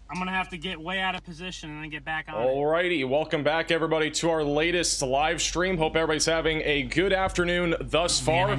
I'm gonna have to get way out of position and then get back on. Alrighty, welcome back everybody to our latest live stream. Hope everybody's having a good afternoon thus far.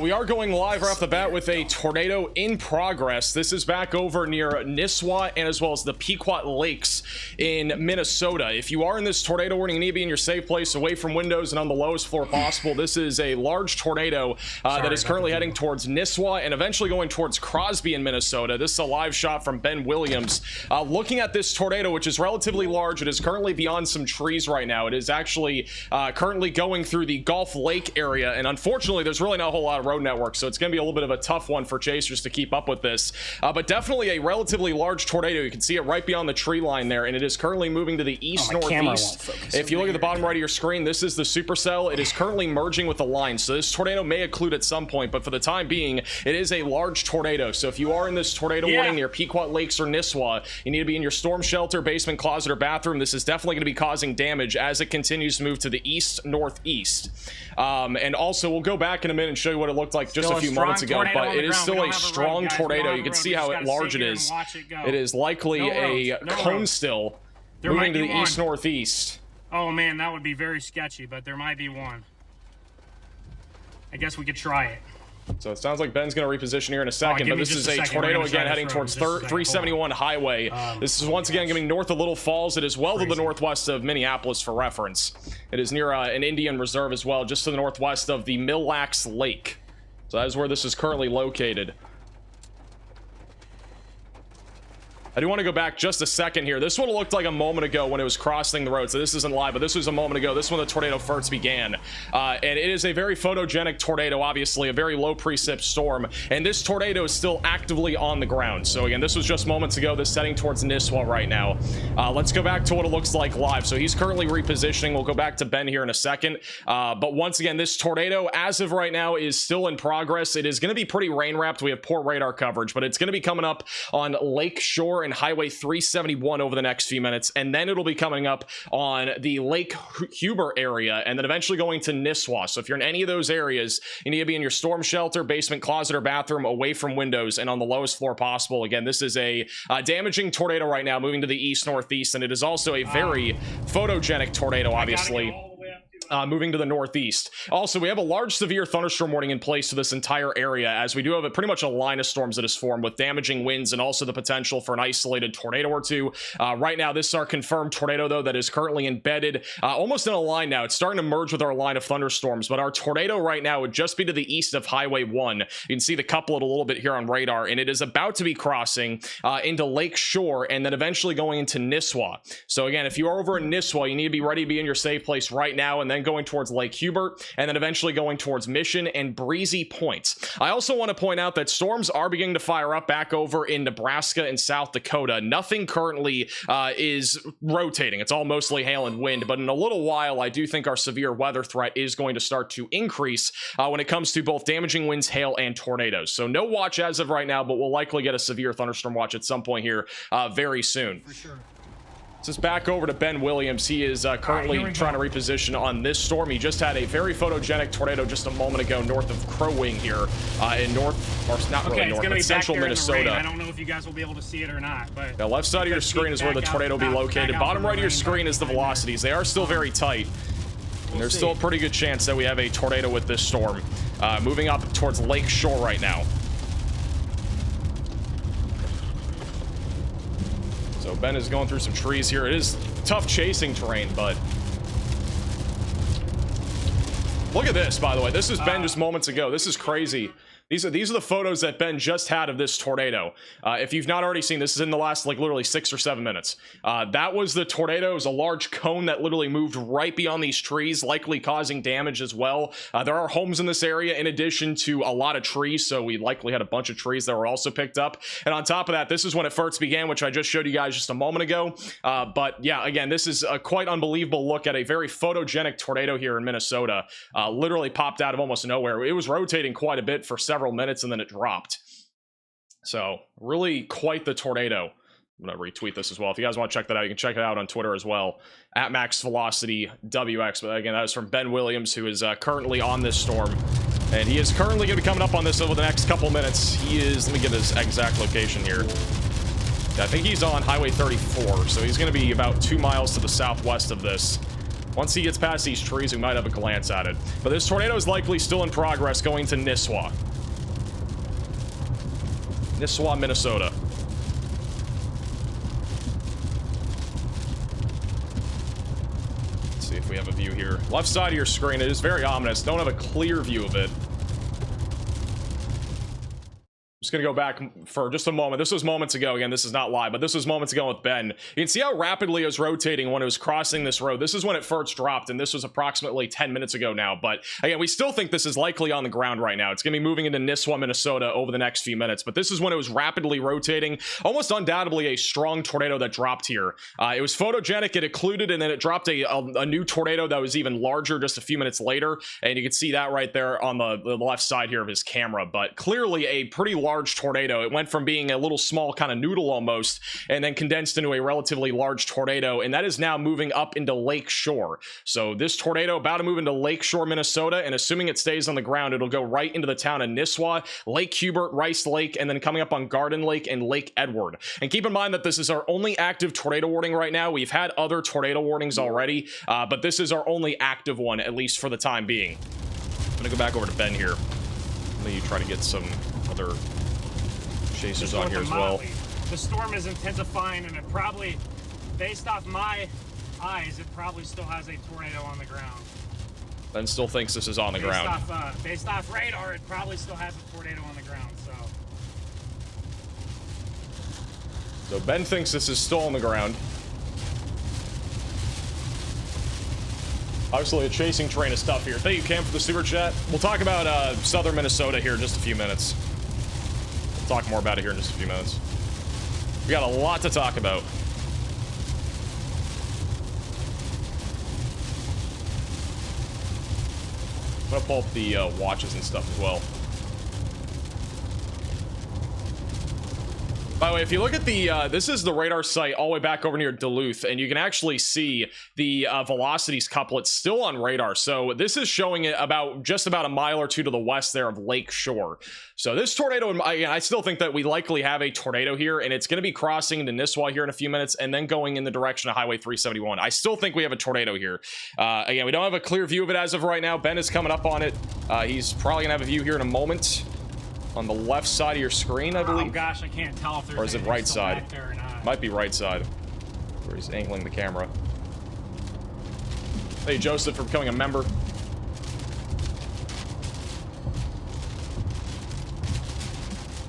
We are going live right off the bat with a tornado in progress. This is back over near Nisswa and as well as the Pequot Lakes in Minnesota. If you are in this tornado warning, you need to be in your safe place, away from windows and on the lowest floor possible. This is a large tornado that is currently heading towards Nisswa and eventually going towards Crosby in Minnesota. This is a live shot from Ben Williams. Looking at this tornado, which is relatively large, it is currently beyond some trees right now. It is actually currently going through the Gulf Lake area, and unfortunately there's really not a whole lot of road network, so it's going to be a little bit of a tough one for chasers to keep up with this, but definitely a relatively large tornado. You can see it right beyond the tree line there, and it is currently moving to the east northeast. If you look at the bottom right of your screen, this is the supercell. It is currently merging with the line, so this tornado may occlude at some point, but for the time being it is a large tornado. So if you are in this tornado warning near Pequot Lakes or Nisswa, you need to be in your storm shelter, basement, closet, or bathroom. This is definitely going to be causing damage as it continues to move to the east northeast. And also we'll go back in a minute and show you what it looked like just a few moments ago, but it is still a strong tornado. You can see how large it is. It is likely a cone still moving to the east northeast. Oh man, that would be very sketchy, but there might be one. I guess we could try it. So it sounds like Ben's going to reposition here in a second, but this is a tornado again heading towards 371 highway. This is once again going north of Little Falls. It is well to the northwest of Minneapolis for reference. It is near an Indian reserve as well, just to the northwest of the Mille Lacs Lake. So that is where this is currently located. I do want to go back just a second here. This one looked like a moment ago when it was crossing the road. So this isn't live, but this was a moment ago. This is when the tornado first began. And it is a very photogenic tornado, obviously, a very low precip storm. And this tornado is still actively on the ground. So again, this was just moments ago. This is heading towards Nisswa right now. Let's go back to what it looks like live. So he's currently repositioning. We'll go back to Ben here in a second. But once again, this tornado, as of right now, is still in progress. It is going to be pretty rain wrapped. We have poor radar coverage, but it's going to be coming up on Lake Shore and Highway 371 over the next few minutes, and then it'll be coming up on the Lake Huber area, and then eventually going to Nisswa. So if you're in any of those areas, you need to be in your storm shelter, basement, closet, or bathroom, away from windows and on the lowest floor possible. Again, this is a damaging tornado right now, moving to the east northeast, and it is also a very photogenic tornado, obviously. Moving to the northeast. Also, we have a large severe thunderstorm warning in place for this entire area, as we do have pretty much a line of storms that is formed with damaging winds and also the potential for an isolated tornado or two. Right now, this is our confirmed tornado, though, that is currently embedded almost in a line now. It's starting to merge with our line of thunderstorms, but our tornado right now would just be to the east of Highway 1. You can see the couplet a little bit here on radar, and it is about to be crossing into Lake Shore and then eventually going into Nisswa. So again, if you are over in Nisswa, you need to be ready to be in your safe place right now, and then going towards Lake Hubert, and then eventually going towards Mission and Breezy Point. I also want to point out that storms are beginning to fire up back over in Nebraska and South Dakota. Nothing currently is rotating. It's all mostly hail and wind, but in a little while, I do think our severe weather threat is going to start to increase when it comes to both damaging winds, hail, and tornadoes. So no watch as of right now, but we'll likely get a severe thunderstorm watch at some point here very soon. For sure. This is back over to Ben Williams. He is currently trying to reposition on this storm. He just had a very photogenic tornado just a moment ago north of Crow Wing here in north, or not really north, but central Minnesota. I don't know if you guys will be able to see it or not, but the left side of your screen is where the tornado will be located. Bottom right of your screen is the velocities. They are still very tight, and there's still a pretty good chance that we have a tornado with this storm moving up towards Lake Shore right now. So Ben is going through some trees here. It is tough chasing terrain, but look at this, by the way. This is Ben just moments ago. This is crazy. These are the photos that Ben just had of this tornado. If you've not already seen, this is in the last like literally 6 or 7 minutes. That was the tornado. It was a large cone that literally moved right beyond these trees, likely causing damage as well. There are homes in this area in addition to a lot of trees, so we likely had a bunch of trees that were also picked up. And on top of that, this is when it first began, which I just showed you guys just a moment ago. But yeah, again, this is a quite unbelievable look at a very photogenic tornado here in Minnesota. Literally popped out of almost nowhere. It was rotating quite a bit for several minutes and then it dropped. So really quite the tornado. I'm gonna retweet this as well. If you guys want to check that out, you can check it out on Twitter as well at Max Velocity WX. But again, that is from Ben Williams, who is currently on this storm, and he is currently going to be coming up on this over the next couple minutes. He is, let me get his exact location here. Yeah, I think he's on Highway 34, so he's going to be about 2 miles to the southwest of this. Once he gets past these trees, we might have a glance at it. But this tornado is likely still in progress going to Nisswa. Nisswa, Minnesota. Let's see if we have a view here. Left side of your screen, it is very ominous. Don't have a clear view of it. Just gonna go back for just a moment. This was moments ago. Again, this is not live, but this was moments ago with Ben. You can see how rapidly it was rotating when it was crossing this road. This is when it first dropped, and this was approximately 10 minutes ago now. But again, we still think this is likely on the ground right now. It's gonna be moving into Nisswa, Minnesota over the next few minutes. But this is when it was rapidly rotating. Almost undoubtedly a strong tornado that dropped here. It was photogenic, it occluded, and then it dropped a new tornado that was even larger just a few minutes later. And you can see that right there on the left side here of his camera. But clearly a pretty large tornado. It went from being a little small kind of noodle almost, and then condensed into a relatively large tornado, and that is now moving up into Lake Shore. So this tornado about to move into Lake Shore, Minnesota, and assuming it stays on the ground, it'll go right into the town of Nisswa, Lake Hubert, Rice Lake, and then coming up on Garden Lake and Lake Edward. And keep in mind that this is our only active tornado warning right now. We've had other tornado warnings already, but this is our only active one, at least for the time being. I'm gonna go back over to Ben here. Let me try to get some other chasers on here as well. The storm is intensifying, and it probably, based off my eyes, it probably still has a tornado on the ground. Ben still thinks this is on the ground. Based off radar, it probably still has a tornado on the ground. So Ben thinks this is still on the ground. Obviously, a chasing train of stuff here. Thank you, Cam, for the super chat. We'll talk about southern Minnesota here in just a few minutes. We'll talk more about it here in just a few minutes. We got a lot to talk about. I'm gonna pull up the watches and stuff as well. By the way, if you look at the, this is the radar site all the way back over near Duluth, and you can actually see the velocities couplet still on radar. So this is showing it about just about a mile or two to the west there of Lake Shore. So this tornado, I still think that we likely have a tornado here, and it's going to be crossing into Nisswa here in a few minutes, and then going in the direction of Highway 371. I still think we have a tornado here. Again, we don't have a clear view of it as of right now. Ben is coming up on it. He's probably going to have a view here in a moment. On the left side of your screen, I believe. Oh gosh, I can't tell if there's. Or is it right side? Or not. Might be right side, where he's angling the camera. Hey, Joseph, for becoming a member.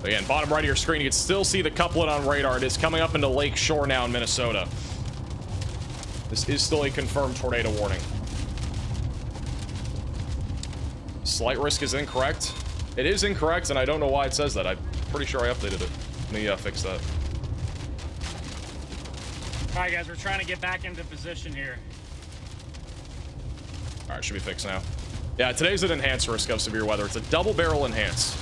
Again, bottom right of your screen, you can still see the couplet on radar. It is coming up into Lake Shore now in Minnesota. This is still a confirmed tornado warning. Slight risk is incorrect. It is incorrect, and I don't know why it says that. I'm pretty sure I updated it. Let me fix that. All right, guys, we're trying to get back into position here. All right, should be fixed now. Yeah, today's an enhanced risk of severe weather. It's a double barrel enhance.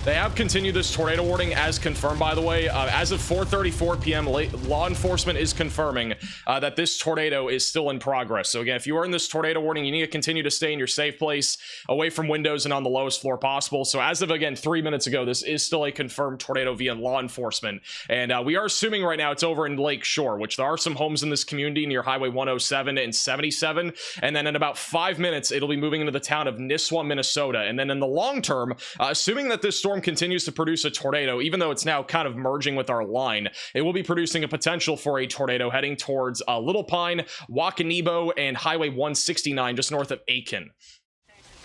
They have continued this tornado warning as confirmed, by the way. As of 4:34 p.m., law enforcement is confirming that this tornado is still in progress. So again, if you are in this tornado warning, you need to continue to stay in your safe place, away from windows and on the lowest floor possible. So as of, again, 3 minutes ago, this is still a confirmed tornado via law enforcement. And we are assuming right now it's over in Lake Shore, which there are some homes in this community near Highway 107 and 77. And then in about 5 minutes, it'll be moving into the town of Nisswa, Minnesota. And then in the long term, assuming that this storm continues to produce a tornado, even though it's now kind of merging with our line, it will be producing a potential for a tornado heading towards Little Pine, Wakanebo, and Highway 169 just north of Aiken.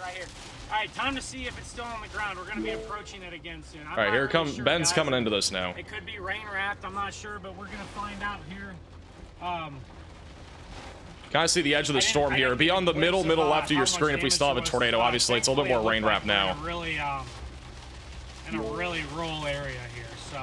Right here. All right, time to see if it's still on the ground. We're going to be approaching it again soon. All right, here comes Ben's coming into this now. It could be rain wrapped. I'm not sure, but we're going to find out here. Kind of see the edge of the storm here. Be on the middle left of your screen if we still have a tornado. Obviously, it's a little bit more rain wrapped now. In a really rural area here, so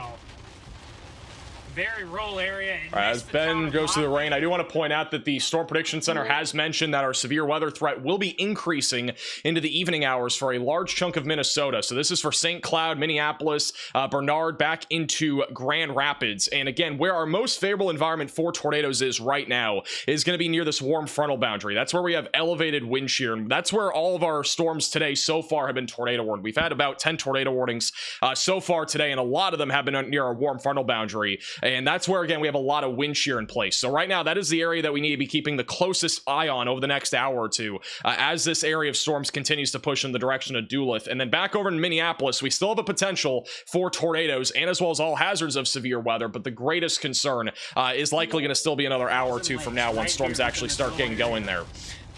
very rural area. All right, as Ben goes through the rain, I do want to point out that the Storm Prediction Center has mentioned that our severe weather threat will be increasing into the evening hours for a large chunk of Minnesota. So this is for St. Cloud, Minneapolis, Bernard, back into Grand Rapids. And again, where our most favorable environment for tornadoes is right now is going to be near this warm frontal boundary. That's where we have elevated wind shear. And that's where all of our storms today so far have been tornado warned. We've had about 10 tornado warnings so far today, and a lot of them have been near our warm frontal boundary. And that's where, again, we have a lot of wind shear in place. So right now, that is the area that we need to be keeping the closest eye on over the next hour or two as this area of storms continues to push in the direction of Duluth. And then back over in Minneapolis, we still have a potential for tornadoes and as well as all hazards of severe weather. But the greatest concern is likely going to still be another hour or two from now once storms actually start getting going there.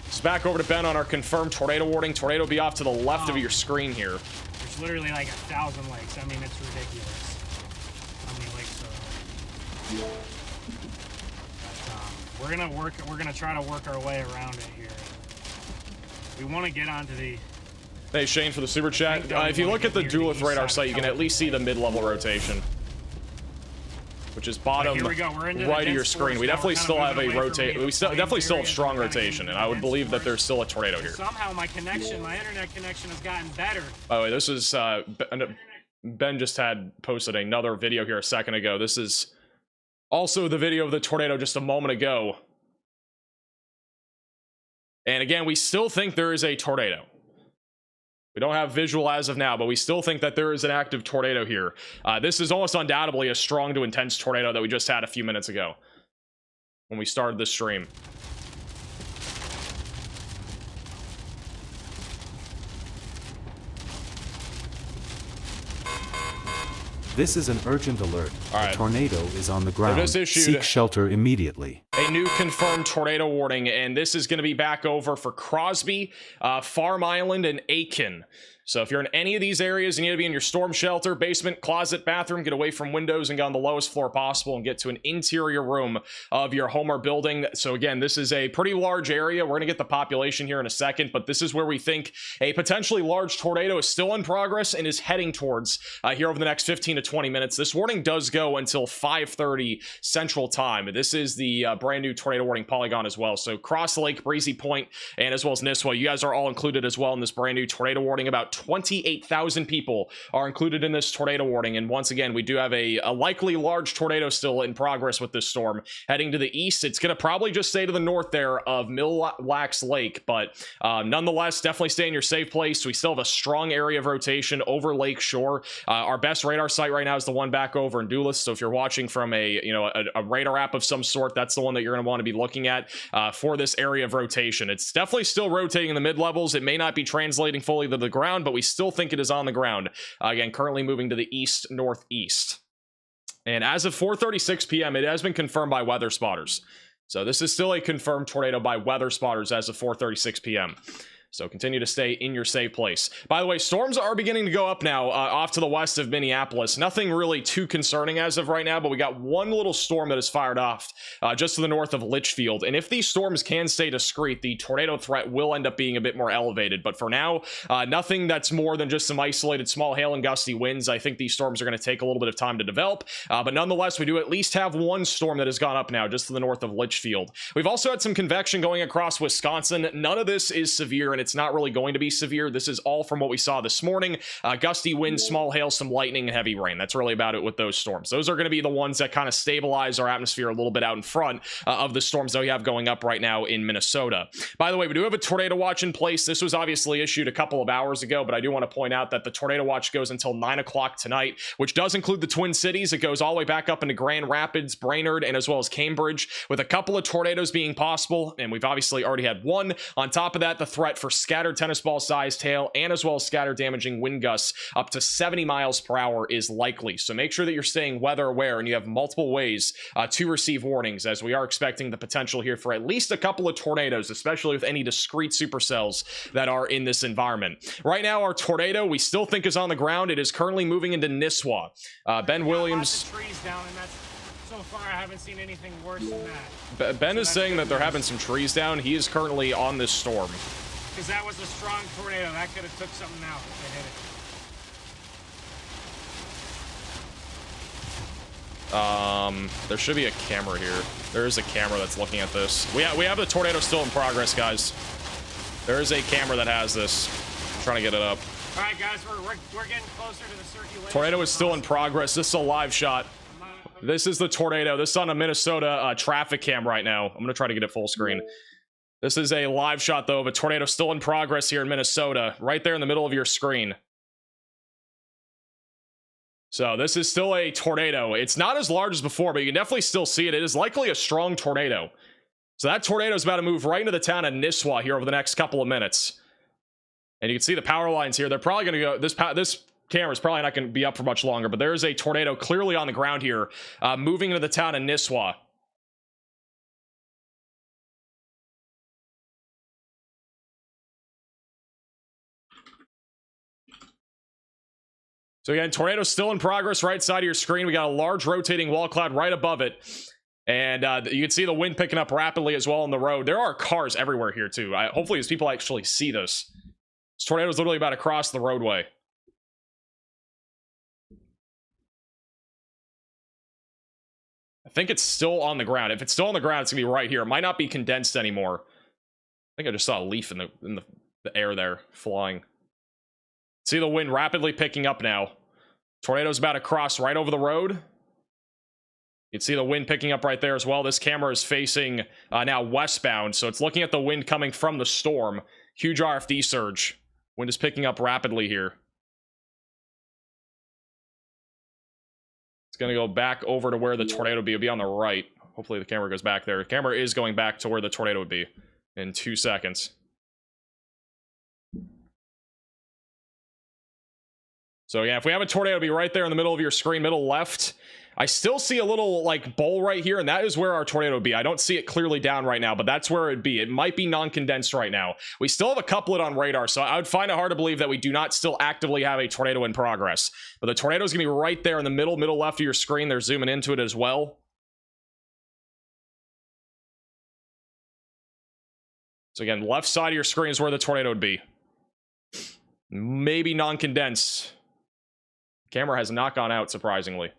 So back over to Ben on our confirmed tornado warning. Tornado will be off to the left of your screen here. There's literally like 1,000 lakes. I mean, it's ridiculous how many lakes there are. But, we're gonna try to work our way around it here. We want to get onto the. Hey Shane for the super chat. If you look at the Duluth radar site, you can at least see the mid-level rotation, which is bottom right of your screen. We definitely still have a rotate. We definitely still have strong rotation, and I would believe that there's still a tornado here. Somehow my internet connection has gotten better. By the way, this is Ben just had posted another video here a second ago. This is also the video of the tornado just a moment ago. And again, we still think there is a tornado. We don't have visual as of now, but we still think that there is an active tornado here. This is almost undoubtedly a strong to intense tornado that we just had a few minutes ago when we started the stream. This is an urgent alert. All right. A tornado is on the ground. Just issued Seek shelter immediately. a new confirmed tornado warning, and this is going to be back over for Crosby, Farm Island, and Aiken. So if you're in any of these areas, you need to be in your storm shelter, basement, closet, bathroom, get away from windows and get on the lowest floor possible and get to an interior room of your home or building. So again, this is a pretty large area. We're going to get the population here in a second, but this is where we think a potentially large tornado is still in progress and is heading towards here over the next 15 to 20 minutes. This warning does go until 5:30 Central Time. This is the brand new tornado warning polygon as well. So Cross Lake, Breezy Point, and as well as Nisswa, you guys are all included as well in this brand new tornado warning. About 28,000 people are included in this tornado warning, and once again, we do have a likely large tornado still in progress with this storm heading to the east. It's going to probably just stay to the north there of Mille Lacs Lake, but nonetheless, definitely stay in your safe place. We still have a strong area of rotation over Lake Shore. Our best radar site right now is the one back over in Duluth, so if you're watching from a radar app of some sort, that's the one that you're going to want to be looking at for this area of rotation. It's definitely still rotating in the mid-levels. It may not be translating fully to the ground, but we still think it is on the ground. Again, currently moving to the east-northeast. And as of 4:36 p.m., it has been confirmed by weather spotters. So this is still a confirmed tornado by weather spotters as of 4:36 p.m. So continue to stay in your safe place. By the way, storms are beginning to go up now off to the west of Minneapolis. Nothing really too concerning as of right now, but we got one little storm that is fired off just to the north of Litchfield. And if these storms can stay discreet, the tornado threat will end up being a bit more elevated. But for now, nothing that's more than just some isolated small hail and gusty winds. I think these storms are going to take a little bit of time to develop. But nonetheless, we do at least have one storm that has gone up now just to the north of Litchfield. We've also had some convection going across Wisconsin. None of this is severe, and it's not really going to be severe. This is all from what we saw this morning. Gusty winds, small hail, some lightning, and heavy rain. That's really about it with those storms. Those are going to be the ones that kind of stabilize our atmosphere a little bit out in front of the storms that we have going up right now in Minnesota. By the way, we do have a tornado watch in place. This was obviously issued a couple of hours ago, but I do want to point out that the tornado watch goes until 9 o'clock tonight, which does include the Twin Cities. It goes all the way back up into Grand Rapids, Brainerd, and as well as Cambridge, with a couple of tornadoes being possible, and we've obviously already had one. On top of that, the threat for scattered tennis ball sized hail and as well as scattered damaging wind gusts up to 70 miles per hour is likely. So make sure that you're staying weather aware and you have multiple ways to receive warnings, as we are expecting the potential here for at least a couple of tornadoes, especially with any discrete supercells that are in this environment. Right now, our tornado we still think is on the ground. It is currently moving into Nisswa. Ben Williams. Trees down, and that's, so far I haven't seen anything worse than that. Ben is saying that there have been some trees down. He is currently on this storm. Because that was a strong tornado. That could have took something out if There should be a camera here. There is a camera that's looking at this. We have the tornado still in progress, guys. There is a camera that has this. I'm trying to get it up. All right, guys, we're getting closer to the circulation. Tornado is still in progress. This is a live shot. This is the tornado. This is on a Minnesota traffic cam right now. I'm gonna try to get it full screen. This is a live shot though of a tornado still in progress here in Minnesota, right there in the middle of your screen. So this is still a tornado. It's not as large as before, but you can definitely still see it. It is likely a strong tornado. So that tornado is about to move right into the town of Nisswa here over the next couple of minutes. And you can see the power lines here. They're probably going to go, this camera is probably not going to be up for much longer, but there is a tornado clearly on the ground here, moving into the town of Nisswa. So again, tornado still in progress right side of your screen. We got a large rotating wall cloud right above it. And you can see the wind picking up rapidly as well on the road. There are cars everywhere here too. Hopefully these people actually see this. This tornado is literally about to cross the roadway. I think it's still on the ground. If it's still on the ground, it's gonna be right here. It might not be condensed anymore. I think I just saw a leaf in the air there flying. See the wind rapidly picking up now. Tornado's about to cross right over the road. You can see the wind picking up right there as well. This camera is facing now westbound, so it's looking at the wind coming from the storm. Huge RFD surge. Wind is picking up rapidly here. It's going to go back over to where the tornado would be. It'll be on the right. Hopefully the camera goes back there. The camera is going back to where the tornado would be in 2 seconds. So yeah, if we have a tornado, it'll be right there in the middle of your screen, middle left. I still see a little like bowl right here, and that is where our tornado would be. I don't see it clearly down right now, but that's where it'd be. It might be non-condensed right now. We still have a couplet on radar, so I would find it hard to believe that we do not still actively have a tornado in progress. But the tornado is gonna be right there in the middle left of your screen. They're zooming into it as well. So again, left side of your screen is where the tornado would be. Maybe non-condensed. Camera has not gone out, surprisingly.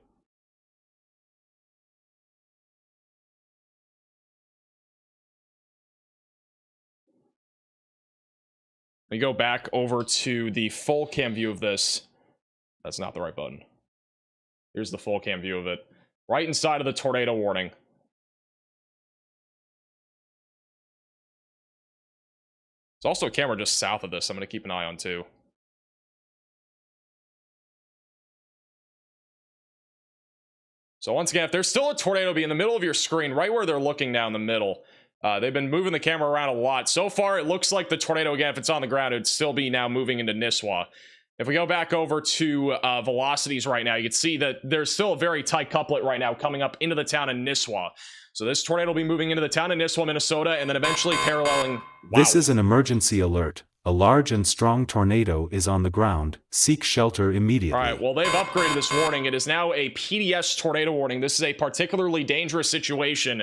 We go back over to the full cam view of this. That's not the right button. Here's the full cam view of it. Right inside of the tornado warning. There's also a camera just south of this I'm going to keep an eye on too. So once again, if there's still a tornado, be in the middle of your screen, right where they're looking now in the middle. They've been moving the camera around a lot. So far, it looks like the tornado, again, if it's on the ground, it'd still be now moving into Nisswa. If we go back over to velocities right now, you can see that there's still a very tight couplet right now coming up into the town of Nisswa. So this tornado will be moving into the town of Nisswa, Minnesota, and then eventually paralleling... Wow. This is an emergency alert. A large and strong tornado is on the ground. Seek shelter immediately. All right, well, they've upgraded this warning. It is now a PDS tornado warning. This is a particularly dangerous situation.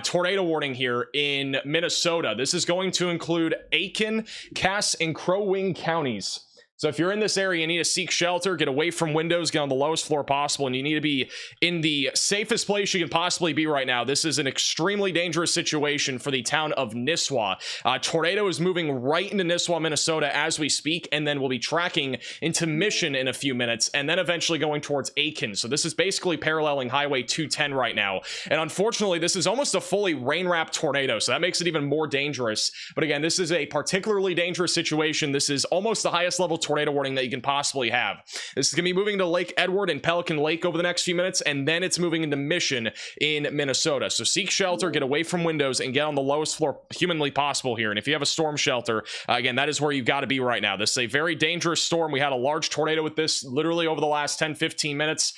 Tornado warning here in Minnesota. This is going to include Aiken, Cass, and Crow Wing counties. So if you're in this area, you need to seek shelter, get away from windows, get on the lowest floor possible, and you need to be in the safest place you can possibly be right now. This is an extremely dangerous situation for the town of Nisswa. Tornado is moving right into Nisswa, Minnesota as we speak, and then we'll be tracking into Mission in a few minutes, and then eventually going towards Aiken. So this is basically paralleling Highway 210 right now. And unfortunately, this is almost a fully rain-wrapped tornado, so that makes it even more dangerous. But again, this is a particularly dangerous situation. This is almost the highest level tornado warning that you can possibly have. This is going to be moving to Lake Edward and Pelican Lake over the next few minutes, and then it's moving into Mission in Minnesota. So seek shelter, get away from windows, and get on the lowest floor humanly possible here. And if you have a storm shelter, again, that is where you've got to be right now. This is a very dangerous storm. We had a large tornado with this literally over the last 10-15 minutes.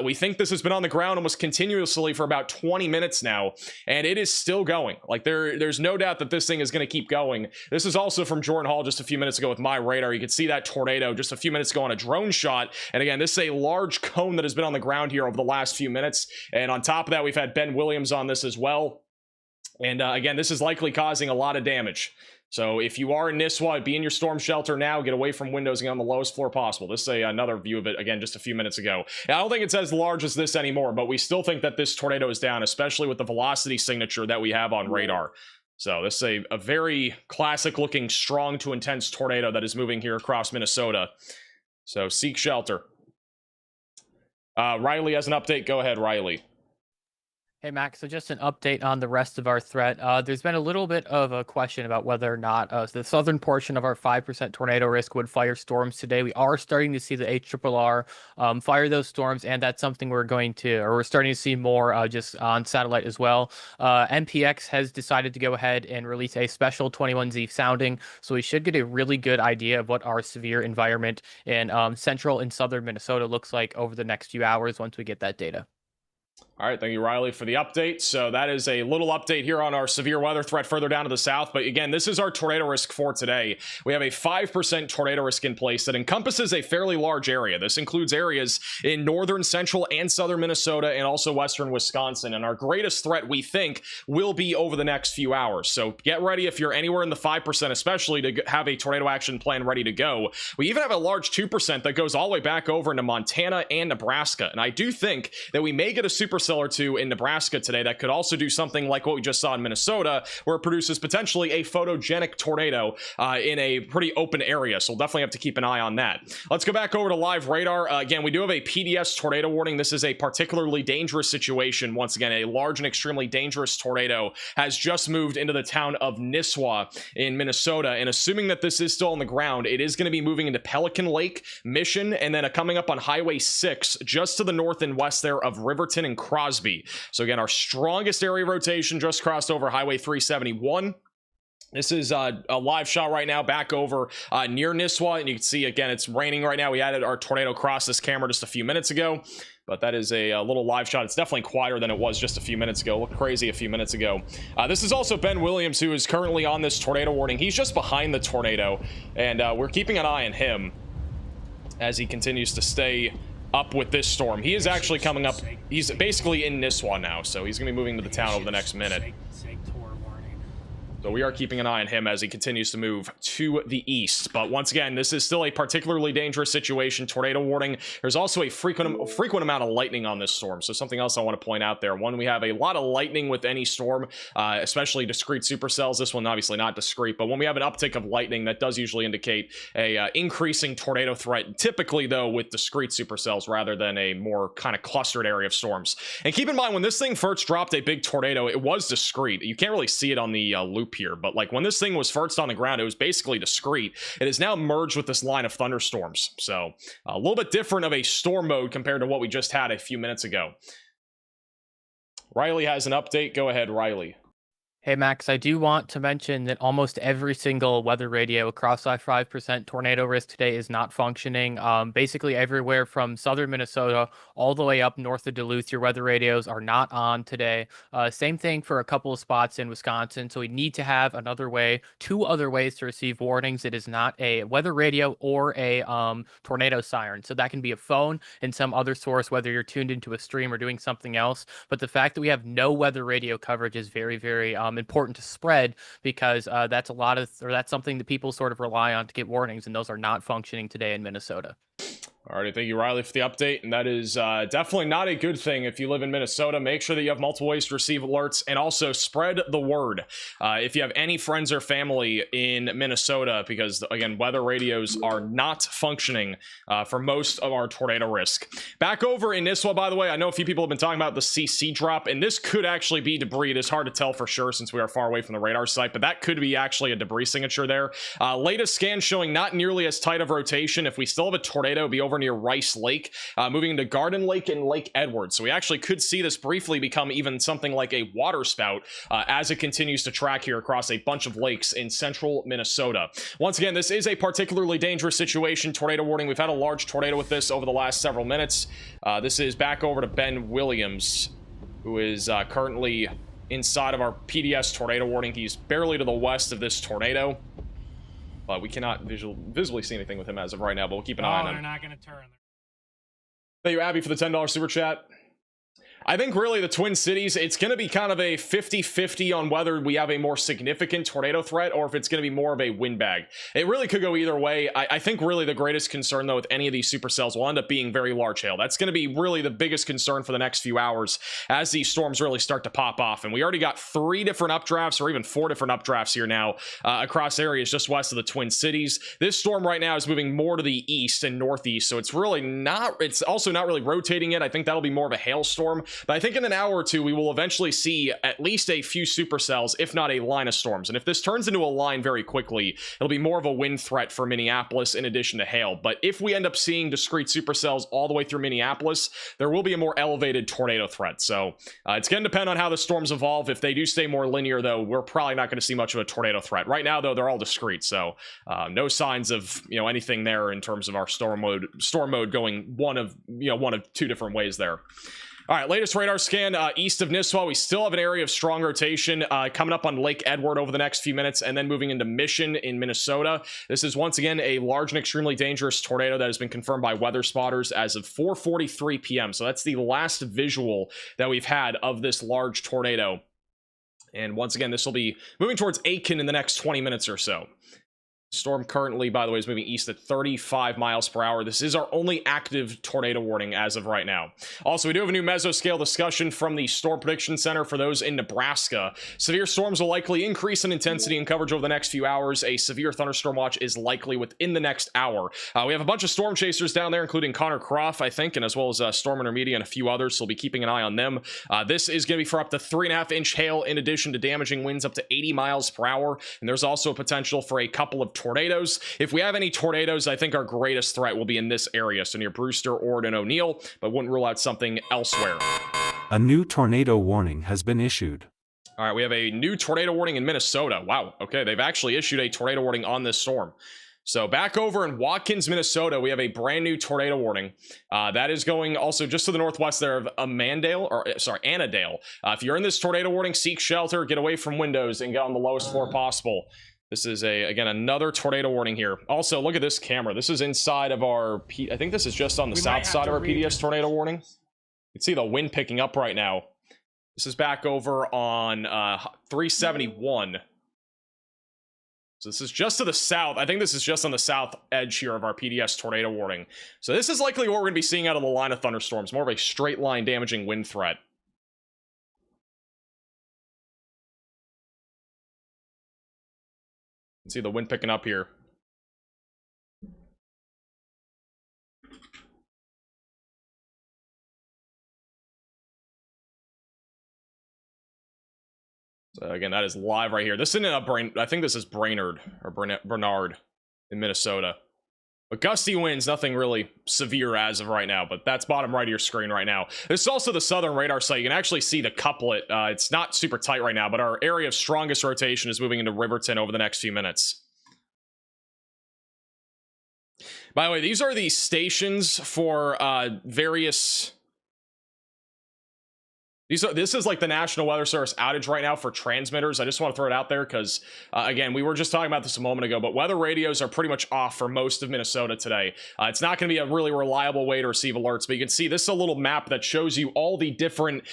We think this has been on the ground almost continuously for about 20 minutes now, and it is still going. Like there's no doubt that this thing is going to keep going. This is also from Jordan Hall just a few minutes ago with my radar. You can see that tornado just a few minutes ago on a drone shot. And again, this is a large cone that has been on the ground here over the last few minutes. And on top of that, we've had Ben Williams on this as well. And again, this is likely causing a lot of damage. So if you are in Nisswa, be in your storm shelter now. Get away from windows and get on the lowest floor possible. This is another view of it, again, just a few minutes ago. And I don't think it's as large as this anymore, but we still think that this tornado is down, especially with the velocity signature that we have on radar. So this is a very classic-looking, strong to intense tornado that is moving here across Minnesota. So seek shelter. Riley has an update. Go ahead, Riley. Hey, Max, so just an update on the rest of our threat. There's been a little bit of a question about whether or not the southern portion of our 5% tornado risk would fire storms today. We are starting to see the HRRR fire those storms, and that's something we're starting to see more just on satellite as well. MPX has decided to go ahead and release a special 21Z sounding, so we should get a really good idea of what our severe environment in central and southern Minnesota looks like over the next few hours once we get that data. All right, thank you, Riley, for the update. So that is a little update here on our severe weather threat further down to the south. But again, this is our tornado risk for today. We have a 5% tornado risk in place that encompasses a fairly large area. This includes areas in northern, central, and southern Minnesota, and also western Wisconsin. And our greatest threat, we think, will be over the next few hours. So get ready if you're anywhere in the 5%, especially to have a tornado action plan ready to go. We even have a large 2% that goes all the way back over into Montana and Nebraska. And I do think that we may get a supercell or two in Nebraska today that could also do something like what we just saw in Minnesota, where it produces potentially a photogenic tornado in a pretty open area. So we'll definitely have to keep an eye on that. Let's go back over to live radar. Again, we do have a PDS tornado warning. This is a particularly dangerous situation. Once again, a large and extremely dangerous tornado has just moved into the town of Nisswa in Minnesota. And assuming that this is still on the ground, it is going to be moving into Pelican Lake, Mission, and then coming up on Highway 6, just to the north and west there of Riverton and Crosby. So again, our strongest area of rotation just crossed over Highway 371. This is a live shot right now back over near Nisswa, and you can see again it's raining right now. We added our tornado across this camera just a few minutes ago, but that is a little live shot. It's definitely quieter than it was just a few minutes ago. It looked crazy a few minutes ago. This is also Ben Williams, who is currently on this tornado warning. He's just behind the tornado, and we're keeping an eye on him as he continues to stay up with this storm. He is actually coming up. He's basically in Nisswa now, so he's gonna be moving to the town over the next minute. So we are keeping an eye on him as he continues to move to the east. But once again, this is still a particularly dangerous situation. Tornado warning. There's also a frequent amount of lightning on this storm. So something else I want to point out there. One, we have a lot of lightning with any storm, especially discrete supercells. This one obviously not discrete, but when we have an uptick of lightning, that does usually indicate a increasing tornado threat. Typically, though, with discrete supercells rather than a more kind of clustered area of storms. And keep in mind, when this thing first dropped a big tornado, it was discrete. You can't really see it on the loop here, but like when this thing was first on the ground, it was basically discrete. It is now merged with this line of thunderstorms, so a little bit different of a storm mode compared to what we just had a few minutes ago. Riley has an update. Go ahead, Riley. Hey, Max, I do want to mention that almost every single weather radio across our 5% tornado risk today is not functioning. Basically everywhere from southern Minnesota all the way up north of Duluth, your weather radios are not on today. Same thing for a couple of spots in Wisconsin. So we need to have two other ways to receive warnings. It is not a weather radio or a tornado siren. So that can be a phone and some other source, whether you're tuned into a stream or doing something else. But the fact that we have no weather radio coverage is very, very important to spread, because that's something that people sort of rely on to get warnings, and those are not functioning today in Minnesota. Alrighty, thank you, Riley, for the update, and that is definitely not a good thing if you live in Minnesota. Make sure that you have multiple ways to receive alerts, and also spread the word if you have any friends or family in Minnesota, because, again, weather radios are not functioning for most of our tornado risk. Back over in Nisswa, by the way, I know a few people have been talking about the CC drop, and this could actually be debris. It is hard to tell for sure since we are far away from the radar site, but that could be actually a debris signature there. Latest scan showing not nearly as tight of rotation. If we still have a tornado, it'd be over near Rice Lake, moving into Garden Lake and Lake Edward. So we actually could see this briefly become even something like a water spout as it continues to track here across a bunch of lakes in central Minnesota. Once again, this is a particularly dangerous situation. Tornado warning. We've had a large tornado with this over the last several minutes. This is back over to Ben Williams, who is currently inside of our PDS tornado warning. He's barely to the west of this tornado, but we cannot visibly see anything with him as of right now, but we'll keep an eye on him. They're not going to turn. Thank you, Abby, for the $10 super chat. I think really the Twin Cities, it's going to be kind of a 50-50 on whether we have a more significant tornado threat or if it's going to be more of a windbag. It really could go either way. I think really the greatest concern, though, with any of these supercells will end up being very large hail. That's going to be really the biggest concern for the next few hours as these storms really start to pop off. And we already got 3 different updrafts or even 4 different updrafts here now across areas just west of the Twin Cities. This storm right now is moving more to the east and northeast, so it's really not, it's also not really rotating it. I think that'll be more of a hailstorm. But I think in an hour or two, we will eventually see at least a few supercells, if not a line of storms. And if this turns into a line very quickly, it'll be more of a wind threat for Minneapolis in addition to hail. But if we end up seeing discrete supercells all the way through Minneapolis, there will be a more elevated tornado threat. So it's going to depend on how the storms evolve. If they do stay more linear, though, we're probably not going to see much of a tornado threat. Right now, though, they're all discrete. So no signs of anything there in terms of our storm mode going one of 2 different ways there. All right, latest radar scan east of Nisswa. We still have an area of strong rotation coming up on Lake Edward over the next few minutes and then moving into Mission in Minnesota. This is once again a large and extremely dangerous tornado that has been confirmed by weather spotters as of 4:43 p.m. So that's the last visual that we've had of this large tornado. And once again, this will be moving towards Aiken in the next 20 minutes or so. Storm currently, by the way, is moving east at 35 miles per hour. This is our only active tornado warning as of right now. Also, we do have a new mesoscale discussion from the Storm Prediction Center for those in Nebraska. Severe storms will likely increase in intensity and coverage over the next few hours. A severe thunderstorm watch is likely within the next hour. We have a bunch of storm chasers down there, including Connor Croft, I think, and as well as Storm Intermedia and a few others, so we'll be keeping an eye on them. This is going to be for up to 3.5-inch hail in addition to damaging winds up to 80 miles per hour. And there's also a potential for a couple of tornadoes. If we have any tornadoes, I think our greatest threat will be in this area, so near Brewster, Ord, and O'Neill, but wouldn't rule out something elsewhere. A new tornado warning has been issued. All right, we have a new tornado warning in Minnesota. Wow, okay, they've actually issued a tornado warning on this storm. So back over in Watkins, Minnesota, we have a brand new tornado warning. That is going also just to the northwest there of Annandale. If you're in this tornado warning, seek shelter, get away from windows, and get on the lowest floor possible. This is again another tornado warning here. Also, look at this camera. This is inside of our I think this is just on the south side of our PDS tornado warning. You can see the wind picking up right now. This is back over on 371. So this is just to the south. I think this is just on the south edge here of our PDS tornado warning. So this is likely what we're going to be seeing out of the line of thunderstorms. More of a straight line damaging wind threat. See the wind picking up here. So again, that is live right here. This isn't I think this is Brainerd or Bernard in Minnesota. But gusty winds, nothing really severe as of right now, but that's bottom right of your screen right now. This is also the southern radar site. You can actually see the couplet. It's not super tight right now, but our area of strongest rotation is moving into Riverton over the next few minutes. By the way, these are the stations for various... This is like the National Weather Service outage right now for transmitters. I just want to throw it out there because, again, we were just talking about this a moment ago, but weather radios are pretty much off for most of Minnesota today. It's not going to be a really reliable way to receive alerts, but you can see this is a little map that shows you all the different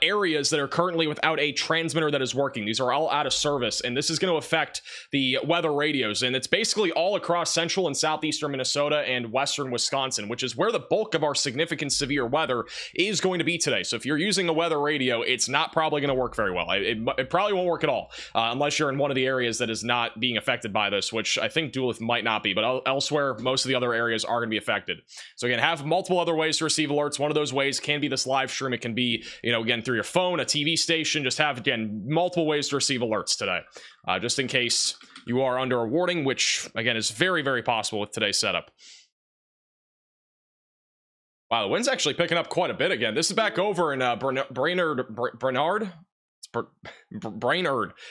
areas that are currently without a transmitter that is working. These are all out of service, and this is going to affect the weather radios, and it's basically all across central and southeastern Minnesota and western Wisconsin, which is where the bulk of our significant severe weather is going to be today. So if you're using a weather radio, it's not probably going to work very well. It probably won't work at all unless you're in one of the areas that is not being affected by this, which I think Duluth might not be, but elsewhere most of the other areas are going to be affected. So again, have multiple other ways to receive alerts. One of those ways can be this live stream. It can be, again, through your phone, a TV station. Just have, again, multiple ways to receive alerts today, just in case you are under a warning, which again is very, very possible with today's setup. Wow, the wind's actually picking up quite a bit again. This is back over in Brainerd.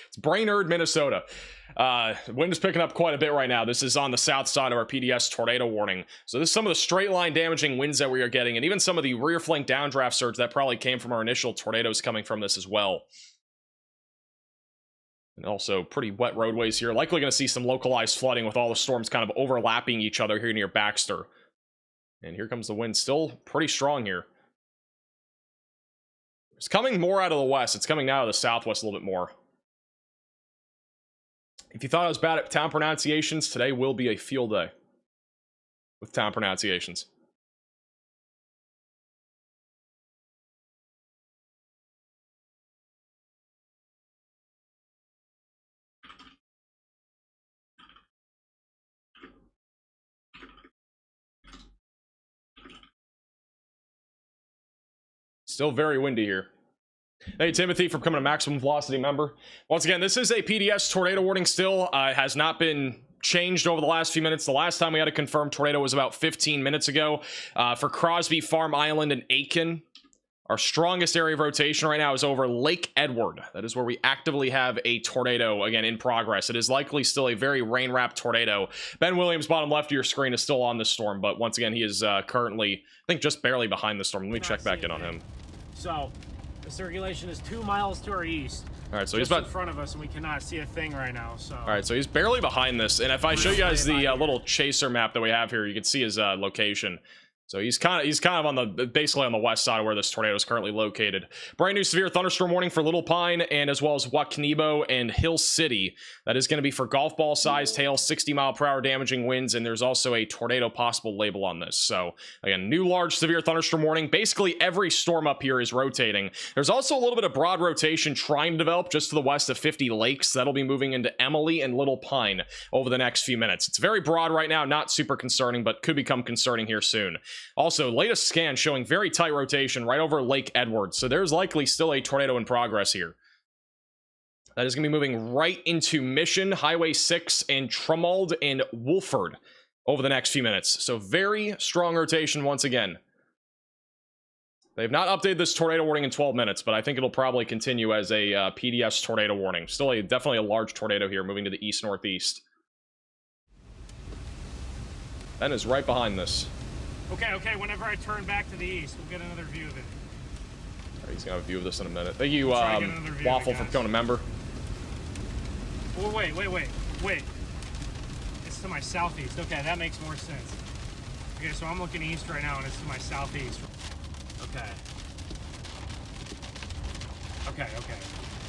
It's Brainerd, Minnesota. Wind is picking up quite a bit right now. This is on the south side of our PDS tornado warning. So this is some of the straight line damaging winds that we are getting, and even some of the rear flank downdraft surge that probably came from our initial tornadoes coming from this as well. And also pretty wet roadways here. Likely going to see some localized flooding with all the storms kind of overlapping each other here near Baxter. And here comes the wind, still pretty strong here. It's coming more out of the west. It's coming now out of the southwest a little bit more. If you thought I was bad at town pronunciations, today will be a field day with town pronunciations. Still very windy here. Hey, Timothy, for becoming a maximum velocity member. Once again, this is a PDS tornado warning still. It has not been changed over the last few minutes. The last time we had a confirmed tornado was about 15 minutes ago. For Crosby, Farm Island, and Aiken, our strongest area of rotation right now is over Lake Edward. That is where we actively have a tornado, again, in progress. It is likely still a very rain-wrapped tornado. Ben Williams, bottom left of your screen, is still on the storm, but once again, he is currently, I think, just barely behind the storm. Let me check back in on him. So, the circulation is 2 miles to our east. All right, so he's he's about in front of us, and we cannot see a thing right now. So. All right, so he's barely behind this, and if I show you guys the little chaser map that we have here, you can see his location. So he's kind of on the basically on the west side of where this tornado is currently located. Brand new severe thunderstorm warning for Little Pine and as well as Wakenibo and Hill City. That is going to be for golf ball sized hail, 60-mile-per-hour damaging winds, and there's also a tornado possible label on this. So again, new large severe thunderstorm warning. Basically every storm up here is rotating. There's also a little bit of broad rotation trying to develop just to the west of 50 Lakes. That'll be moving into Emily and Little Pine over the next few minutes. It's very broad right now, not super concerning, but could become concerning here soon. Also, latest scan showing very tight rotation right over Lake Edward, so there's likely still a tornado in progress here. That is going to be moving right into Mission, Highway 6, and Trumald and Wolford over the next few minutes. So very strong rotation once again. They've not updated this tornado warning in 12 minutes, but I think it'll probably continue as a PDS tornado warning. Still definitely a large tornado here moving to the east-northeast. Ben is right behind this. Okay, whenever I turn back to the east, we'll get another view of it. All right, he's going to have a view of this in a minute. Thank you, Waffle, for becoming a member. Oh, wait. It's to my southeast. Okay, that makes more sense. Okay, so I'm looking east right now, and it's to my southeast. Okay.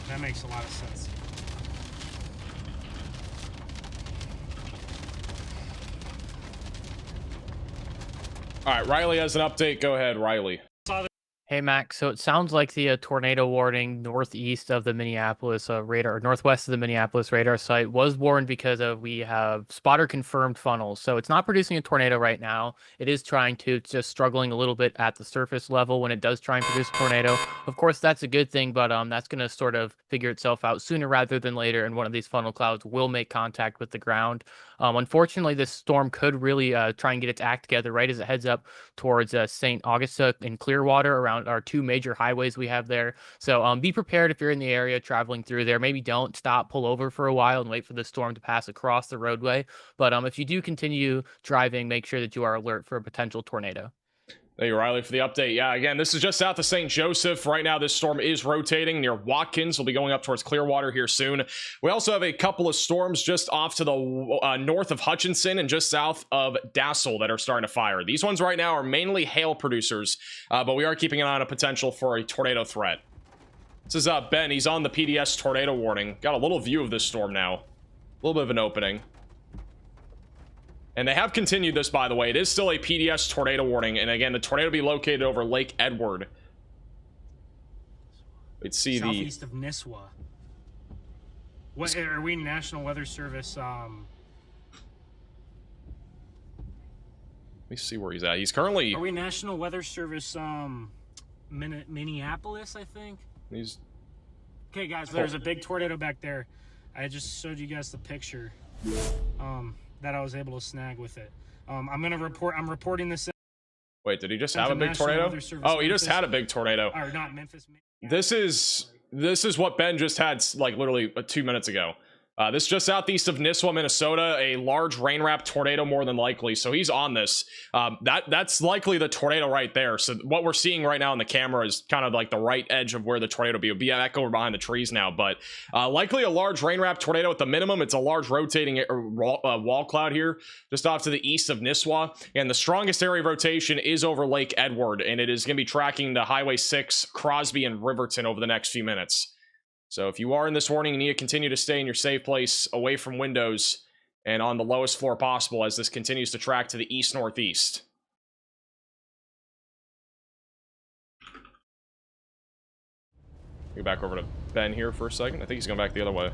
That makes a lot of sense. All right, Riley has an update. Go ahead, Riley. Hey, Max. So it sounds like the tornado warning northeast of the Minneapolis radar, or northwest of the Minneapolis radar site was warned because we have spotter confirmed funnels. So it's not producing a tornado right now. It is trying to. It's just struggling a little bit at the surface level when it does try and produce a tornado. Of course, that's a good thing, but that's going to sort of figure itself out sooner rather than later, and one of these funnel clouds will make contact with the ground. Unfortunately, this storm could really try and get its act together right as it heads up towards St. Augusta and Clearwater around our two major highways we have there. So be prepared if you're in the area traveling through there. Maybe don't stop, pull over for a while and wait for the storm to pass across the roadway. But if you do continue driving, make sure that you are alert for a potential tornado. Thank you, Riley, for the update. Yeah, again, this is just south of St. Joseph. Right now, this storm is rotating near Watkins. We'll be going up towards Clearwater here soon. We also have a couple of storms just off to the north of Hutchinson and just south of Dassel that are starting to fire. These ones right now are mainly hail producers, but we are keeping an eye on a potential for a tornado threat. This is Ben. He's on the PDS tornado warning. Got a little view of this storm now. A little bit of an opening. And they have continued this, by the way. It is still a PDS tornado warning. And again, the tornado will be located over Lake Edward. Let's see southeast of Nisswa. What are we National Weather Service? Let me see where he's at. He's currently... Are we National Weather Service Minneapolis, I think? He's... Okay, guys, there's a big tornado back there. I just showed you guys the picture. That I was able to snag with it. I'm reporting this. Wait, did he just have a big tornado? Oh, he just had a big tornado. Or not Memphis. This is what Ben just had like literally 2 minutes ago. This is just southeast of Nisswa, Minnesota, a large rain wrap tornado more than likely. So he's on this. That's likely the tornado right there. So what we're seeing right now on the camera is kind of like the right edge of where the tornado will be back over behind the trees now. But likely a large rain wrap tornado at the minimum. It's a large rotating wall cloud here just off to the east of Nisswa. And the strongest area of rotation is over Lake Edward. And it is going to be tracking to Highway 6, Crosby, and Riverton over the next few minutes. So if you are in this warning, you need to continue to stay in your safe place away from windows and on the lowest floor possible as this continues to track to the east-northeast. Go back over to Ben here for a second. I think he's going back the other way.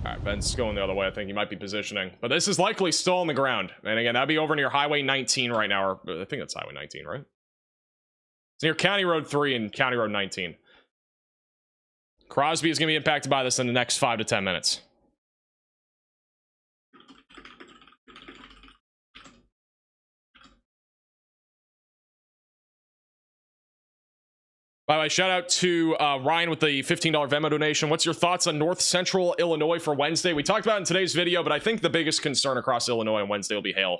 Alright, Ben's going the other way. I think he might be positioning. But this is likely still on the ground. And again, that'd be over near Highway 19 right now. Or I think that's Highway 19, right? It's near County Road 3 and County Road 19. Crosby is going to be impacted by this in the next 5 to 10 minutes. By the way, shout out to Ryan with the $15 Venmo donation. What's your thoughts on North Central Illinois for Wednesday? We talked about it in today's video, but I think the biggest concern across Illinois on Wednesday will be hail.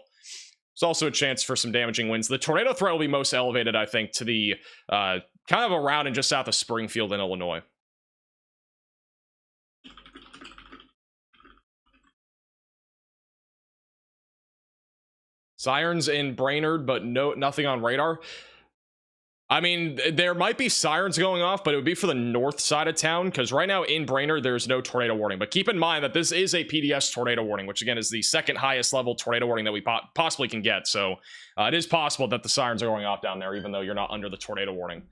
There's also a chance for some damaging winds. The tornado threat will be most elevated, I think, to the kind of around and just south of Springfield in Illinois. Sirens in Brainerd, but nothing on radar. I mean, there might be sirens going off, but it would be for the north side of town, because right now in Brainerd, there's no tornado warning. But keep in mind that this is a PDS tornado warning, which again is the second highest level tornado warning that we possibly can get. So it is possible that the sirens are going off down there, even though you're not under the tornado warning.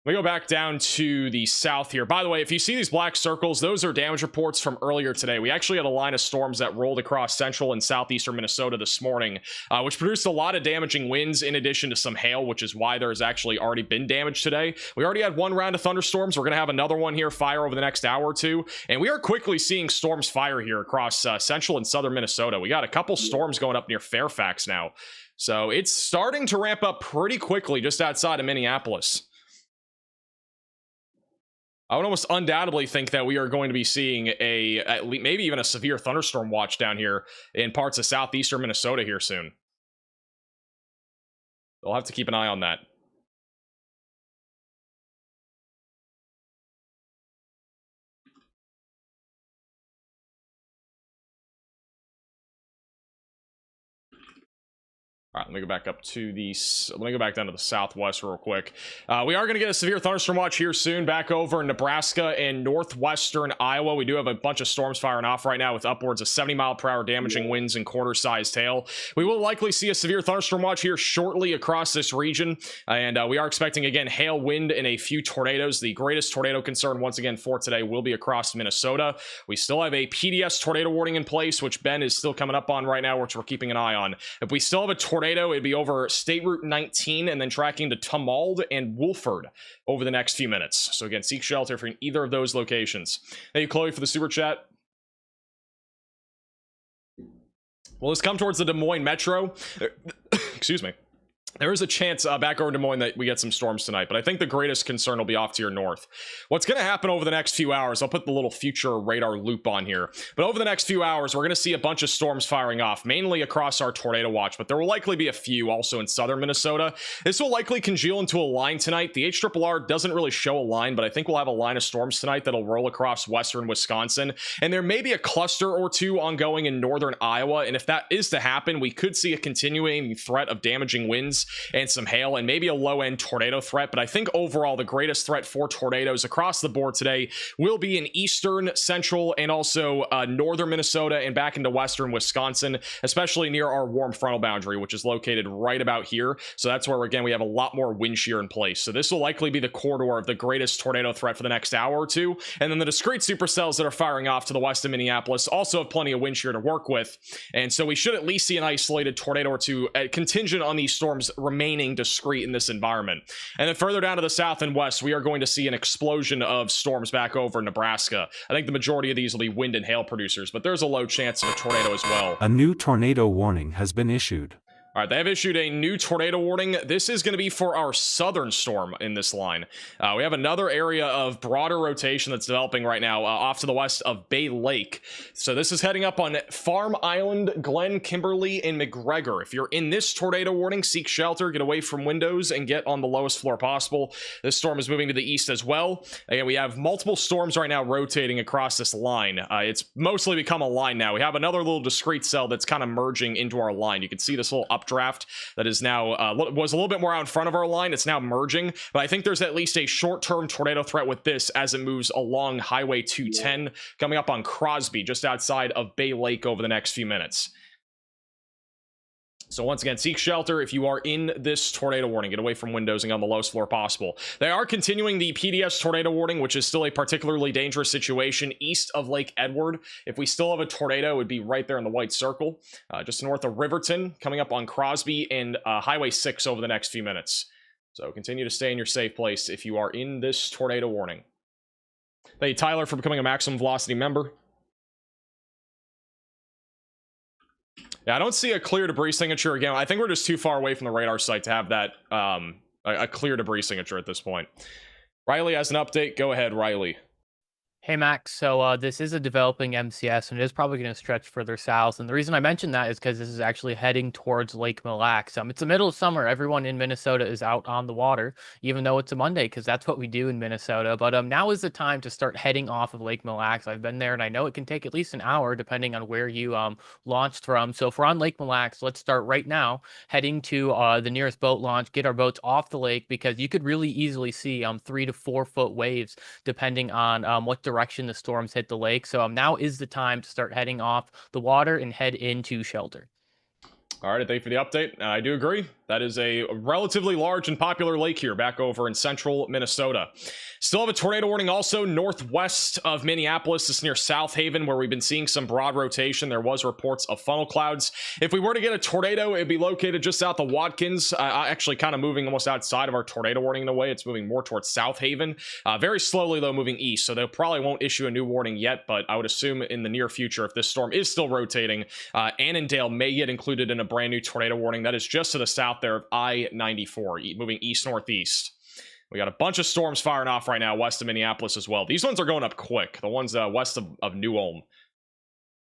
We go back down to the south here. By the way, if you see these black circles, those are damage reports from earlier today. We actually had a line of storms that rolled across central and southeastern Minnesota this morning, which produced a lot of damaging winds in addition to some hail, which is why there's actually already been damage today. We already had one round of thunderstorms. We're going to have another one here fire over the next hour or two, and we are quickly seeing storms fire here across central and southern Minnesota. We got a couple storms going up near Fairfax now. So it's starting to ramp up pretty quickly just outside of Minneapolis. I would almost undoubtedly think that we are going to be seeing maybe even a severe thunderstorm watch down here in parts of southeastern Minnesota here soon. They'll have to keep an eye on that. All right, let me go back up to the. Let me go back down to the southwest real quick. We are going to get a severe thunderstorm watch here soon. Back over in Nebraska and northwestern Iowa, we do have a bunch of storms firing off right now with upwards of 70-mile-per-hour damaging winds and quarter-sized hail. We will likely see a severe thunderstorm watch here shortly across this region, and we are expecting again hail, wind, and a few tornadoes. The greatest tornado concern once again for today will be across Minnesota. We still have a PDS tornado warning in place, which Ben is still coming up on right now, which we're keeping an eye on. If we still have a tornado, it'd be over State Route 19 and then tracking to Tumald and Wolford over the next few minutes. So again, seek shelter from either of those locations. Thank you, Chloe, for the super chat. Well, let's come towards the Des Moines Metro. Excuse me. There is a chance back over in Des Moines that we get some storms tonight, but I think the greatest concern will be off to your north. What's going to happen over the next few hours, I'll put the little future radar loop on here, but over the next few hours, we're going to see a bunch of storms firing off, mainly across our tornado watch, but there will likely be a few also in southern Minnesota. This will likely congeal into a line tonight. The HRRR doesn't really show a line, but I think we'll have a line of storms tonight that'll roll across western Wisconsin, and there may be a cluster or two ongoing in northern Iowa, and if that is to happen, we could see a continuing threat of damaging winds and some hail and maybe a low-end tornado threat. But I think overall the greatest threat for tornadoes across the board today will be in eastern, central, and also northern Minnesota and back into western Wisconsin, especially near our warm frontal boundary, which is located right about here. So that's where, again, we have a lot more wind shear in place. So this will likely be the corridor of the greatest tornado threat for the next hour or two. And then the discrete supercells that are firing off to the west of Minneapolis also have plenty of wind shear to work with. And so we should at least see an isolated tornado or two contingent on these storms storms remaining discrete in this environment. And then further down to the south and west, we are going to see an explosion of storms back over Nebraska. I think the majority of these will be wind and hail producers, but there's a low chance of a tornado as well. A new tornado warning has been issued. All right, they have issued a new tornado warning. This is going to be for our southern storm in this line. We have another area of broader rotation that's developing right now off to the west of Bay Lake. So this is heading up on Farm Island, Glen, Kimberly, and McGregor. If you're in this tornado warning, seek shelter, get away from windows, and get on the lowest floor possible. This storm is moving to the east as well. Again, we have multiple storms right now rotating across this line. It's mostly become a line now. We have another little discrete cell that's kind of merging into our line. You can see this little updraft that is now was a little bit more out in front of our line. It's now merging, but I think there's at least a short-term tornado threat with this as it moves along Highway 210 coming up on Crosby just outside of Bay Lake over the next few minutes. So once again, seek shelter if you are in this tornado warning. Get away from windows and on the lowest floor possible. They are continuing the PDS tornado warning, which is still a particularly dangerous situation east of Lake Edward. If we still have a tornado, it would be right there in the white circle, just north of Riverton, coming up on Crosby and Highway 6 over the next few minutes. So continue to stay in your safe place if you are in this tornado warning. Thank you, Tyler, for becoming a Maximum Velocity member. Yeah, I don't see a clear debris signature again. I think we're just too far away from the radar site to have that a clear debris signature at this point. Riley has an update. Go ahead, Riley. Hey Max, so this is a developing MCS and it is probably going to stretch further south. And the reason I mention that is because this is actually heading towards Lake Mille Lacs. It's the middle of summer. Everyone in Minnesota is out on the water, even though it's a Monday, because that's what we do in Minnesota. But now is the time to start heading off of Lake Mille Lacs. I've been there and I know it can take at least an hour depending on where you launched from. So if we're on Lake Mille Lacs, let's start right now heading to the nearest boat launch, get our boats off the lake, because you could really easily see 3 to 4 foot waves depending on what direction the storms hit the lake. So now is the time to start heading off the water and head into shelter. All right, thank you for the update. I do agree. That is a relatively large and popular lake here back over in central Minnesota. Still have a tornado warning also northwest of Minneapolis. This is near South Haven, where we've been seeing some broad rotation. There was reports of funnel clouds. If we were to get a tornado, it'd be located just south of Watkins, actually kind of moving almost outside of our tornado warning in a way. It's moving more towards South Haven. Very slowly, though, moving east. So they probably won't issue a new warning yet, but I would assume in the near future, if this storm is still rotating, Annandale may get included in a brand new tornado warning. That is just to the south there of I-94, moving east-northeast. We got a bunch of storms firing off right now west of Minneapolis as well. These ones are going up quick. The ones west of New Ulm.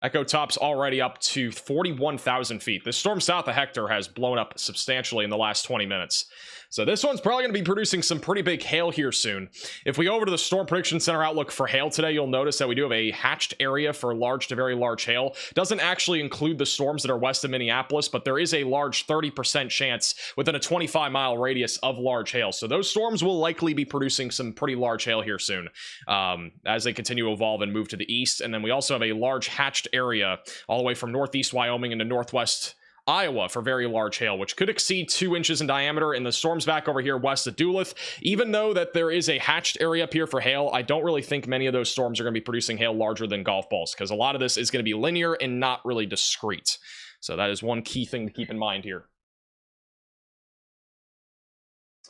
Echo Top's already up to 41,000 feet. This storm south of Hector has blown up substantially in the last 20 minutes. So this one's probably going to be producing some pretty big hail here soon. If we go over to the Storm Prediction Center outlook for hail today, you'll notice that we do have a hatched area for large to very large hail. Doesn't actually include the storms that are west of Minneapolis, but there is a large 30% chance within a 25-mile radius of large hail. So those storms will likely be producing some pretty large hail here soon as they continue to evolve and move to the east. And then we also have a large hatched area all the way from northeast Wyoming into northwest Iowa for very large hail, which could exceed 2 inches in diameter. And the storms back over here west of Duluth, even though that there is a hatched area up here for hail, I don't really think many of those storms are going to be producing hail larger than golf balls, because a lot of this is going to be linear and not really discrete. So that is one key thing to keep in mind here.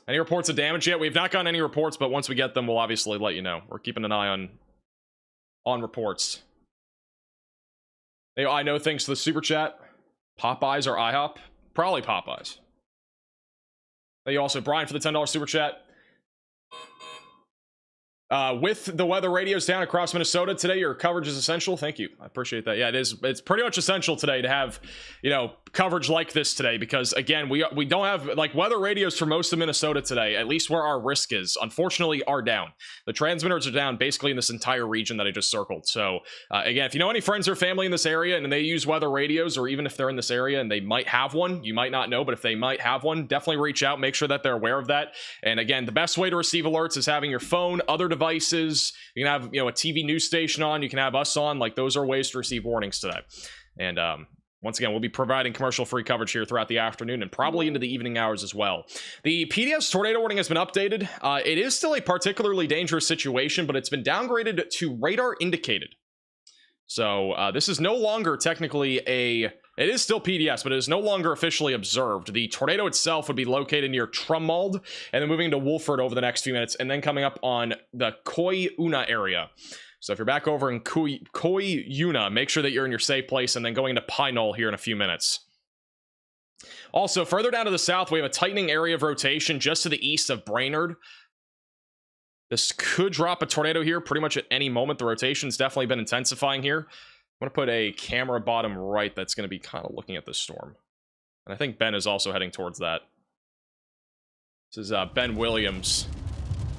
Any reports of damage yet? We've not gotten any reports, but once we get them, we'll obviously let you know. We're keeping an eye on reports. Hey, I know, thanks to the super chat. Popeyes or IHOP? Probably Popeyes. Thank you also, Brian, for the $10 super chat. With the weather radios down across Minnesota today, your coverage is essential. Thank you. I appreciate that. Yeah, it is. It's pretty much essential today to have, coverage like this today, because again, we don't have like weather radios for most of Minnesota today, at least where our risk is, unfortunately, are down. The transmitters are down basically in this entire region that I just circled. So again, if you know any friends or family in this area and they use weather radios, or even if they're in this area and they might have one, you might not know, but if they might have one, definitely reach out, make sure that they're aware of that. And again, the best way to receive alerts is having your phone, other devices. You can have a TV news station on, you can have us on. Like, those are ways to receive warnings today. And once again, we'll be providing commercial free coverage here throughout the afternoon and probably into the evening hours as well. The PDS tornado warning has been updated. It is still a particularly dangerous situation, but it's been downgraded to radar indicated. So this is no longer technically a It is still PDS, but it is no longer officially observed. The tornado itself would be located near Trumwald, and then moving to Wolford over the next few minutes, and then coming up on the Koyuna area. So if you're back over in Koyuna, make sure that you're in your safe place, and then going to Pine Knoll here in a few minutes. Also, further down to the south, we have a tightening area of rotation just to the east of Brainerd. This could drop a tornado here pretty much at any moment. The rotation's definitely been intensifying here. I'm going to put a camera bottom right that's going to be kind of looking at this storm. And I think Ben is also heading towards that. This is Ben Williams,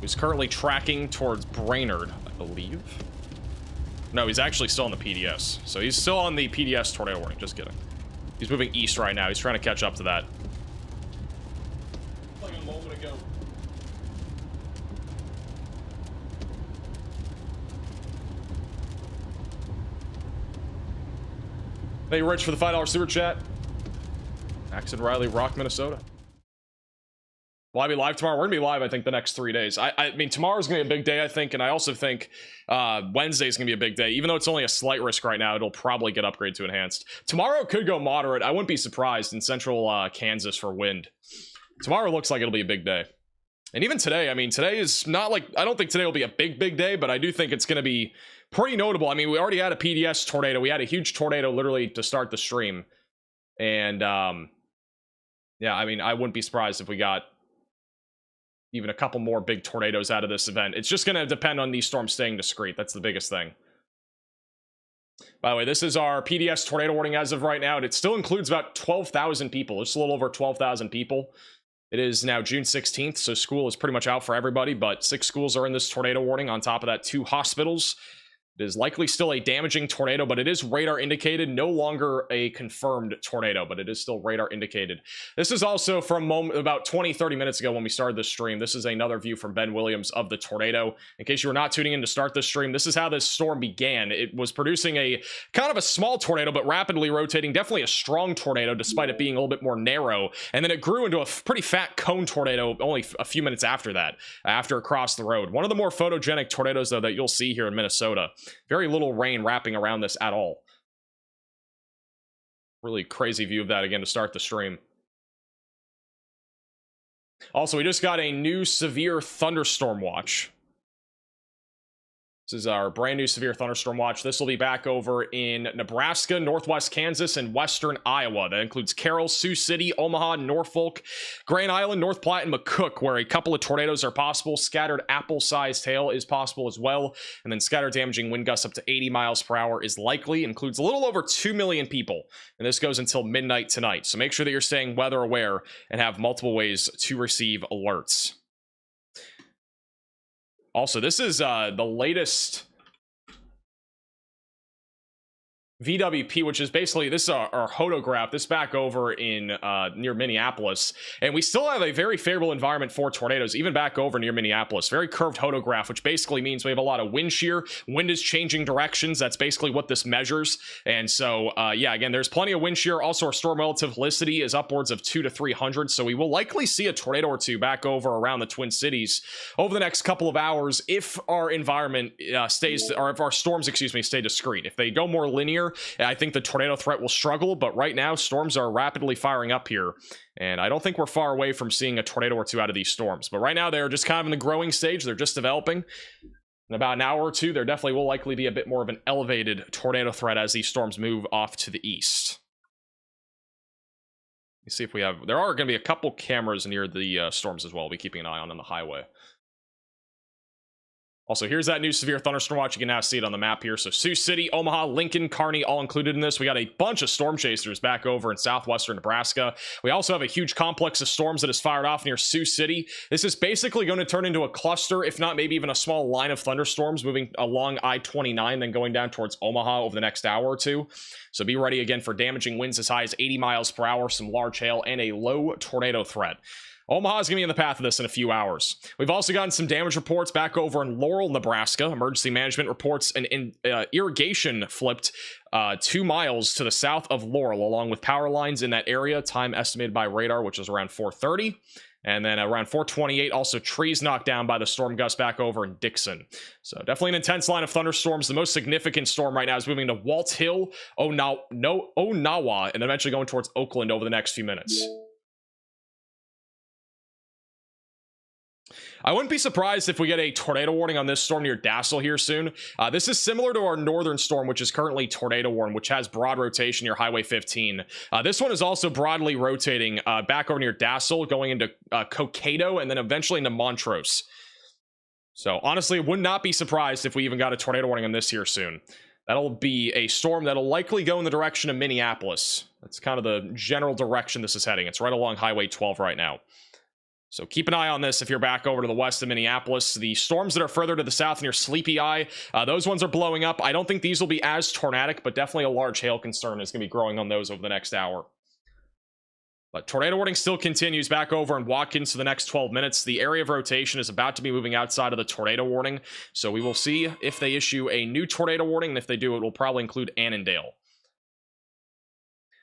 who's currently tracking towards Brainerd, I believe. No, he's actually still on the PDS. So he's still on the PDS tornado warning. Just kidding. He's moving east right now. He's trying to catch up to that. Like a moment ago. Thank you, Rich, for the $5 super chat. Max and Riley, Rock, Minnesota. Will I be live tomorrow? We're gonna be live, I think, the next 3 days. I mean, tomorrow's gonna be a big day, I think, and I also think Wednesday's gonna be a big day. Even though it's only a slight risk right now, it'll probably get upgraded to enhanced. Tomorrow could go moderate. I wouldn't be surprised in central Kansas for wind. Tomorrow looks like it'll be a big day. And even today, I mean, today is not like, I don't think today will be a big day, but I do think it's gonna be pretty notable. I mean, we already had a PDS tornado. We had a huge tornado literally to start the stream. And yeah, I mean, I wouldn't be surprised if we got even a couple more big tornadoes out of this event. It's just going to depend on these storms staying discreet. That's the biggest thing. By the way, this is our PDS tornado warning as of right now, and it still includes about 12,000 people. It's a little over 12,000 people. It is now June 16th, so school is pretty much out for everybody, but 6 schools are in this tornado warning. On top of that, 2 hospitals. It is likely still a damaging tornado, but it is radar indicated. No longer a confirmed tornado, but it is still radar indicated. This is also from about 20-30 minutes ago when we started this stream. This is another view from Ben Williams of the tornado. In case you were not tuning in to start this stream, this is how this storm began. It was producing a kind of a small tornado, but rapidly rotating. Definitely a strong tornado, despite it being a little bit more narrow. And then it grew into a pretty fat cone tornado only a few minutes after that, after it crossed the road. One of the more photogenic tornadoes, though, that you'll see here in Minnesota. Very little rain wrapping around this at all. Really crazy view of that again to start the stream. Also, we just got a new severe thunderstorm watch. This is our brand new severe thunderstorm watch. This will be back over in Nebraska, northwest Kansas, and western Iowa. That includes Carroll, Sioux City, Omaha, Norfolk, Grand Island, North Platte, and McCook, where a couple of tornadoes are possible. Scattered apple-sized hail is possible as well. And then scattered damaging wind gusts up to 80 miles per hour is likely. Includes a little over 2 million people. And this goes until midnight tonight. So make sure that you're staying weather aware and have multiple ways to receive alerts. Also, this is the latest VWP, which is basically, this is our hodograph. This back over in near Minneapolis, and we still have a very favorable environment for tornadoes, even back over near Minneapolis. Very curved hodograph, which basically means we have a lot of wind shear. Wind is changing directions. That's basically what this measures. And so yeah, again, there's plenty of wind shear. Also, our storm relative helicity is upwards of 200 to 300, so we will likely see a tornado or two back over around the Twin Cities over the next couple of hours if our environment stays, or if our storms, excuse me, stay discreet. If they go more linear, I think the tornado threat will struggle, but right now storms are rapidly firing up here, and I don't think we're far away from seeing a tornado or two out of these storms. But right now they're just kind of in the growing stage. They're just developing. In about an hour or two, there definitely will likely be a bit more of an elevated tornado threat as these storms move off to the east. Let's see if we have, there are going to be a couple cameras near the storms as well. We'll be keeping an eye on the highway. Also, here's that new severe thunderstorm watch. You can now see it on the map here. So Sioux City, Omaha, Lincoln, Kearney, all included in this. We got a bunch of Stormchasers back over in southwestern Nebraska. We also have a huge complex of storms that is fired off near Sioux City. This is basically going to turn into a cluster, if not maybe even a small line of thunderstorms moving along I-29, then going down towards Omaha over the next hour or two. So be ready again for damaging winds as high as 80 miles per hour, some large hail, and a low tornado threat. Omaha is going to be in the path of this in a few hours. We've also gotten some damage reports back over in Laurel, Nebraska. Emergency management reports an irrigation flipped 2 miles to the south of Laurel, along with power lines in that area. Time estimated by radar, which is around 4:30. And then around 428, also trees knocked down by the storm gust back over in Dixon. So definitely an intense line of thunderstorms. The most significant storm right now is moving to Waltz Hill, Onawa, and eventually going towards Oakland over the next few minutes. I wouldn't be surprised if we get a tornado warning on this storm near Dassel here soon. This is similar to our northern storm, which is currently tornado warned, which has broad rotation near Highway 15. This one is also broadly rotating back over near Dassel, going into Cokato, and then eventually into Montrose. So honestly, would not be surprised if we even got a tornado warning on this here soon. That'll be a storm that'll likely go in the direction of Minneapolis. That's kind of the general direction this is heading. It's right along Highway 12 right now. So keep an eye on this if you're back over to the west of Minneapolis. The storms that are further to the south near Sleepy Eye, those ones are blowing up. I don't think these will be as tornadic, but definitely a large hail concern is going to be growing on those over the next hour. But tornado warning still continues back over in Watkins for the next 12 minutes. The area of rotation is about to be moving outside of the tornado warning. So we will see if they issue a new tornado warning. And if they do, it will probably include Annandale.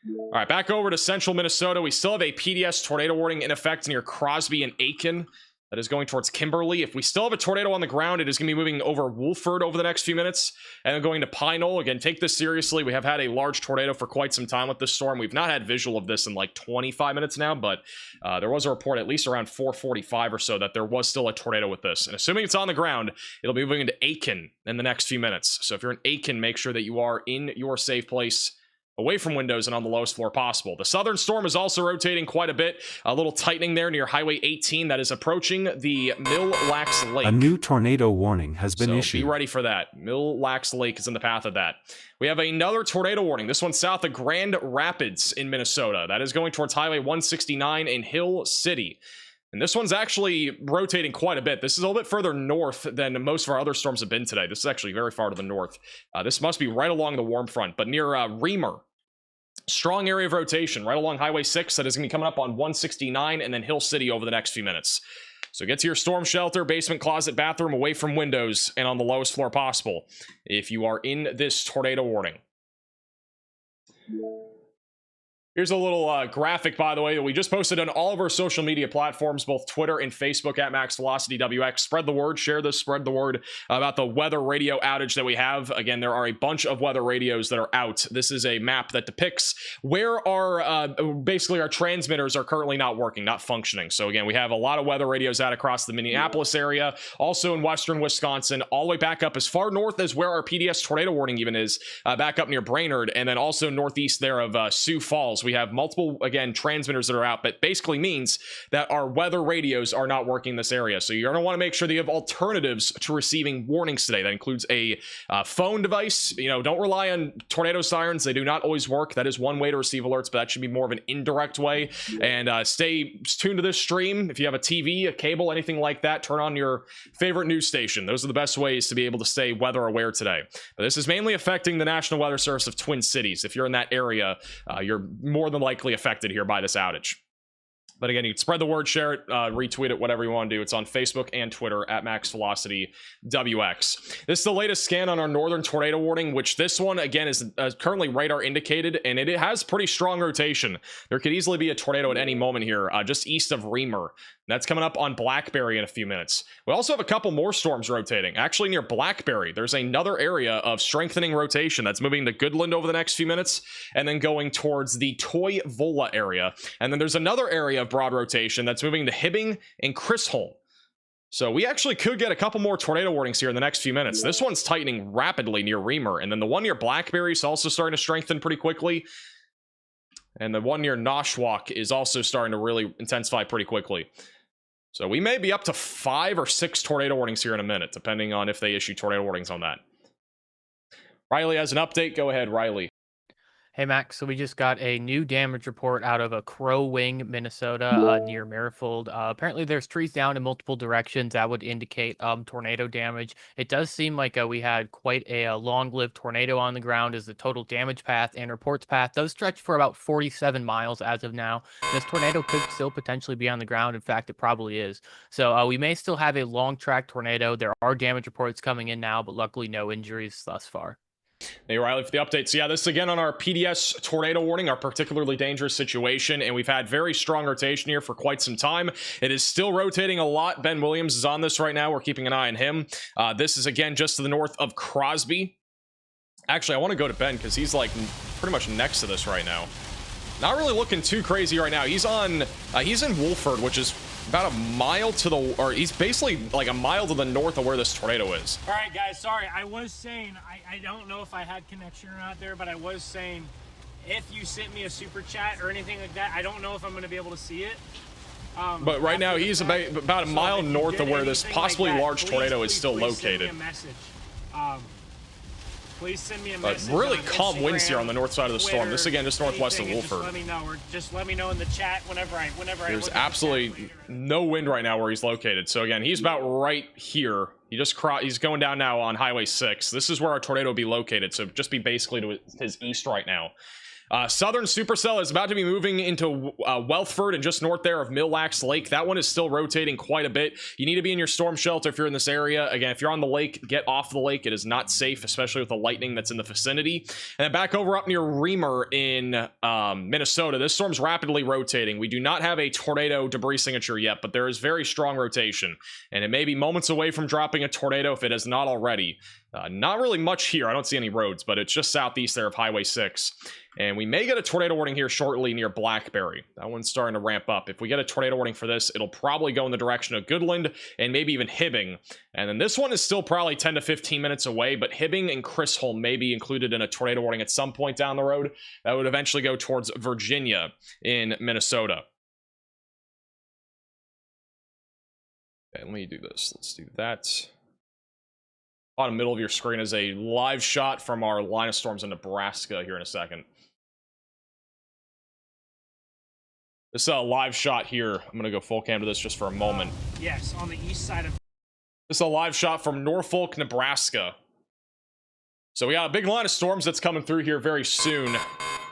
All right, back over to central Minnesota. We still have a PDS tornado warning in effect near Crosby and Aiken. That is going towards Kimberly. If we still have a tornado on the ground, it is going to be moving over Wolford over the next few minutes. And then going to Pine Knoll. Again, take this seriously. We have had a large tornado for quite some time with this storm. We've not had visual of this in like 25 minutes now, but there was a report at least around 4:45 or so that there was still a tornado with this. And assuming it's on the ground, it'll be moving into Aiken in the next few minutes. So if you're in Aiken, make sure that you are in your safe place, away from windows and on the lowest floor possible. The southern storm is also rotating quite a bit. A little tightening there near Highway 18 that is approaching the Mill Lacs Lake. A new tornado warning has been issued. Be ready for that. Mill Lacs Lake is in the path of that. We have another tornado warning. This one's south of Grand Rapids in Minnesota. That is going towards Highway 169 in Hill City. And this one's actually rotating quite a bit. This is a little bit further north than most of our other storms have been today. This is actually very far to the north. This must be right along the warm front, but near Reamer. Strong area of rotation right along Highway 6 that is going to be coming up on 169 and then Hill City over the next few minutes. So get to your storm shelter, basement, closet, bathroom, away from windows, and on the lowest floor possible if you are in this tornado warning. Here's a little graphic, by the way, that we just posted on all of our social media platforms, both Twitter and Facebook at Max Velocity WX. Spread the word, share this, spread the word about the weather radio outage that we have. Again, there are a bunch of weather radios that are out. This is a map that depicts where our, basically our transmitters are currently not working, not functioning. So again, we have a lot of weather radios out across the Minneapolis area, also in western Wisconsin, all the way back up as far north as where our PDS tornado warning even is, back up near Brainerd, and then also northeast there of Sioux Falls. We have multiple, again, transmitters that are out, but basically means that our weather radios are not working in this area. So you're going to want to make sure that you have alternatives to receiving warnings today. That includes a phone device. You know, don't rely on tornado sirens. They do not always work. That is one way to receive alerts, but that should be more of an indirect way. And stay tuned to this stream. If you have a TV, a cable, anything like that, turn on your favorite news station. Those are the best ways to be able to stay weather aware today. But this is mainly affecting the National Weather Service of Twin Cities. If you're in that area, you're more than likely affected here by this outage. But again, you can spread the word, share it, retweet it, whatever you want to do. It's on Facebook and Twitter at Max Velocity WX. This is the latest scan on our northern tornado warning, which this one, again, is currently radar indicated, and it has pretty strong rotation. There could easily be a tornado at any moment here, just east of Reamer. That's coming up on Blackberry in a few minutes. We also have a couple more storms rotating. Actually, near Blackberry, there's another area of strengthening rotation that's moving to Goodland over the next few minutes, and then going towards the Toy-Vola area. And then there's another area of broad rotation that's moving to Hibbing and Chisholm. So we actually could get a couple more tornado warnings here in the next few minutes. This one's tightening rapidly near Reamer, and then the one near Blackberry is also starting to strengthen pretty quickly. And the one near Noshwak is also starting to really intensify pretty quickly. So we may be up to 5 or 6 tornado warnings here in a minute, depending on if they issue tornado warnings on that. Riley has an update. Go ahead, Riley. Hey, Max. So we just got a new damage report out of a Crow Wing, Minnesota, near Marifold. Apparently, there's trees down in multiple directions. That would indicate tornado damage. It does seem like we had quite a long-lived tornado on the ground, as the total damage path and reports path does stretch for about 47 miles as of now. This tornado could still potentially be on the ground. In fact, it probably is. So we may still have a long-track tornado. There are damage reports coming in now, but luckily no injuries thus far. Hey, Riley, for the updates. So yeah, this is again on our PDS tornado warning, our particularly dangerous situation, and we've had very strong rotation here for quite some time. It is still rotating a lot. Ben Williams is on this right now. We're keeping an eye on him. This is again just to the north of Crosby. Actually, I want to go to Ben because he's like pretty much next to this right now. Not really looking too crazy right now. He's in Wolford, which is about a mile to the, or he's basically like a mile to the north of where this tornado is. All right, guys, sorry. I was saying, I don't know if I had connection or not there, but I was saying, if you sent me a super chat or anything like that, I don't know if I'm going to be able to see it. But right now, he's about a mile north of where this possibly large tornado is still located. Please send me a message. But really calm winds here on the north side of the storm. This again, just northwest of Wolford. Just let me know, or just let me know in the chat whenever I. There's absolutely no wind right now where he's located. So again, he's about right here. He's going down now on Highway 6. This is where our tornado will be located. So just be basically to his east right now. Southern supercell is about to be moving into Wealthford and just north there of Mille Lacs Lake. That one is still rotating quite a bit. You need to be in your storm shelter if you're in this area. Again, if you're on the lake, get off the lake. It is not safe, especially with the lightning that's in the vicinity. And then back over up near Reamer in Minnesota, this storm's rapidly rotating. We do not have a tornado debris signature yet, but there is very strong rotation. And it may be moments away from dropping a tornado if it has not already. Not really much here. I don't see any roads, but it's just southeast there of Highway 6. And we may get a tornado warning here shortly near Blackberry. That one's starting to ramp up. If we get a tornado warning for this, it'll probably go in the direction of Goodland and maybe even Hibbing. And then this one is still probably 10 to 15 minutes away, but Hibbing and Chisholm may be included in a tornado warning at some point down the road. That would eventually go towards Virginia in Minnesota. Okay, let me do this. Let's do that. Bottom middle of your screen is a live shot from our line of storms in Nebraska here in a second. This is a live shot here. I'm going to go full cam to this just for a moment. Yes, on the east side of... This is a live shot from Norfolk, Nebraska. So we got a big line of storms that's coming through here very soon.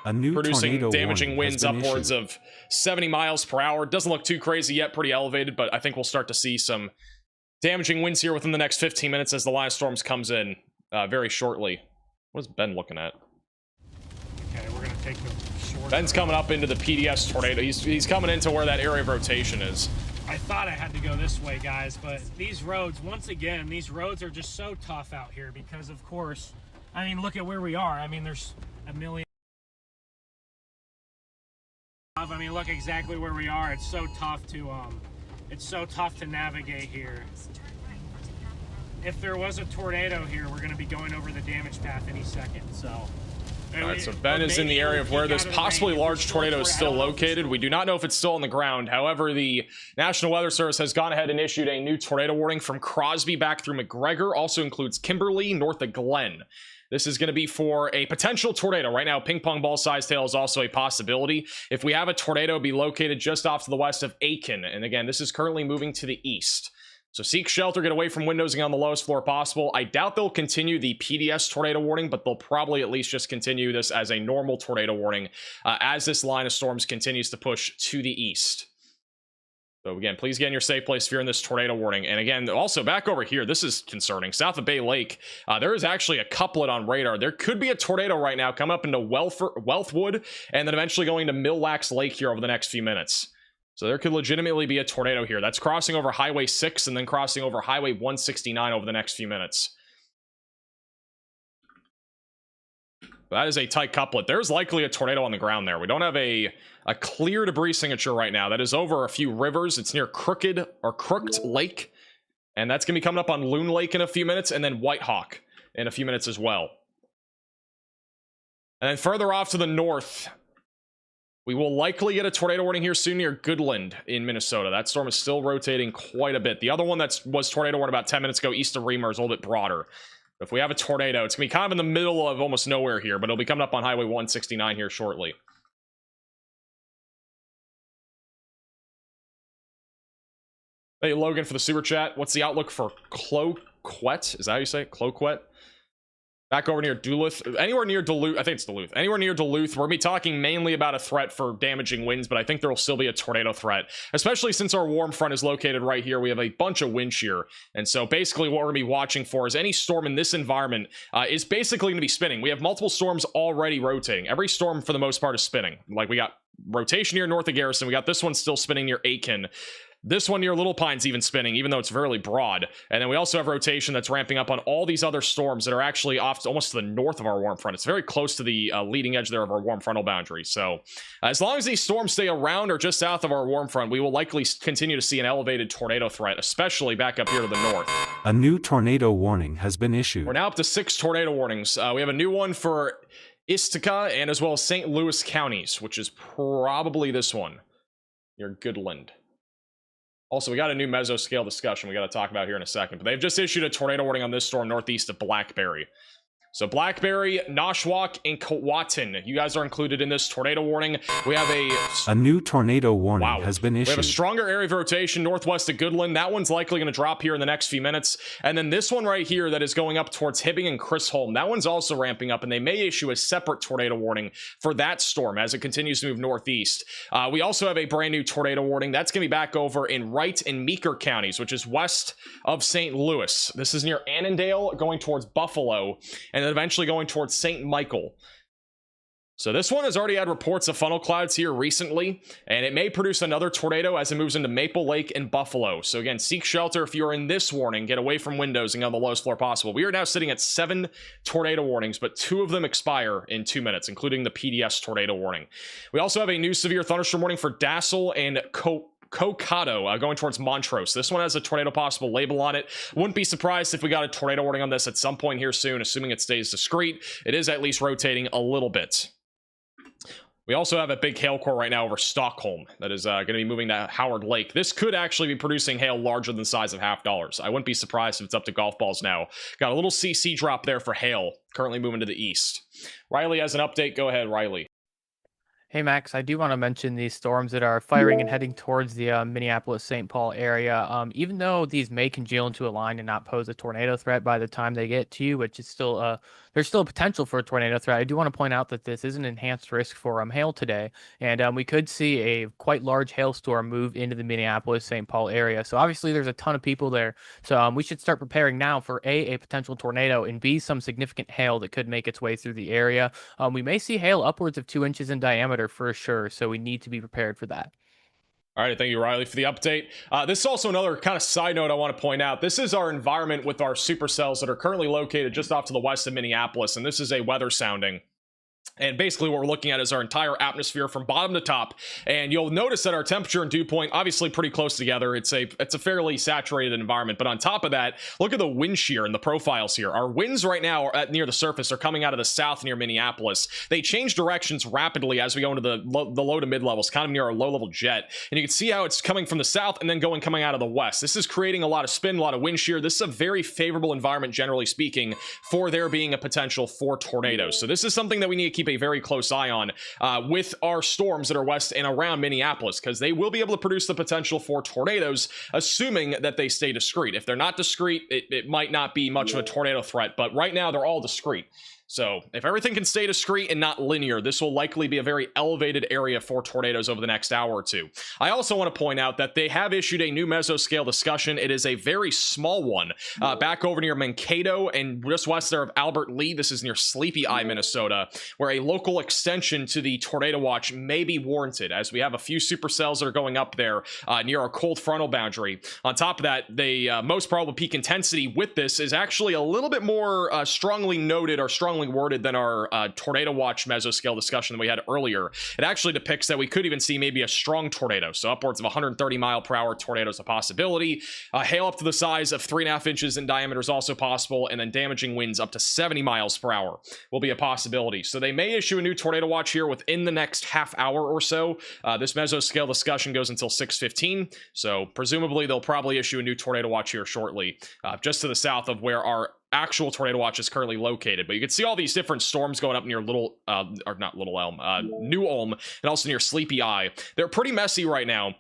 A new producing damaging winds tornado upwards of 70 miles per hour. Doesn't look too crazy yet, pretty elevated, but I think we'll start to see some damaging winds here within the next 15 minutes as the line of storms comes in very shortly. What is Ben looking at? Okay, we're going to take the short... Ben's coming up into the PDS tornado. He's coming into where that area of rotation is. I thought I had to go this way, guys, but these roads, once again, these roads are just so tough out here because, of course, I mean, look at where we are. I mean, there's a million... I mean, look exactly where we are. It's so tough to navigate here. If there was a tornado here, we're going to be going over the damage path any second, so... All right, so Ben is in the area of where this possibly large tornado is still located. We do not know if it's still on the ground. However, the National Weather Service has gone ahead and issued a new tornado warning from Crosby back through McGregor. Also includes Kimberly, north of Glen. This is going to be for a potential tornado. Right now, ping pong ball size tail is also a possibility. If we have a tornado, be located just off to the west of Aiken. And again, this is currently moving to the east. So seek shelter, get away from windowsing on the lowest floor possible. I doubt they'll continue the PDS tornado warning, but they'll probably at least just continue this as a normal tornado warning as this line of storms continues to push to the east. So again, please get in your safe place if you're in this tornado warning. And again, also back over here, this is concerning. South of Bay Lake, there is actually a couplet on radar. There could be a tornado right now come up into Wealthwood and then eventually going to Mille Lacs Lake here over the next few minutes. So there could legitimately be a tornado here. That's crossing over Highway 6 and then crossing over Highway 169 over the next few minutes. That is a tight couplet. There's likely a tornado on the ground there. We don't have a clear debris signature right now. That is over a few rivers. It's near Crooked Lake. And that's going to be coming up on Loon Lake in a few minutes. And then White Hawk in a few minutes as well. And then further off to the north, we will likely get a tornado warning here soon near Goodland in Minnesota. That storm is still rotating quite a bit. The other one that was tornado warning about 10 minutes ago east of Reamer is a little bit broader. If we have a tornado, it's going to be kind of in the middle of almost nowhere here, but it'll be coming up on Highway 169 here shortly. Hey, Logan, for the super chat. What's the outlook for Cloquet? Is that how you say it? Cloquet? Back over near Duluth, anywhere near Duluth, I think it's Duluth, anywhere near Duluth, we're going to be talking mainly about a threat for damaging winds, but I think there will still be a tornado threat, especially since our warm front is located right here. We have a bunch of wind shear, and so basically what we're going to be watching for is any storm in this environment is basically going to be spinning. We have multiple storms already rotating. Every storm, for the most part, is spinning. Like, we got rotation here north of Garrison, we got this one still spinning near Aiken. This one near Little Pine's even spinning, even though it's fairly broad. And then we also have rotation that's ramping up on all these other storms that are actually off almost to the north of our warm front. It's very close to the leading edge there of our warm frontal boundary. So as long as these storms stay around or just south of our warm front, we will likely continue to see an elevated tornado threat, especially back up here to the north. A new tornado warning has been issued. We're now up to 6 tornado warnings. We have a new one for Istika and as well as St. Louis counties, which is probably this one near Goodland. Also, we got a new mesoscale discussion we got to talk about here in a second, but they've just issued a tornado warning on this storm northeast of Blackberry. So Blackberry, Noshawk, and Kawatan, you guys are included in this tornado warning. We have a new tornado warning has been issued. We have a stronger area of rotation northwest of Goodland. That one's likely going to drop here in the next few minutes. And then this one right here that is going up towards Hibbing and Chisholm, that one's also ramping up, and they may issue a separate tornado warning for that storm as it continues to move northeast. We also have a brand new tornado warning. That's going to be back over in Wright and Meeker counties, which is west of St. Louis. This is near Annandale going towards Buffalo, and then eventually going towards St. Michael. So this one has already had reports of funnel clouds here recently, and it may produce another tornado as it moves into Maple Lake and Buffalo. So again, seek shelter if you're in this warning. Get away from windows and get on the lowest floor possible. We are now sitting at 7 tornado warnings, but 2 of them expire in 2 minutes, including the PDS tornado warning. We also have a new severe thunderstorm warning for Dassel and Cocado going towards Montrose. This one has a tornado possible label on it. Wouldn't be surprised if we got a tornado warning on this at some point here soon, assuming it stays discreet. It is at least rotating a little bit. We also have a big hail core right now over Stockholm that is going to be moving to Howard Lake. This could actually be producing hail larger than the size of $half. I wouldn't be surprised if it's up to golf balls now. Got a little CC drop there for hail, currently moving to the east. Riley has an update. Go ahead, Riley. Hey, Max, I do want to mention these storms that are firing and heading towards the Minneapolis-St. Paul area. Even though these may congeal into a line and not pose a tornado threat by the time they get to you, which is still there's still a potential for a tornado threat. I do want to point out that this is an enhanced risk for hail today, and we could see a quite large hailstorm move into the Minneapolis-St. Paul area. So obviously there's a ton of people there. So we should start preparing now for a potential tornado, and B, some significant hail that could make its way through the area. We may see hail upwards of 2 inches in diameter for sure, so we need to be prepared for that. All right, thank you, Riley, for the update. This is also another kind of side note I want to point out. This is our environment with our supercells that are currently located just off to the west of Minneapolis, and this is a weather sounding. And basically what we're looking at is our entire atmosphere from bottom to top. And you'll notice that our temperature and dew point obviously pretty close together. It's a fairly saturated environment. But on top of that, look at the wind shear and the profiles here. Our winds right now are near the surface are coming out of the south near Minneapolis. They change directions rapidly as we go into the low to mid levels, kind of near our low level jet. And you can see how it's coming from the south and then coming out of the west. This is creating a lot of spin, a lot of wind shear. This is a very favorable environment, generally speaking, for there being a potential for tornadoes. So this is something that we need to keep a very close eye on with our storms that are west and around Minneapolis, because they will be able to produce the potential for tornadoes, assuming that they stay discreet. If they're not discreet, it might not be much of a tornado threat, but right now they're all discreet. So if everything can stay discreet and not linear, this will likely be a very elevated area for tornadoes over the next hour or two. I also want to point out that they have issued a new mesoscale discussion. It is a very small one back over near Mankato and just west there of Albert Lee. This is near Sleepy Eye, Minnesota, where a local extension to the tornado watch may be warranted, as we have a few supercells that are going up there near our cold frontal boundary. On top of that, the most probable peak intensity with this is actually a little bit more strongly noted or strongly worded than our tornado watch mesoscale discussion that we had earlier. It actually depicts that we could even see maybe a strong tornado, so upwards of 130 mile per hour tornado is a possibility. Hail up to the size of 3.5 inches in diameter is also possible, and then damaging winds up to 70 miles per hour will be a possibility. So they may issue a new tornado watch here within the next half hour or so. This mesoscale discussion goes until 6:15, so presumably they'll probably issue a new tornado watch here shortly, just to the south of where our actual tornado watch is currently located. But you can see all these different storms going up near New Ulm, and also near Sleepy Eye. They're pretty messy right now.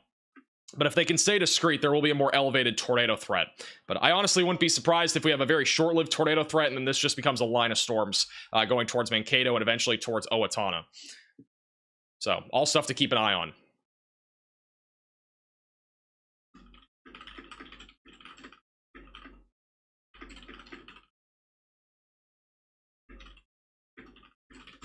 But if they can stay discreet, there will be a more elevated tornado threat. But I honestly wouldn't be surprised if we have a very short-lived tornado threat, and then this just becomes a line of storms going towards Mankato and eventually towards Owatonna. So, all stuff to keep an eye on.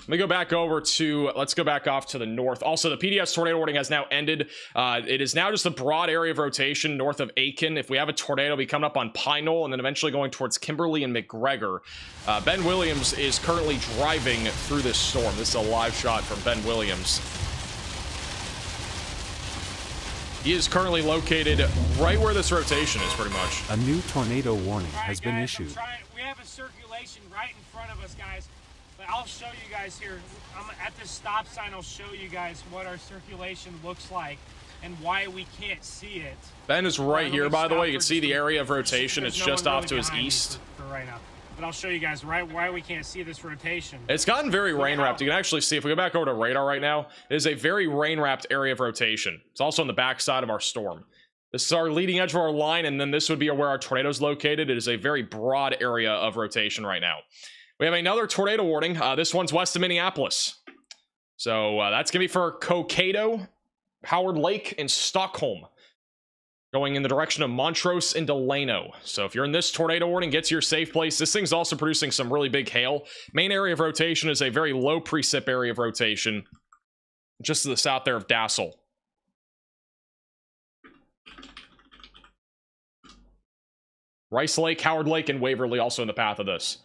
Let me go back over to, let's go back off to the north. Also, the PDS tornado warning has now ended. It is now just a broad area of rotation north of Aiken. If we have a tornado, it'll be coming up on Pine Knoll and then eventually going towards Kimberly and McGregor. Ben Williams is currently driving through this storm. This is a live shot from Ben Williams. He is currently located right where this rotation is, pretty much. A new tornado warning has been guys, issued. We have a circulation right in front of us, guys. But I'll show you guys here. I'm at this stop sign. I'll show you guys what our circulation looks like and why we can't see it. Ben is right here, by the way. You can see the area of rotation. It's just off to his east. For right now. But I'll show you guys why we can't see this rotation. It's gotten very rain-wrapped. You can actually see, if we go back over to radar right now, it is a very rain-wrapped area of rotation. It's also on the back side of our storm. This is our leading edge of our line, and then this would be where our tornado is located. It is a very broad area of rotation right now. We have another tornado warning. This one's west of Minneapolis. So that's going to be for Cokato, Howard Lake, and Stockholm. Going in the direction of Montrose and Delano. So if you're in this tornado warning, get to your safe place. This thing's also producing some really big hail. Main area of rotation is a very low precip area of rotation. Just to the south there of Dassel. Rice Lake, Howard Lake, and Waverly also in the path of this.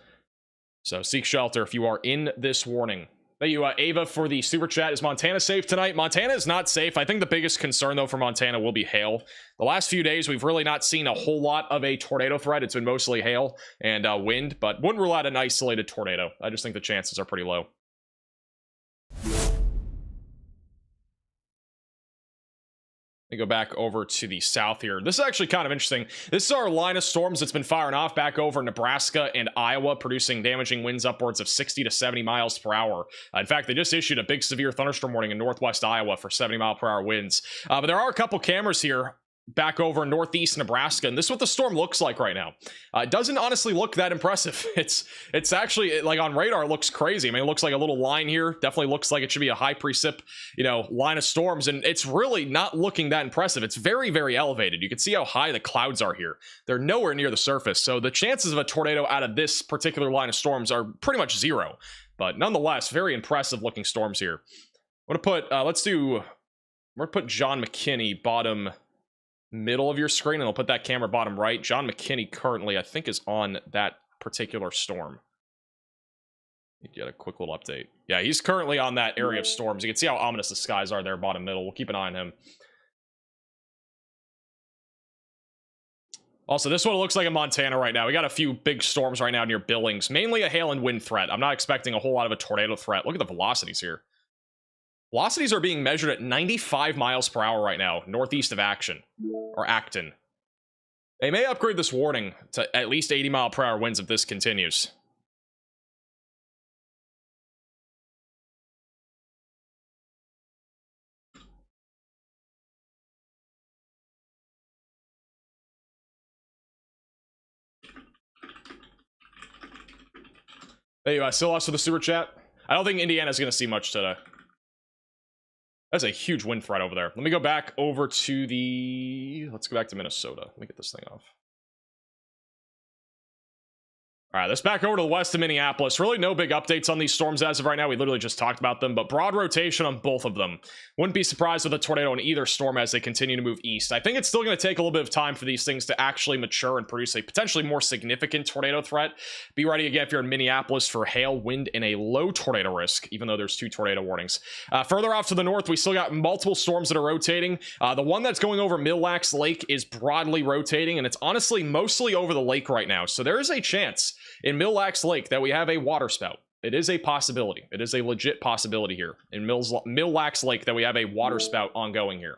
So seek shelter if you are in this warning. Thank you, Ava, for the super chat. Is Montana safe tonight? Montana is not safe. I think the biggest concern, though, for Montana will be hail. The last few days, we've really not seen a whole lot of a tornado threat. It's been mostly hail and wind, but wouldn't rule out an isolated tornado. I just think the chances are pretty low. Go back over to the south here. This is actually kind of interesting. This is our line of storms that's been firing off back over Nebraska and Iowa, producing damaging winds upwards of 60 to 70 miles per hour. In fact, they just issued a big severe thunderstorm warning in northwest Iowa for 70 mile per hour winds. But there are a couple cameras here back over northeast Nebraska, and this is what the storm looks like right now. It doesn't honestly look that impressive. It's actually, like, on radar, it looks crazy. I mean, it looks like a little line here. Definitely looks like it should be a high precip, line of storms, and it's really not looking that impressive. It's very, very elevated. You can see how high the clouds are here. They're nowhere near the surface, so the chances of a tornado out of this particular line of storms are pretty much zero. But nonetheless, very impressive looking storms here. I'm gonna put, we're gonna put John McKinney bottom middle of your screen, and I'll put that camera bottom right. John McKinney currently, I think, is on that particular storm. Get a quick little update. Yeah, he's currently on that area of storms. You can see how ominous the skies are there, bottom middle. We'll keep an eye on him. Also, this one looks like in Montana right now. We got a few big storms right now near Billings. Mainly a hail and wind threat. I'm not expecting a whole lot of a tornado threat. Look at the velocities here. Velocities are being measured at 95 miles per hour right now, northeast of Acton. They may upgrade this warning to at least 80 mile per hour winds if this continues. There you go. I still lost to the super chat. I don't think Indiana's going to see much today. That's a huge wind threat over there. Let me go back over to the... Let's go back to Minnesota. Let me get this thing off. All right, let's back over to the west of Minneapolis. Really no big updates on these storms as of right now. We literally just talked about them, but broad rotation on both of them. Wouldn't be surprised with a tornado in either storm as they continue to move east. I think it's still going to take a little bit of time for these things to actually mature and produce a potentially more significant tornado threat. Be ready again if you're in Minneapolis for hail, wind, and a low tornado risk, even though there's 2 tornado warnings. Further off to the north, we still got multiple storms that are rotating. The one that's going over Mille Lacs Lake is broadly rotating, and it's honestly mostly over the lake right now. So there is a chance in Mille Lacs Lake that we have a water spout. It is a possibility. It is a legit possibility here in Mille Lacs Lake that we have a water spout ongoing here.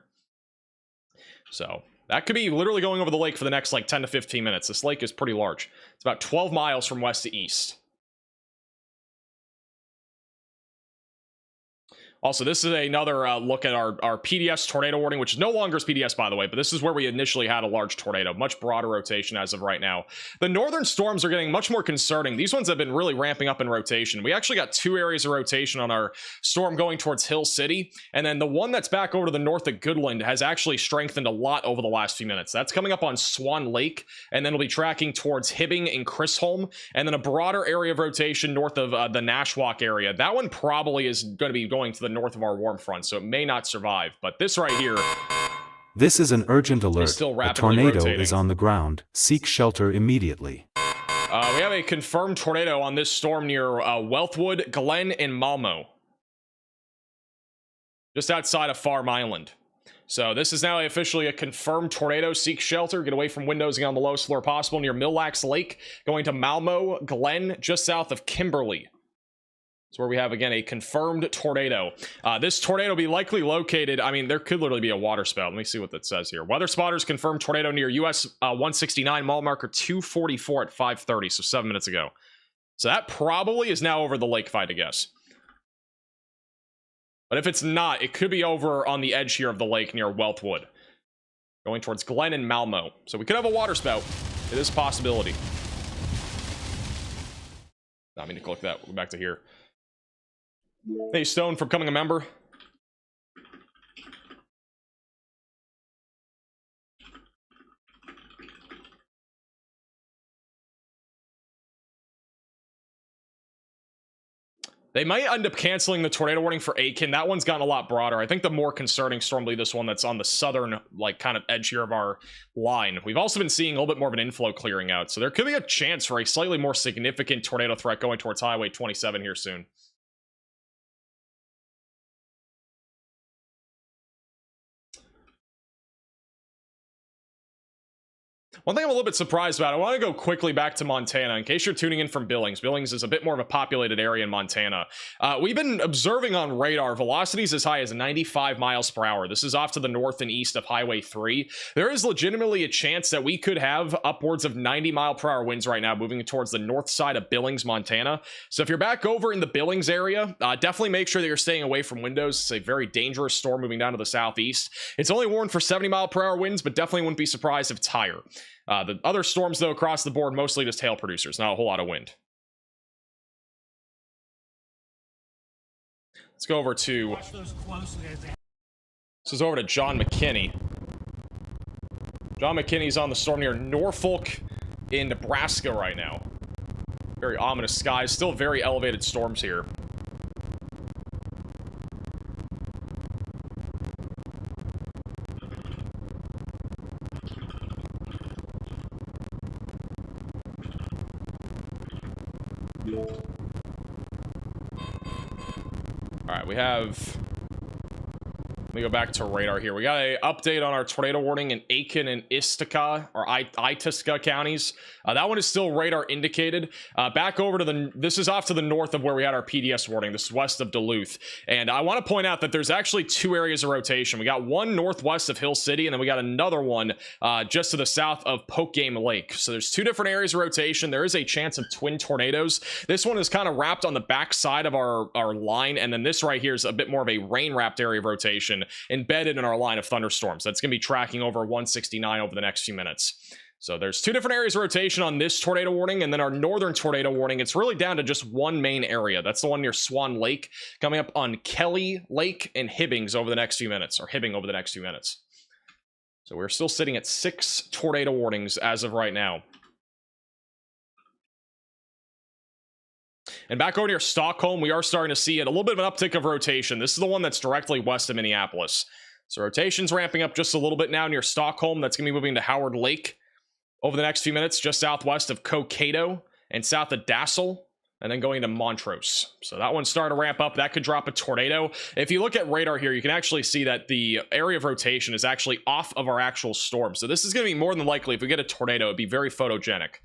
So that could be literally going over the lake for the next like 10 to 15 minutes. This lake is pretty large. It's about 12 miles from west to east. Also, this is another look at our PDS tornado warning, which no longer is PDS, by the way, but this is where we initially had a large tornado. Much broader rotation as of right now. The northern storms are getting much more concerning. These ones have been really ramping up in rotation. We actually got 2 areas of rotation on our storm going towards Hill City, and then the one that's back over to the north of Goodland has actually strengthened a lot over the last few minutes. That's coming up on Swan Lake, and then it'll be tracking towards Hibbing and Chisholm, and then a broader area of rotation north of the Nashwauk area. That one probably is going to be going to the north of our warm front, so it may not survive. But this right here, This is an urgent alert. still A rapidly tornado rotating. is on the ground. Seek shelter immediately. we have a confirmed tornado on this storm near Wealthwood, Glen, and Malmo, just outside of Farm Island. So this is now officially a confirmed tornado. Seek shelter. Get away from windows on the lowest floor possible near Mille-Lacs Lake, going to Malmo, Glen, just south of Kimberly. It's where we have, again, a confirmed tornado. This tornado will be likely located, I mean, there could literally be a water spout. Let me see what that says here. Weather spotters confirmed tornado near US 169, mile marker 244 at 5:30, so 7 minutes ago. So that probably is now over the lake, if I had to guess. But if it's not, it could be over on the edge here of the lake near Wealthwood, going towards Glen and Malmo. So we could have a water spout. It is a possibility. I mean to click that. We'll go back to here. Hey, Stone, for becoming a member. They might end up canceling the tornado warning for Aiken. That one's gotten a lot broader. I think the more concerning storm will be this one that's on the southern, like, kind of edge here of our line. We've also been seeing a little bit more of an inflow clearing out, so there could be a chance for a slightly more significant tornado threat going towards Highway 27 here soon. One thing I'm a little bit surprised about, I want to go quickly back to Montana, in case you're tuning in from Billings. Billings is a bit more of a populated area in Montana. We've been observing on radar velocities as high as 95 miles per hour. This is off to the north and east of Highway 3. There is legitimately a chance that we could have upwards of 90 mile per hour winds right now moving towards the north side of Billings, Montana. So if you're back over in the Billings area, definitely make sure that you're staying away from windows. It's a very dangerous storm moving down to the southeast. It's only warned for 70 mile per hour winds, but definitely wouldn't be surprised if it's higher. The other storms, though, across the board, mostly just hail producers, not a whole lot of wind. Let's go over to... Watch those closely as they... This is over to John McKinney. John McKinney's on the storm near Norfolk in Nebraska right now. Very ominous skies. Still very elevated storms here. Alright, we have... Let me go back to radar here. We got an update on our tornado warning in Aiken and Itasca, or Itasca counties. That one is still radar indicated. Back over to the... This is off to the north of where we had our PDS warning. This is west of Duluth. And I want to point out that there's actually 2 areas of rotation. We got one northwest of Hill City, and then we got another one just to the south of Poke Game Lake. So there's 2 different areas of rotation. There is a chance of twin tornadoes. This one is kind of wrapped on the back side of our line, and then this right here is a bit more of a rain-wrapped area of rotation embedded in our line of thunderstorms. That's going to be tracking over 169 over the next few minutes. So there's 2 different areas of rotation on this tornado warning, and then our northern tornado warning, it's really down to just one main area. That's the one near Swan Lake, coming up on Kelly Lake and Hibbings over the next few minutes, or Hibbing over the next few minutes. So we're still sitting at 6 tornado warnings as of right now. And back over near Stockholm, we are starting to see a little bit of an uptick of rotation. This is the one that's directly west of Minneapolis. So rotation's ramping up just a little bit now near Stockholm. That's going to be moving to Howard Lake over the next few minutes, just southwest of Cokato and south of Dassel, and then going to Montrose. So that one's starting to ramp up. That could drop a tornado. If you look at radar here, you can actually see that the area of rotation is actually off of our actual storm. So this is going to be more than likely, if we get a tornado, it'd be very photogenic.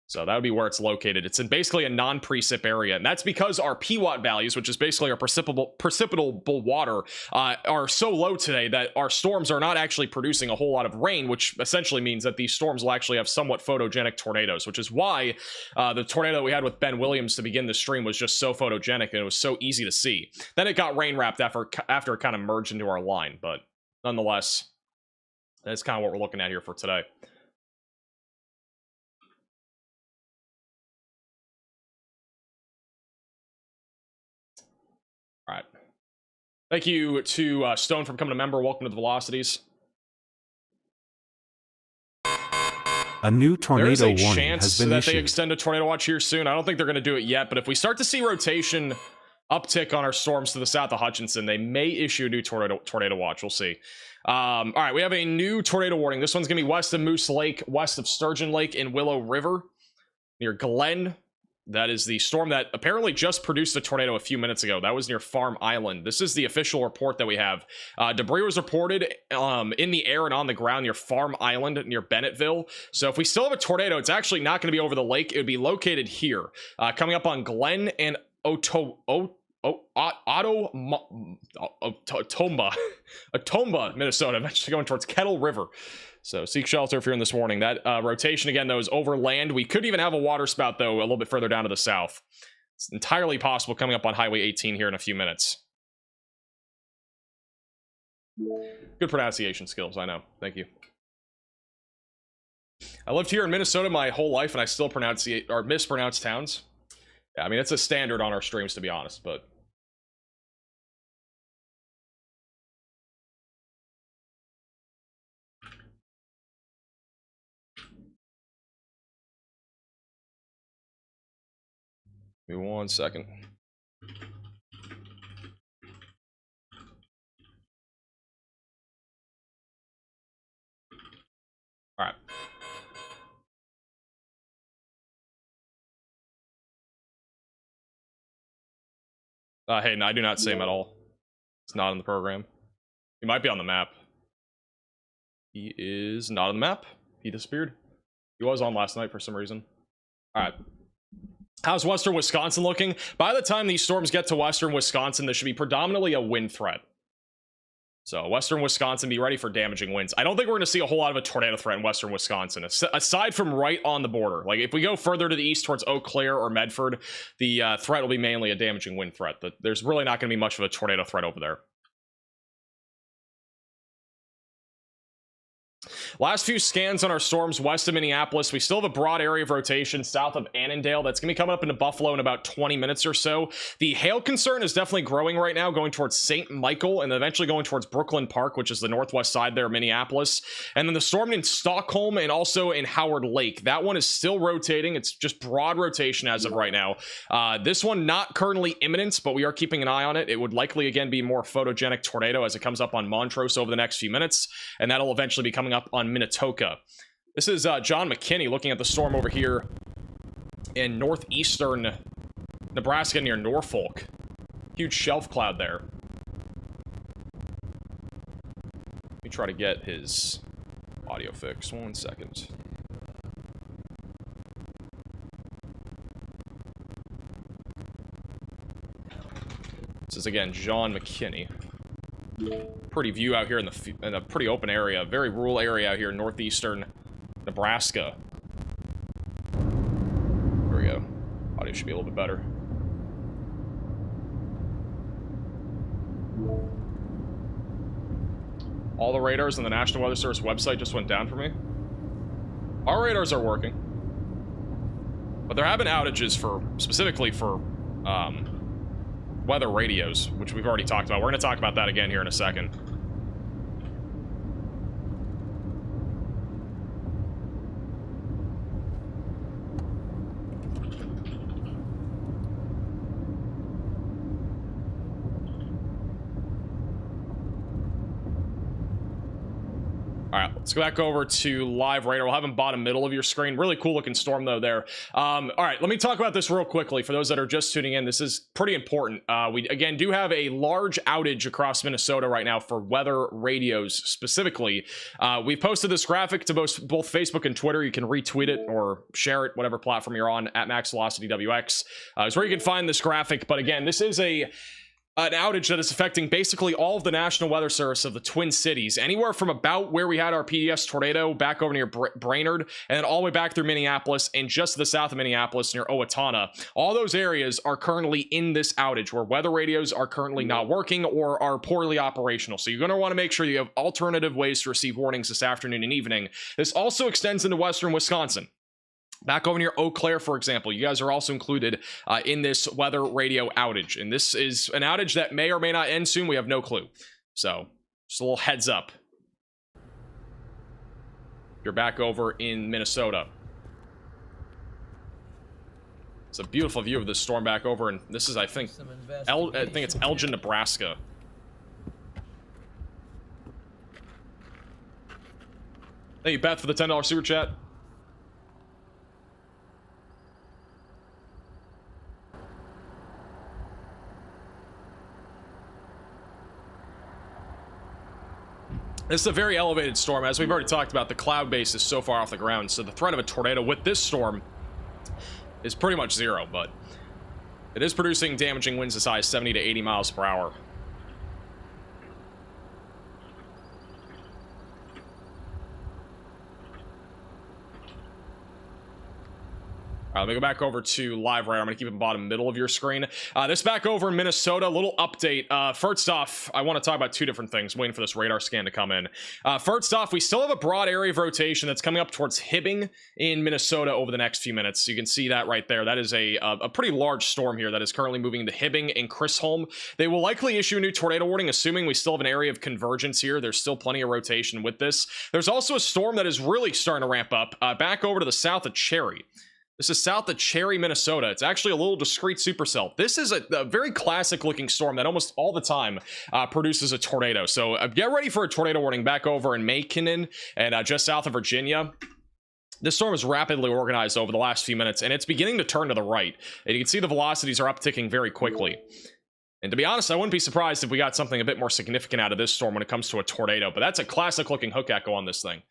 So that would be where it's located. It's in basically a non-precip area, and that's because our PWatt values, which is basically our precipitable water, are so low today that our storms are not actually producing a whole lot of rain, which essentially means that these storms will actually have somewhat photogenic tornadoes, which is why the tornado we had with Ben Williams to begin the stream was just so photogenic and it was so easy to see. Then it got rain wrapped after it kind of merged into our line, but nonetheless, that's kind of what we're looking at here for today. All right. Thank you to Stone for becoming a member. Welcome to the Velocities. A new tornado There's a warning chance has been that issued. they extend a tornado watch here soon. I don't think they're going to do it yet, but if we start to see rotation uptick on our storms to the south of Hutchinson, they may issue a new tornado watch. We'll see. All right, we have a new tornado warning. This one's going to be west of Moose Lake, west of Sturgeon Lake in Willow River, near Glen. That is the storm that apparently just produced a tornado a few minutes ago. That was near Farm Island. This is the official report that we have. Debris was reported in the air and on the ground near Farm Island, near Bennetville. So if we still have a tornado, it's actually not going to be over the lake. It would be located here, coming up on Glen and Otomba, Minnesota, eventually going towards Kettle River. So seek shelter if you're in this warning. That rotation again, though, is over land. We could even have a water spout, though, a little bit further down to the south. It's entirely possible coming up on Highway 18 here in a few minutes. Good pronunciation skills, I know. Thank you. I lived here in Minnesota my whole life, and I still mispronounce towns. Yeah, I mean, it's a standard on our streams, to be honest, but... Give me 1 second. All right. Hey, no, I do not see him at all. It's not in the program. He might be on the map. He is not on the map. He disappeared. He was on last night for some reason. All right. How's Western Wisconsin looking? By the time these storms get to Western Wisconsin, there should be predominantly a wind threat. So Western Wisconsin, be ready for damaging winds. I don't think we're going to see a whole lot of a tornado threat in Western Wisconsin, aside from right on the border. Like if we go further to the east towards Eau Claire or Medford, the threat will be mainly a damaging wind threat. There's really not going to be much of a tornado threat over there. Last few scans on our storms west of Minneapolis. We still have a broad area of rotation south of Annandale that's going to be coming up into Buffalo in about 20 minutes or so. The hail concern is definitely growing right now, going towards St. Michael and eventually going towards Brooklyn Park, which is the northwest side there of Minneapolis. And then the storm in Stockholm and also in Howard Lake. That one is still rotating. It's just broad rotation as of right now. This one not currently imminent, but we are keeping an eye on it. It would likely again be more photogenic tornado as it comes up on Montrose over the next few minutes, and that'll eventually be coming up on Minnetonka. This is John McKinney looking at the storm over here in northeastern Nebraska near Norfolk. Huge shelf cloud there. Let me try to get his audio fixed. 1 second. This is again John McKinney. Pretty view out here in a pretty open area, very rural area out here in northeastern Nebraska. There we go. Audio should be a little bit better. All the radars on the National Weather Service website just went down for me. Our radars are working, but there have been outages specifically for weather radios, which we've already talked about. We're going to talk about that again here in a second. All All right, let's go back over to live radar. We'll have them bottom middle of your screen. Really cool looking storm though there. All right, let me talk about this real quickly for those that are just tuning in. This is pretty important. We again do have a large outage across Minnesota right now for weather radios specifically. We posted this graphic to both Facebook and Twitter. You can retweet it or share it, whatever platform you're on, at Max Velocity WX. Is where you can find this graphic. But again, this is an outage that is affecting basically all of the National Weather Service of the Twin Cities, anywhere from about where we had our PDS tornado back over near Brainerd, and then all the way back through Minneapolis and just to the south of Minneapolis near Owatonna. All those areas are currently in this outage where weather radios are currently not working or are poorly operational. So you're going to want to make sure you have alternative ways to receive warnings this afternoon and evening. This also extends into western Wisconsin. Back over near Eau Claire, for example, you guys are also included in this weather radio outage. And this is an outage that may or may not end soon. We have no clue. So, just a little heads up. You're back over in Minnesota. It's a beautiful view of this storm back over. And this is, I think it's Elgin, Nebraska. Thank you, Beth, for the $10 super chat. This is a very elevated storm. As we've already talked about, the cloud base is so far off the ground, so the threat of a tornado with this storm is pretty much zero, but it is producing damaging winds as high as 70 to 80 miles per hour. Let me go back over to live radar. I'm going to keep it bottom middle of your screen. This back over in Minnesota, a little update. First off, I want to talk about two different things. Waiting for this radar scan to come in. First off, we still have a broad area of rotation that's coming up towards Hibbing in Minnesota over the next few minutes. You can see that right there. That is a pretty large storm here that is currently moving into Hibbing and Chisholm. They will likely issue a new tornado warning, assuming we still have an area of convergence here. There's still plenty of rotation with this. There's also a storm that is really starting to ramp up back over to the south of Cherry. This is south of Cherry, Minnesota. It's actually a little discrete supercell. This is a very classic looking storm that almost all the time produces a tornado. So get ready for a tornado warning back over in Mackinnon and just south of Virginia. This storm is rapidly organized over the last few minutes, and it's beginning to turn to the right. And you can see the velocities are upticking very quickly. And to be honest, I wouldn't be surprised if we got something a bit more significant out of this storm when it comes to a tornado. But that's a classic looking hook echo on this thing.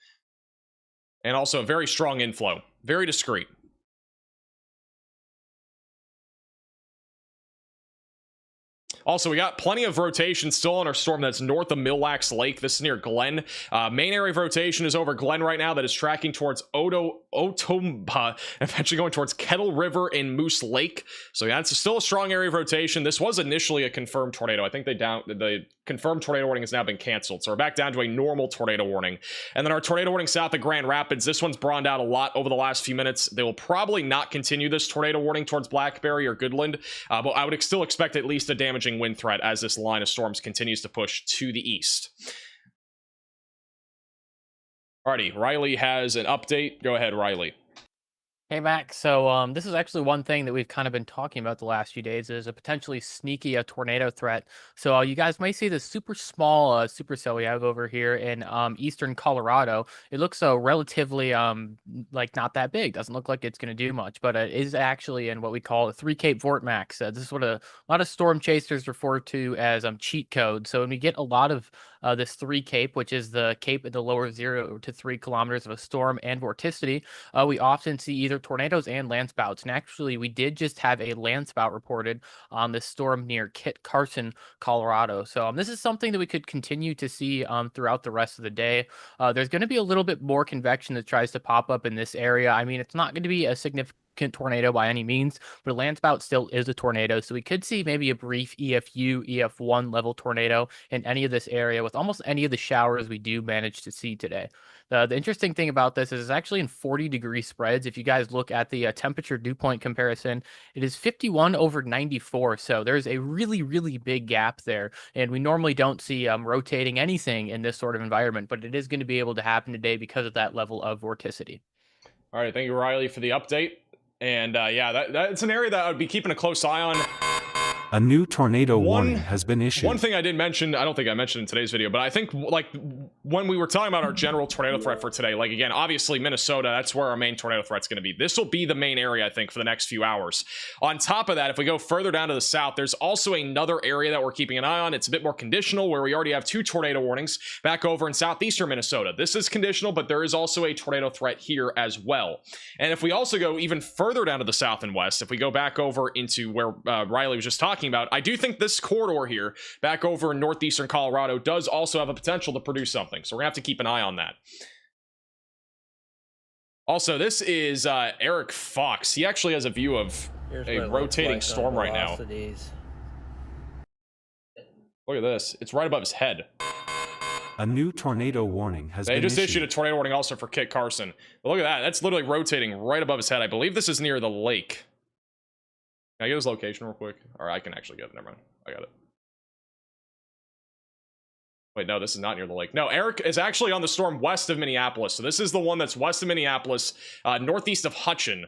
And also a very strong inflow. Very discreet. Also, we got plenty of rotation still on our storm that's north of Mille Lacs Lake. This is near Glen. Main area of rotation is over Glen right now that is tracking towards Otomba, eventually going towards Kettle River and Moose Lake. So yeah, it's still a strong area of rotation. This was initially a confirmed tornado. I think the confirmed tornado warning has now been canceled. So we're back down to a normal tornado warning. And then our tornado warning south of Grand Rapids, this one's broadened out a lot over the last few minutes. They will probably not continue this tornado warning towards Blackberry or Goodland, but I would still expect at least a damaging wind threat as this line of storms continues to push to the east. Alrighty, Riley has an update. Go ahead, Riley. Hey, Max. So this is actually one thing that we've kind of been talking about the last few days is a potentially sneaky tornado threat. So you guys might see this super small supercell we have over here in eastern Colorado. It looks relatively like not that big. Doesn't look like it's going to do much, but it is actually in what we call a 3 Cape Vortex. This is what a lot of storm chasers refer to as cheat code. So when we get a lot of this 3 Cape, which is the cape at the lower 0 to 3 kilometers of a storm and vorticity, we often see either tornadoes and landspouts. And actually, we did just have a landspout reported on this storm near Kit Carson, Colorado. So this is something that we could continue to see throughout the rest of the day. There's going to be a little bit more convection that tries to pop up in this area. I mean, it's not going to be a significant tornado by any means, but a landspout still is a tornado. So we could see maybe a brief EFU, EF1 level tornado in any of this area with almost any of the showers we do manage to see today. The interesting thing about this is it's actually in 40-degree spreads. If you guys look at the temperature dew point comparison, it is 51 over 94. So there's a really, really big gap there. And we normally don't see rotating anything in this sort of environment, but it is going to be able to happen today because of that level of vorticity. All right, thank you, Riley, for the update. And yeah, that's an area that I would be keeping a close eye on. A new tornado One- warning has been issued. One thing I didn't mention, I don't think I mentioned in today's video, but I think like when we were talking about our general tornado threat for today, like again, obviously Minnesota, that's where our main tornado threat's going to be. This will be the main area, I think, for the next few hours. On top of that, if we go further down to the south, there's also another area that we're keeping an eye on. It's a bit more conditional, where we already have 2 tornado warnings back over in southeastern Minnesota. This is conditional, but there is also a tornado threat here as well. And if we also go even further down to the south and west, if we go back over into where Riley was just talking about, I do think this corridor here, back over in northeastern Colorado, does also have a potential to produce something. So we're gonna have to keep an eye on that. Also, this is Eric Fox. He actually has a view of a rotating storm right now. Look at this. It's right above his head. A new tornado warning has They been just issued. issued a tornado warning also for Kit Carson. But look at that. That's literally rotating right above his head. I believe this is near the lake. Can I get his location real quick? Or I can actually get it. Never mind. I got it. Wait, no, this is not near the lake. No, Eric is actually on the storm west of Minneapolis. So this is the one that's west of Minneapolis, northeast of Hutchin.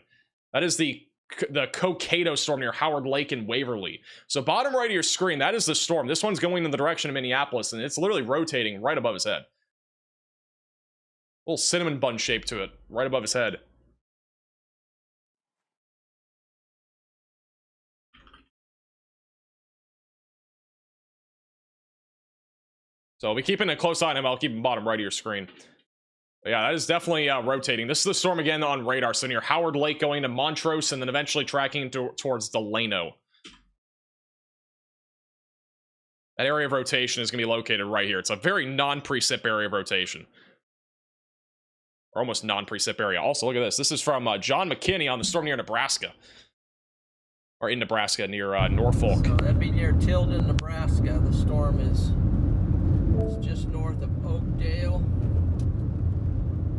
That is the Cokato storm near Howard Lake in Waverly. So bottom right of your screen, that is the storm. This one's going in the direction of Minneapolis, and it's literally rotating right above his head. Little cinnamon bun shape to it, right above his head. So I'll be keeping a close eye on him. I'll keep him bottom right of your screen. But yeah, that is definitely rotating. This is the storm again on radar. So near Howard Lake, going to Montrose, and then eventually tracking towards Delano. That area of rotation is going to be located right here. It's a very non-precip area of rotation. Or almost non-precip area. Also, look at this. This is from John McKinney on the storm near Nebraska. Or in Nebraska, near Norfolk. So that'd be near Tilden, Nebraska. The storm is just north of Oakdale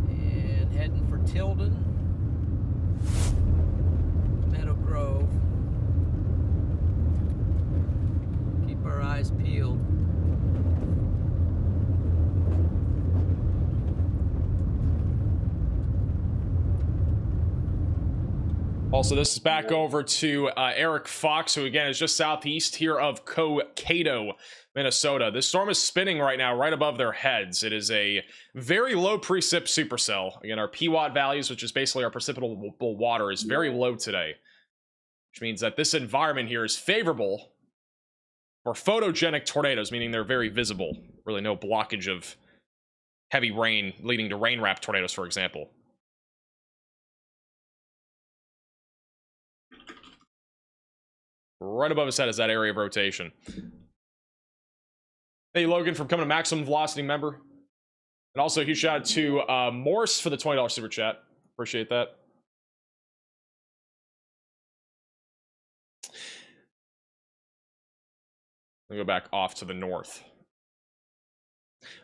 and heading for Tilden, Meadow Grove. Keep our eyes peeled. Also, this is back over to Eric Fox, who again is just southeast here of Cokato, Minnesota. This storm is spinning right now, right above their heads. It is a very low precip supercell. Again, our PWatt values, which is basically our precipitable water, is very low today, which means that this environment here is favorable for photogenic tornadoes, meaning they're very visible. Really no blockage of heavy rain leading to rain wrap tornadoes, for example. Right above his head is that area of rotation. Hey, Logan, from coming to Maximum Velocity member. And also, a huge shout out to Morse for the $20 super chat. Appreciate that. Let me go back off to the north.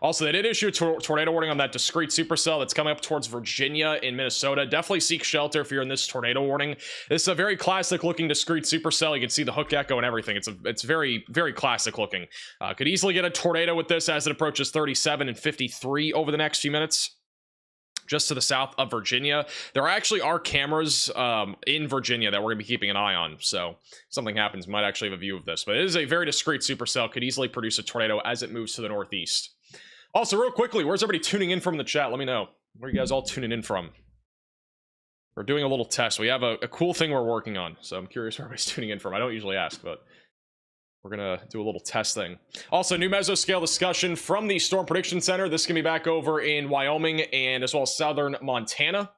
Also, they did issue a tornado warning on that discrete supercell that's coming up towards Virginia in Minnesota. Definitely seek shelter if you're in this tornado warning. This is a very classic looking discrete supercell. You can see the hook echo and everything. It's very, very classic looking. Could easily get a tornado with this as it approaches 37 and 53 over the next few minutes. Just to the south of Virginia. There actually are cameras in Virginia that we're going to be keeping an eye on. So if something happens, we might actually have a view of this. But it is a very discrete supercell. Could easily produce a tornado as it moves to the northeast. Also, real quickly, where's everybody tuning in from in the chat? Let me know. Where are you guys all tuning in from? We're doing a little test. We have a cool thing we're working on. So I'm curious where everybody's tuning in from. I don't usually ask, but we're going to do a little test thing. Also, new mesoscale discussion from the Storm Prediction Center. This can be back over in Wyoming and as well as southern Montana.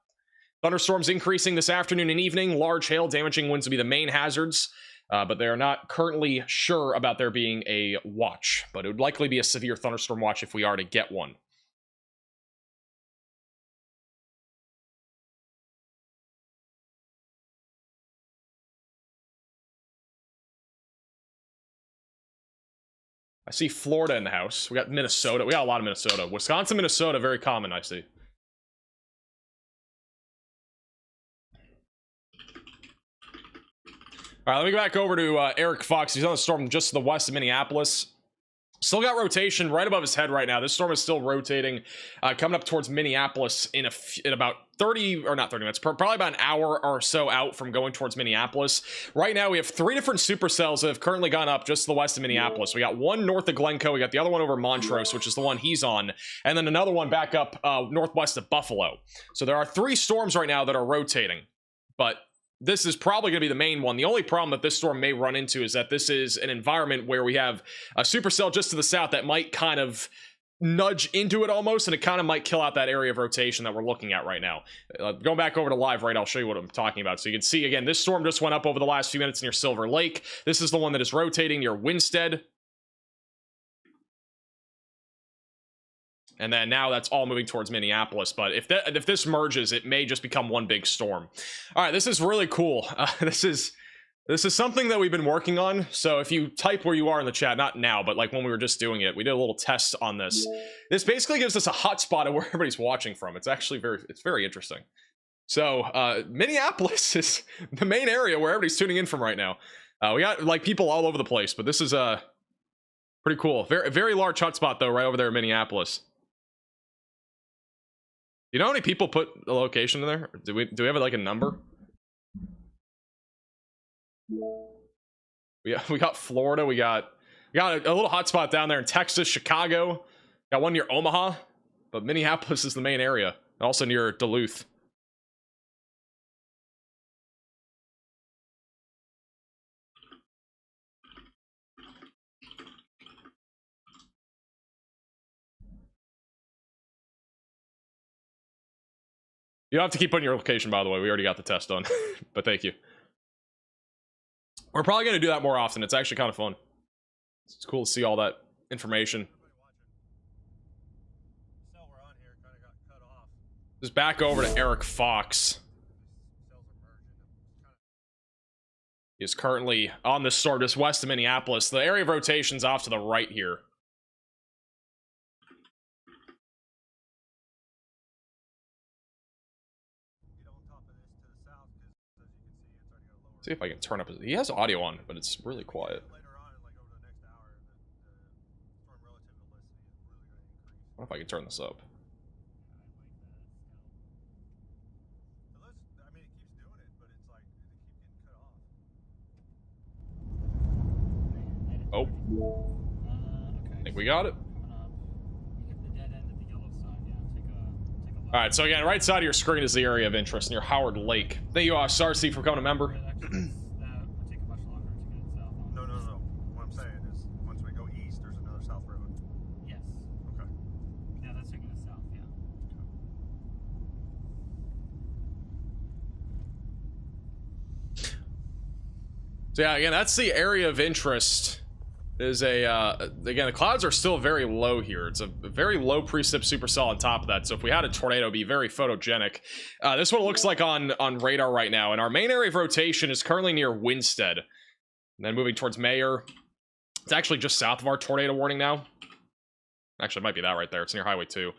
Thunderstorms increasing this afternoon and evening. Large hail, damaging winds will be the main hazards. But they are not currently sure about there being a watch. But it would likely be a severe thunderstorm watch if we are to get one. I see Florida in the house. We got Minnesota. We got a lot of Minnesota. Wisconsin, Minnesota, very common, I see. All right, let me go back over to Eric Fox. He's on the storm just to the west of Minneapolis. Still got rotation right above his head right now. This storm is still rotating, coming up towards Minneapolis in about 30 or not 30 minutes, probably about an hour or so out from going towards Minneapolis. Right now, we have 3 different supercells that have currently gone up just to the west of Minneapolis. We got one north of Glencoe, we got the other one over Montrose, which is the one he's on, and then another one back up northwest of Buffalo. So there are 3 storms right now that are rotating, but this is probably going to be the main one. The only problem that this storm may run into is that this is an environment where we have a supercell just to the south that might kind of nudge into it almost, and it kind of might kill out that area of rotation that we're looking at right now. Going back over to live, right, I'll show you what I'm talking about. So you can see, again, this storm just went up over the last few minutes near Silver Lake. This is the one that is rotating near Winstead. And then now that's all moving towards Minneapolis. But if this merges, it may just become one big storm. All right, this is really cool. This is something that we've been working on. So if you type where you are in the chat, not now, but like when we were just doing it, we did a little test on this. This basically gives us a hotspot of where everybody's watching from. It's actually very interesting. So Minneapolis is the main area where everybody's tuning in from right now. We got like people all over the place, but this is pretty cool. Very large hotspot though, right over there in Minneapolis. You know how many people put a location in there? Do we have like a number? We got Florida. We got a little hotspot down there in Texas, Chicago. Got one near Omaha, but Minneapolis is the main area. Also near Duluth. You don't have to keep putting your location, by the way. We already got the test done, but thank you. We're probably going to do that more often. It's actually kind of fun. It's cool to see all that information. Just back over to Eric Fox. He is currently on this storm just west of Minneapolis. The area of rotation's off to the right here. See if I can turn up his... He has audio on, but it's really quiet. What if I can turn this up? Oh. I think we got it. Alright, so again, right side of your screen is the area of interest near Howard Lake. Thank you, Sarcy, for becoming a member. No. What I'm saying is, once we go east, there's another south road. Yes. Okay. Yeah, that's taking us south, yeah. So yeah, again, that's the area of interest. Is again, the clouds are still very low here. It's a very low precip supercell on top of that. So if we had a tornado, it'd be very photogenic. This is what it looks like on radar right now. And our main area of rotation is currently near Winstead. And then moving towards Mayer. It's actually just south of our tornado warning now. Actually, it might be that right there. It's near Highway 2.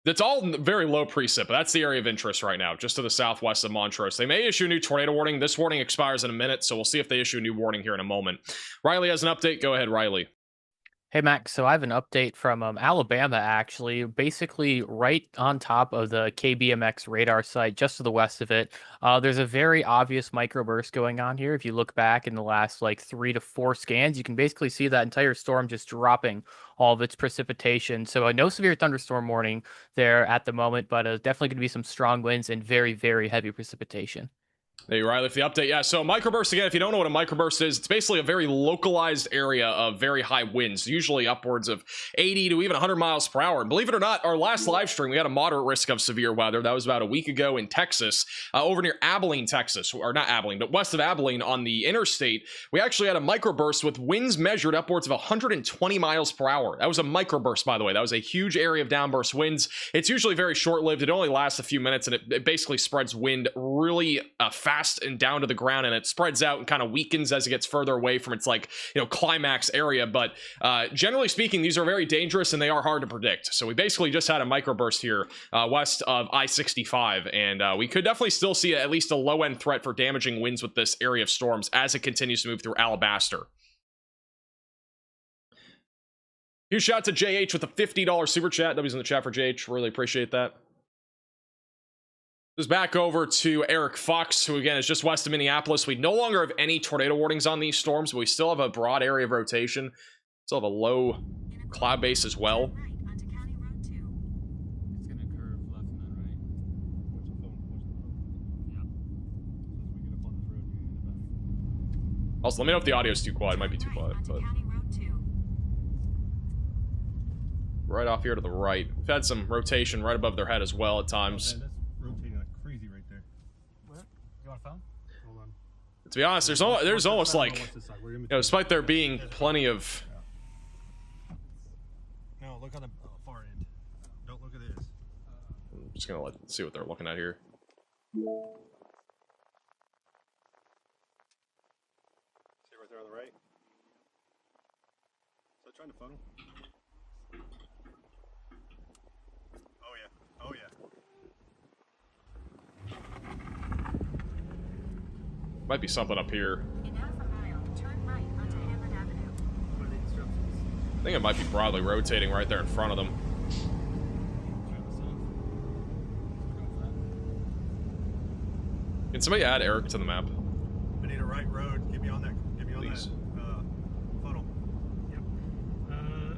It's all very low precip, but that's the area of interest right now, just to the southwest of Montrose. They may issue a new tornado warning. This warning expires in a minute, so we'll see if they issue a new warning here in a moment. Riley has an update. Go ahead, Riley. Hey, Max. So I have an update from Alabama, actually, basically right on top of the KBMX radar site, just to the west of it. There's a very obvious microburst going on here. If you look back in the last like 3 to 4 scans, you can basically see that entire storm just dropping all of its precipitation. So no severe thunderstorm warning there at the moment, but definitely going to be some strong winds and very, very heavy precipitation. Hey, Riley, for the update. Yeah, so microburst, again, if you don't know what a microburst is, it's basically a very localized area of very high winds, usually upwards of 80 to even 100 miles per hour. And believe it or not, our last live stream, we had a moderate risk of severe weather. That was about a week ago in Texas, over near Abilene, Texas, or not Abilene, but west of Abilene on the interstate. We actually had a microburst with winds measured upwards of 120 miles per hour. That was a microburst, by the way. That was a huge area of downburst winds. It's usually very short-lived. It only lasts a few minutes, and it basically spreads wind really fast and down to the ground, and it spreads out and kind of weakens as it gets further away from its, like, you know, climax area. But generally speaking, these are very dangerous and they are hard to predict. So we basically just had a microburst here west of I-65, and we could definitely still see at least a low-end threat for damaging winds with this area of storms as it continues to move through Alabaster. Huge shout out to JH with a $50 super chat. W's in the chat for JH. Really appreciate that. This is back over to Eric Fox, who again is just west of Minneapolis. We no longer have any tornado warnings on these storms, but we still have a broad area of rotation. Still have a low cloud base as well. It's gonna curve left and then right. Watch the phone. Yeah. As we get up on this road, you can get it back. Also, let me know if the audio is too quiet. It might be too quiet, but right off here to the right. We've had some rotation right above their head as well at times. Man, that's rotating like crazy right there. What? You want a phone? Hold on. To be honest, there's almost like, Watch this side. We're in you know, despite there being plenty of... No, look on the far end. Don't look at this. I'm just gonna see what they're looking at here. See right there on the right? Is that trying to funnel? Oh yeah. Oh yeah. Might be something up here. In half a mile, turn right onto Hammond Avenue. What are the instructions? I think it might be broadly rotating right there in front of them. Turn this off. Go for that. Can somebody add Eric to the map? I need a right road. Get me on that. Get me on Please. that funnel. Yep.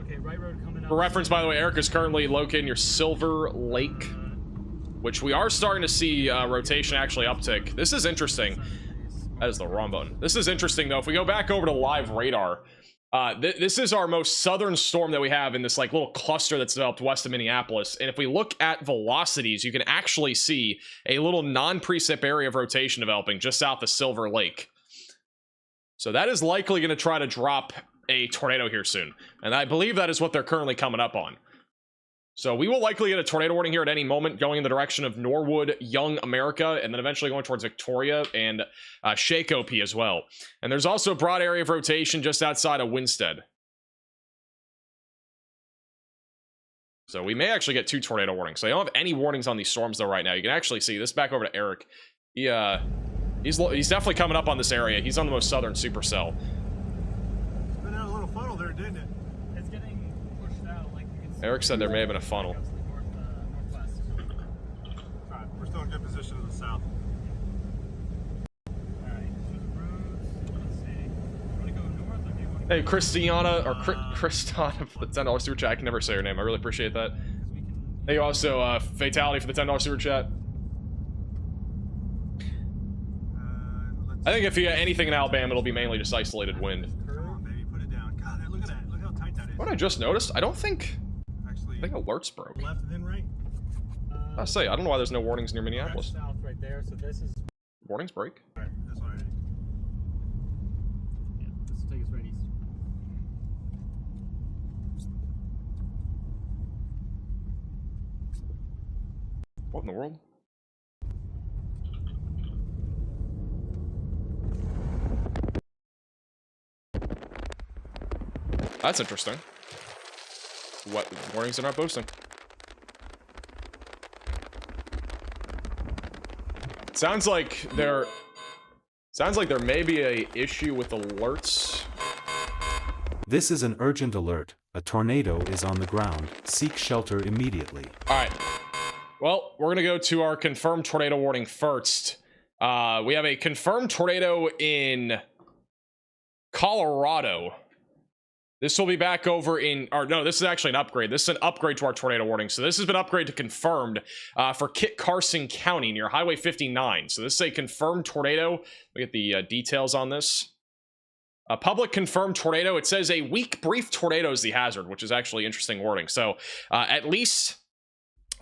Okay, right road coming up. For reference, by the way, Eric is currently located near Silver Lake, which we are starting to see rotation actually uptick. This is interesting. That is the wrong button. This is interesting, though. If we go back over to live radar, this is our most southern storm that we have in this like little cluster that's developed west of Minneapolis. And if we look at velocities, you can actually see a little non-precip area of rotation developing just south of Silver Lake. So that is likely going to try to drop a tornado here soon. And I believe that is what they're currently coming up on. So we will likely get a tornado warning here at any moment, going in the direction of Norwood, Young, America, and then eventually going towards Victoria and Shakopee as well. And there's also a broad area of rotation just outside of Winstead. So we may actually get 2 tornado warnings. So I don't have any warnings on these storms though right now. You can actually see this back over to Eric. He's definitely coming up on this area. He's on the most southern supercell. Spit out a little funnel there, didn't it? It's getting pushed out. Like you can see. Eric said there may have been a funnel. Goes to the northwest. Alright, we're still in good position to the south. Alright, so the roads. Let's see. You want to go north or do you want to Hey, Christiana, or Christana for the $10 super chat. I can never say her name. I really appreciate that. we can. Thank you also, Fatality for the $10 super chat. I think if you get anything in Alabama, it'll be mainly just isolated wind. Come on, baby, put it down. God, look at that. Look how tight that is. What I just noticed, I think Actually, alerts broke. left and then right. I say, I don't know why there's no warnings near Minneapolis. South right there. So this is. Warnings break? Alright, that's what I need. Yeah, this will take us right east. What in the world? That's interesting. What warnings are not posting? Sounds like there may be a issue with alerts. This is an urgent alert. A tornado is on the ground. Seek shelter immediately. All right. Well, we're gonna go to our confirmed tornado warning first. We have a confirmed tornado in Colorado. This will be back over in, or no, this is actually an upgrade. This is an upgrade to our tornado warning. So this has been upgraded to confirmed for Kit Carson County near Highway 59. So this is a confirmed tornado. We get the details on this. A public confirmed tornado. It says a weak, brief tornado is the hazard, which is actually interesting wording. So at least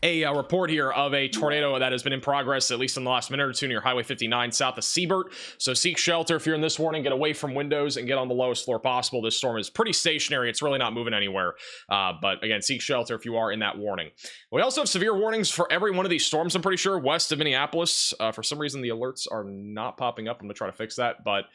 a report here of a tornado that has been in progress, at least in the last minute or two, near Highway 59 south of Siebert. So seek shelter if you're in this warning. Get away from windows and get on the lowest floor possible. This storm is pretty stationary. It's really not moving anywhere. But again, seek shelter if you are in that warning. We also have severe warnings for every one of these storms, I'm pretty sure, west of Minneapolis. For some reason, the alerts are not popping up. I'm going to try to fix that. But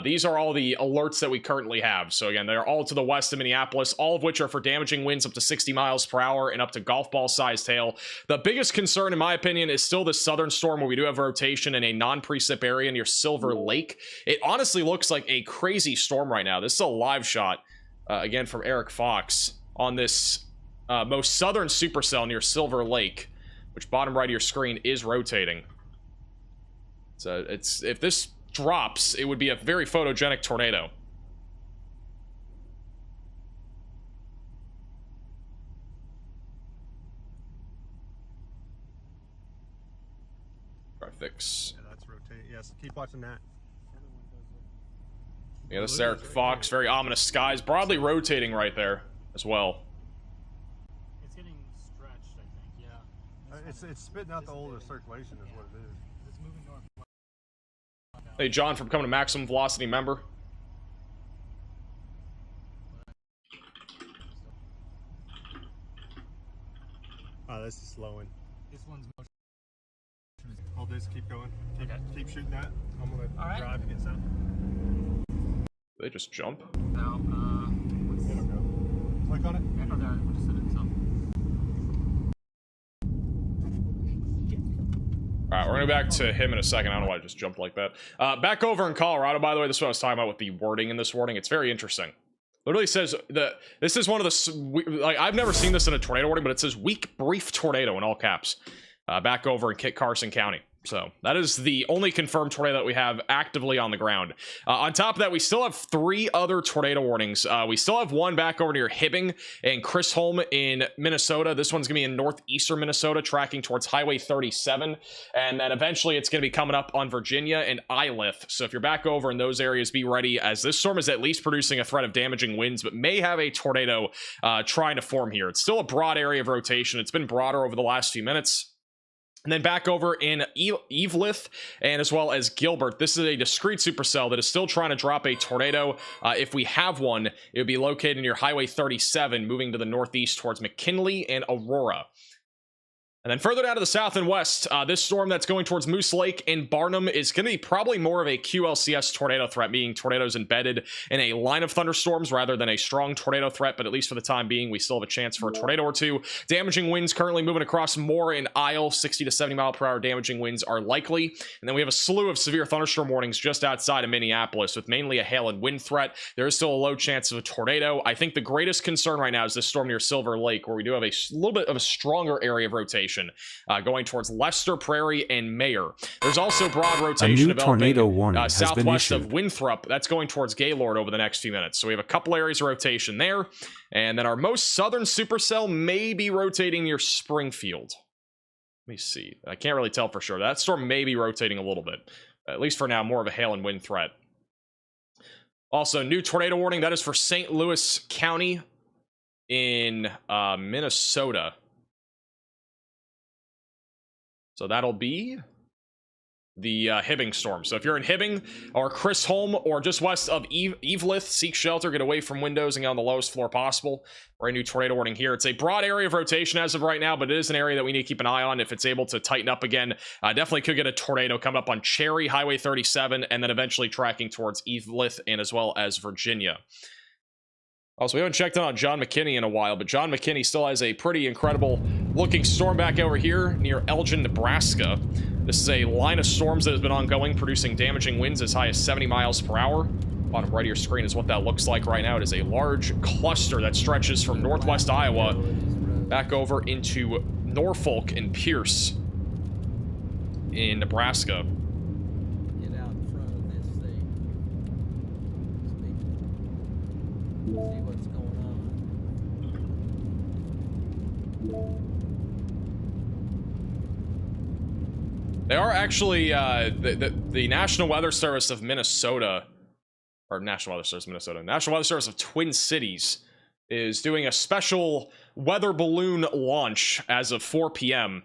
these are all the alerts that we currently have. So again, they're all to the west of Minneapolis, all of which are for damaging winds up to 60 miles per hour and up to golf ball sized hail. The biggest concern, in my opinion, is still the southern storm, where we do have rotation in a non-precip area near Silver Lake. It honestly looks like a crazy storm right now. This is a live shot, again, from Eric Fox on this most southern supercell near Silver Lake, which bottom right of your screen is rotating. So it's, if this drops, it would be a very photogenic tornado. Try fix. Yeah, that's rotating. Yes, keep watching that. Yeah, this is Eric Fox. Very ominous skies. Broadly rotating right there as well. It's getting stretched, I think. Yeah. It's spitting out the older circulation is what it is. It's moving north. Hey, John, from becoming a maximum velocity member. Oh, this is slowing. This one's motion. Hold this, keep going. Keep shooting that. I'm gonna right. drive against that. Did they just jump? Now, It'll go. Click on it. oh, there, we just did it, so. All right, we're gonna go back to him in a second. I don't know why I just jumped like that. Back over in Colorado, by the way, this is what I was talking about with the wording in this wording. It's very interesting. Literally says that this is one of the, like, I've never seen this in a tornado wording, but it says weak, brief tornado in all caps. Back over in Kit Carson County. So that is the only confirmed tornado that we have actively on the ground. On top of that, we still have 3 other tornado warnings. We still have one back over near Hibbing and Chisholm in Minnesota. This one's gonna be in northeastern Minnesota, tracking towards Highway 37. And then eventually it's gonna be coming up on Virginia and Iliff. So if you're back over in those areas, be ready, as this storm is at least producing a threat of damaging winds, but may have a tornado trying to form here. It's still a broad area of rotation. It's been broader over the last few minutes. And then back over in Evelith and as well as Gilbert, this is a discrete supercell that is still trying to drop a tornado. If we have one, it would be located near Highway 37, moving to the northeast towards McKinley and Aurora. And then further down to the south and west, this storm that's going towards Moose Lake and Barnum is going to be probably more of a QLCS tornado threat, meaning tornadoes embedded in a line of thunderstorms rather than a strong tornado threat. But at least for the time being, we still have a chance for a tornado or two. Damaging winds currently moving across Moore and Isle. 60 to 70 mile per hour damaging winds are likely. And then we have a slew of severe thunderstorm warnings just outside of Minneapolis, with mainly a hail and wind threat. There is still a low chance of a tornado. I think the greatest concern right now is this storm near Silver Lake, where we do have a little bit of a stronger area of rotation. Going towards Lester, Prairie, and Mayer. There's also broad rotation new tornado warning has been southwest issued. of Winthrop. That's going towards Gaylord over the next few minutes. So we have a couple areas of rotation there. And then our most southern supercell may be rotating near Springfield. Let me see. I can't really tell for sure. That storm may be rotating a little bit. At least for now, more of a hail and wind threat. Also, new tornado warning. That is for St. Louis County in Minnesota. So that'll be the Hibbing storm. So if you're in Hibbing or Chisholm or just west of Evelith, seek shelter, get away from windows and get on the lowest floor possible. We're a new tornado warning here. It's a broad area of rotation as of right now, but it is an area that we need to keep an eye on. If it's able to tighten up again, definitely could get a tornado coming up on Cherry, Highway 37, and then eventually tracking towards Evelith and as well as Virginia. Also, we haven't checked in on John McKinney in a while, but John McKinney still has a pretty incredible looking storm back over here near Elgin, Nebraska. This is a line of storms that has been ongoing, producing damaging winds as high as 70 miles per hour. Bottom right of your screen is what that looks like right now. It is a large cluster that stretches from northwest Iowa back over into Norfolk and Pierce in Nebraska. Get out in front of this thing. See what's going on. They are actually, the National Weather Service of Minnesota, or National Weather Service of Minnesota, National Weather Service of Twin Cities is doing a special weather balloon launch as of 4 p.m.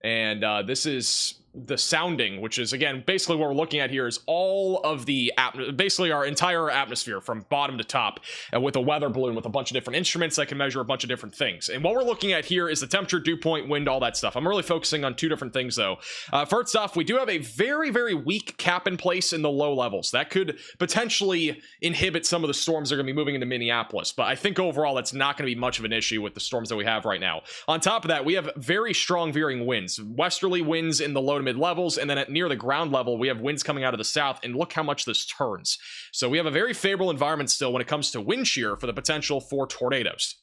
And this is the sounding, which is, again, basically what we're looking at here is all of the, basically our entire atmosphere from bottom to top, and with a weather balloon with a bunch of different instruments that can measure a bunch of different things. And what we're looking at here is the temperature, dew point, wind, all that stuff. I'm really focusing on 2 different things, though. First off, we do have a very, very weak cap in place in the low levels. That could potentially inhibit some of the storms that are going to be moving into Minneapolis, but I think overall that's not going to be much of an issue with the storms that we have right now. On top of that, we have very strong veering winds, westerly winds in the low to mid levels, and then at near the ground level we have winds coming out of the south, and look how much this turns. So we have a very favorable environment still when it comes to wind shear for the potential for tornadoes.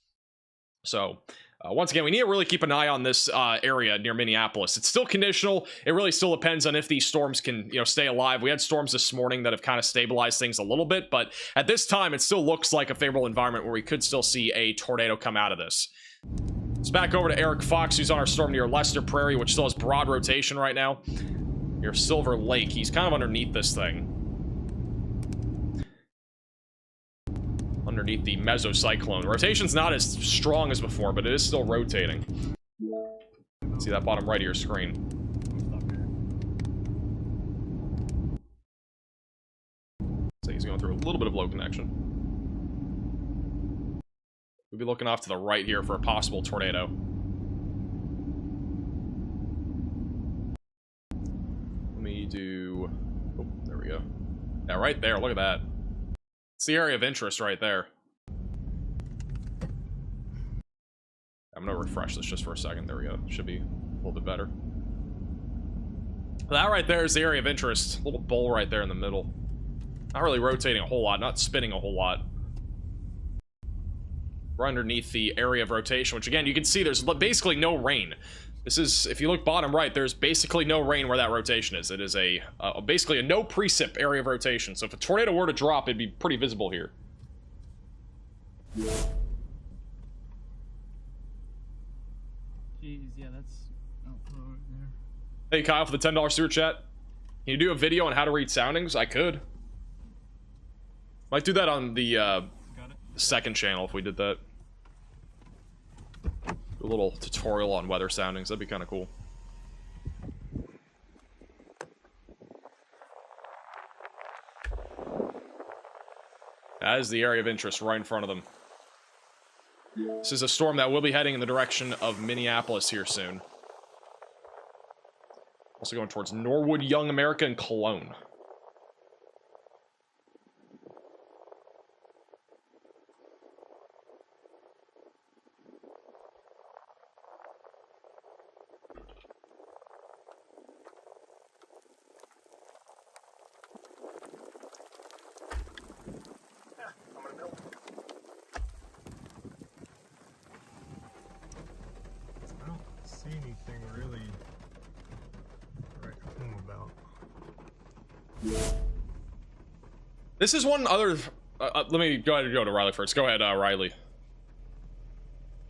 So once again, we need to really keep an eye on this area near Minneapolis. It's still conditional. It really still depends on if these storms can, stay alive. We had storms this morning that have kind of stabilized things a little bit, but at this time, it still looks like a favorable environment where we could still see a tornado come out of this. It's back over to Eric Fox, who's on our storm near Lester Prairie, which still has broad rotation right now. Near Silver Lake. He's kind of underneath this thing. Underneath the mesocyclone. Rotation's not as strong as before, but it is still rotating. See that bottom right of your screen. So he's going through a little bit of low connection. We'll be looking off to the right here for a possible tornado. Let me do... Oh, there we go. Yeah, right there. Look at that. It's the area of interest right there. I'm gonna refresh this just for a second. There we go. Should be a little bit better. That right there is the area of interest. A little bowl right there in the middle. Not really rotating a whole lot, not spinning a whole lot. We're underneath the area of rotation, which again, you can see there's basically no rain. This is, if you look bottom right, there's basically no rain where that rotation is. It is basically a no precip area of rotation. So if a tornado were to drop, it'd be pretty visible here. Jeez, yeah, that's outflow right there. Hey Kyle, for the $10 super chat. Can you do a video on how to read soundings? I could. Might do that on the second channel if we did that. A little tutorial on weather soundings. That'd be kind of cool. That is the area of interest right in front of them. This is a storm that will be heading in the direction of Minneapolis here soon. Also going towards Norwood, Young America, and Cologne. I don't see anything really right home about. This is one other... let me go ahead and go to Riley first. Go ahead, Riley.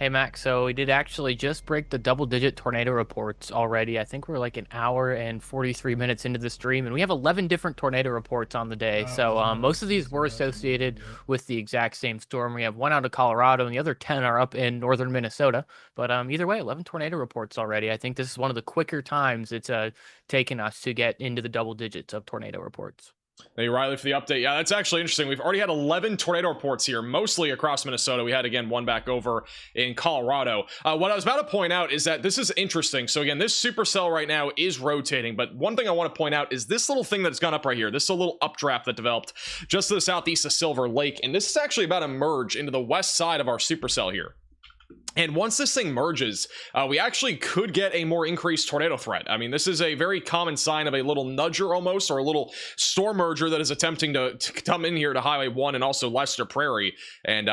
Hey, Max. So we did actually just break the double-digit tornado reports already. I think we're like an hour and 43 minutes into the stream, and we have 11 different tornado reports on the day. So most of these were associated with the exact same storm. We have one out of Colorado, and the other 10 are up in northern Minnesota. But either way, 11 tornado reports already. I think this is one of the quicker times it's taken us to get into the double digits of tornado reports. Thank you, Riley, for the update. Yeah, that's actually interesting. We've already had 11 tornado reports here, mostly across Minnesota. We had, again, one back over in Colorado. What I was about to point out is that this is interesting. So, again, this supercell right now is rotating, but one thing I want to point out is this little thing that's gone up right here. This is a little updraft that developed just to the southeast of Silver Lake, and this is actually about to merge into the west side of our supercell here. And once this thing merges, we actually could get a more increased tornado threat. I mean, this is a very common sign of a little nudger almost, or a little storm merger that is attempting to come in here to Highway 1 and also Lester Prairie. And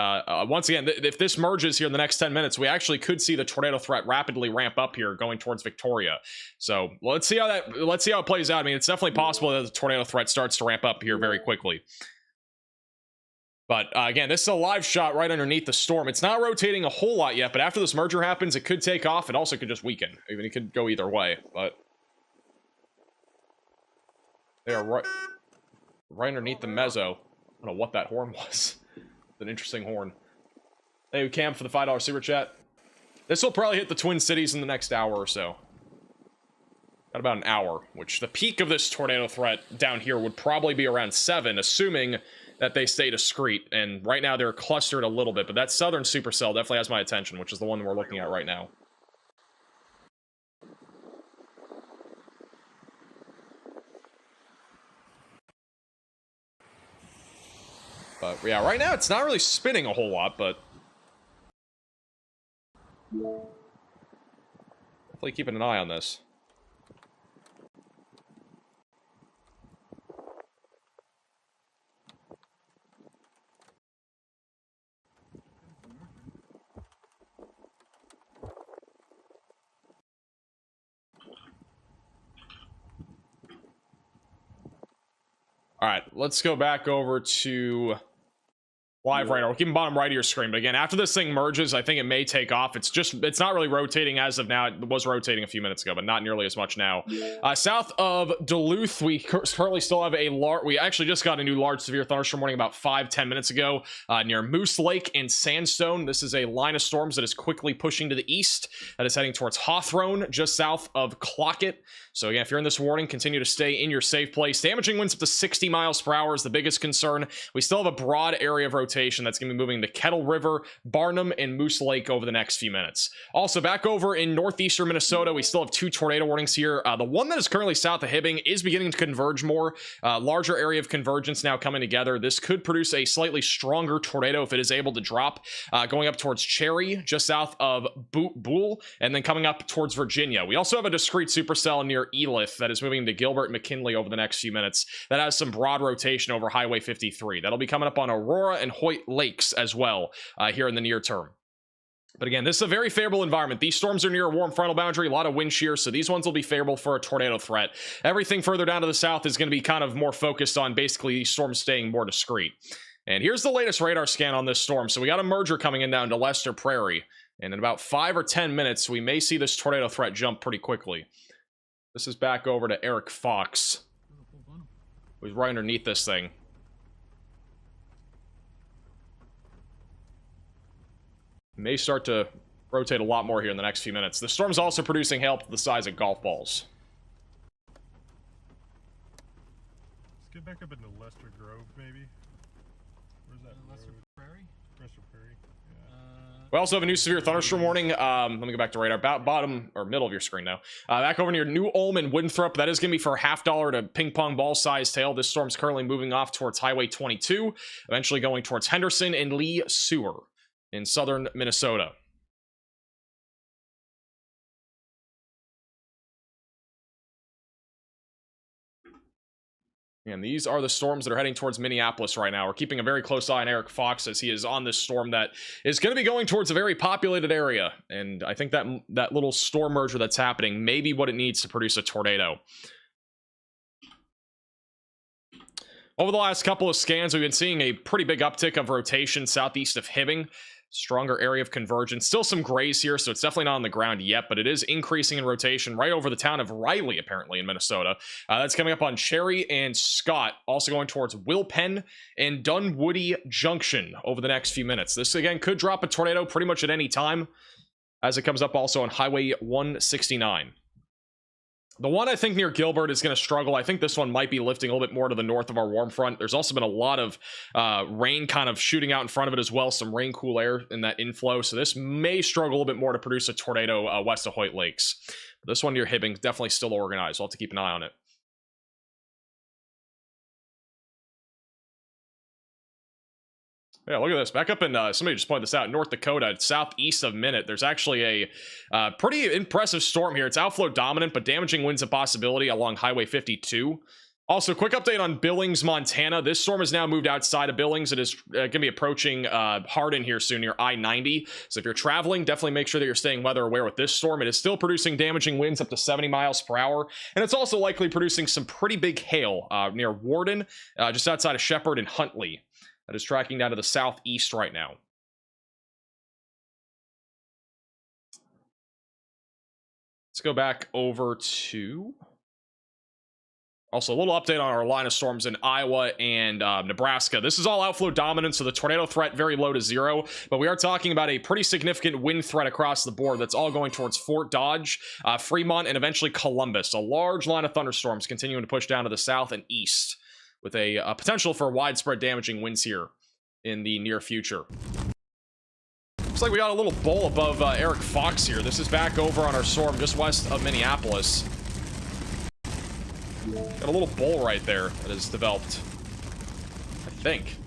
once again, if this merges here in the next 10 minutes, we actually could see the tornado threat rapidly ramp up here going towards Victoria. So let's see how it plays out. I mean, it's definitely possible that the tornado threat starts to ramp up here very quickly. But again, this is a live shot right underneath the storm. It's not rotating a whole lot yet, but after this merger happens, it could take off. It also could just weaken. Even it could go either way, but they are right underneath the meso. I don't know what that horn was. It's an interesting horn. Thank you, Cam, for the $5 super chat. This will probably hit the Twin Cities in the next hour or so. Got about an hour, which the peak of this tornado threat down here would probably be around 7, assuming that they stay discreet, and right now they're clustered a little bit, but that southern supercell definitely has my attention, which is the one we're looking at right now. But yeah, right now it's not really spinning a whole lot, but definitely keeping an eye on this. All right, let's go back over to live radar. We're keeping bottom right of your screen, but again, after this thing merges, I think it may take off. It's not really rotating as of now. It was rotating a few minutes ago, but not nearly as much now. South of Duluth, we currently still have we actually just got a new large severe thunderstorm warning about 5-10 minutes ago near Moose Lake and Sandstone. This is a line of storms that is quickly pushing to the east, that is heading towards Hawthorne, just south of Clockett. So again, if you're in this warning, continue to stay in your safe place. Damaging winds up to 60 miles per hour is the biggest concern. We still have a broad area of rotation that's going to be moving to Kettle River, Barnum, and Moose Lake over the next few minutes. Also, back over in northeastern Minnesota, we still have 2 tornado warnings here. The one that is currently south of Hibbing is beginning to converge more. Larger area of convergence now coming together. This could produce a slightly stronger tornado if it is able to drop, going up towards Cherry, just south of Boole, and then coming up towards Virginia. We also have a discrete supercell near Elith that is moving to Gilbert and McKinley over the next few minutes. That has some broad rotation over Highway 53. That'll be coming up on Aurora and Hoyt Lakes as well here in the near term. But again, this is a very favorable environment. These storms are near a warm frontal boundary, a lot of wind shear, so these ones will be favorable for a tornado threat. Everything further down to the south is going to be kind of more focused on basically these storms staying more discreet. And here's the latest radar scan on this storm. So we got a merger coming in down to Lester Prairie, and in about 5 or 10 minutes, we may see this tornado threat jump pretty quickly. This is back over to Eric Fox, who's right underneath this thing. May start to rotate a lot more here in the next few minutes. The storm's also producing hail to the size of golf balls. Let's get back up into Lester Grove, maybe. Where's that? Lester Prairie? Lester Prairie. Yeah. We also have a new severe thunderstorm warning. Let me go back to radar. Bottom or middle of your screen now. Back over near New Ulm and Winthrop. That is going to be for $50 to ping pong ball size tail. This storm's currently moving off towards Highway 22, eventually going towards Henderson and Lee Sewer in southern Minnesota. And these are the storms that are heading towards Minneapolis right now. We're keeping a very close eye on Eric Fox as he is on this storm that is going to be going towards a very populated area. And I think that little storm merger that's happening may be what it needs to produce a tornado. Over the last couple of scans, we've been seeing a pretty big uptick of rotation southeast of Hibbing. Stronger area of convergence. Still some grays here, so it's definitely not on the ground yet, but it is increasing in rotation right over the town of Riley, apparently, in Minnesota. That's coming up on Cherry and Scott, also going towards Wilpen and Dunwoody Junction over the next few minutes. This, again, could drop a tornado pretty much at any time, as it comes up also on Highway 169. The one I think near Gilbert is going to struggle. I think this one might be lifting a little bit more to the north of our warm front. There's also been a lot of rain kind of shooting out in front of it as well. Some rain, cool air in that inflow. So this may struggle a little bit more to produce a tornado west of Hoyt Lakes. But this one near Hibbing definitely still organized. We'll have to keep an eye on it. Yeah, look at this. Back up in, somebody just pointed this out, North Dakota, southeast of Minot. There's actually a pretty impressive storm here. It's outflow dominant, but damaging winds a possibility along Highway 52. Also, quick update on Billings, Montana. This storm has now moved outside of Billings. It is going to be approaching Hardin here soon near I-90. So if you're traveling, definitely make sure that you're staying weather aware with this storm. It is still producing damaging winds up to 70 miles per hour. And it's also likely producing some pretty big hail near Warden, just outside of Shepherd and Huntley. That is tracking down to the southeast right now. Let's go back over to... Also, a little update on our line of storms in Iowa and Nebraska. This is all outflow dominant, so the tornado threat very low to zero. But we are talking about a pretty significant wind threat across the board that's all going towards Fort Dodge, Fremont, and eventually Columbus. A large line of thunderstorms continuing to push down to the south and east, with a potential for widespread damaging winds here in the near future. Looks like we got a little bowl above Eric Fox here. This is back over on our storm just west of Minneapolis. Got a little bowl right there that has developed, I think.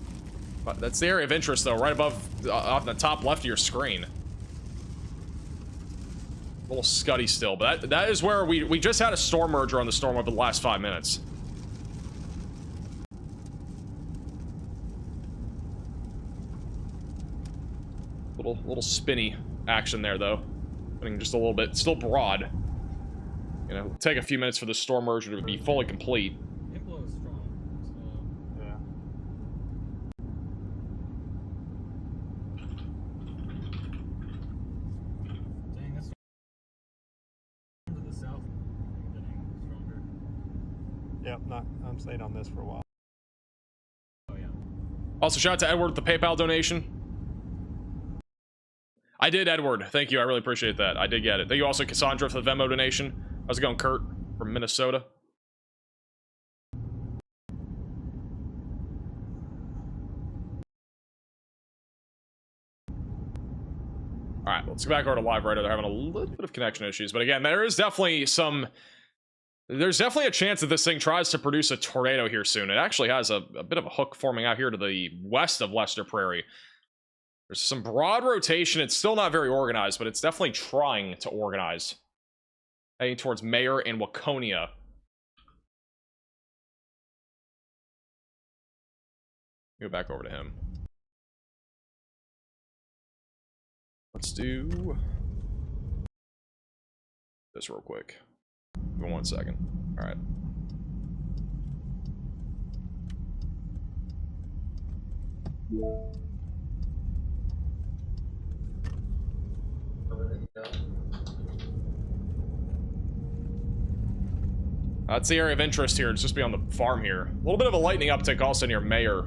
But that's the area of interest, though, right above, off the top left of your screen. A little scuddy still, but that is where we just had a storm merger on the storm over the last 5 minutes. Little spinny action there, though. Spinning just a little bit. Still broad. You know, it'll take a few minutes for the storm merger to be fully complete. Inflow is strong, Yeah, I'm staying on this for a while. Oh yeah. Also, shout out to Edward with the PayPal donation. I did, Edward. Thank you. I really appreciate that. I did get it. Thank you also, Cassandra, for the Venmo donation. How's it going, Kurt from Minnesota? All right, let's go back over to live radar. They're having a little bit of connection issues, but again, there's definitely a chance that this thing tries to produce a tornado here soon. It actually has a bit of a hook forming out here to the west of Lester Prairie. There's some broad rotation. It's still not very organized, but it's definitely trying to organize. Heading towards Mayor and Waconia. Go back over to him. Let's do this real quick. Give me 1 second. All right. That's the area of interest here. It's just beyond the farm here. A little bit of a lightning uptick also near Mayor. A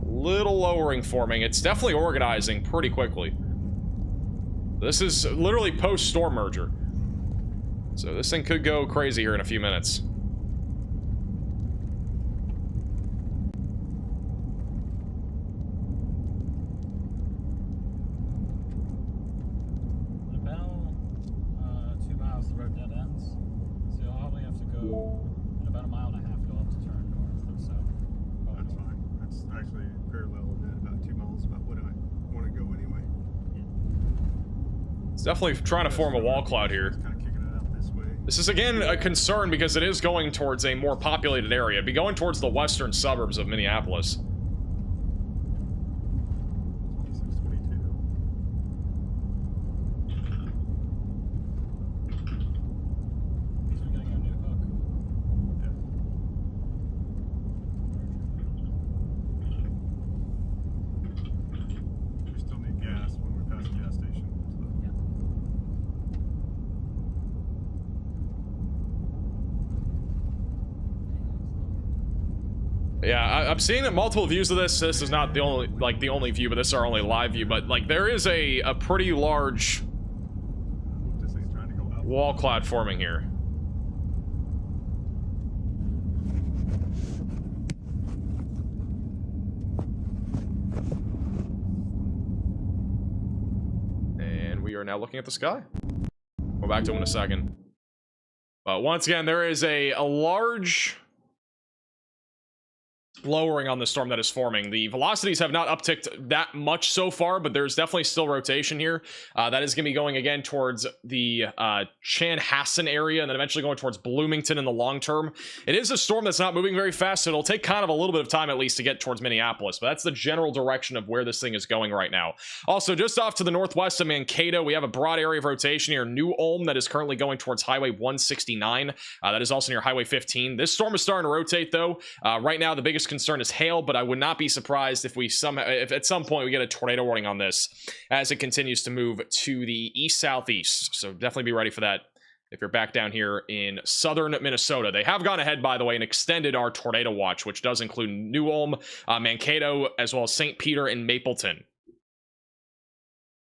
little lowering forming. It's definitely organizing pretty quickly. This is literally post-storm merger. So this thing could go crazy here in a few minutes. About 2 miles the road dead ends. So you'll probably have to go in about 1.5 miles, you'll have to turn north or south. That's fine. That's actually parallel and then about 2 miles about what I want to go anyway. It's definitely trying to form a wall cloud here. Just kind of kicking it out this way. This is again a concern because it is going towards a more populated area. It'd be going towards the western suburbs of Minneapolis. 2622. So we're getting a new hook. Yeah. We still need gas when we're past the gas station. So. Yeah, I'm seeing multiple views of this. This is not the only view, but this is our only live view. But like, there is a pretty large This thing's trying to go up. wall cloud forming here. And we are now looking at the sky. Go back to him in a second. But once again, there is a large lowering on the storm that is forming. The velocities have not upticked that much so far, but there's definitely still rotation here. That is going to be going again towards the Chanhassen area and then eventually going towards Bloomington in the long term. It is a storm that's not moving very fast, so it'll take kind of a little bit of time at least to get towards Minneapolis, but that's the general direction of where this thing is going right now. Also, just off to the northwest of Mankato, we have a broad area of rotation here. New Ulm that is currently going towards Highway 169. That is also near Highway 15. This storm is starting to rotate though. Right now, the biggest concern is hail, but I would not be surprised if if at some point we get a tornado warning on this as it continues to move to the east-southeast. So definitely be ready for that if you're back down here in southern Minnesota. They have gone ahead, by the way, and extended our tornado watch, which does include New Ulm, Mankato, as well as St. Peter and Mapleton.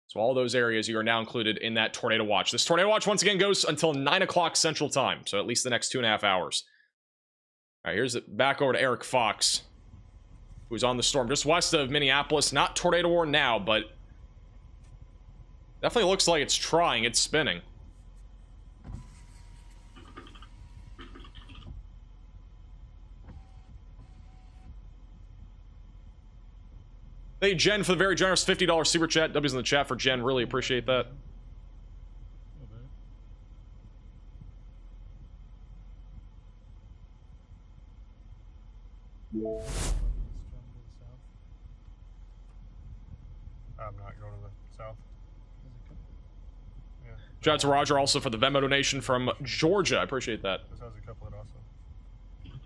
So all those areas, you are now included in that tornado watch. This tornado watch once again goes until 9 o'clock Central Time, so at least the next 2.5 hours. All right, here's it back over to Eric Fox, who's on the storm just west of Minneapolis. Not tornado warned now, but definitely looks like it's trying. It's spinning. Hey, Jen, for the very generous $50 super chat. W's in the chat for Jen. Really appreciate that. I'm not going to the south. Yeah. Shout out to Roger also for the Venmo donation from Georgia. I appreciate that. This has a couple of also.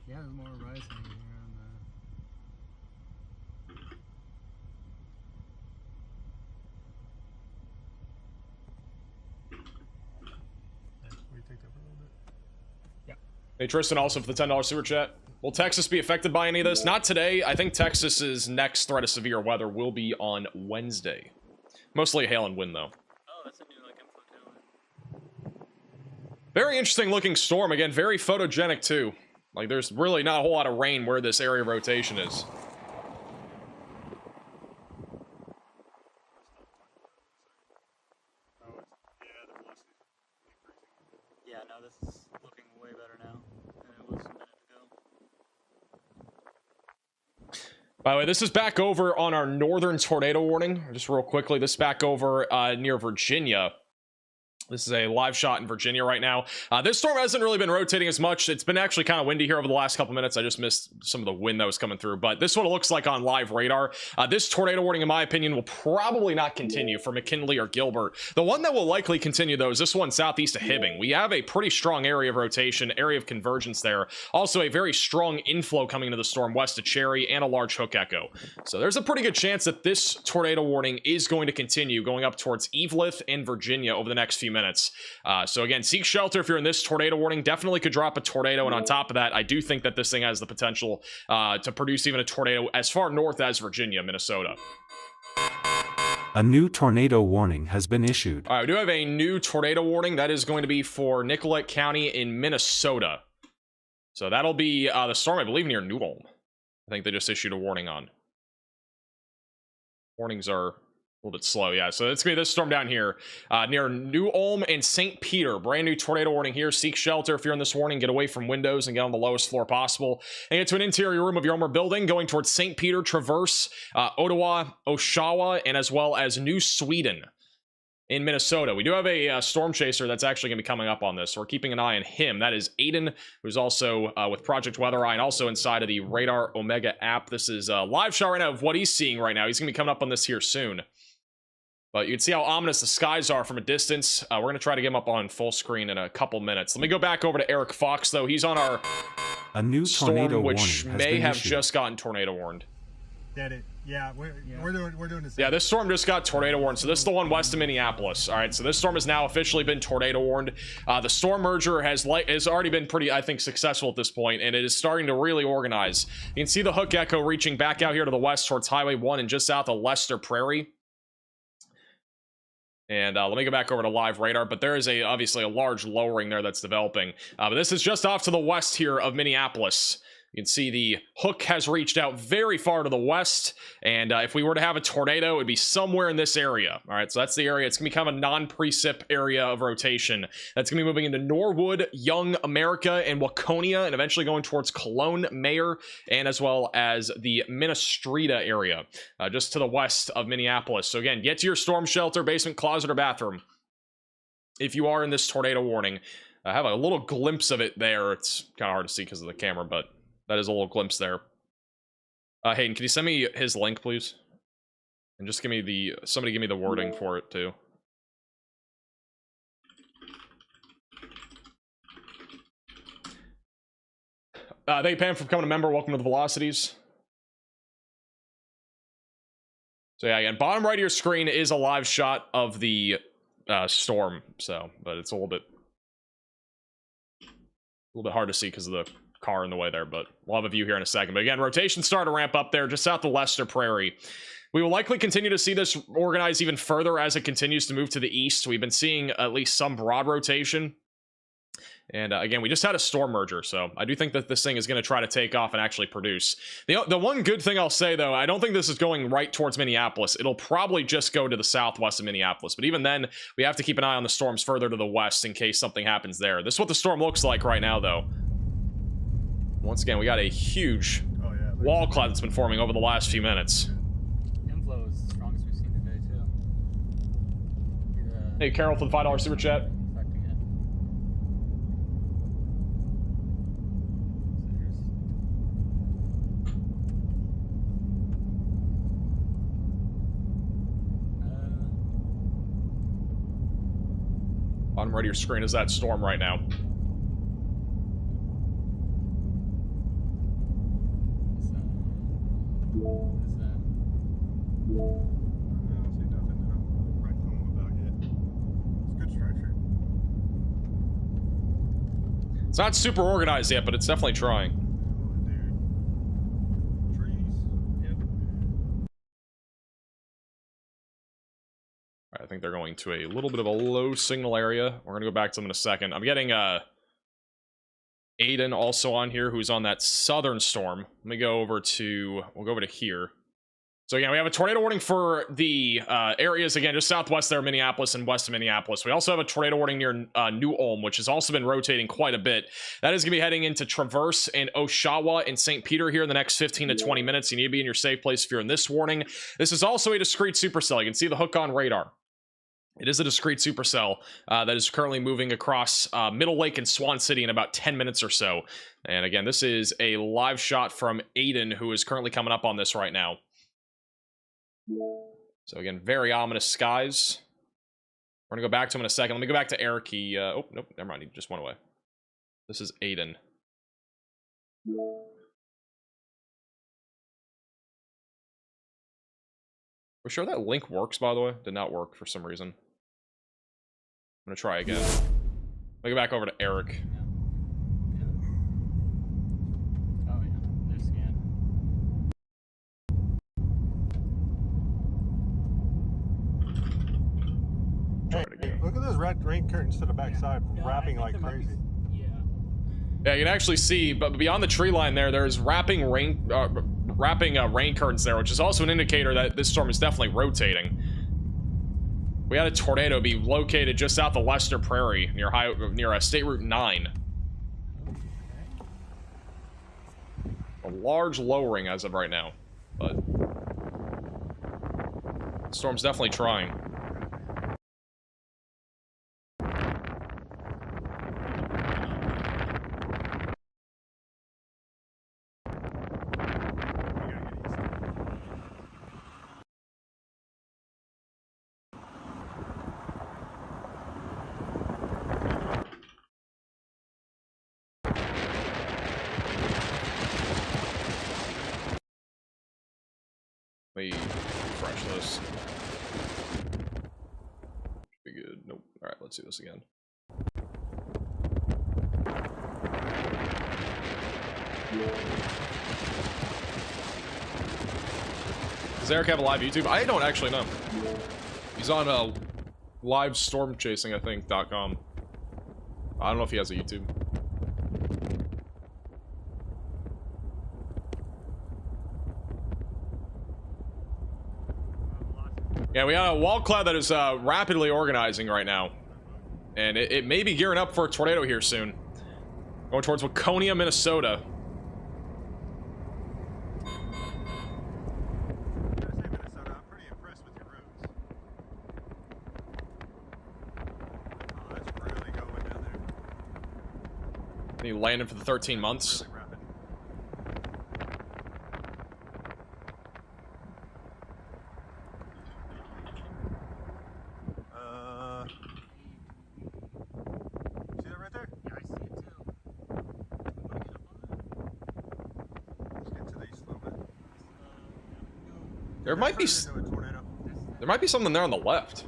Yeah, there's more rising here on Yeah, will you take that for a little bit? Yeah. Hey, Tristan, also for the $10 super chat. Will Texas be affected by any of this? Not today. I think Texas's next threat of severe weather will be on Wednesday. Mostly hail and wind, though. Oh, that's a new like info too. Very interesting looking storm. Again, very photogenic, too. Like, there's really not a whole lot of rain where this area of rotation is. Yeah, no, this is looking way better now than it was a minute ago. By the way, this is back over on our northern tornado warning. Just real quickly, this is back over near Virginia. This is a live shot in Virginia right now. This storm hasn't really been rotating as much. It's been actually kind of windy here over the last couple minutes. I just missed some of the wind that was coming through, but this is what it looks like on live radar. This tornado warning, in my opinion, will probably not continue for McKinley or Gilbert. The one that will likely continue, though, is this one southeast of Hibbing. We have a pretty strong area of rotation, area of convergence there. Also, a very strong inflow coming into the storm west of Cherry and a large hook echo. So there's a pretty good chance that this tornado warning is going to continue going up towards Eveleth and Virginia over the next few minutes. So again, seek shelter if you're in this tornado warning. Definitely could drop a tornado, and on top of that, I do think that this thing has the potential to produce even a tornado as far north as Virginia, Minnesota. A new tornado warning has been issued. All right, we do have a new tornado warning. That is going to be for Nicollet County in Minnesota. So that'll be the storm, I believe, near New Ulm. I think they just issued a warning on. Warnings are a little bit slow, yeah. So it's gonna be this storm down here near New Ulm and St. Peter. Brand new tornado warning here. Seek shelter if you're in this warning. Get away from windows and get on the lowest floor possible. And get to an interior room of your own building going towards St. Peter, Traverse, Ottawa, Oshawa, and as well as New Sweden in Minnesota. We do have a Stormchaser that's actually going to be coming up on this, so we're keeping an eye on him. That is Aiden, who's also with Project Weather Eye and also inside of the Radar Omega app. This is a live shot right now of what he's seeing right now. He's going to be coming up on this here soon. But you can see how ominous the skies are from a distance. We're going to try to get him up on full screen in a couple minutes. Let me go back over to Eric Fox, though. He's on our A new tornado storm, which warning has may been have issued. just gotten tornado warned. Get it? Yeah, we're doing the same. Yeah, this storm just got tornado warned. So this is the one west of Minneapolis. All right, so this storm has now officially been tornado warned. The storm merger has already been pretty, I think, successful at this point, and it is starting to really organize. You can see the hook echo reaching back out here to the west towards Highway 1 and just south of Lester Prairie. And let me go back over to live radar, but there is obviously a large lowering there that's developing. But this is just off to the west here of Minneapolis. You can see the hook has reached out very far to the west, and if we were to have a tornado, it would be somewhere in this area. All right, so that's the area. It's going to be kind of a non-precip area of rotation. That's going to be moving into Norwood, Young, America, and Waconia, and eventually going towards Cologne, Mayer, and as well as the Minnestrita area, just to the west of Minneapolis. So again, get to your storm shelter, basement, closet, or bathroom if you are in this tornado warning. I have a little glimpse of it there. It's kind of hard to see because of the camera, but that is a little glimpse there. Hayden, can you send me his link, please? And just give me somebody give me the wording for it, too. Thank you, Pam, for becoming a member. Welcome to the Velocities. So yeah, again, bottom right of your screen is a live shot of the storm. So, but it's a little bit hard to see because of the car in the way there, but we'll have a view here in a second. But again, rotation started to ramp up there just south of Lester Prairie. We will likely continue to see this organize even further as it continues to move to the east. We've been seeing at least some broad rotation. And again, we just had a storm merger, so I do think that this thing is going to try to take off and actually produce. The one good thing I'll say, though, I don't think this is going right towards Minneapolis. It'll probably just go to the southwest of Minneapolis. But even then, we have to keep an eye on the storms further to the west in case something happens there. This is what the storm looks like right now, though. Once again, we got a huge wall cloud that's been forming over the last few minutes. Inflow is the strongest we've seen today, too. Hey, Carol, for the $5 super chat. Affecting it. Bottom right of your screen is that storm right now. What is that? I don't see nothing that I'm right home about yet. It's good structure. It's not super organized yet, but it's definitely trying. Dude. Trees. Yep. All right, I think they're going to a little bit of a low signal area. We're gonna go back to them in a second. I'm getting Aiden also on here, who's on that southern storm. Let me go over to, we'll go over to here. So again, we have a tornado warning for the areas, again, just southwest there, Minneapolis and west of Minneapolis. We also have a tornado warning near New Ulm, which has also been rotating quite a bit. That is going to be heading into Traverse and Oshawa and St. Peter here in the next 15 to 20 minutes. You need to be in your safe place if you're in this warning. This is also a discrete supercell. You can see the hook on radar. It is a discrete supercell that is currently moving across Middle Lake and Swan City in about 10 minutes or so. And again, this is a live shot from Aiden, who is currently coming up on this right now. So again, very ominous skies. We're gonna go back to him in a second. Let me go back to Eric. He, oh, nope, never mind. He just went away. This is Aiden. We're sure that link works, by the way. Did not work for some reason. I'm gonna try again. Let me go back over to Eric. Oh yeah, there's scan. Hey, look at those red rain curtains to the backside, wrapping like crazy. Yeah, you can actually see, but beyond the tree line there's wrapping rain curtains there, which is also an indicator that this storm is definitely rotating. We had a tornado be located just south of Lester Prairie near State Route 9. A large lowering as of right now, but the storm's definitely trying. Let me refresh this. Should be good. Nope. All right, let's do this again. Does Eric have a live YouTube? I don't actually know. He's on live stormchasing, I think, .com. I don't know if he has a YouTube. Yeah, we got a wall cloud that is rapidly organizing right now. And it may be gearing up for a tornado here soon. Going towards Waconia, Minnesota. He landed for the 13 months. See that right there? Yeah, I see it too. Let's get to the east a little bit. There might be something there on the left.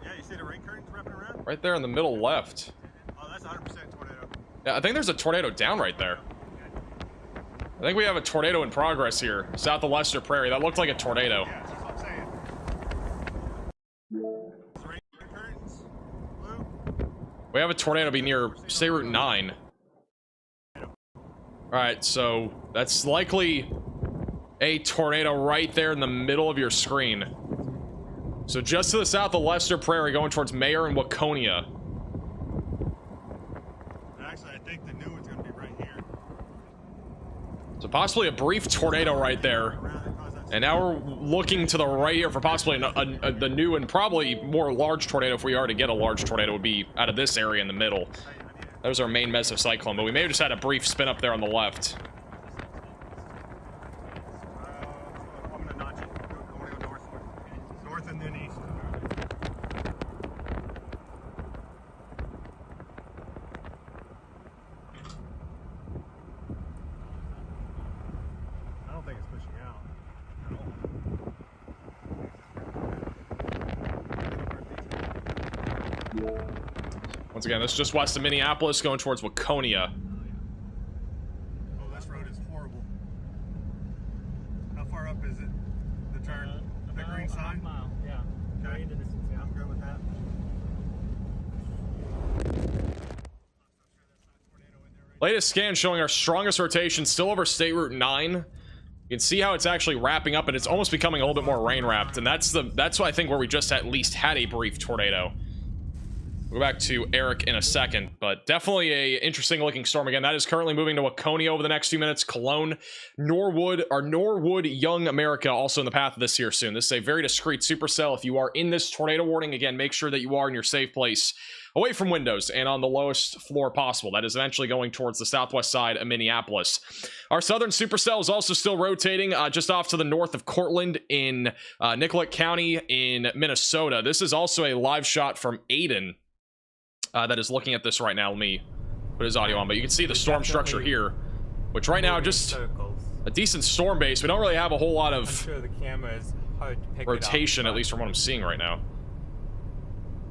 Yeah, you see the rain curtains wrapping around? Right there in the middle left. Oh, that's 100% tornado. Yeah, I think there's a tornado down right there. I think we have a tornado in progress here, south of Lester Prairie. That looked like a tornado. Yeah, that's what I'm saying. It's rain curtains. Blue. We have a tornado be near State Route 9. Alright, so that's likely a tornado right there in the middle of your screen. So just to the south of Lester Prairie, going towards Mayor and Waconia. Actually, I think the new one's going to be right here. So possibly a brief tornado right there. And now we're looking to the right here for possibly the new and probably more large tornado. If we are to get a large tornado, would be out of this area in the middle. That was our main mesocyclone, but we may have just had a brief spin up there on the left. I'm going to notch it. I want to go north. North and then east. I don't think it's pushing out at all. Once again, this is just west of Minneapolis, going towards Waconia. Oh, this road is horrible. How far up is it? The turn? The green sign? Mile, yeah. Okay. Into distance, yeah. I'm good with that. Latest scan showing our strongest rotation still over State Route 9. You can see how it's actually wrapping up, and it's almost becoming a little bit more rain wrapped, and that's what I think where we just at least had a brief tornado. We'll go back to Eric in a second, but definitely a interesting looking storm again. That is currently moving to Waconia over the next few minutes. Cologne, Norwood, Young America also in the path of this here soon. This is a very discreet supercell. If you are in this tornado warning, again, make sure that you are in your safe place, away from windows and on the lowest floor possible. That is eventually going towards the southwest side of Minneapolis. Our southern supercell is also still rotating just off to the north of Cortland in Nicollet County in Minnesota. This is also a live shot from Aiden that is looking at this right now. Let me put his audio on, but you can see the storm structure here, which right now just a decent storm base. We don't really have a whole lot of rotation, at least from what I'm seeing right now.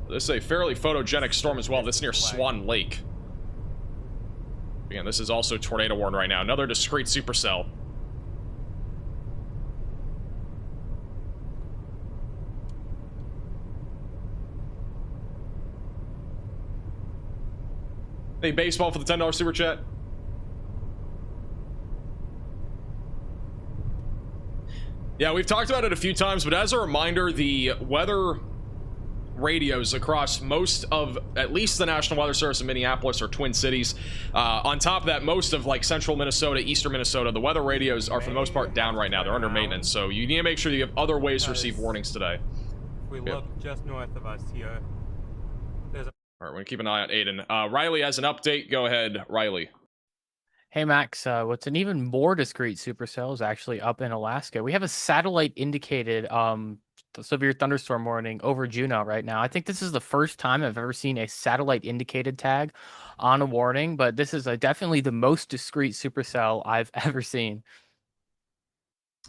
This is a fairly photogenic storm as well. This is near Swan Lake. Again, this is also tornado warned right now. Another discrete supercell. Hey, baseball for the $10 super chat. Yeah, we've talked about it a few times, but as a reminder, the weather radios across most of at least the National Weather Service in Minneapolis or Twin Cities. On top of that, most of like central Minnesota, eastern Minnesota, the weather radios are for the most part down right now. They're under maintenance, so you need to make sure you have other ways to receive warnings today. If we look just north of us here, there's a... All right, we're gonna keep an eye on Aiden. Riley has an update. Go ahead, Riley. Hey Max, what's an even more discrete supercell is actually up in Alaska. We have a satellite indicated severe thunderstorm warning over Juneau right now. I think this is the first time I've ever seen a satellite indicated tag on a warning, but this is definitely the most discrete supercell I've ever seen.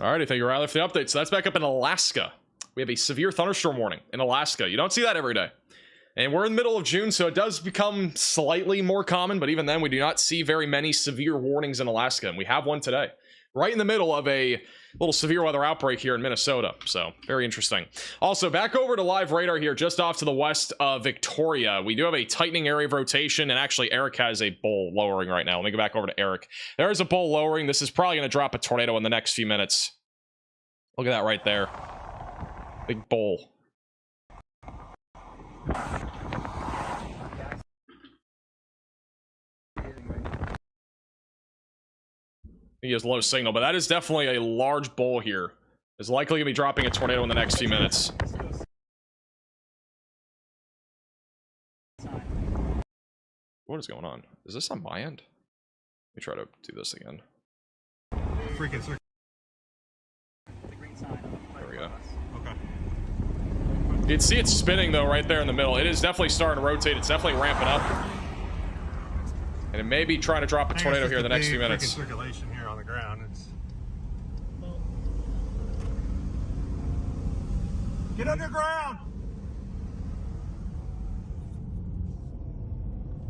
All righty, thank you, Riley, for the update. So that's back up in Alaska. We have a severe thunderstorm warning in Alaska. You don't see that every day. And we're in the middle of June, so it does become slightly more common, but even then, we do not see very many severe warnings in Alaska, and we have one today. Right in the middle of a little severe weather outbreak here in Minnesota, so very interesting. Also, back over to live radar here, just off to the west of Victoria. We do have a tightening area of rotation, and actually, Eric has a bowl lowering right now. Let me go back over to Eric. There is a bowl lowering. This is probably going to drop a tornado in the next few minutes. Look at that right there. Big bowl. He has low signal, but that is definitely a large bowl here. It's likely going to be dropping a tornado in the next few minutes. What is going on? Is this on my end? Let me try to do this again. Freaking circle. There we go. Okay. You can see it spinning though right there in the middle. It is definitely starting to rotate. It's definitely ramping up. And it may be trying to drop a tornado here in the next few minutes. Circulation here on the ground. It's... Get underground!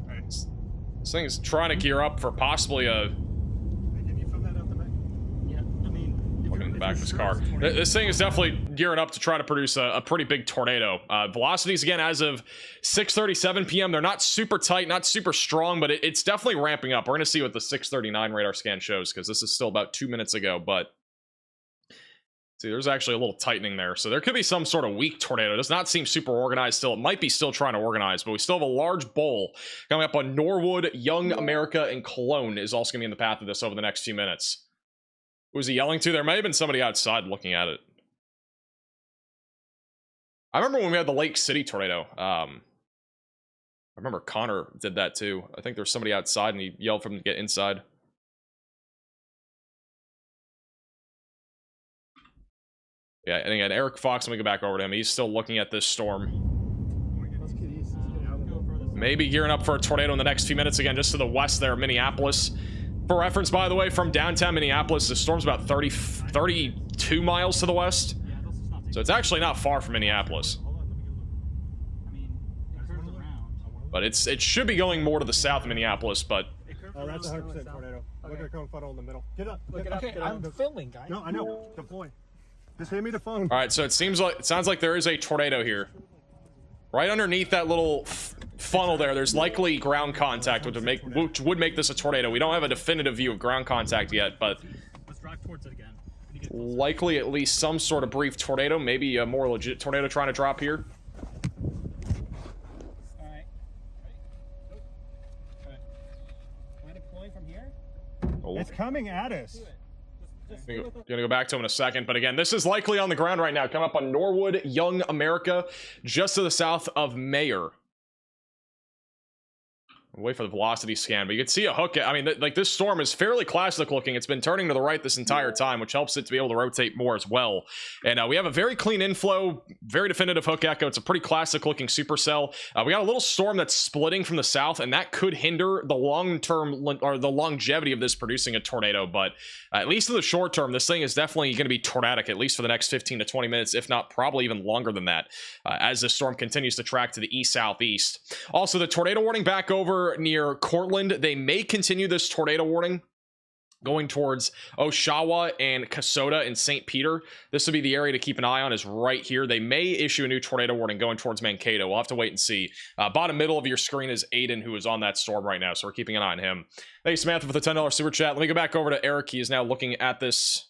Right. This thing is trying to gear up for possibly a... Can you film that out the back? Yeah, I mean... Looking in the back of his car. This thing is definitely gearing up to try to produce a pretty big tornado. Velocities, again, as of 6:37 p.m., they're not super tight, not super strong, but it's definitely ramping up. We're going to see what the 6:39 radar scan shows, because this is still about 2 minutes ago, but... See, there's actually a little tightening there. So there could be some sort of weak tornado. It does not seem super organized still. It might be still trying to organize, but we still have a large bowl coming up on Norwood, Young America, and Cologne is also going to be in the path of this over the next few minutes. Who's he yelling to? There may have been somebody outside looking at it. I remember when we had the Lake City tornado. I remember Connor did that too. I think there's somebody outside and he yelled for him to get inside. Yeah, and again, Eric Fox, let me go back over to him. He's still looking at this storm. Maybe gearing up for a tornado in the next few minutes. Again, just to the west there of Minneapolis. For reference, by the way, from downtown Minneapolis, the storm's about 32 miles to the west. So it's actually not far from Minneapolis. But it should be going more to the south of Minneapolis, but Oh, that's 100% tornado. Look at the cone funnel in the middle. Get up. Get up. Okay, Get up. I'm filming, guys. No, I know. Deploy. Just hand me the phone. all right, so it sounds like there is a tornado here. Right underneath that little funnel there's likely ground contact, which would make this a tornado. We don't have a definitive view of ground contact yet, but Let's drive towards it again. likely at least some sort of brief tornado, maybe a more legit tornado trying to drop here. Alright. Ready? Alright. Am I deploying from here? Oh. It's coming at us. Gonna go back to him in a second, but again, this is likely on the ground right now. Come up on Norwood, Young, America, just to the south of Mayer. Wait for the velocity scan, but you can see a hook. I mean, like, this storm is fairly classic looking. It's been turning to the right this entire time, which helps it to be able to rotate more as well. And we have a very clean inflow, very definitive hook echo. It's a pretty classic looking supercell. We got a little storm that's splitting from the south, and that could hinder the long-term or the longevity of this producing a tornado. But at least in the short term, this thing is definitely going to be tornadic, at least for the next 15 to 20 minutes, if not probably even longer than that, as this storm continues to track to the east-southeast. Also, the tornado warning back over near Cortland. They may continue this tornado warning going towards Oshawa and Kasota and St. Peter. This would be the area to keep an eye on, is right here. They may issue a new tornado warning going towards Mankato. We'll have to wait and see. Bottom middle of your screen is Aiden, who is on that storm right now, so we're keeping an eye on him. Thanks, Samantha, for the $10 super chat. Let me go back over to Eric. He is now looking at this.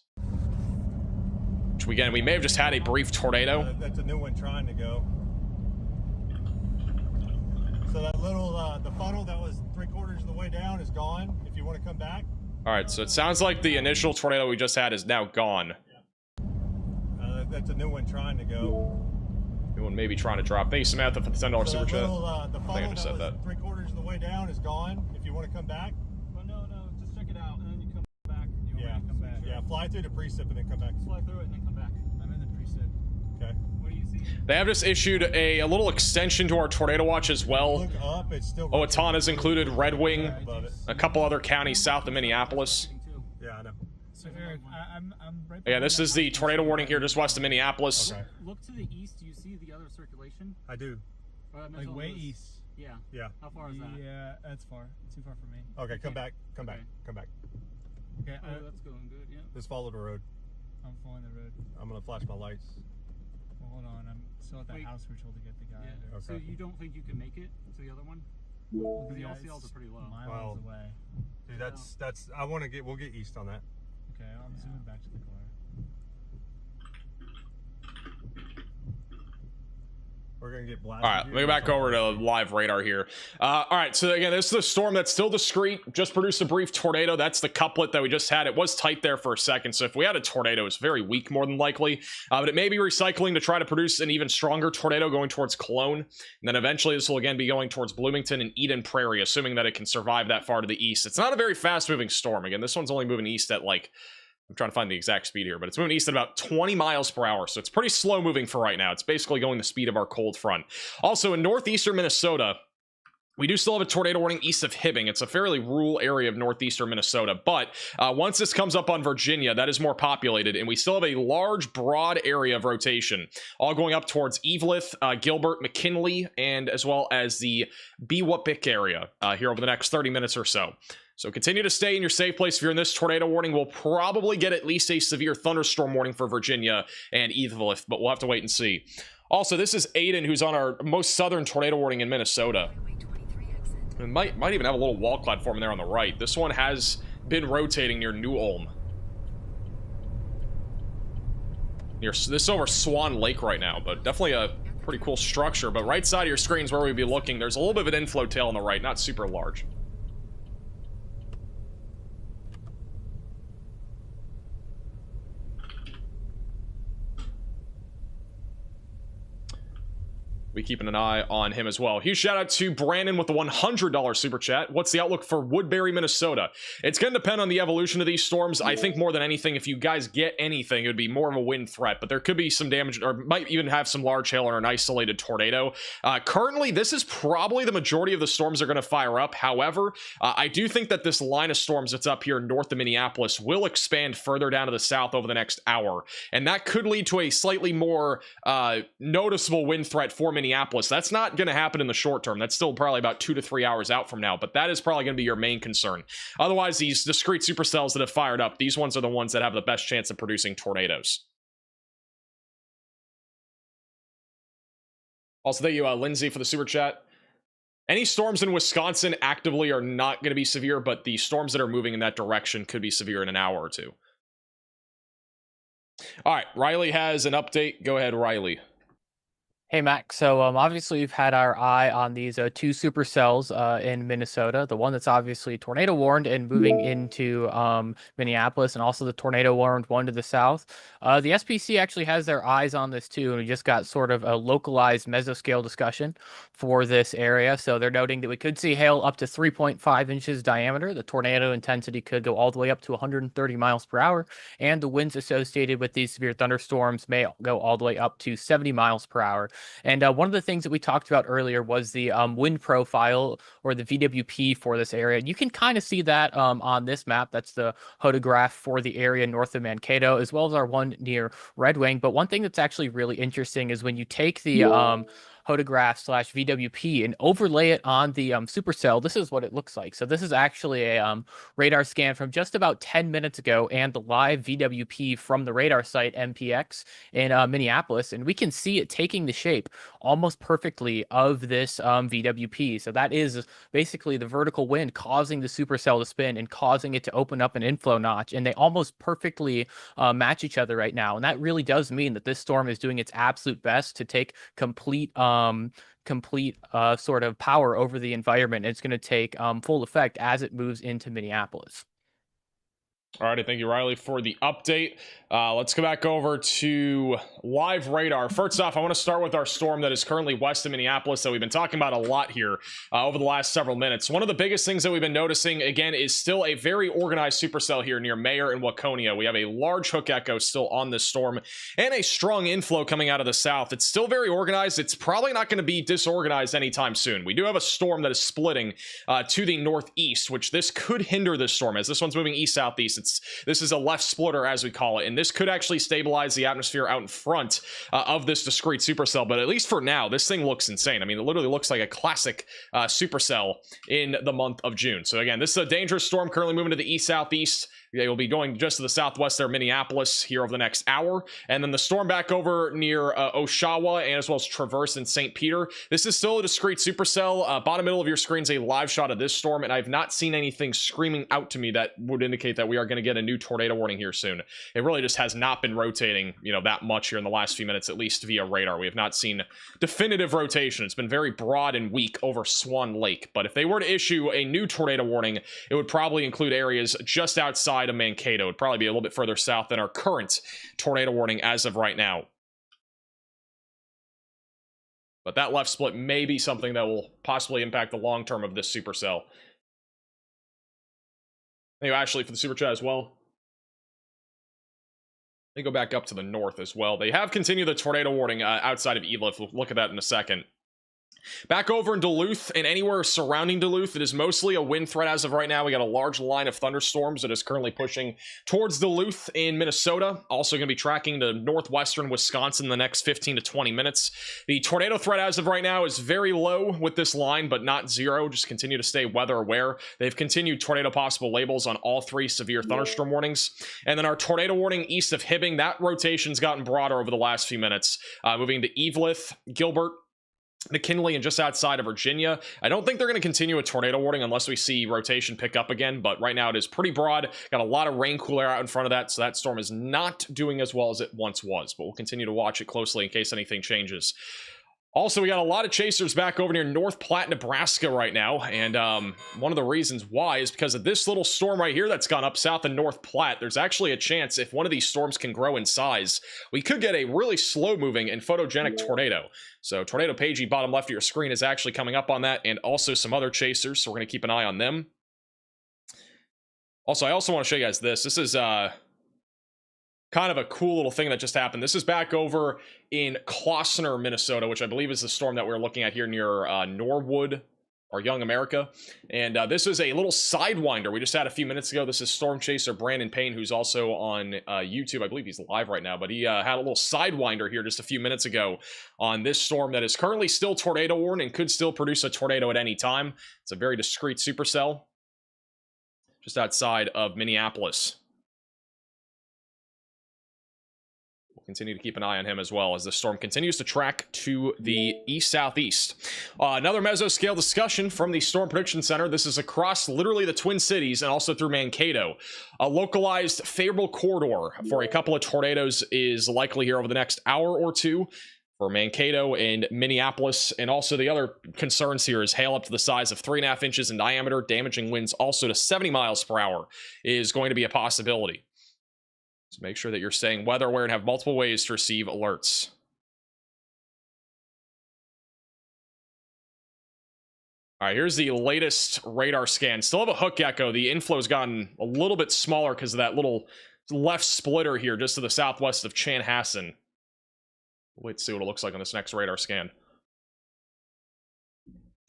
Which, again, we may have just had a brief tornado. That's a new one trying to go. So that little, the funnel that was 3/4 of the way down is gone. If you want to come back. All right, so it sounds like the initial tornado we just had is now gone. That's a new one trying to go. New one may be trying to drop. Thanks, Samantha, for the $10 super chat. Little, the I think I funnel just that said was that. 3/4 of the way down is gone. If you want to come back. Well, no, just check it out, and then you come back. Yeah, come back. Yeah, fly through the precip and then come back. Fly through it and then come back. I'm in the precip. Okay. What do you see? They have just issued a little extension to our tornado watch as well. Look up, it's still. Owatonna included, Red Wing, above it. a couple other counties south of Minneapolis. Yeah, I know. So Eric, I'm right. Yeah, this is the tornado warning here just west of Minneapolis. Okay. Look to the east. Do you see the other circulation? I do. Like way east. Yeah. Yeah. How far is that? Yeah, that's far. Too far for me. Okay, come back. Come back. Okay. Come back. Okay, Oh, that's going good. Yeah. Just follow the road. I'm following the road. I'm gonna flash my lights. Well, hold on. I'm still at that Wait. house we're told to get the guy. Yeah. Okay. So you don't think you can make it to the other one? Well, The yeah, LCLs it's are pretty low. miles away. Dude, that's. I want to get. We'll get east on that. Okay, I'm zooming back to the car. We're gonna get blasted. All right, let me go back over to live radar here. All right, so again, this is a storm that's still discrete, just produced a brief tornado. That's the couplet that we just had. It was tight there for a second, so if we had a tornado, it's very weak more than likely. But it may be recycling to try to produce an even stronger tornado going towards Cologne. And then eventually this will again be going towards Bloomington and Eden Prairie, assuming that it can survive that far to the east. It's not a very fast-moving storm. Again, this one's only moving east at like, I'm trying to find the exact speed here, but it's moving east at about 20 miles per hour, so it's pretty slow moving for right now. It's basically going the speed of our cold front. Also, in northeastern Minnesota, we do still have a tornado warning east of Hibbing. It's a fairly rural area of northeastern Minnesota, but once this comes up on Virginia, that is more populated, and we still have a large, broad area of rotation, all going up towards Eveleth, Gilbert, McKinley, and as well as the Bewapik area here over the next 30 minutes or so. So continue to stay in your safe place. If you're in this tornado warning, we'll probably get at least a severe thunderstorm warning for Virginia and Eveleth, but we'll have to wait and see. Also, this is Aiden, who's on our most southern tornado warning in Minnesota. It might even have a little wall cloud forming there on the right. This one has been rotating near New Ulm. This is over Swan Lake right now, but definitely a pretty cool structure. But right side of your screen is where we'd be looking. There's a little bit of an inflow tail on the right, not super large. Be keeping an eye on him as well. Huge shout out to Brandon with the $100 super chat. What's the outlook for Woodbury, Minnesota? It's going to depend on the evolution of these storms. I think more than anything, if you guys get anything, it would be more of a wind threat, but there could be some damage, or might even have some large hail or an isolated tornado. Currently, this is probably the majority of the storms are going to fire up. However, I do think that this line of storms that's up here north of Minneapolis will expand further down to the south over the next hour, and that could lead to a slightly more noticeable wind threat for Minneapolis Minneapolis. That's not going to happen in the short term. That's still probably about 2 to 3 hours out from now, but that is probably going to be your main concern. Otherwise, these discrete supercells that have fired up, these ones are the ones that have the best chance of producing tornadoes. Also, thank you, Lindsay, for the super chat. Any storms in Wisconsin actively are not going to be severe, but the storms that are moving in that direction could be severe in an hour or two. All right, Riley has an update. Go ahead, Riley. Hey, Mac. So obviously we've had our eye on these 2 supercells in Minnesota. The one that's obviously tornado warned and moving into Minneapolis, and also the tornado warned one to the south. The SPC actually has their eyes on this too, and we just got sort of a localized mesoscale discussion for this area. So they're noting that we could see hail up to 3.5 inches diameter. The tornado intensity could go all the way up to 130 miles per hour, and the winds associated with these severe thunderstorms may go all the way up to 70 miles per hour. And one of the things that we talked about earlier was the wind profile, or the VWP, for this area. You can kind of see that on this map. That's the photograph for the area north of Mankato, as well as our one near Red Wing. But one thing that's actually really interesting is when you take the photograph / VWP and overlay it on the supercell, this is what it looks like. So this is actually a radar scan from just about 10 minutes ago, and the live VWP from the radar site MPX in Minneapolis, and we can see it taking the shape almost perfectly of this VWP. So that is basically the vertical wind causing the supercell to spin and causing it to open up an inflow notch, and they almost perfectly match each other right now. And that really does mean that this storm is doing its absolute best to take complete sort of power over the environment. It's going to take full effect as it moves into Minneapolis. All right, thank you, Riley, for the update. Let's go back over to live radar. First off, I want to start with our storm that is currently west of Minneapolis that we've been talking about a lot here over the last several minutes. One of the biggest things that we've been noticing, again, is still a very organized supercell here near Mayer and Waconia. We have a large hook echo still on this storm and a strong inflow coming out of the south. It's still very organized. It's probably not going to be disorganized anytime soon. We do have a storm that is splitting to the northeast, which this could hinder this storm, as this one's moving east-southeast. This is a left splitter, as we call it, and this could actually stabilize the atmosphere out in front of this discrete supercell. But at least for now, this thing looks insane. I mean, it literally looks like a classic supercell in the month of June. So again, this is a dangerous storm currently moving to the east-southeast. They will be going just to the southwest there, Minneapolis, here over the next hour. And then the storm back over near Oshawa, and as well as Traverse and St. Peter. This is still a discrete supercell. Bottom middle of your screen is a live shot of this storm, and I've not seen anything screaming out to me that would indicate that we are going to get a new tornado warning here soon. It really just has not been rotating, that much here in the last few minutes, at least via radar. We have not seen definitive rotation. It's been very broad and weak over Swan Lake. But if they were to issue a new tornado warning, it would probably include areas just outside of Mankato. It would probably be a little bit further south than our current tornado warning as of right now. But that left split may be something that will possibly impact the long term of this supercell. Thank you, Ashley, for the super chat as well. Let me go back up to the north as well. They have continued the tornado warning outside of Eveleth. We'll look at that in a second. Back over in Duluth and anywhere surrounding Duluth, it is mostly a wind threat as of right now. We got a large line of thunderstorms that is currently pushing towards Duluth in Minnesota. Also going to be tracking to northwestern Wisconsin in the next 15 to 20 minutes. The tornado threat as of right now is very low with this line, but not zero. Just continue to stay weather aware. They've continued tornado possible labels on all 3 severe thunderstorm warnings. And then our tornado warning east of Hibbing, that rotation's gotten broader over the last few minutes. Moving to Eveleth, Gilbert, McKinley, and just outside of Virginia. I don't think they're going to continue a tornado warning unless we see rotation pick up again, but right now it is pretty broad. Got a lot of rain cool air out in front of that, so that storm is not doing as well as it once was, but we'll continue to watch it closely in case anything changes. Also, we got a lot of chasers back over near North Platte, Nebraska right now, and one of the reasons why is because of this little storm right here that's gone up south in North Platte. There's actually a chance, if one of these storms can grow in size, we could get a really slow-moving and photogenic tornado. So Tornado Pagey, bottom left of your screen, is actually coming up on that, and also some other chasers, so we're going to keep an eye on them. Also, I also want to show you guys this. This is kind of a cool little thing that just happened. This is back over in Klossner, Minnesota, which I believe is the storm that we're looking at here near Norwood. our young America. And this is a little sidewinder we just had a few minutes ago. This is Stormchaser Brandon Payne, who's also on YouTube. I believe he's live right now, but he had a little sidewinder here just a few minutes ago on this storm that is currently still tornado warned and could still produce a tornado at any time. It's a very discreet supercell just outside of Minneapolis. Continue to keep an eye on him as well as the storm continues to track to the east-southeast. Another mesoscale discussion from the Storm Prediction Center. This is across literally the Twin Cities and also through Mankato. A localized favorable corridor for a couple of tornadoes is likely here over the next hour or two for Mankato and Minneapolis. And also the other concerns here is hail up to the size of 3.5 inches in diameter. Damaging winds also to 70 miles per hour is going to be a possibility. So make sure that you're staying weather aware and have multiple ways to receive alerts. All right, here's the latest radar scan. Still have a hook echo. The inflow's gotten a little bit smaller because of that little left splitter here just to the southwest of Chanhassen. Wait to see what it looks like on this next radar scan.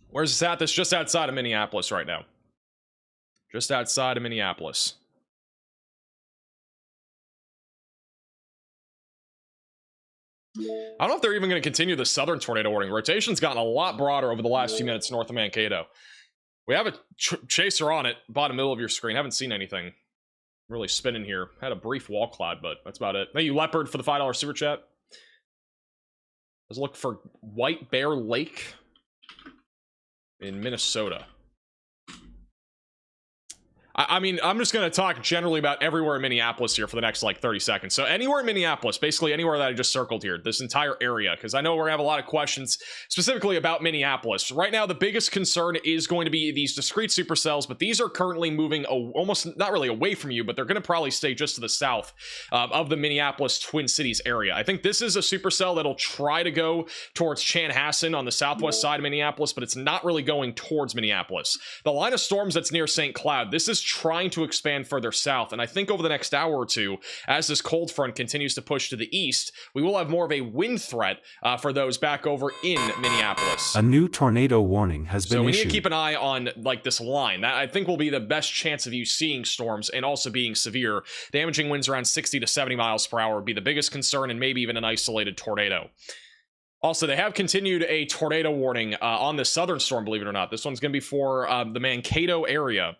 Where's this at? This just outside of Minneapolis right now. Just outside of Minneapolis. I don't know if they're even going to continue the southern tornado warning. Rotation's gotten a lot broader over the last few minutes north of Mankato. We have a chaser on it, bottom middle of your screen. Haven't seen anything really spinning here. Had a brief wall cloud, but that's about it. Thank you, Leopard, for the $5 super chat. Let's look for White Bear Lake in Minnesota. I mean, I'm just going to talk generally about everywhere in Minneapolis here for the next, like, 30 seconds. So anywhere in Minneapolis, basically anywhere that I just circled here, this entire area, because I know we're going to have a lot of questions specifically about Minneapolis. Right now, the biggest concern is going to be these discrete supercells, but these are currently moving almost, not really away from you, but they're going to probably stay just to the south of the Minneapolis Twin Cities area. I think this is a supercell that'll try to go towards Chanhassen on the southwest side of Minneapolis, but it's not really going towards Minneapolis. The line of storms that's near St. Cloud, this is trying to expand further south, and I think over the next hour or two, as this cold front continues to push to the east, we will have more of a wind threat for those back over in Minneapolis. A new tornado warning has been issued. So we need to keep an eye on, like, this line. That, I think, will be the best chance of you seeing storms and also being severe. Damaging winds around 60 to 70 miles per hour would be the biggest concern, and maybe even an isolated tornado. Also, they have continued a tornado warning on the southern storm, believe it or not. This one's going to be for the Mankato area.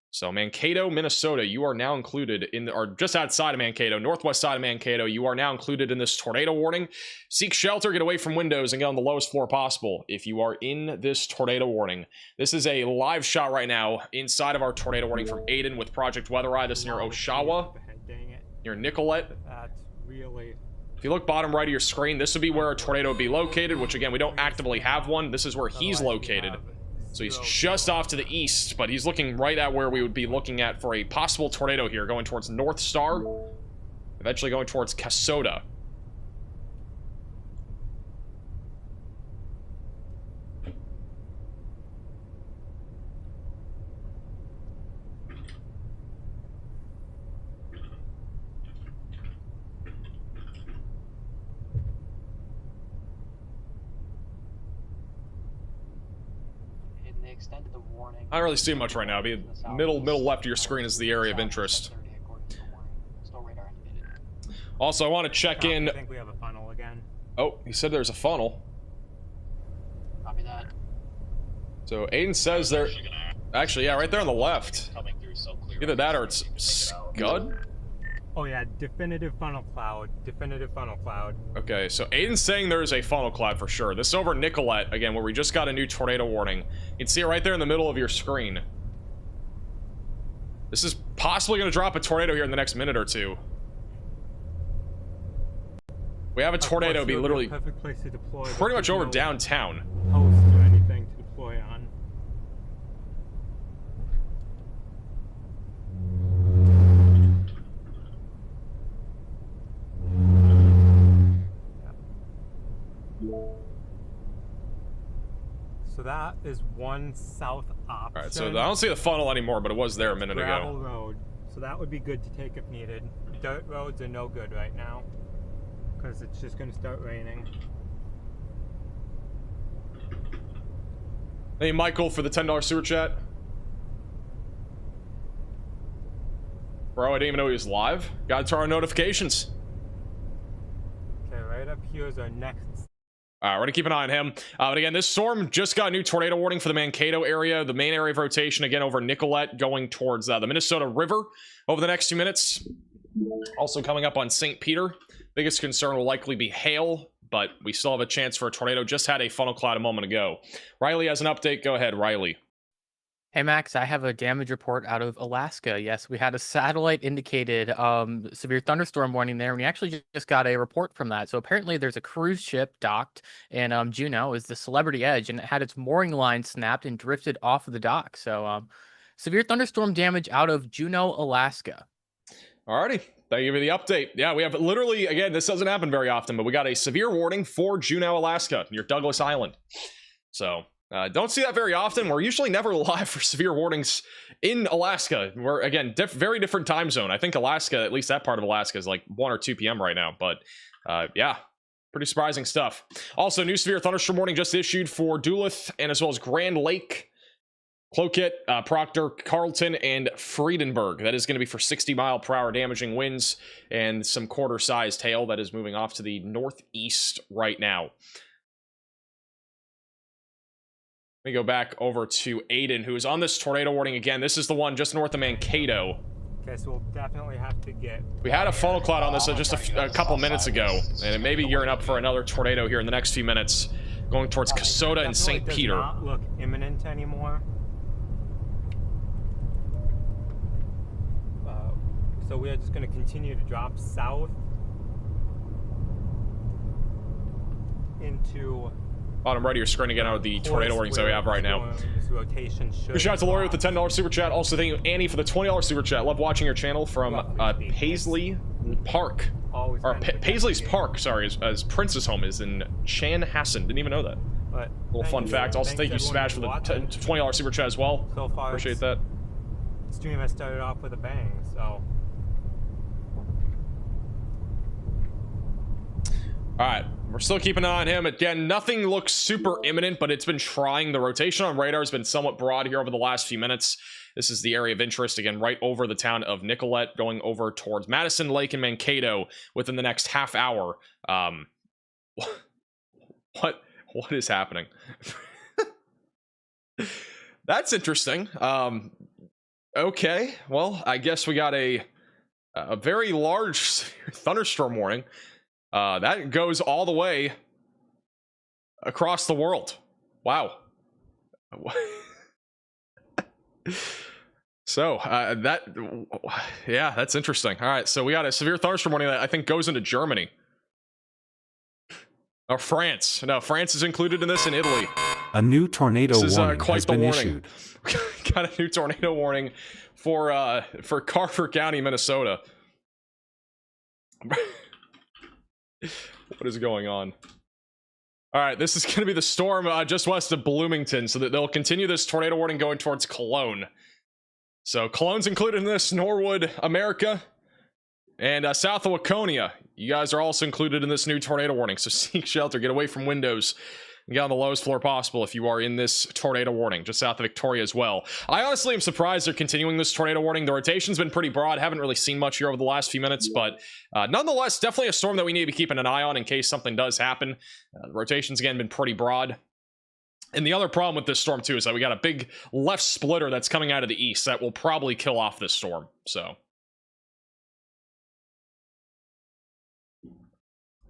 So Mankato, Minnesota, you are now included in, or just outside of Mankato, northwest side of Mankato, you are now included in this tornado warning. Seek shelter, get away from windows, and get on the lowest floor possible if you are in this tornado warning. This is a live shot right now inside of our tornado warning from Aiden with Project Weather Eye. This is near Oshawa, near Nicollet. That's really... If you look bottom right of your screen, this would be where a tornado would be located, which again, we don't actively have one. This is where he's located. So he's just off to the east, but he's looking right at where we would be looking at for a possible tornado here, going towards North Star, eventually going towards Kasota. Extended the warning. I don't really see much right now. Be middle left of your screen is the area of interest. Also, I want to check in. I think we have a funnel again. Oh, he said there's a funnel. Copy that. So Aiden says there. Actually, yeah, right there on the left. Either that or it's Scud. Oh yeah, definitive funnel cloud. Definitive funnel cloud. Okay, so Aiden's saying there is a funnel cloud for sure. This is over Nicollet, again, where we just got a new tornado warning. You can see it right there in the middle of your screen. This is possibly going to drop a tornado here in the next minute or two. We have a tornado be literally perfect place to deploy, pretty much over downtown. Post or anything to deploy on. So that is one south option. Alright, so I don't see the funnel anymore, but it was there a minute Gravel ago. road. So that would be good to take if needed. Dirt roads are no good right now, because it's just going to start raining. Hey, Michael, for the $10 super chat. Bro, I didn't even know he was live. Gotta turn on notifications. Okay, right up here is our next. All right, we're gonna keep an eye on him. But again, this storm just got a new tornado warning for the Mankato area. The main area of rotation again over Nicollet, going towards the Minnesota River over the next few minutes. Also coming up on St. Peter. Biggest concern will likely be hail, but we still have a chance for a tornado. Just had a funnel cloud a moment ago. Riley has an update. Go ahead, Riley. Hey Max, I have a damage report out of Alaska. Yes, we had a satellite indicated severe thunderstorm warning there, and we actually just got a report from that. So apparently there's a cruise ship docked in Juneau, is the Celebrity Edge, and it had its mooring line snapped and drifted off of the dock. So severe thunderstorm damage out of Juneau, Alaska. Alrighty, thank you for the update. Yeah, we have literally, again, this doesn't happen very often, but we got a severe warning for Juneau, Alaska, near Douglas Island. So don't see that very often. We're usually never live for severe warnings in Alaska. We're, again, very different time zone. I think Alaska, at least that part of Alaska, is like 1 or 2 p.m. right now. But yeah, pretty surprising stuff. Also, new severe thunderstorm warning just issued for Duluth and as well as Grand Lake, Cloquet, Proctor, Carlton, and Friedenberg. That is going to be for 60-mile-per-hour damaging winds and some quarter-sized hail that is moving off to the northeast right now. Let me go back over to Aiden, who is on this tornado warning again. This is the one just north of Mankato. Okay, so we'll definitely have to get. We had a funnel cloud on this just a couple minutes ago, and it may be gearing up for another tornado here in the next few minutes, going towards Kasota and St. Peter. Does not look imminent anymore. So we are just going to continue to drop south into. Bottom right of your screen again out of the tornado warnings that we have right now. This rotation should. Shout out to Lori with the $10 super chat. Also, thank you, Annie, for the $20 super chat. Love watching your channel from Paisley Park. Or Paisley's Park, sorry, as Prince's home is in Chanhassen. Didn't even know that. But little fun fact. Also, thank you, Smash, for the $20 super chat as well. So far, appreciate that. Stream has started off with a bang, so. All right, we're still keeping an eye on him. Again, nothing looks super imminent, but it's been trying. The rotation on radar has been somewhat broad here over the last few minutes. This is the area of interest, again, right over the town of Nicollet, going over towards Madison Lake and Mankato within the next half hour. What is happening? That's interesting. Okay, well, I guess we got a very large thunderstorm warning. That goes all the way across the world. Wow. So, yeah, that's interesting. All right, so we got a severe thunderstorm warning that I think goes into Germany. Or France. No, France is included in this, in Italy. A new tornado warning has been issued. Got a new tornado warning for Carver County, Minnesota. What is going on? All right, this is going to be the storm just west of Bloomington, so that they'll continue this tornado warning going towards Cologne. So Cologne's included in this, Norwood, America, and south of Waconia. You guys are also included in this new tornado warning, so seek shelter, get away from windows, and get on the lowest floor possible if you are in this tornado warning, just south of Victoria as well. I honestly am surprised they're continuing this tornado warning. The rotation's been pretty broad. Haven't really seen much here over the last few minutes, but nonetheless, definitely a storm that we need to be keeping an eye on in case something does happen. The rotation's, again, been pretty broad. And the other problem with this storm, too, is that we got a big left splitter that's coming out of the east that will probably kill off this storm, so.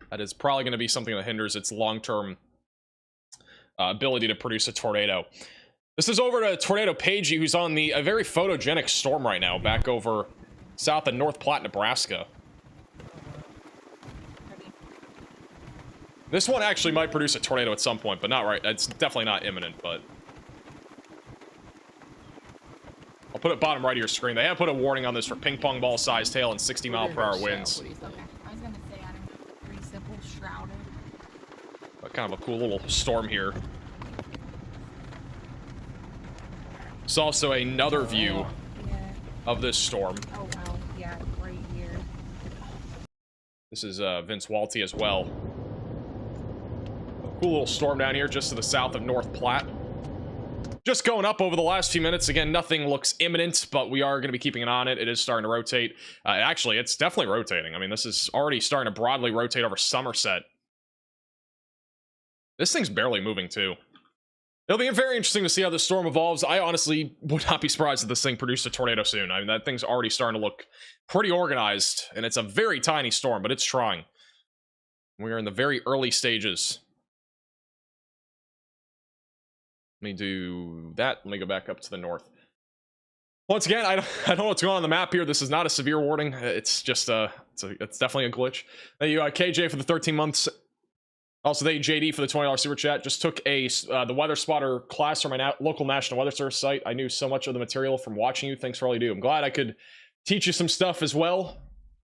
That is probably going to be something that hinders its long-term ability to produce a tornado. This is over to Tornado Pagey, who's on a very photogenic storm right now, back over south of North Platte, Nebraska. This one actually might produce a tornado at some point, but not right. It's definitely not imminent, but I'll put it bottom right of your screen. They have put a warning on this for ping pong ball sized hail and 60-mile-per-hour winds. Okay. I was gonna say I don't know, pretty simple, shrouded. But kind of a cool little storm here. It's also another view of this storm. Oh wow, yeah, right here. This is Vince Walty as well. A cool little storm down here just to the south of North Platte. just going up over the last few minutes. Again, nothing looks imminent, but we are going to be keeping an eye on it. It is starting to rotate. Actually, it's definitely rotating. I mean, this is already starting to broadly rotate over Somerset. This thing's barely moving, too. It'll be very interesting to see how this storm evolves. I honestly would not be surprised if this thing produced a tornado soon. I mean, that thing's already starting to look pretty organized, and it's a very tiny storm, but it's trying. We are in the very early stages. Let me do that. Let me go back up to the north. Once again, I don't know what's going on the map here. This is not a severe warning. It's just it's definitely a glitch. Thank you, KJ, for the 13 months. Also, thank you, JD, for the $20 super chat. Just took the weather spotter class from my local National Weather Service site. I knew so much of the material from watching you. Thanks for all you do. I'm glad I could teach you some stuff as well.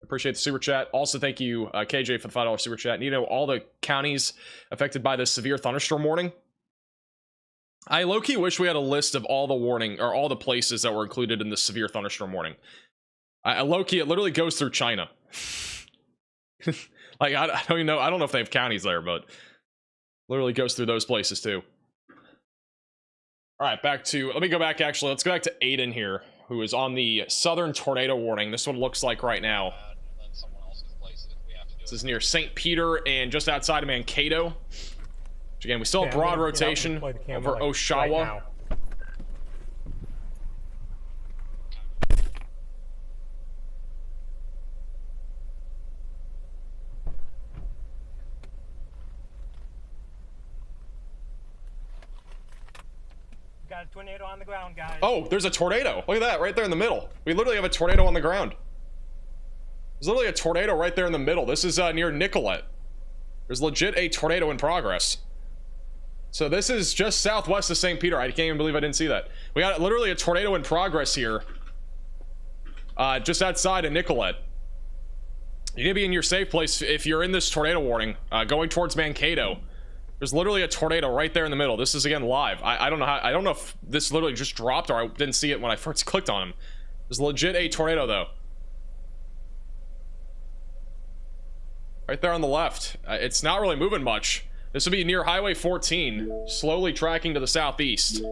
Appreciate the super chat. Also, thank you, KJ, for the $5 super chat. And you know, all the counties affected by this severe thunderstorm warning. I low-key wish we had a list of all the warning or all the places that were included in the severe thunderstorm warning. Low-key, it literally goes through China. Like, I don't even know. I don't know if they have counties there, but literally goes through those places too. All right, let me go back. Actually, let's go back to Aiden here, who is on the southern tornado warning. This one looks like right now. This is near St. Peter and just outside of Mankato. Which again, we still have broad rotation over Oshawa. Right, got a tornado on the ground, guys. Oh, there's a tornado. Look at that, right there in the middle. We literally have a tornado on the ground. There's literally a tornado right there in the middle. This is near Nicollet. There's legit a tornado in progress. So this is just southwest of St. Peter. I can't even believe I didn't see that. We got literally a tornado in progress here. Just outside of Nicollet. You're gonna be in your safe place if you're in this tornado warning. Going towards Mankato. There's literally a tornado right there in the middle. This is again live. I don't know how. I don't know if this literally just dropped or I didn't see it when I first clicked on him. There's legit a tornado though. Right there on the left. It's not really moving much. This would be near Highway 14, slowly tracking to the southeast.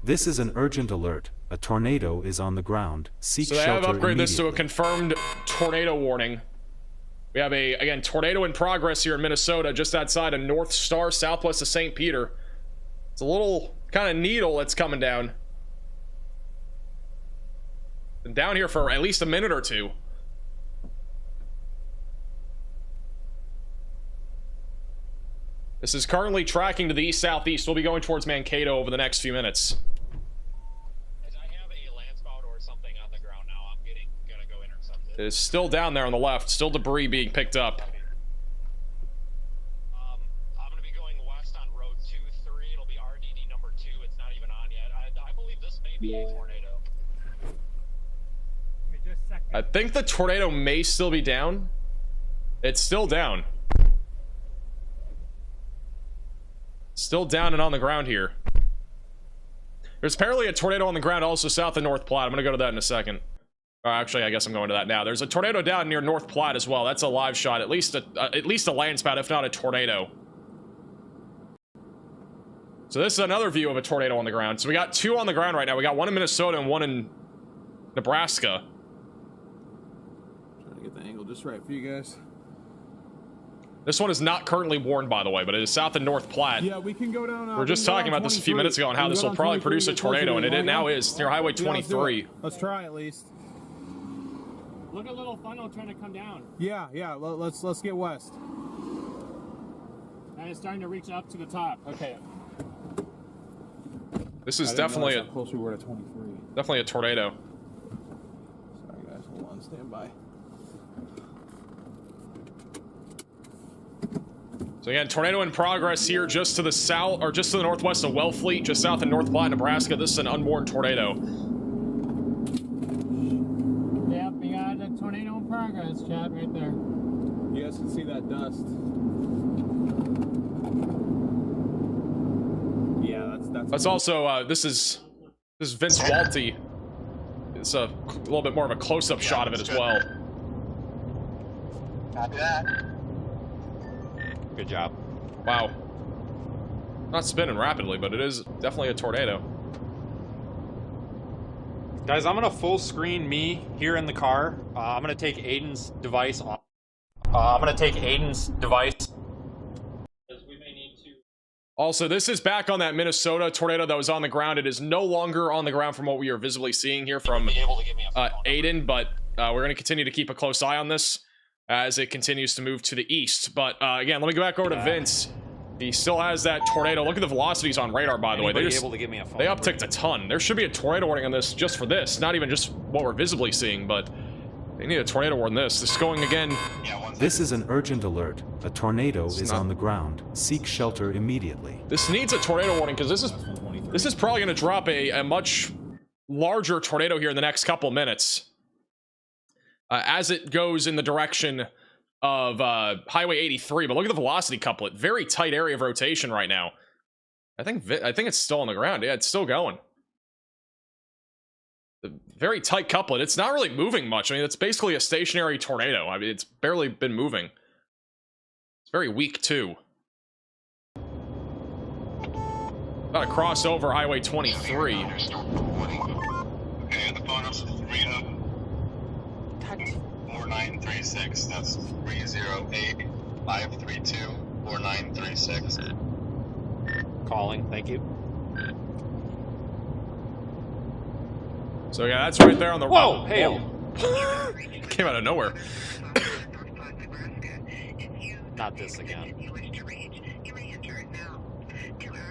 This is an urgent alert. A tornado is on the ground. Seek shelter immediately. So they have upgraded this to a confirmed tornado warning. We have again, tornado in progress here in Minnesota, just outside of North Star, southwest of St. Peter. It's a little kind of needle that's coming down. Been down here for at least a minute or two. This is currently tracking to the east-southeast. We'll be going towards Mankato over the next few minutes. I have a land spout or something on the ground now. I'm gonna go intercept it. It is still down there on the left. Still debris being picked up. I'm gonna be going west on road 23. It'll be RDD number 2. It's not even on yet. I believe this may be a tornado. I think the tornado may still be down. It's still down. Still down and on the ground here. There's apparently a tornado on the ground also south of North Platte. I'm gonna go to that in a second. Actually, I guess I'm going to that now. There's a tornado down near North Platte as well. That's a live shot. At least a land spout, if not a tornado. So this is another view of a tornado on the ground. So we got 2 on the ground right now. We got 1 in Minnesota and 1 in Nebraska. Trying to get the angle just right for you guys. This one is not currently warned, by the way, but it is south of North Platte. Yeah, we can go down. We were just talking about this a few minutes ago on how this will probably produce a tornado, and it now is near Highway 23. Let's try at least. Look at little funnel trying to come down. Yeah. Let's get west. And it's starting to reach up to the top. Okay. This is definitely a close we were to 23. Definitely a tornado. Sorry guys, hold on, stand by. So again, tornado in progress here just to the south, or just to the northwest of Wellfleet, just south of North Platte, Nebraska. This is an unborn tornado. Yep, we got a tornado in progress, chat, right there. You guys can see that dust. Yeah, that's also this is Vince Walty. It's a little bit more of a close-up shot of it as well. Copy that. Good job. Wow. Not spinning rapidly, but it is definitely a tornado. Guys, I'm gonna full screen me here in the car. I'm gonna take Aiden's device off. Also, this is back on that Minnesota tornado that was on the ground. It is no longer on the ground from what we are visibly seeing here from Aiden, but we're going to continue to keep a close eye on this as it continues to move to the east. But again, let me go back over to Vince. He still has that tornado. Look at the velocities on radar, by the way. They upticked a ton. There should be a tornado warning on this just for this, not even just what we're visibly seeing, but they need a tornado warning this. This is going again. This is an urgent alert. A tornado is on the ground. Seek shelter immediately. This needs a tornado warning because this is probably going to drop a much larger tornado here in the next couple minutes as it goes in the direction of Highway 83. But look at the velocity couplet. Very tight area of rotation right now. I think it's still on the ground. Yeah, it's still going. Very tight couplet. It's not really moving much. I mean, it's basically a stationary tornado. I mean, it's barely been moving. It's very weak, too. About to cross over Highway 23. Okay, the phone number is 4936. That's 308-532-4936. Calling, thank you. So yeah, that's right there on the Whoa, hail. Came out of nowhere. Not this again.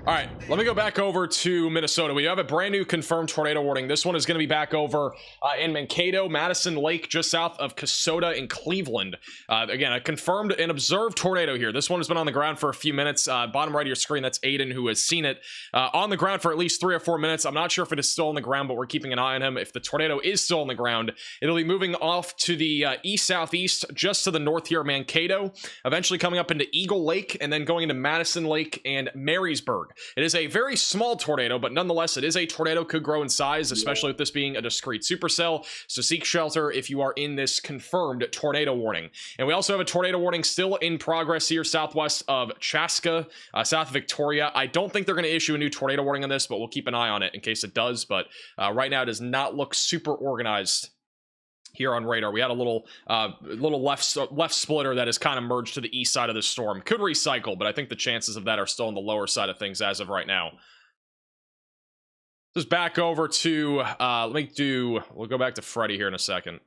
All right, let me go back over to Minnesota. We have a brand new confirmed tornado warning. This one is going to be back over in Mankato, Madison Lake, just south of Kasota in Cleveland. Again, a confirmed and observed tornado here. This one has been on the ground for a few minutes. Bottom right of your screen, that's Aiden who has seen it. On the ground for at least 3 or 4 minutes. I'm not sure if it is still on the ground, but we're keeping an eye on him. If the tornado is still on the ground, it'll be moving off to the east-southeast, just to the north here of Mankato, eventually coming up into Eagle Lake, and then going into Madison Lake and Marysburg. It is a very small tornado, but nonetheless, it is a tornado, could grow in size, especially with this being a discrete supercell. So seek shelter if you are in this confirmed tornado warning. And we also have a tornado warning still in progress here southwest of Chaska, south of Victoria. I don't think they're going to issue a new tornado warning on this, but we'll keep an eye on it in case it does. But right now, it does not look super organized here on radar. We had a little left splitter that is kind of merged to the east side of the storm. Could recycle, but I think the chances of that are still on the lower side of things as of right now. Just back over to we'll go back to Freddy here in a second.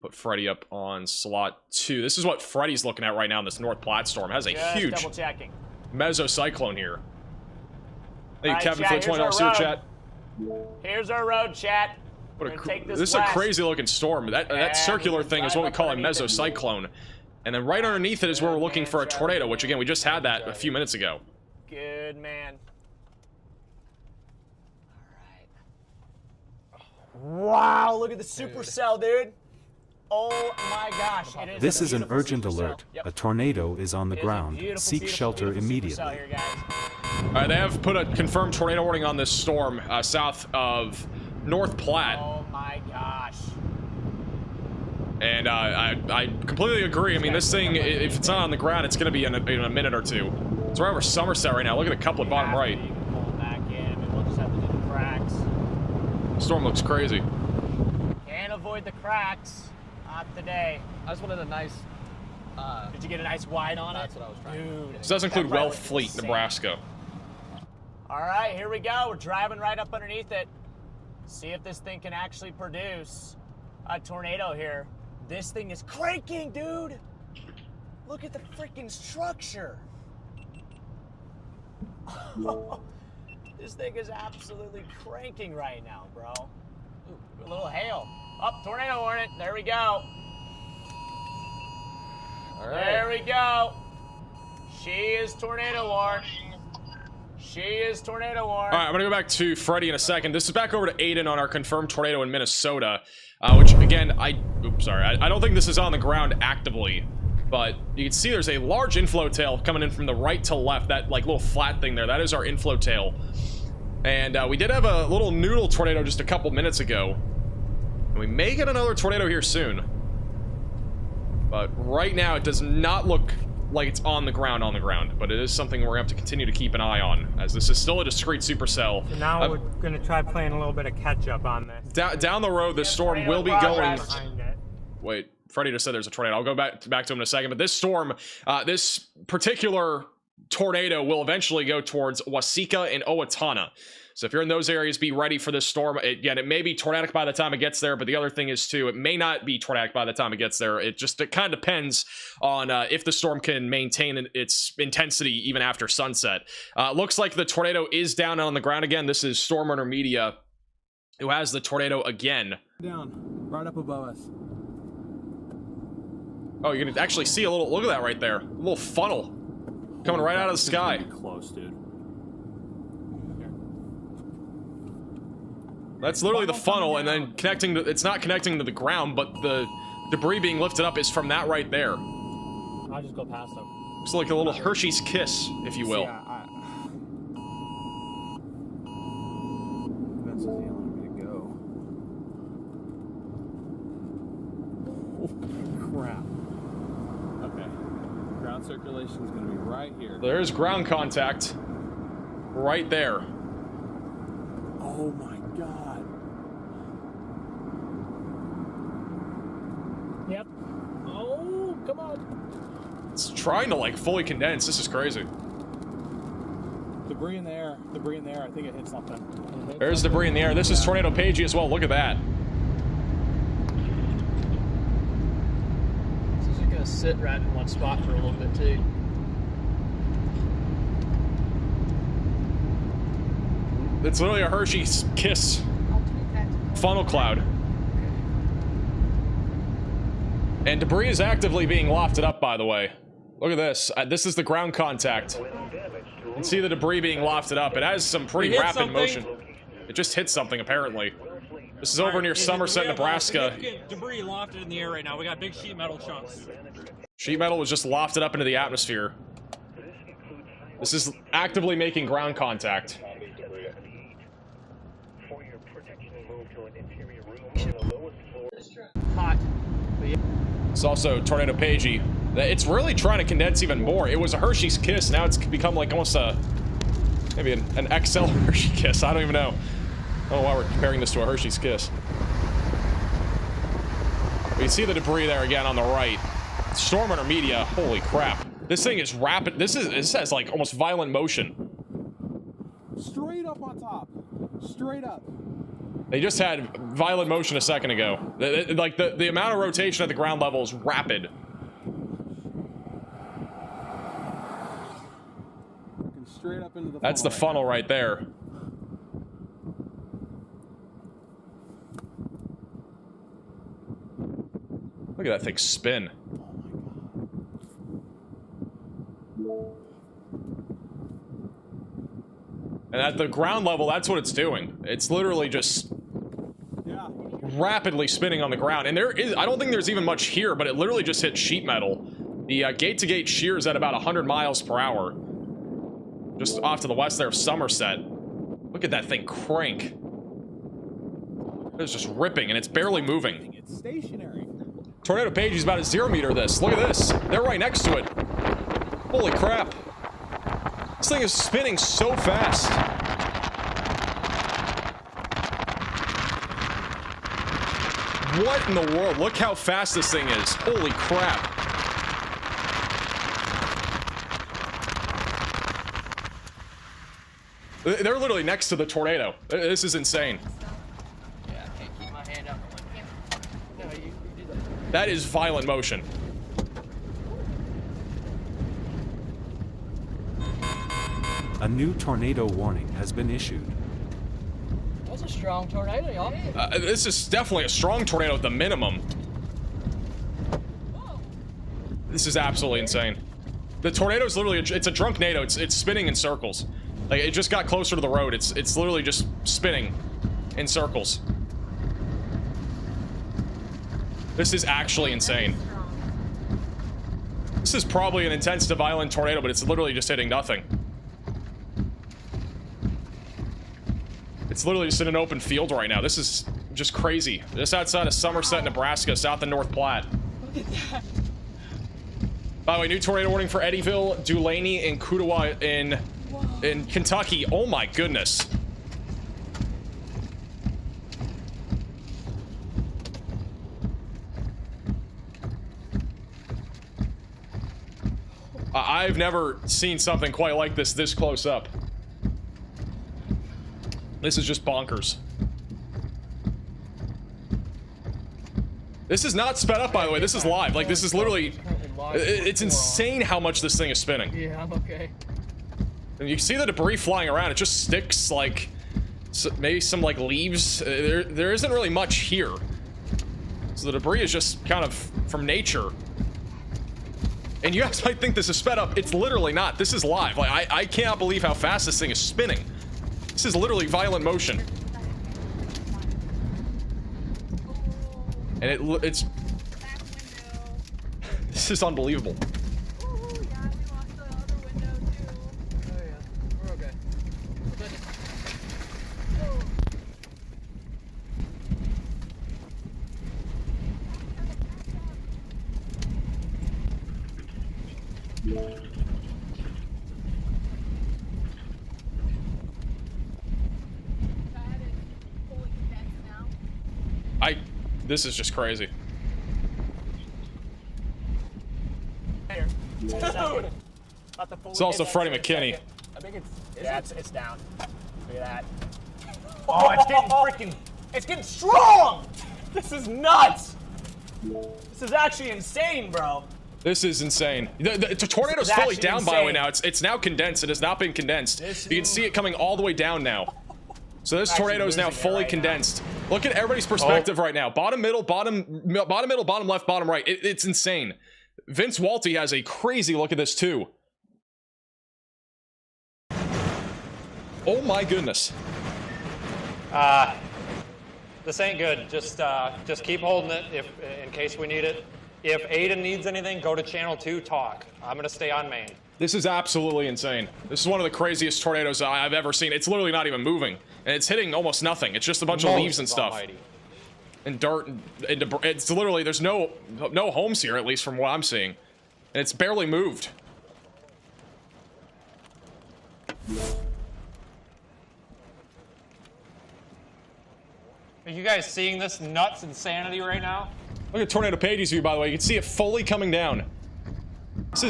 Put Freddy up on slot 2. This is what Freddy's looking at right now in this North Platte storm. It has a huge mesocyclone here. Thank you, Kevin, for the $20 super chat. Here's our road, chat. This is a crazy looking storm. That circular thing is what we call a mesocyclone. And then right underneath it is where we're looking for a tornado, which again, we just had that a few minutes ago. Good man. Wow, look at the supercell, dude. Oh my gosh. This is an urgent alert. A tornado is on the ground. Seek shelter immediately. All right, they have put a confirmed tornado warning on this storm south of North Platte. Oh my gosh. And I completely agree. I mean, this thing, if it's not on the ground, it's going to be in a minute or two. It's right over Somerset right now. Look at the couplet bottom right. Back in, and we'll just have to do the cracks. Storm looks crazy. Can't avoid the cracks. Not today. I just wanted a nice... Did you get a nice wide on That's it? what I was trying to do. This does include Wellfleet, Nebraska. All right, here we go. We're driving right up underneath it. See if this thing can actually produce a tornado here. This thing is cranking, dude. Look at the freaking structure. This thing is absolutely cranking right now, bro. Ooh, a little hail. Up, tornado warning. There we go. All right. There we go. She is tornado warned. She is tornado warned. All right, I'm gonna go back to Freddy in a second. This is back over to Aiden on our confirmed tornado in Minnesota, which again, I don't think this is on the ground actively, but you can see there's a large inflow tail coming in from the right to left. That like little flat thing there, that is our inflow tail. And we did have a little noodle tornado just a couple minutes ago, and we may get another tornado here soon. But right now, it does not look like it's on the ground, but it is something we're going to have to continue to keep an eye on, as this is still a discrete supercell. So now we're going to try playing a little bit of catch up on this. Down the road, the storm will be going. Behind it. Wait, Freddie just said there's a tornado. I'll go back to him in a second. But this storm, this particular tornado will eventually go towards Waseca and Owatonna. So if you're in those areas, be ready for this storm. Again, it may be tornadic by the time it gets there, but the other thing is, too, it may not be tornadic by the time it gets there. It kind of depends on if the storm can maintain its intensity even after sunset. Looks like the tornado is down on the ground again. This is Storm Runner Media, who has the tornado again. Down, right up above us. Oh, you can actually see a little, look at that right there. A little funnel coming right out of the sky. Close, dude. That's literally the funnel, and then connecting to, it's not connecting to the ground, but the debris being lifted up is from that right there. I'll just go past them. It's like a little Hershey's kiss, if you will. Yeah, Vince is yelling at me to go. Oh, crap. Okay. Ground circulation is going to be right here. There's ground contact. Right there. Oh my god. Yep. Oh, come on. It's trying to, like, fully condense. This is crazy. Debris in the air. Debris in the air. I think it hit something. There's debris in the air. This is Tornado Pagey as well. Look at that. This is just gonna sit right in one spot for a little bit too. It's literally a Hershey's kiss funnel cloud. And debris is actively being lofted up, by the way. Look at this. This is the ground contact. You can see the debris being lofted up. It has some pretty rapid motion. It just hit something, apparently. This is over near Somerset, Nebraska. Debris lofted in the air right now. We got big sheet metal chunks. Sheet metal was just lofted up into the atmosphere. This is actively making ground contact. Hot. It's also Tornado Pagey. It's really trying to condense even more. It was a Hershey's Kiss. Now it's become like almost a, maybe an XL Hershey Kiss. I don't even know. I don't know why we're comparing this to a Hershey's Kiss. But you see the debris there again on the right. Storm Runner Media. Holy crap. This thing is rapid. This has like almost violent motion. Straight up on top. Straight up. They just had violent motion a second ago. Like the amount of rotation at the ground level is rapid. Straight up into the That's the funnel right there. Look at that thing spin. And at the ground level, that's what it's doing. It's literally just rapidly spinning on the ground. And I don't think there's even much here, but it literally just hit sheet metal. The gate-to-gate shear is at about 100 miles per hour. Just off to the west there of Somerset. Look at that thing crank. It's just ripping, and it's barely moving. It's stationary. Tornado Pagey is about a 0 meter this. Look at this. They're right next to it. Holy crap. This thing is spinning so fast. What in the world? Look how fast this thing is. Holy crap. They're literally next to the tornado. This is insane. Yeah, I can't keep my hand up. No, you do that. That is violent motion. A new tornado warning has been issued. That's a strong tornado, y'all. This is definitely a strong tornado at the minimum. This is absolutely insane. The tornado is literally, it's a drunk NATO. It's spinning in circles. Like, it just got closer to the road. It's literally just spinning in circles. This is actually insane. This is probably an intense to violent tornado, but it's literally just hitting nothing. It's literally just in an open field right now. This is just crazy. Just outside of Somerset, Nebraska, south of North Platte. Look at that. By the way, new tornado warning for Eddyville, Dulaney, and Kudowa in Kentucky. Oh my goodness. I've never seen something quite like this close up. This is just bonkers. This is not sped up, by the way. This is live. Like, this is literally... It's insane how much this thing is spinning. Yeah, I'm okay. And you see the debris flying around. It just sticks, like... maybe some, like, leaves. There isn't really much here. So the debris is just kind of from nature. And you guys might think this is sped up. It's literally not. This is live. Like, I cannot believe how fast this thing is spinning. This is literally violent motion. And it's... This is unbelievable. This is just crazy. Dude! It's also Freddie McKinney. I think it's down. Look at that. Oh, it's getting freaking... It's getting strong! This is nuts! This is actually insane, bro. This is insane. The tornado's fully down, by the way, now. It's now condensed. It has not been condensed. You can see it coming all the way down now. So this tornado is now fully condensed. Look at everybody's perspective right now. Bottom middle, bottom left, bottom right. It's insane. Vince Walty has a crazy look at this too. Oh my goodness. This ain't good. Just keep holding it in case we need it. If Aiden needs anything, go to channel 2, talk. I'm gonna stay on main. This is absolutely insane. This is one of the craziest tornadoes I've ever seen. It's literally not even moving. And it's hitting almost nothing. It's just a bunch of leaves and stuff. Almighty. And dirt and debris. It's literally, there's no homes here, at least from what I'm seeing. And it's barely moved. Are you guys seeing this nuts insanity right now? Look at Tornado Page's view, by the way. You can see it fully coming down. This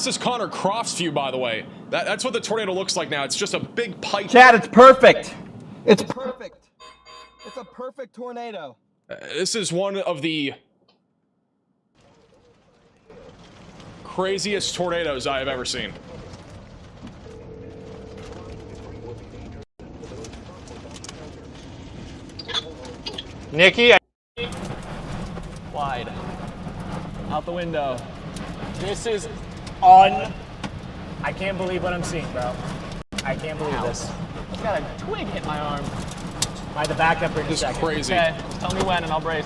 is Connor Croft's view, by the way. That's what the tornado looks like now. It's just a big pipe. Chad, it's perfect. It's perfect. It's a perfect tornado. This is one of the craziest tornadoes I have ever seen. Nikki, Wide. Out the window. This is I can't believe what I'm seeing, bro. I can't believe this. I've got a twig hit my arm. I had to back up for a second. Crazy. Okay, just tell me when and I'll brace.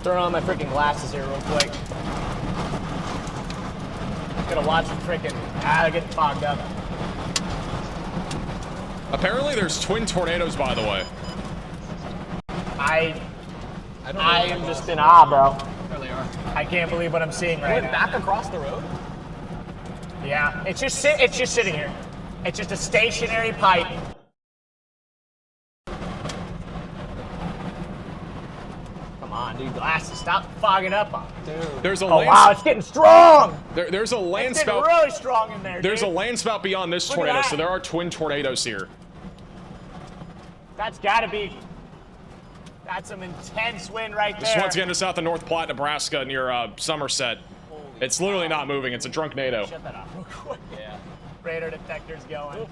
Throwing on my freaking glasses here real quick. Gotta watch the freaking get fogged up. Apparently there's twin tornadoes, by the way. I am just in awe, bro. There they are. I can't believe what I'm seeing right now. Back across the road? Yeah, it's just sitting here. It's just a stationary pipe. Come on, dude, glasses, stop fogging up on it. Dude. There's a wow, it's getting strong. There's a land it's spout. Really strong in there. There's dude. a land spout beyond this tornado, so there are twin tornadoes here. That's gotta be. That's some intense wind right there. This one's getting us out to North Platte, Nebraska, near Somerset. It's literally not moving. It's a drunk NATO. Shut that off real quick. Yeah. Radar detector's going.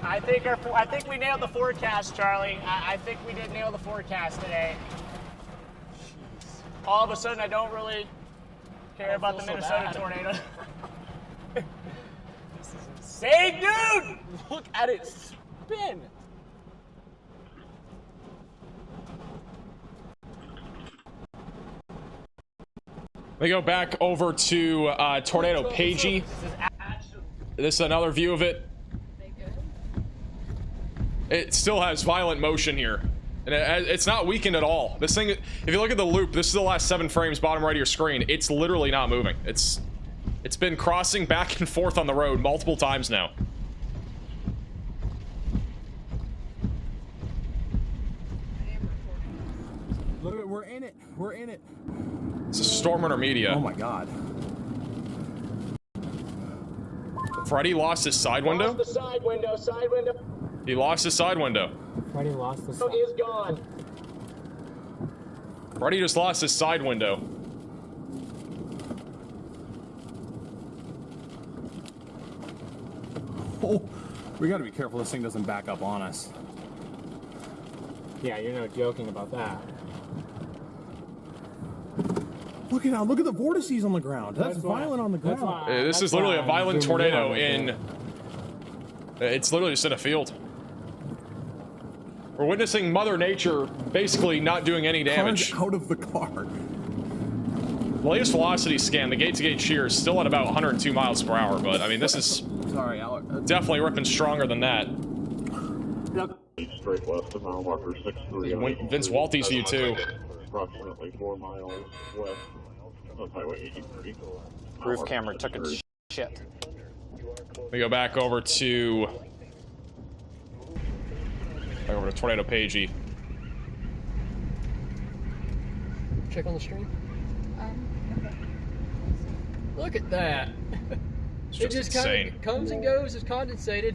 I think we nailed the forecast, Charlie. I think we did nail the forecast today. Jeez. All of a sudden, I don't really care about the Minnesota tornado. This is insane, dude! Look at it spin. We go back over to Tornado Pagey. This is another view of it. It still has violent motion here. And it's not weakened at all. This thing, if you look at the loop, this is the last 7 frames, bottom right of your screen. It's literally not moving. It's been crossing back and forth on the road multiple times now. Look at it, we're in it. We're in it. It's a storm intermedia. Oh my god. Freddy lost his side window? Lost the side window, side window. He lost his side window. Freddy lost the side. Is gone. Freddy just lost his side window. Oh, we gotta be careful this thing doesn't back up on us. Yeah, you're not joking about that. Look at look at the vortices on the ground. That's violent on the ground. This is literally a violent tornado in... It's literally just in a field. We're witnessing Mother Nature basically not doing any damage. Car's out of the car. The latest velocity scan, the gate-to-gate shear is still at about 102 miles per hour, but I mean, this is definitely ripping stronger than that. Straight west of mile marker 63. Vince Walty's view too. Approximately 4 miles west of Highway 83. Roof camera took a shit. We go back over to Tornado Pagey. Check on the stream. Look at that. It just kind of comes and goes. It's condensated.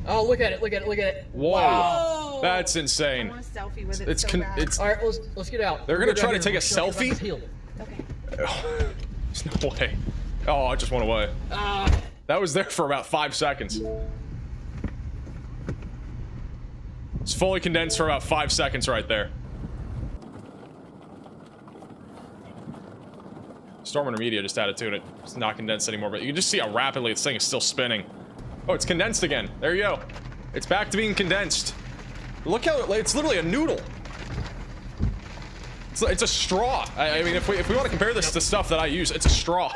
Oh, look at it! Look at it! Look at it! Whoa, wow. That's insane. I want a selfie with it. It's so all right. Let's get out. They're gonna try to take a selfie. Okay. There's no way. Oh, I just went away. That was there for about 5 seconds. It's fully condensed for about 5 seconds right there. Storm Intermedia just added to it. It's not condensed anymore, but you can just see how rapidly this thing is still spinning. Oh, it's condensed again. There you go. It's back to being condensed. Look how it's literally a noodle. It's a straw. I mean, if we want to compare this to stuff that I use, it's a straw.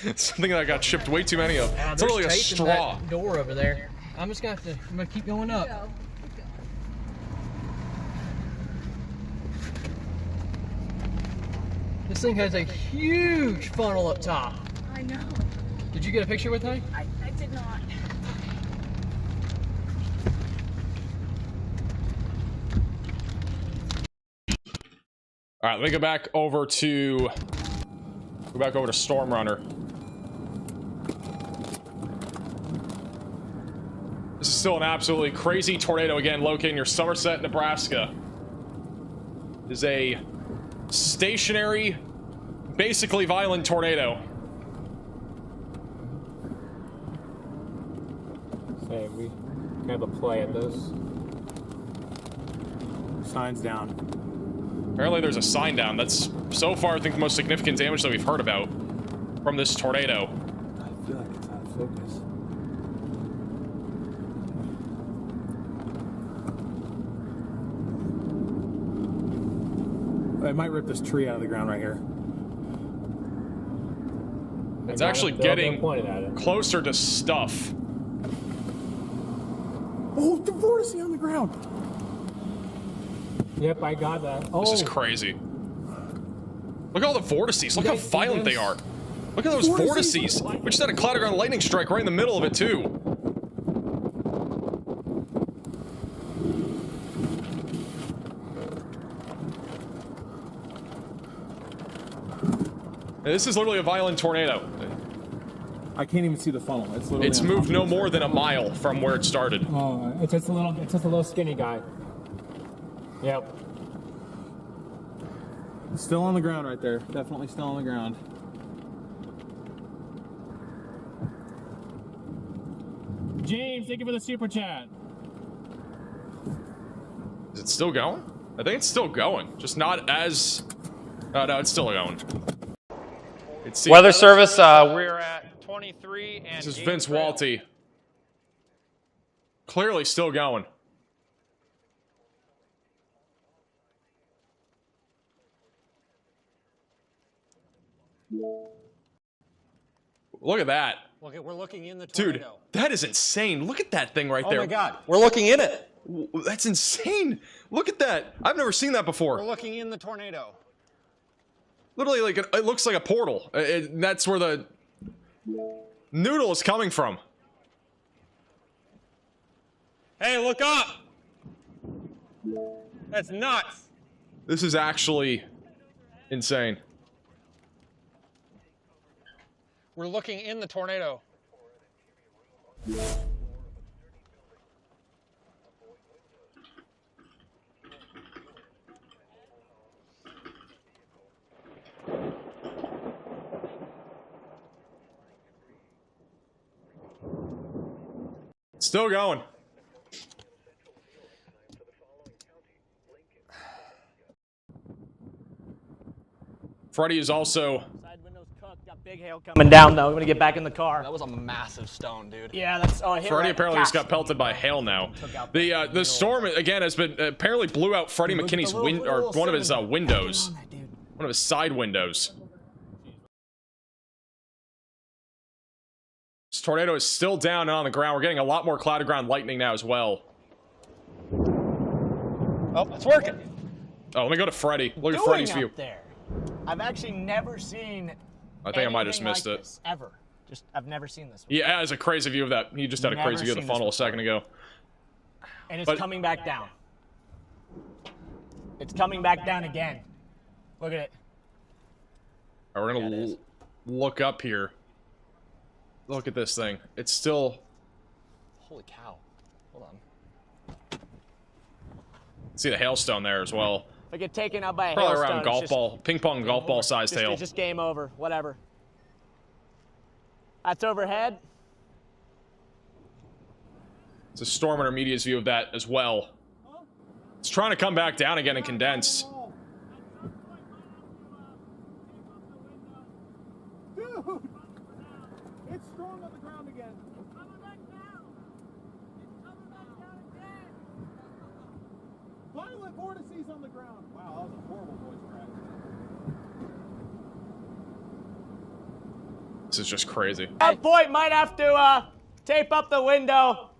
It's something that I got shipped way too many of. It's literally a straw. That door over there. I'm just gonna have to. I'm gonna keep going up. This thing has a huge funnel up top. I know. Did you get a picture with her? I did not. All right, let me go back over to Storm Runner. This is still an absolutely crazy tornado again, located near Somerset, Nebraska. This is a stationary, basically violent tornado. Say, we have a play at this. Signs down. Apparently there's a sign down. That's, so far, I think the most significant damage that we've heard about from this tornado. I feel like it's out of focus. It might rip this tree out of the ground right here. It's actually getting closer to stuff. Oh, the vortice on the ground. Yep, I got that. This is crazy. Look at all the vortices. Look how violent they are. Look at those vortices. We just had a cloud ground lightning strike right in the middle of it too. This is literally a violent tornado. I can't even see the funnel. It's literally. It's moved no more than a mile from where it started. Oh, it's just a little skinny guy. Yep. Still on the ground right there. Definitely still on the ground. James, thank you for the super chat. Is it still going? I think it's still going. Just not as... Oh, no, it's still going. It's Weather service, we're at 23 and... This is Vince Walty. Clearly still going. Look at that. Look, we're looking in the tornado. Dude, that is insane. Look at that thing right there. Oh my god, we're looking in it. That's insane. Look at that. I've never seen that before. We're looking in the tornado. Literally, like, it looks like a portal. That's where the noodle is coming from. Hey, look up! That's nuts. This is actually insane. We're looking in the tornado. Still going. Freddie is also... Side window's cooked. Got big hail coming down, though. I'm gonna get back in the car. That was a massive stone, dude. Yeah, that's... Oh, I hit Freddie right. apparently just got pelted by hail now. The storm, again, has been... apparently blew out Freddie McKinney's one of his windows. One of his side windows. This tornado is still down and on the ground. We're getting a lot more cloud ground lightning now as well. Oh, it's working. Oh, let me go to Freddie. Look at Freddie's view. There. I've actually never seen. I think I might have just missed it. This, ever. Just I've never seen this before. He has a crazy view of that. He just had a crazy view of the funnel a second ago. And it's coming back down. It's coming back down again. Look at it. All right, we're gonna look up here. Look at this thing. It's still. Holy cow. Hold on. See the hailstone there as well. If I get taken out by a Probably hailstone, around golf ball, ping pong golf ball sized hail. It's just game over. Whatever. That's overhead. It's a storm intermediate's view of that as well. It's trying to come back down again and condense. Dude! It's storm on the ground again. Coming back down. It's coming back down again. Violent vortices on the ground. Wow, that was a horrible voice crack. This is just crazy. At point might have to tape up the window,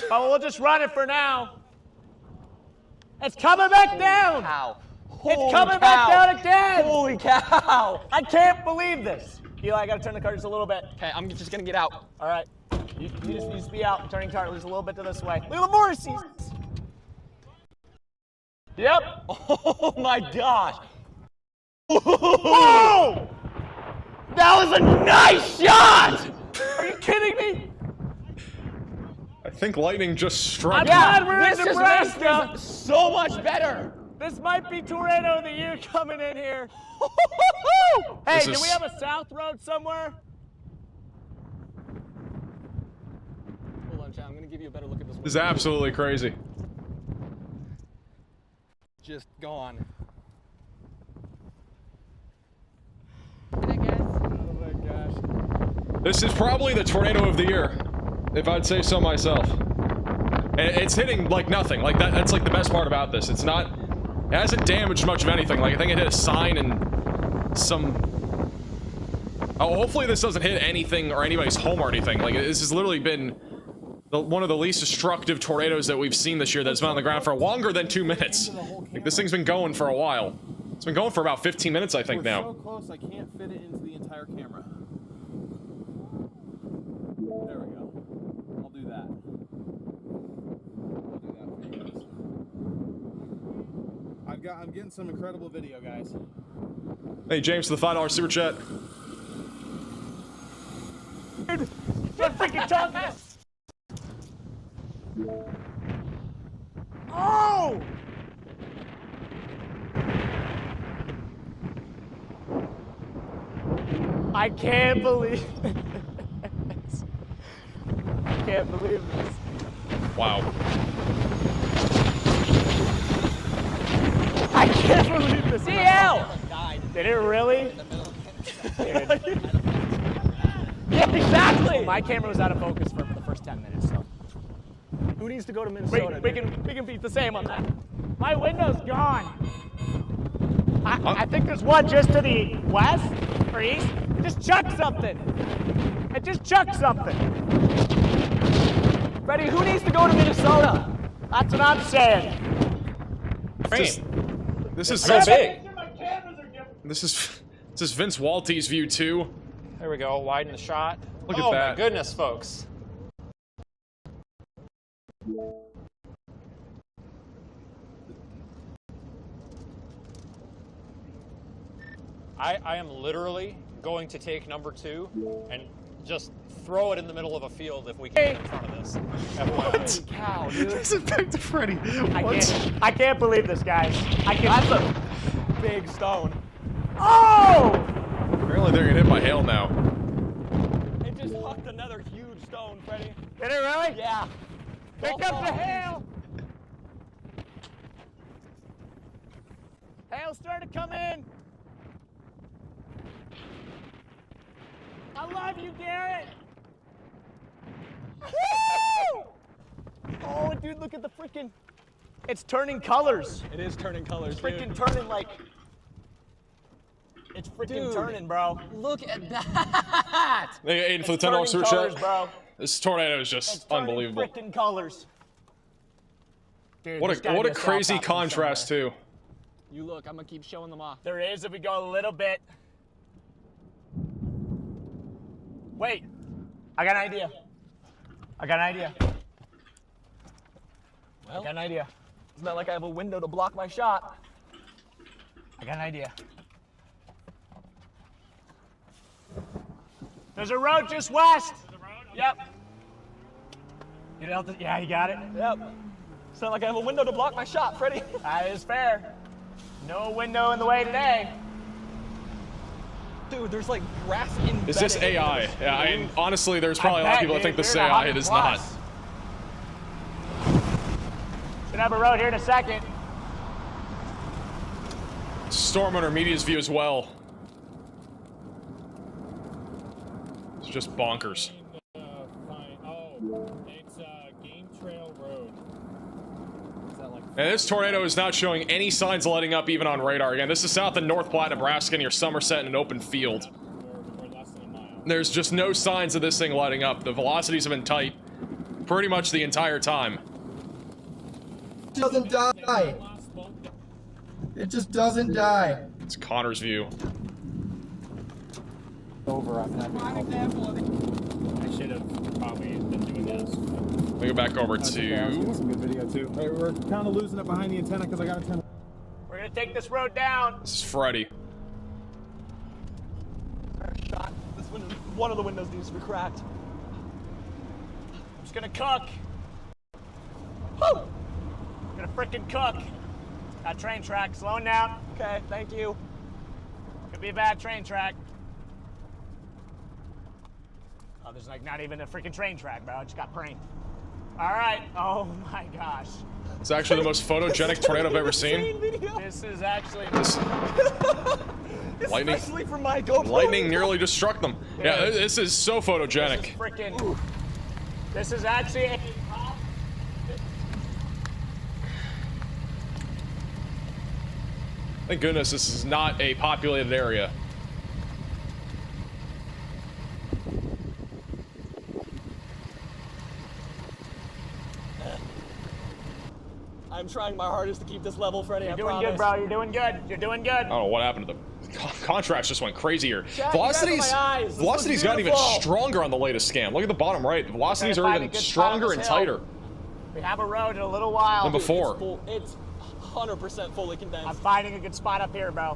but we'll just run it for now. It's coming back down. Cow. It's coming back down again. Holy cow. I can't believe this. Eli, I gotta turn the car just a little bit. Okay, I'm just gonna get out. All right. You just be out. Turning car just a little bit to this way. Look at the vortices. Yep. Oh my gosh. Whoa! That was a nice shot! Are you kidding me? I think lightning just struck. I'm glad we're in This Nebraska. is so much better. This might be tornado of the year coming in here. Hey, do we have a south road somewhere? Hold on, Chad. I'm gonna give you a better look at this one. This is absolutely crazy. Just gone. This is probably the tornado of the year, if I'd say so myself. And it's hitting like nothing. Like that's like the best part about this. It's not. It hasn't damaged much of anything. Like I think it hit a sign and some. Oh, hopefully this doesn't hit anything or anybody's home or anything. Like this has literally been one of the least destructive tornadoes that we've seen this year. That's been on the ground for longer than 2 minutes. Like this thing's been going for a while. It's been going for about 15 minutes, I think now. So close, I can't fit it into the entire camera. There we go. I'll do that. I'll do that for you guys. I'm getting some incredible video, guys. Hey, James, for the $5 super chat. Dude, what freaking tongue this? Oh! I can't believe this. I can't believe this. Wow. I can't believe this. DL! Did it really? Yeah, exactly. Well, my camera was out of focus for the first 10 minutes, so. Who needs to go to Minnesota? We can beat the same on that. My window's gone. I think there's one just to the west or east. Just chuck something. Just chuck something. Freddie, who needs to go to Minnesota? That's what I'm saying. This is so big. This is Vince Waltie's view too. There we go. Widen the shot. Look at oh that. My goodness, folks. I am literally going to take number 2 and just throw it in the middle of a field if we can get in front of this. Holy cow, dude. This is back to Freddy. I can't believe this, guys. That's a big stone. Oh! Apparently they're getting hit by hail now. It just hucked another huge stone, Freddy. Did it really? Yeah. Here comes the hail. Hail's starting to come in. I love you, Garrett. Woo! Oh, dude, look at the freaking. It's turning colors. It is turning colors. It's freaking turning like. It's freaking turning, bro. Look at that. Aiden for the $10 super chat. Bro. This tornado is just unbelievable. Freaking colors. Dude, what a crazy contrast too. You look, I'm gonna keep showing them off. There is if we go a little bit. Wait, I got an idea. I got an idea. It's not like I have a window to block my shot. I got an idea. There's a road just west. Yep. You know, yeah, you got it. Yep. It's not like I have a window to block my shot, Freddy. That is fair. No window in the way today. Dude, there's like grass embedded. Is this AI? Yeah, honestly, there's probably a lot of people that think this is AI. It is not. Should have a road here in a second. Storm on our media's view as well. It's just bonkers. It's Game Trail Road. And this tornado is not showing any signs of letting up even on radar. Again, this is south of North Platte, Nebraska, near Somerset in an open field. We're less than a mile. There's just no signs of this thing letting up. The velocities have been tight pretty much the entire time. It doesn't die. It just doesn't die. It's Connor's view. Over, I'm having I should have probably been doing this. Let me go back over to... Some good video too. Hey, we're kind of losing it behind the antenna because I got a 10. We're gonna take this road down. This is Freddy. Shot. This window, one of the windows needs to be cracked. I'm just gonna cook. Woo! I'm gonna frickin' cook. Got train track, slowing down. Okay, thank you. Could be a bad train track. Oh, there's like not even a freaking train track, bro. I just got pranked. All right. Oh my gosh. It's actually the most photogenic tornado I've ever seen. This is actually. Lightning. Especially for my GoPro. Lightning nearly just struck them. Yeah, this is so photogenic. This is freaking. This is actually. Thank goodness this is not a populated area. I'm trying my hardest to keep this level, Freddy. You're doing good, bro. You're doing good. You're doing good. I don't know what happened to the contrast. Just went crazy here. Chat, Velocity's gotten even stronger on the latest scan. Look at the bottom right. The velocities are even stronger and tighter. We have a road in a little while. Than before. It's 100% fully condensed. I'm finding a good spot up here, bro.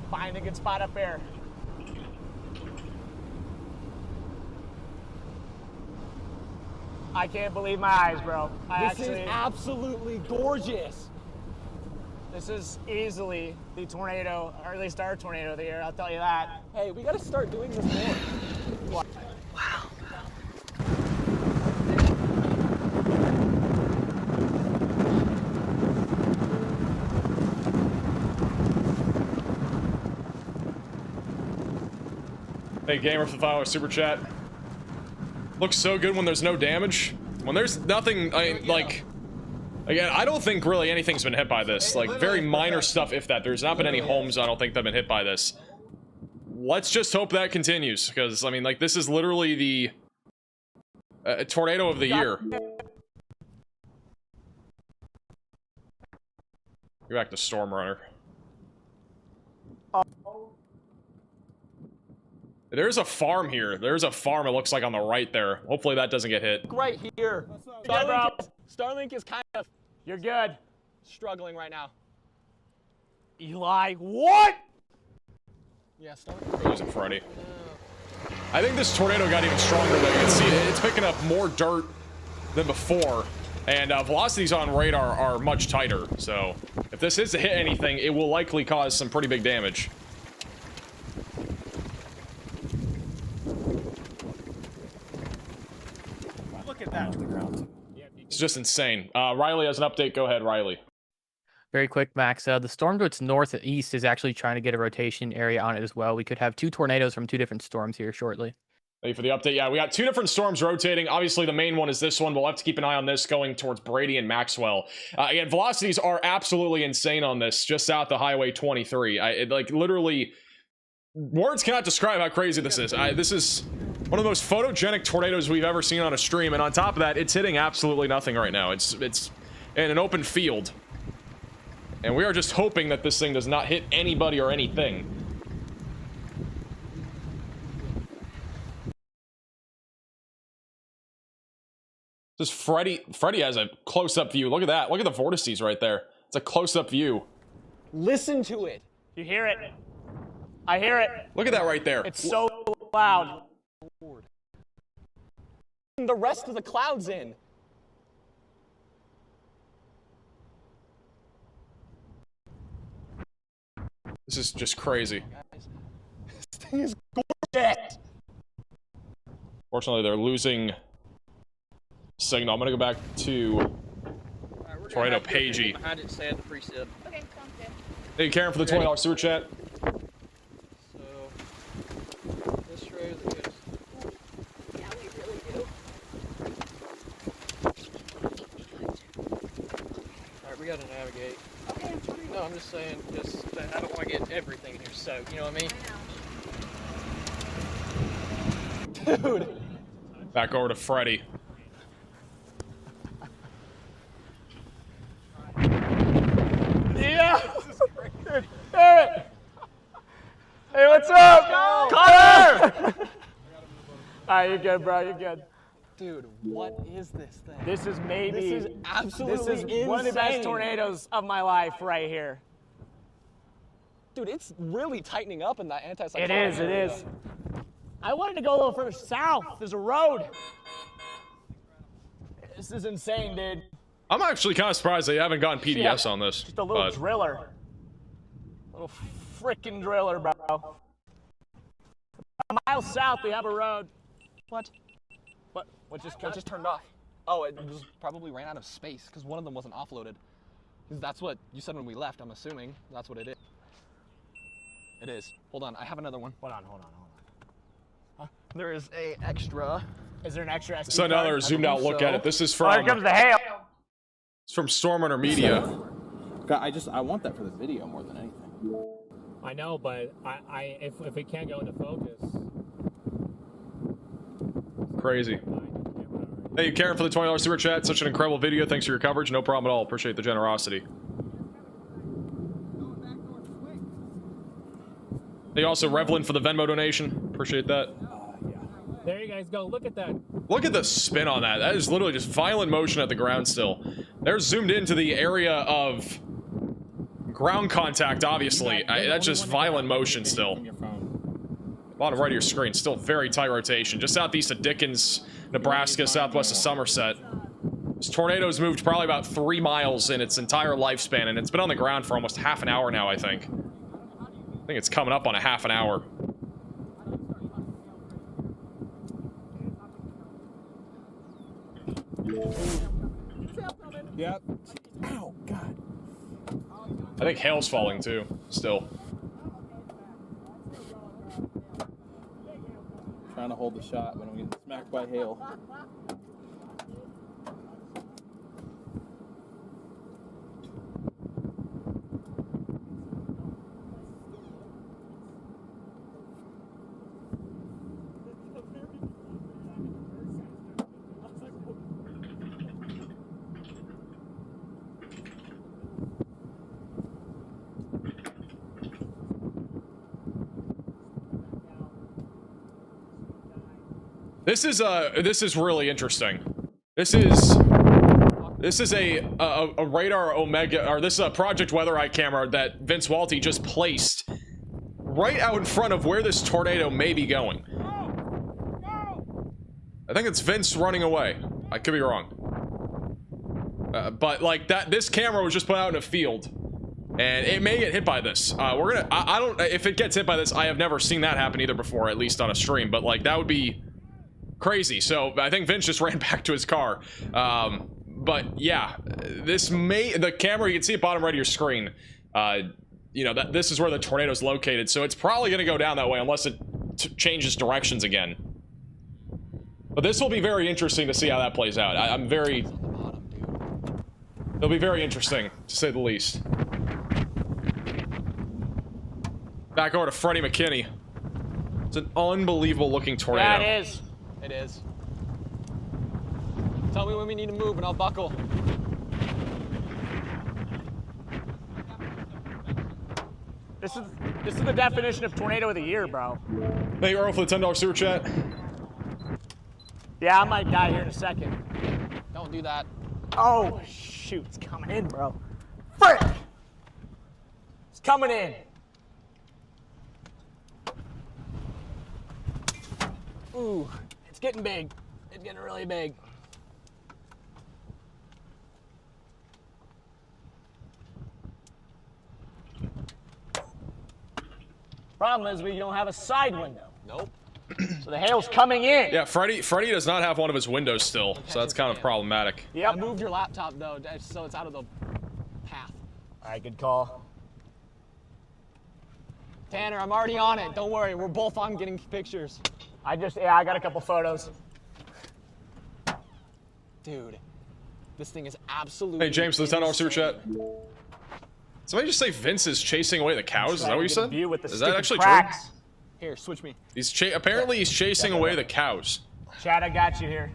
Finding a good spot up here. I can't believe my eyes, bro. This is absolutely gorgeous. This is easily the tornado, or at least our tornado of the year, I'll tell you that. Hey, we gotta start doing this more. Wow. Hey, Gamer for the $5 super chat. Looks so good when there's no damage. When there's nothing, like, again, I don't think really anything's been hit by this. Like, very minor stuff, if that. There's not been any homes, I don't think, that have been hit by this. Let's just hope that continues, because, I mean, like, this is literally the tornado of the year. Go back to Storm Runner. There's a farm here. There's a farm, it looks like, on the right there. Hopefully that doesn't get hit. Right here. Starlink is kind of... You're good. Struggling right now. Eli, what? Yeah, Starlink. Losing Freddy. I think this tornado got even stronger, though. You can see it's picking up more dirt than before. And velocities on radar are much tighter. So if this is to hit anything, it will likely cause some pretty big damage. Look at that. It's just insane. Riley has an update. Go ahead, Riley. Very quick, Max. The storm to its northeast is actually trying to get a rotation area on it as well. We could have 2 tornadoes from 2 different storms here shortly. Thank you for the update. Yeah, we got 2 different storms rotating. Obviously, the main one is this one. We'll have to keep an eye on this going towards Brady and Maxwell. Again, velocities are absolutely insane on this, just south of Highway 23. Like, literally, words cannot describe how crazy this is. This is one of the most photogenic tornadoes we've ever seen on a stream, and on top of that, it's hitting absolutely nothing right now. It's in an open field. And we are just hoping that this thing does not hit anybody or anything. This Freddy has a close-up view. Look at that. Look at the vortices right there. It's a close-up view. Listen to it. You hear it? I hear it. Look at that right there. It's so loud. The rest of the clouds in. This is just crazy. This thing is gorgeous. Fortunately, they're losing signal. I'm gonna go back to Tornado Pagey. Behind it, stay at the precip. Okay, sounds good. Thank you, Karen, for the $20 super chat. So, this road is... Yeah, we really do. Alright, we gotta navigate. Okay, no, I'm just saying, I don't want to get everything here soaked, you know what I mean? Dude. Back over to Freddy. Yeah. Dude, Eric. Hey, what's up? Connor! Alright, you're good, bro. You're good. Dude, what is this thing? This is absolutely insane. One of the best tornadoes of my life right here. Dude, it's really tightening up in that anti-cyclone. It is. I wanted to go a little further south. There's a road. This is insane, dude. I'm actually kind of surprised they haven't gotten PDS on this. Just a little driller. Little frickin' driller, bro. A mile south, we have a road. What? What just turned off? Oh, it just probably ran out of space because one of them wasn't offloaded. Because that's what you said when we left, I'm assuming. That's what it is. It is. Hold on, I have another one. Hold on. Huh? There is a extra. Is there an extra SD So another zoomed out look at it. This is from... Oh, here comes the hail. It's from Storm Runner Media. I want that for the video more than anything. I know, but if it can't go into focus. Crazy. Thank you, Karen, for the $20 super chat. Such an incredible video. Thanks for your coverage. No problem at all. Appreciate the generosity. Thank you also, Revlin, for the Venmo donation. Appreciate that. There you guys go. Look at that. Look at the spin on that. That is literally just violent motion at the ground still. They're zoomed into the area of ground contact, obviously. That's just violent motion still. Bottom right of your screen, still very tight rotation. Just southeast of Dickens, Nebraska, southwest of Somerset. This tornado's moved probably about 3 miles in its entire lifespan, and it's been on the ground for almost half an hour now, I think. I think it's coming up on a half an hour. Yep. Ow, God. I think hail's falling too, still. Trying to hold the shot, but I'm getting smacked by hail. This is really interesting. This is a radar Omega, or this is a Project Weather Eye camera that Vince Walty just placed right out in front of where this tornado may be going. I think it's Vince running away. I could be wrong. But like that, this camera was just put out in a field, and it may get hit by this. I don't, if it gets hit by this, I have never seen that happen either before, at least on a stream, but like that would be crazy. So I think Vince just ran back to his car. But yeah, the camera, you can see at bottom right of your screen, you know, this is where the tornado is located. So it's probably going to go down that way unless it changes directions again. But this will be very interesting to see how that plays out. It'll be very interesting, to say the least. Back over to Freddie McKinney. It's an unbelievable looking tornado. Yeah, it is. It is. Tell me when we need to move and I'll buckle. This is the definition of tornado of the year, bro. Thank you, Earl, for the $10 super chat. Yeah, I might die here in a second. Don't do that. Oh, shoot. It's coming in, bro. Frick! It's coming in. Ooh, it's getting big. It's getting really big. Problem is we don't have a side window. Nope. So the hail's coming in. Yeah, Freddie does not have one of his windows still, so that's kind of problematic. Yep. I moved your laptop though, so it's out of the path. All right, good call. Tanner, I'm already on it. Don't worry, we're both on getting pictures. I got a couple photos. Dude, this thing is absolutely. Hey, James, for the $10 super chat. Somebody just say Vince is chasing away the cows? Is that what you said? Is that actually cracks. true? Here, switch me. Apparently he's chasing away the cows. Chad, I got you here.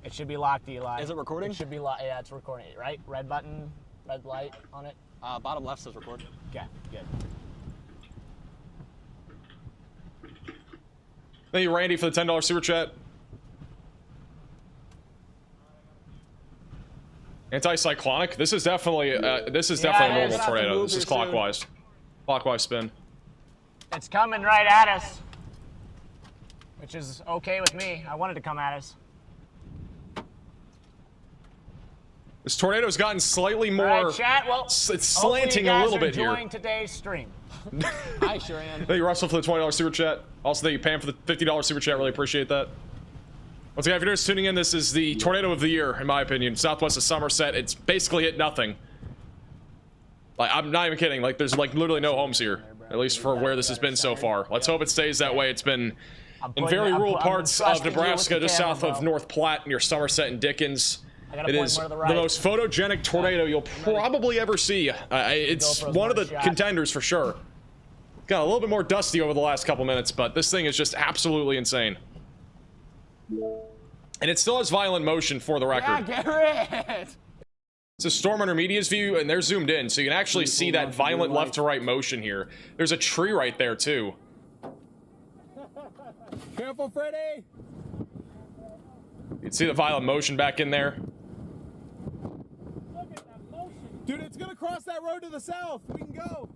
It should be locked, Eli. Is it recording? It should be locked. Yeah, it's recording. Right? Red button, red light on it. Bottom left says record. Okay, good. Thank you, Randy, for the $10 super chat. Anti-cyclonic. This is definitely a normal tornado. This is clockwise. Clockwise spin. It's coming right at us, which is okay with me. I wanted to come at us. This tornado's gotten slightly more. All right, chat. Well, it's slanting a little bit here. Enjoying today's stream. I sure am. Thank you, Russell, for the $20 super chat. Also, thank you, Pam, for the $50 super chat. Really appreciate that. Once again, if you're just tuning in, this is the tornado of the year, in my opinion. Southwest of Somerset. It's basically hit nothing. Like, I'm not even kidding. Like, there's like literally no homes here, at least for where this has been so far. Let's hope it stays that way. It's been in very rural parts of Nebraska, just south of North Platte, near Somerset and Dickens. It is the most photogenic tornado you'll probably ever see. It's one of the contenders for sure. Got a little bit more dusty over the last couple minutes, but this thing is just absolutely insane. And it still has violent motion, for the record. Yeah, Garrett! It's a storm under media's view, and they're zoomed in, so you can actually see that violent left to right motion here. There's a tree right there, too. Careful, Freddy! You can see the violent motion back in there. Dude, it's gonna cross that road to the south. We can go.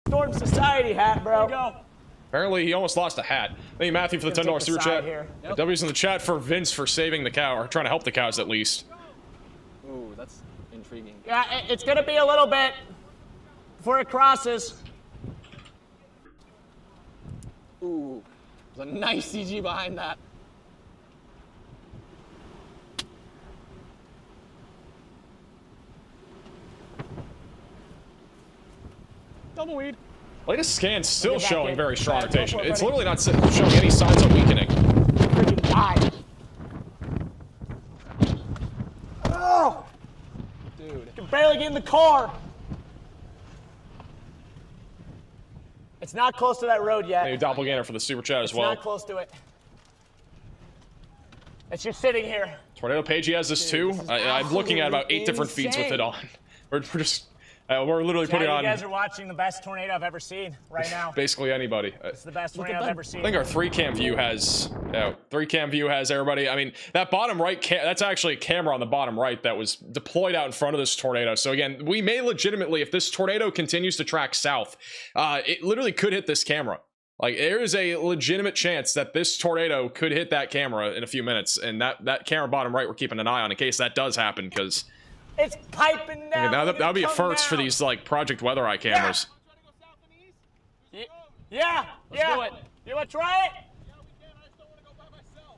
Storm Society hat, bro. Go. Apparently, he almost lost a hat. Thank you, Matthew, for the $10 super chat. Yep. W's in the chat for Vince for saving the cow, or trying to help the cows at least. Ooh, that's intriguing. Yeah, it's gonna be a little bit before it crosses. Ooh, there's a nice CG behind that. Tumbleweed. Latest scan still showing very strong rotation. It's literally not showing any signs of weakening. Freaking die. Oh! Dude. I can barely get in the car. It's not close to that road yet. Thank you, Doppelganger, for the super chat as well. It's not close to it. It's just sitting here. Tornado Pagey has this too. I'm looking at about 8 different feeds with it on. We're just We're literally putting on. You guys are watching the best tornado I've ever seen right now. Basically anybody. It's the best tornado I've ever seen. I think our 3-cam view has, everybody. I mean, that bottom right, that's actually a camera on the bottom right that was deployed out in front of this tornado. So again, we may legitimately, if this tornado continues to track south, it literally could hit this camera. Like, there is a legitimate chance that this tornado could hit that camera in a few minutes. And that camera bottom right, we're keeping an eye on in case that does happen, because it's piping down. That would be a first for these, like, Project Weather Eye cameras. Yeah. Let's do it. You want to try it?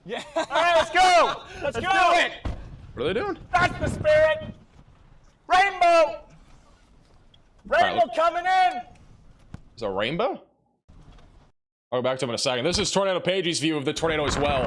Yeah. All right, let's go. Let's go. Do it. What are they doing? That's the spirit. Rainbow. Rainbow coming in. Is it a rainbow? I'll go back to him in a second. This is Tornado Pagey's view of the tornado as well.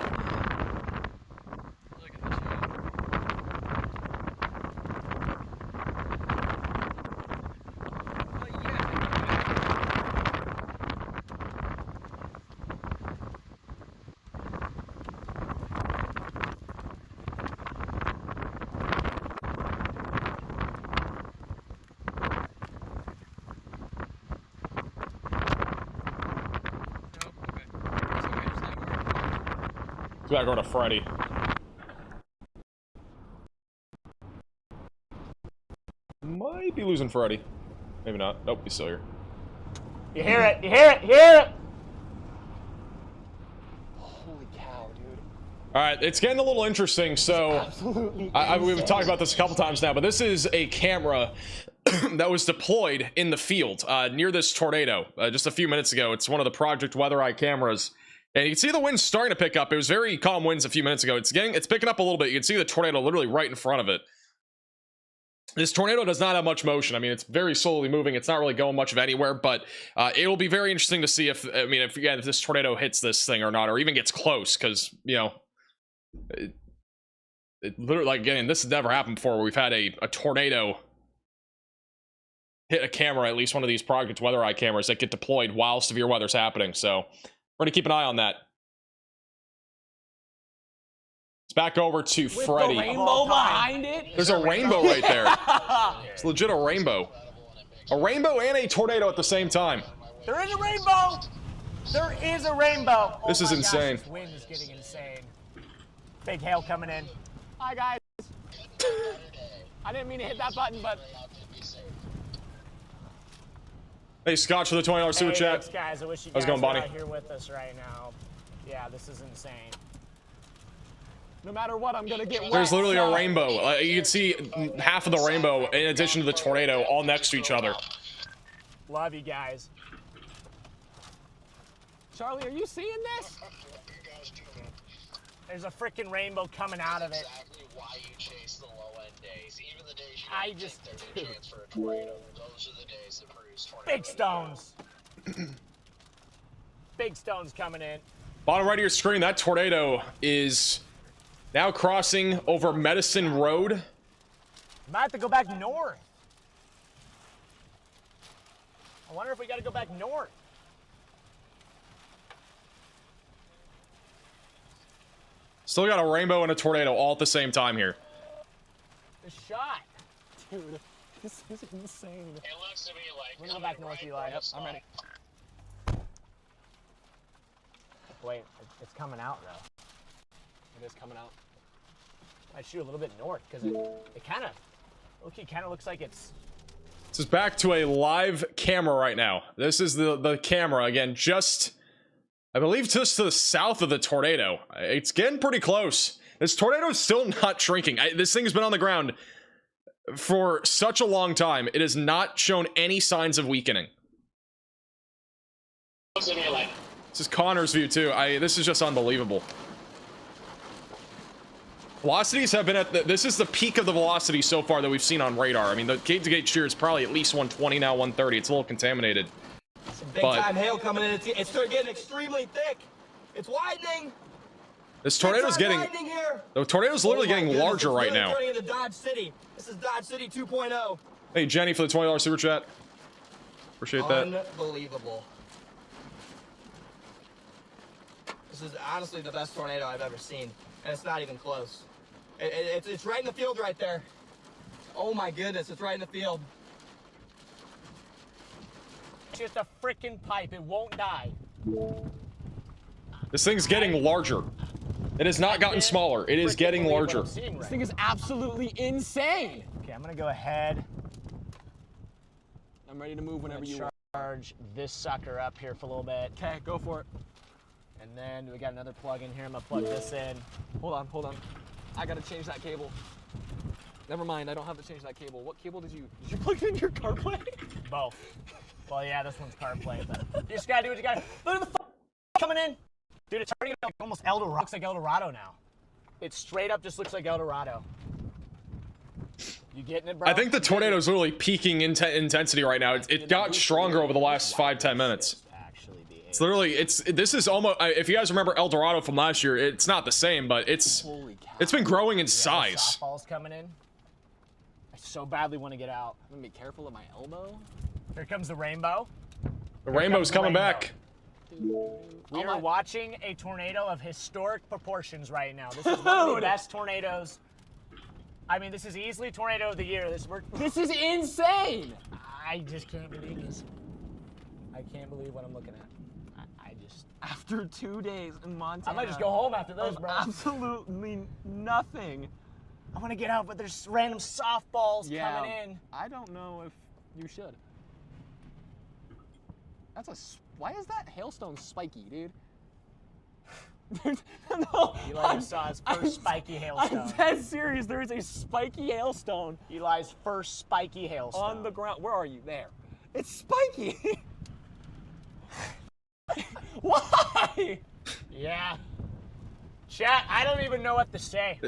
Back over to Freddy. Might be losing Freddy. Maybe not. Nope, he's still here. You hear it. You hear it. You hear it. Holy cow, dude. All right, it's getting a little interesting. So we've talked about this a couple times now, but this is a camera that was deployed in the field near this tornado just a few minutes ago. It's one of the Project Weather Eye cameras. And you can see the wind's starting to pick up. It was very calm winds a few minutes ago. It's picking up a little bit. You can see the tornado literally right in front of it. This tornado does not have much motion. I mean, it's very slowly moving. It's not really going much of anywhere, but it will be very interesting to see if this tornado hits this thing or not, or even gets close, because, you know, it literally, like, again, this has never happened before where we've had a tornado hit a camera, at least one of these Project Weather Eye cameras that get deployed while severe weather's happening. So we're going to keep an eye on that. It's back over to Freddy. The rainbow behind it? There's a rainbow right there. It's legit a rainbow. A rainbow and a tornado at the same time. There is a rainbow. There is a rainbow. This is insane. This wind is getting insane. Big hail coming in. Hi, guys. I didn't mean to hit that button, but... Hey, Scotch for the $20 super chat. Thanks, guys. I wish you How's guys it going, were Bonnie? out here with us right now. Yeah, this is insane. No matter what, I'm gonna get wet. There's literally a rainbow. You can see half of the rainbow in addition to the tornado all next to each other. Love you guys. Charlie, are you seeing this? There's a freaking rainbow coming out of it. Exactly why you chase the low end days. Even the days you I don't just think there's a chance for a tornado, those are the days that produce tornado. Big stones. Big stones coming in. Bottom right of your screen, that tornado is now crossing over Medicine Road. Might have to go back north. I wonder if we got to go back north. Still got a rainbow and a tornado all at the same time here. The shot. Dude, this is insane. It looks to me like we're going back north, Eli. Yep, I'm ready. Wait, it's coming out, though. It is coming out. Might shoot a little bit north, because it kind of looks like it's... This is back to a live camera right now. This is the camera, again, just... I believe just to the south of the tornado. It's getting pretty close. This tornado is still not shrinking. This thing has been on the ground for such a long time. It has not shown any signs of weakening. This is Connor's view too. This is just unbelievable. Velocities have been at this is the peak of the velocity so far that we've seen on radar. I mean, the gate-to-gate shear is probably at least 120 now, 130. It's a little contaminated. Some big time hail coming in. It's getting extremely thick. It's widening. This tornado's getting... The tornado's literally getting larger right now. Turning into Dodge City. This is Dodge City 2.0. Hey, Jenny, for the $20 super chat. Appreciate that. Unbelievable. This is honestly the best tornado I've ever seen, and it's not even close. It's right in the field right there. Oh my goodness, it's right in the field. just a freaking pipe. It won't die. This thing's getting larger. It has not gotten smaller. It is getting larger. This thing is absolutely insane. Okay, I'm gonna go ahead. I'm ready to move whenever you are. Charge this sucker up here for a little bit. Okay, go for it. And then we got another plug in here. I'm gonna plug this in. Hold on. I gotta change that cable. Never mind, I don't have to change that cable. What cable did you plug in your CarPlay? Both. Well, yeah, this one's CarPlay, but you just gotta do what you gotta. Look at the coming in. Dude, it's starting to look almost El Dorado. Looks like El Dorado now. It straight up just looks like El Dorado. You getting it, bro? I think the tornado is literally peaking intensity right now. It got stronger over the last 5-10 minutes. It's literally, this is almost, if you guys remember El Dorado from last year, it's not the same, but it's been growing in size. Softball's coming in. I so badly want to get out. I'm gonna be careful of my elbow. Here comes the rainbow. The rainbow's coming back. We are watching a tornado of historic proportions right now. This is one of the best tornadoes. I mean, this is easily tornado of the year. This is insane. I just can't believe this. I can't believe what I'm looking at. I just. After 2 days in Montana. I might just go home after this, bro. Absolutely nothing. I want to get out, but there's random softballs coming in. I don't know if you should. Why is that hailstone spiky, dude? No, Eli saw his first spiky hailstone. I'm dead serious. There is a spiky hailstone. Eli's first spiky hailstone. On the ground. Where are you? There. It's spiky. Why? Yeah. Chat, I don't even know what to say.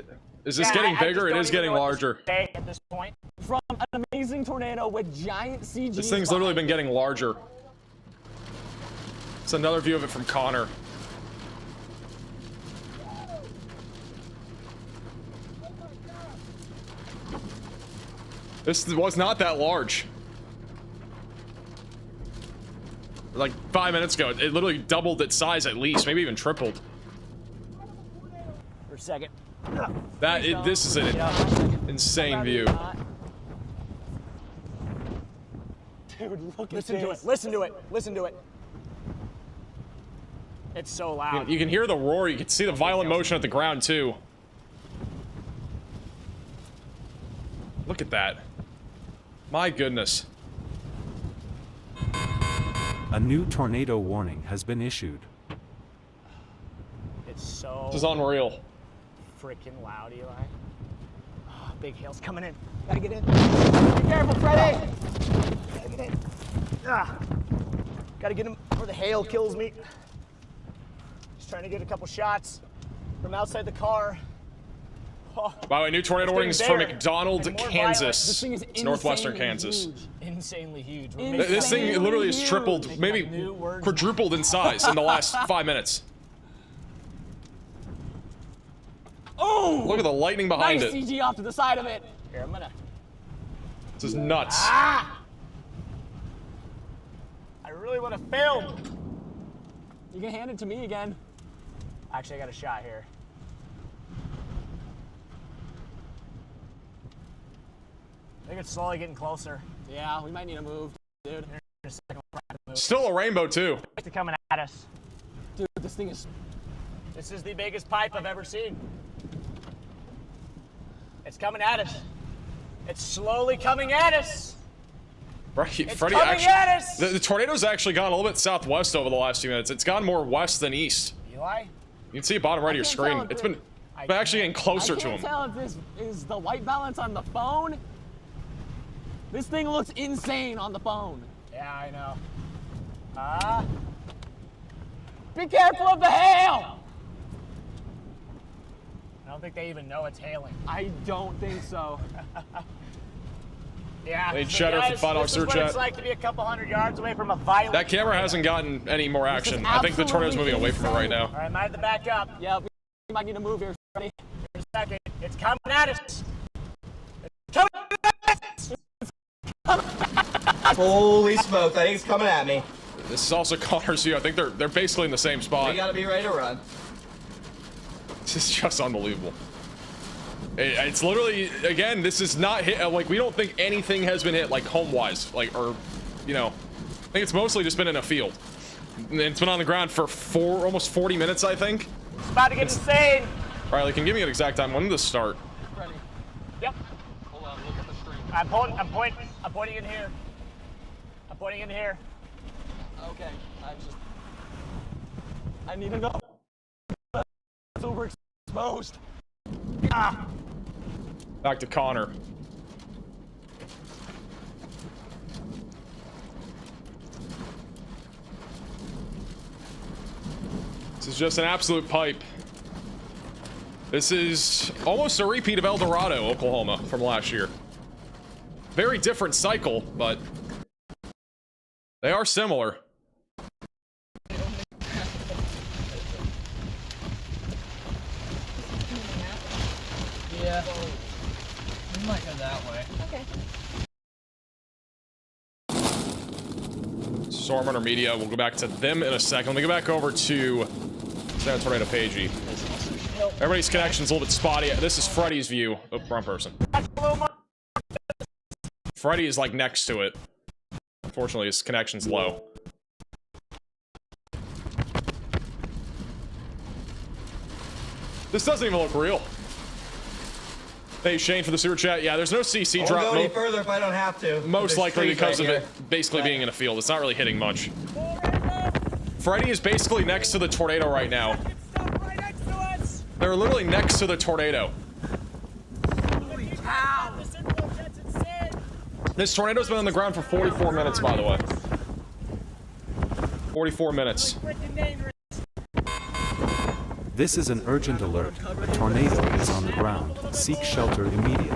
Is this getting bigger? It is getting larger. At this point. From an amazing tornado with giant CGs. This thing's literally been getting larger. It's another view of it from Connor. This was not that large. Like 5 minutes ago, it literally doubled its size at least, maybe even tripled. For a second. This is an insane view. Dude, look at this. Listen to it. Listen to it. It's so loud. You can hear the roar. You can see the violent motion at the ground too. Look at that. My goodness. A new tornado warning has been issued. It's so. This is unreal. Freaking loud, Eli. Oh, big hail's coming in. Gotta get in. Be careful, Freddy. Gotta get in. Gotta get him before the hail kills me. Just trying to get a couple shots from outside the car. Oh, by the way, new tornado warnings for McDonald, Kansas. This it's northwestern Kansas. Huge. Insanely huge. This thing literally has tripled, maybe quadrupled in size in the last 5 minutes. Oh! Look at the lightning behind nice it. CG off to the side of it. Here, I'm gonna. This is nuts. Ah! I really want to film. You can hand it to me again. Actually, I got a shot here. I think it's slowly getting closer. Yeah, we might need to move, dude. Still a rainbow too. It's coming at us. Dude, this thing is. This is the biggest pipe I've ever seen. It's coming at us. It's slowly coming at us. Right, it's Freddie, coming actually, at us. The tornado's actually gone a little bit southwest over the last few minutes. It's gone more west than east. Eli? You can see it bottom right of your screen. It's been actually getting closer to him. I can't tell if this is the white balance on the phone. This thing looks insane on the phone. Yeah, I know. Be careful of the hail! I don't think they even know it's hailing. I don't think so. Yeah. Hey, Cheddar for $5 super chat. It's like to be a couple hundred yards away from a violent. That camera hasn't gotten any more action. I think the tornado's moving away from it right now. All right, might have to back up. Yeah, we might need to move here. Ready? Here's a second. It's coming at us. It's coming at us. Holy smoke, I think it's coming at me. This is also Connor's view. I think they're basically in the same spot. We gotta be ready to run. This is just unbelievable. It's literally, again, this is not hit, like, we don't think anything has been hit, like, home-wise, like, or, you know, I think it's mostly just been in a field. And it's been on the ground for almost 40 minutes, I think. It's about to get insane. Riley, can you give me an exact time? When did this start? Ready. Yep. Hold on, look at the stream. I'm pointing in here. I'm pointing in here. Okay, I need to know. It's overexposed. Ah. Back to Connor. This is just an absolute pipe. This is almost a repeat of El Dorado, Oklahoma, from last year. Very different cycle, but they are similar. Yeah. We might go that way. Okay. Storm under media. We'll go back to them in a second. Let me go back over to San Tornado Pagey. Everybody's connection's a little bit spotty. This is Freddy's view. Oh, wrong person. Freddy is like next to it. Unfortunately, his connection's low. This doesn't even look real. Hey, Shane for the super chat. Yeah, there's no CC drop. I won't go any further if I don't have to. Most likely because of it basically being in a field. It's not really hitting much. Freddy is basically next to the tornado right now. They're literally next to the tornado. Holy cow. This tornado's been on the ground for 44 minutes, by the way. 44 minutes. This is an urgent alert. A tornado is on the ground. Seek shelter immediately.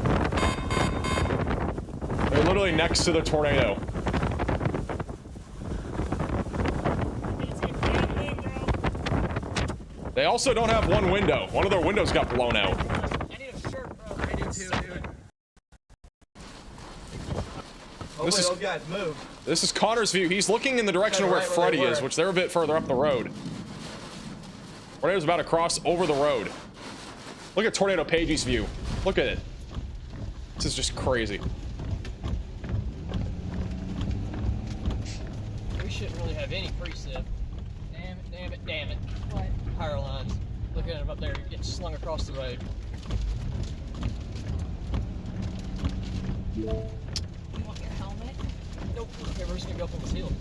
They're literally next to the tornado. They also don't have one window. One of their windows got blown out. I need a shirt, bro. I do too, dude. Hopefully those guys move. This is Connor's view. He's looking in the direction of where Freddy is, which they're a bit further up the road. Tornado's about to cross over the road. Look at Tornado Pagey's view. Look at it. This is just crazy. We shouldn't really have any precip. Damn it, damn it, damn it. What? Power lines. Look at them up there, getting slung across the road. You want your helmet? Nope. Okay, we're just gonna go up on this hill.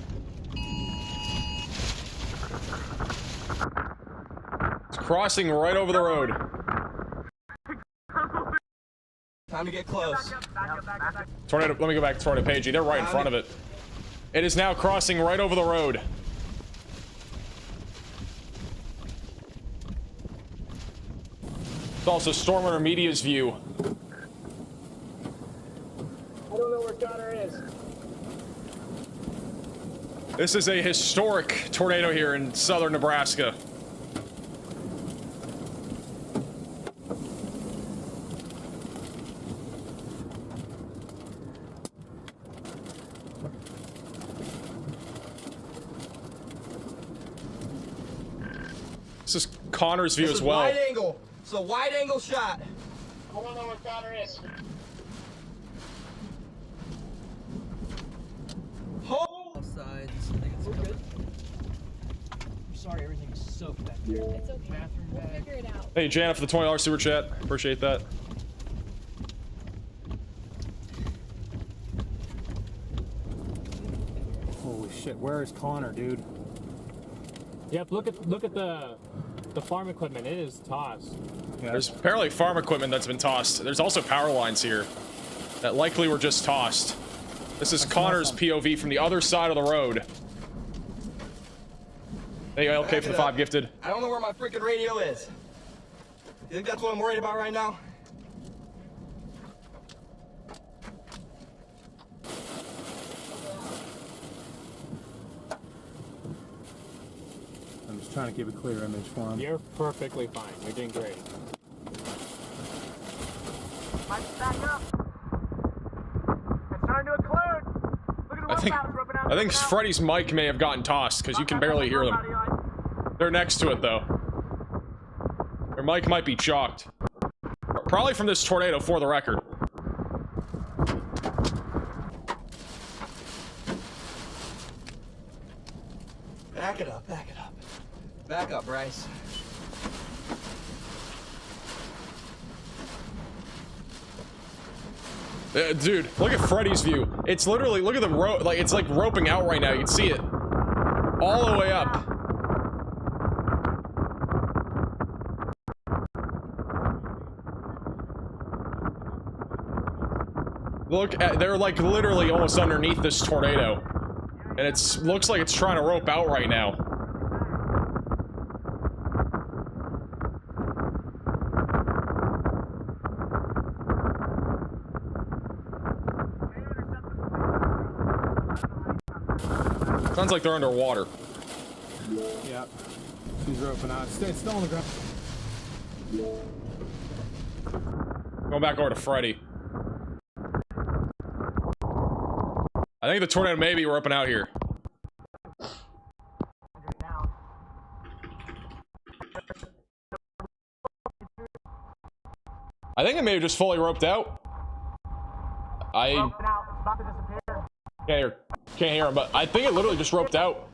It's crossing right over the road. Time to get close. Tornado, let me go back to Tornado Pagey. They're right in front of it. It is now crossing right over the road. It's also Storm under media's view. I don't know where Connor is. This is a historic tornado here in southern Nebraska. This is Connor's view as well. Wide angle. It's a wide angle shot. I don't know where Connor is. Hold sides. I think it's good. I'm sorry, everything's soaked back there. It's okay. We'll figure it out. Hey, Janet for the $20 super chat. Appreciate that. Holy shit, where is Connor, dude? Yep, look at the farm equipment. It is tossed. Yeah. There's apparently farm equipment that's been tossed. There's also power lines here that likely were just tossed. This is Connor's POV from the other side of the road. Hey, LK for the 5 gifted. I don't know where my freaking radio is. You think that's what I'm worried about right now? I'm just trying to keep a clear image for him. You're perfectly fine. You're doing great. Mike's back up. It's starting to occlude. Look at the I think Freddy's mic may have gotten tossed because you can barely hear them. They're next to it though. Their mic might be chalked. Probably from this tornado, for the record. Back up, Bryce. Dude, look at Freddy's view. It's literally, look at the rope, like it's like roping out right now. You can see it all the way up. Look at, they're like literally almost underneath this tornado. And it looks like it's trying to rope out right now. Sounds like they're underwater. Yep. She's roping out. It's still on the ground. Going back over to Freddy. I think the tornado may be roping out here. I think it may have just fully roped out. Can't hear him, but I think it literally just roped out.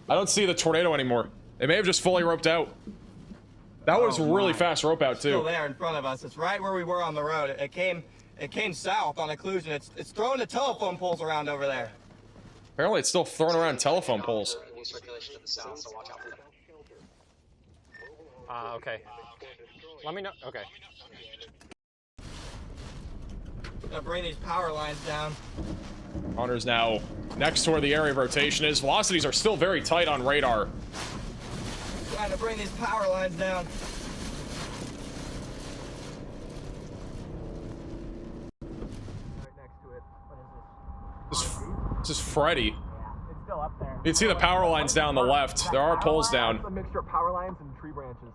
I don't see the tornado anymore. It may have just fully roped out. That was really fast rope out too. Still there in front of us. It's right where we were on the road. It came south on occlusion. It's throwing the telephone poles around over there. Apparently it's still throwing around telephone poles. Okay. Let me know. Okay. Gonna bring these power lines down. Connor's now next to where the area of rotation is. Velocities are still very tight on radar. Trying to bring these power lines down. Right next to it. What is this? This is Freddy. It's still up there. You can see the power lines down the left. There are poles down. It's a mixture of power lines and tree branches.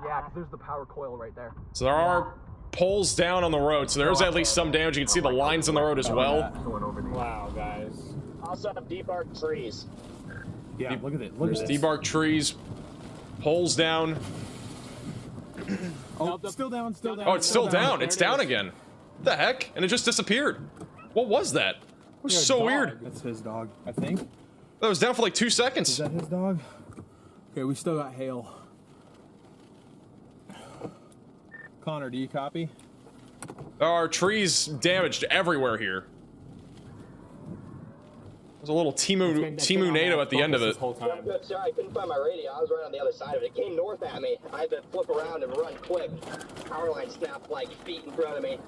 Yeah, because there's the power coil right there. So there are poles down on the road, so there's at least some damage. You can see the lines on the road as well. Wow, guys. Also have debarked trees. Yeah, look at it. Look There's at this. debarked trees, poles down. Oh, still down, still down. Oh, it's still down. It's down again. What the heck? And it just disappeared. What was that? It was so weird. That's his dog, I think. That was down for like 2 seconds. Is that his dog? Okay, we still got hail. Connor, do you copy? There are trees damaged everywhere here. There's a little Timu-nado at the end of it. Good, sorry, I couldn't find my radio. I was right on the other side of it. It came north at me. I had to flip around and run quick. Power line snapped like feet in front of me.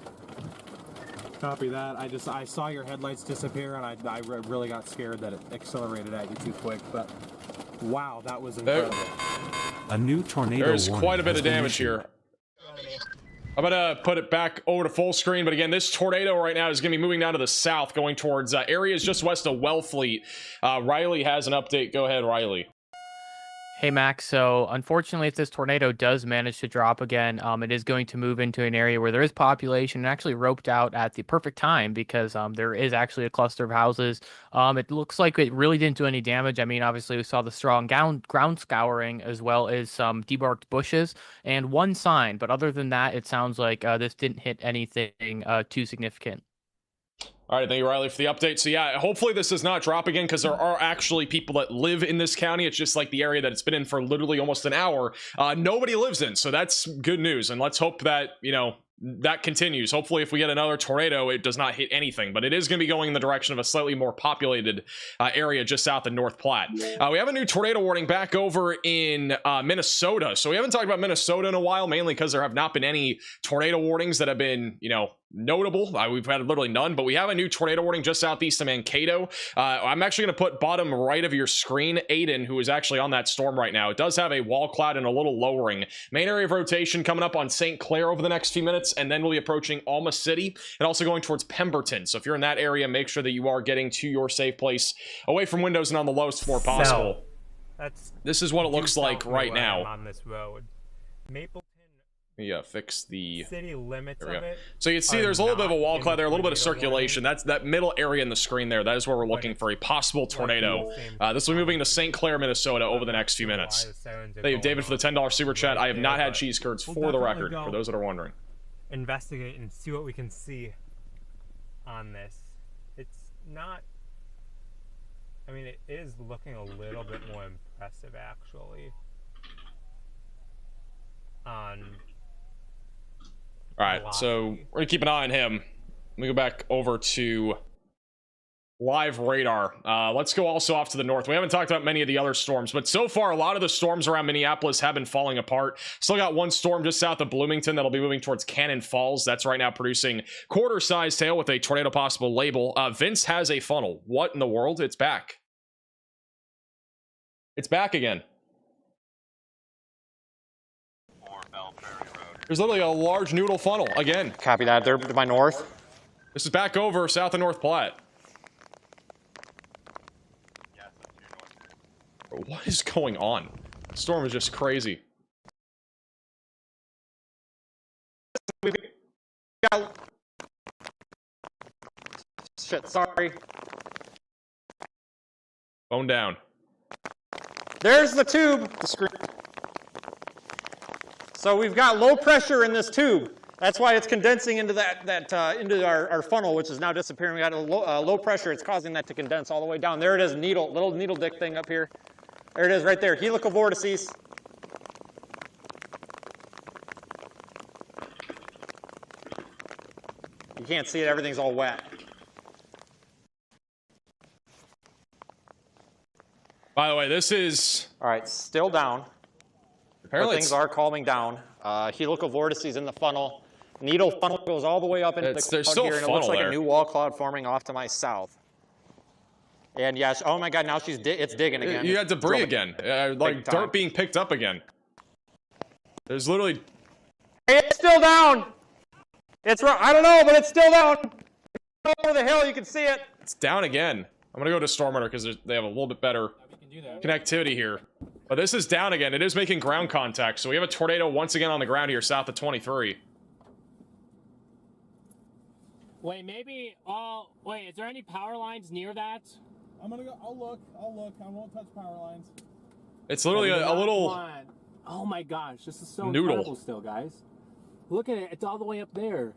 Copy that. I saw your headlights disappear, and I really got scared that it accelerated at you too quick. But wow, that was incredible. A new tornado. There's quite a bit has of been damage issued. here. I'm gonna put it back over to full screen, but again, this tornado right now is gonna be moving down to the south, going towards areas just west of Wellfleet. Riley has an update. Go ahead, Riley. Hey, Max. So unfortunately, if this tornado does manage to drop again, it is going to move into an area where there is population and actually roped out at the perfect time because there is actually a cluster of houses. It looks like it really didn't do any damage. I mean, obviously, we saw the strong ground scouring as well as some debarked bushes and one sign. But other than that, it sounds like this didn't hit anything too significant. All right, thank you, Riley, for the update. So yeah, hopefully this does not drop again because there are actually people that live in this county. It's just like the area that it's been in for literally almost an hour. Nobody lives in, so that's good news. And let's hope that, you know, that continues. Hopefully if we get another tornado, it does not hit anything, but it is going to be going in the direction of a slightly more populated area just south of North Platte. We have a new tornado warning back over in Minnesota. So we haven't talked about Minnesota in a while, mainly because there have not been any tornado warnings that have been, you know, notable. We've had literally none, but we have a new tornado warning just southeast of Mankato. I'm actually going to put bottom right of your screen Aiden, who is actually on that storm right now. It does have a wall cloud and a little lowering. Main area of rotation coming up on St. Clair over the next few minutes, and then we'll be approaching Alma City and also going towards Pemberton. So if you're in that area, make sure that you are getting to your safe place away from windows and on the lowest floor possible. This is what it looks like right now. On this road. Mapleton. Yeah, fix the city limits of it. So you can see there's a little bit of a wall cloud there, a little bit of circulation. That's that middle area in the screen there. That is where we're looking for a possible tornado. This will be moving to St. Clair, Minnesota over the next few minutes. Thank you, David, for the $10 super chat. I have not had cheese curds, for the record, for those that are wondering. Investigate and see what we can see on this. It's not I mean, it is looking a little bit more impressive, actually. On. All right, so we're gonna keep an eye on him. Let me go back over to live radar. Let's go also off to the north. We haven't talked about many of the other storms, but so far a lot of the storms around Minneapolis have been falling apart. Still got one storm just south of Bloomington that'll be moving towards Cannon Falls. That's right now producing quarter-sized hail with a tornado possible label. Vince has a funnel. What in the world? It's back. It's back again. There's literally a large noodle funnel again. Copy that. They're to my north. This is back over south of North Platte. What is going on? The storm is just crazy. Shit, sorry. Phone down. There's the tube. The screen. So we've got low pressure in this tube. That's why it's condensing into into our funnel, which is now disappearing. We got a low pressure. It's causing that to condense all the way down. There it is, little needle dick thing up here. There it is, right there. Helical vortices. You can't see it. Everything's all wet. By the way, this is all right. Still down. Apparently things are calming down. Helical vortices in the funnel. Needle funnel goes all the way up into the cloud here, and it looks like a new wall cloud forming off to my south. And yes, oh my God, now it's digging again. You got debris again, like dirt being picked up again. There's literally. It's still down. It's I don't know, but it's still down. Over the hill, you can see it. It's down again. I'm gonna go to Storm Runner because they have a little bit better connectivity here. But this is down again. It is making ground contact, so we have a tornado once again on the ground here south of 23. Wait, maybe. Wait, is there any power lines near that? I'm gonna go. I'll look. I won't touch power lines. It's literally a little. Oh my gosh, this is so noodle. incredible still, guys. Look at it. It's all the way up there.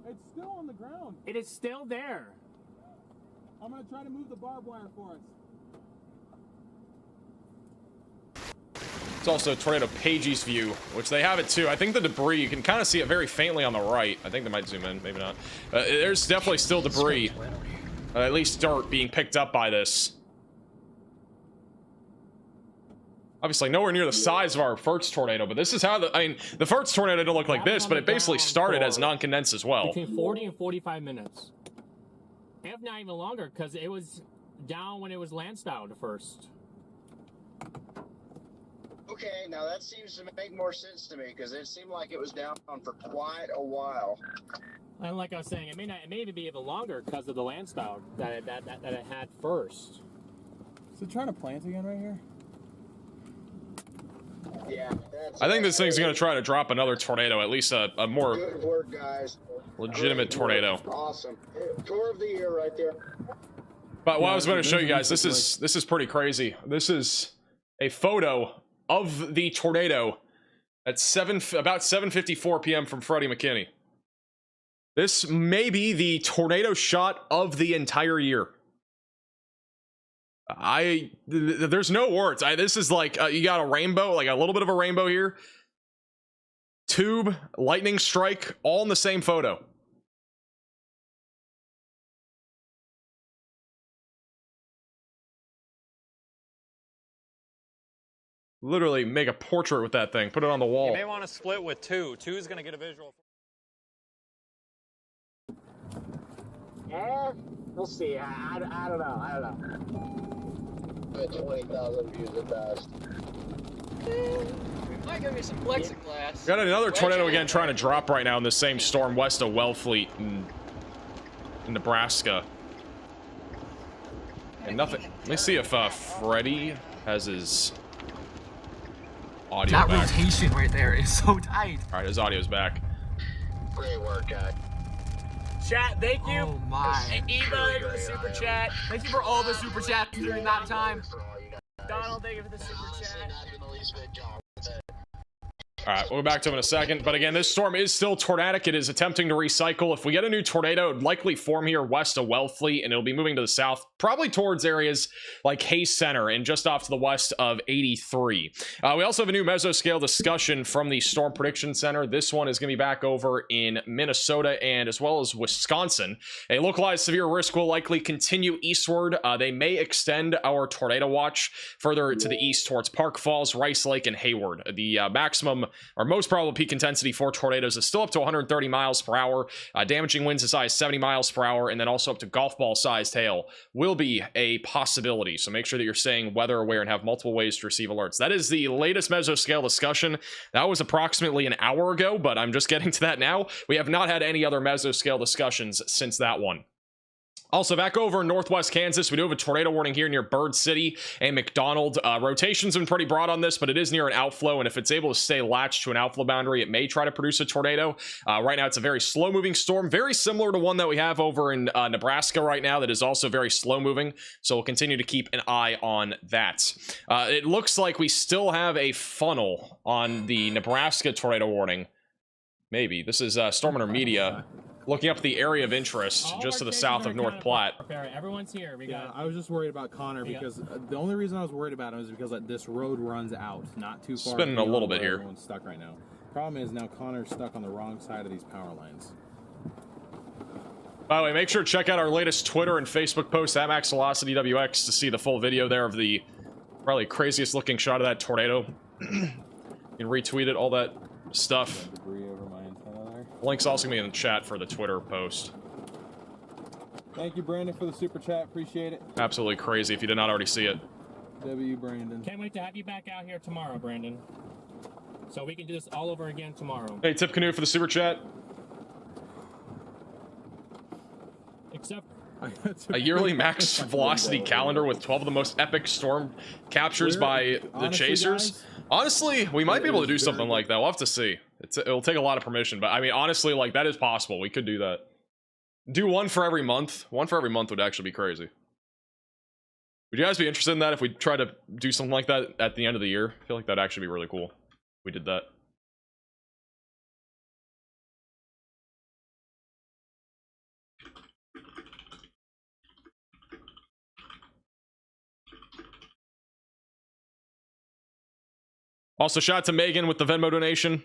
It's still on the ground. It is still there. I'm gonna try to move the barbed wire for us. It's also Tornado Page's view, which they have it too. I think the debris, you can kind of see it very faintly on the right. I think they might zoom in, maybe not. There's definitely still debris, at least dirt being picked up by this. Obviously nowhere near the size of our first tornado, but this is how the first tornado didn't look like this, but it basically started as non-condensed as well. Between 40 and 45 minutes. If not even longer, because it was down when it was landstyled first. Okay, now that seems to make more sense to me, because it seemed like it was down for quite a while. And like I was saying, it may even be even longer because of the landstyle that it had first. Is it trying to plant again right here? Yeah, I think this thing's going to try to drop another tornado, at least a more good work, guys. Legitimate tornado. Awesome. Tour of the year right there. But what I was going to show you guys, this is pretty crazy. This is a photo of the tornado at about 7:54 p.m. from Freddie McKinney. This may be the tornado shot of the entire year. There's no words. This is like you got a rainbow, like a little bit of a rainbow here. Tube, lightning strike, all in the same photo. Literally make a portrait with that thing. Put it on the wall. You may want to split with two. Two is going to get a visual. Yeah, we'll see. I don't know. 20,000 views at best. Might give me some plexiglass. Got another tornado again trying to drop right now in the same storm west of Wellfleet in Nebraska. And nothing. Let me see if Freddie has his audio that back. rotation right there is so tight. All right, his audio's back. Great work, guy. Chat, thank you. Oh my. Eva for the super chat. Thank you for all the super chats during that time. Donald, thank you for the super chat. All right, we'll go back to him in a second. But again, this storm is still tornadic. It is attempting to recycle. If we get a new tornado, it would likely form here west of Wellfleet, and it'll be moving to the south, probably towards areas like Hayes Center and just off to the west of 83. We also have a new mesoscale discussion from the Storm Prediction Center. This one is going to be back over in Minnesota and as well as Wisconsin. A localized severe risk will likely continue eastward. They may extend our tornado watch further to the east towards Park Falls, Rice Lake, and Hayward. The maximum or most probable peak intensity for tornadoes is still up to 130 miles per hour. Damaging winds as high as 70 miles per hour, and then also up to golf ball sized hail will be a possibility. So make sure that you're staying weather aware and have multiple ways to receive alerts. That is the latest mesoscale discussion. That was approximately an hour ago, but I'm just getting to that now. We have not had any other mesoscale discussions since that one. Also, back over in northwest Kansas, we do have a tornado warning here near Bird City and McDonald. Rotations have been pretty broad on this, but it is near an outflow, and if it's able to stay latched to an outflow boundary, it may try to produce a tornado. Right now, it's a very slow-moving storm, very similar to one that we have over in Nebraska right now that is also very slow-moving, so we'll continue to keep an eye on that. It looks like we still have a funnel on the Nebraska tornado warning. Maybe. This is Storm Media. Looking up the area of interest just to the south of North Platte. Everyone's here. I was just worried about Connor because the only reason I was worried about him is because this road runs out, not too far. Spinning a little bit here. Everyone's stuck right now. Problem is now Connor's stuck on the wrong side of these power lines. By the way, make sure to check out our latest Twitter and Facebook post at MaxVelocityWX to see the full video there of the probably craziest looking shot of that tornado. You can retweet it, all that stuff. Link's also going to be in the chat for the Twitter post. Thank you, Brandon, for the super chat. Appreciate it. Absolutely crazy if you did not already see it. W. Brandon. Can't wait to have you back out here tomorrow, Brandon. So we can do this all over again tomorrow. Hey, Tip Canoe for the super chat. Except a yearly max velocity calendar with 12 of the most epic storm captures by the Chasers. Guys, honestly, we might be able to do something like that. We'll have to see. It'll take a lot of permission, but I mean, honestly, like that is possible. We could do that. Do one for every month. One for every month would actually be crazy. Would you guys be interested in that if we try to do something like that at the end of the year? I feel like that'd actually be really cool if we did that. Also, shout out to Megan with the Venmo donation.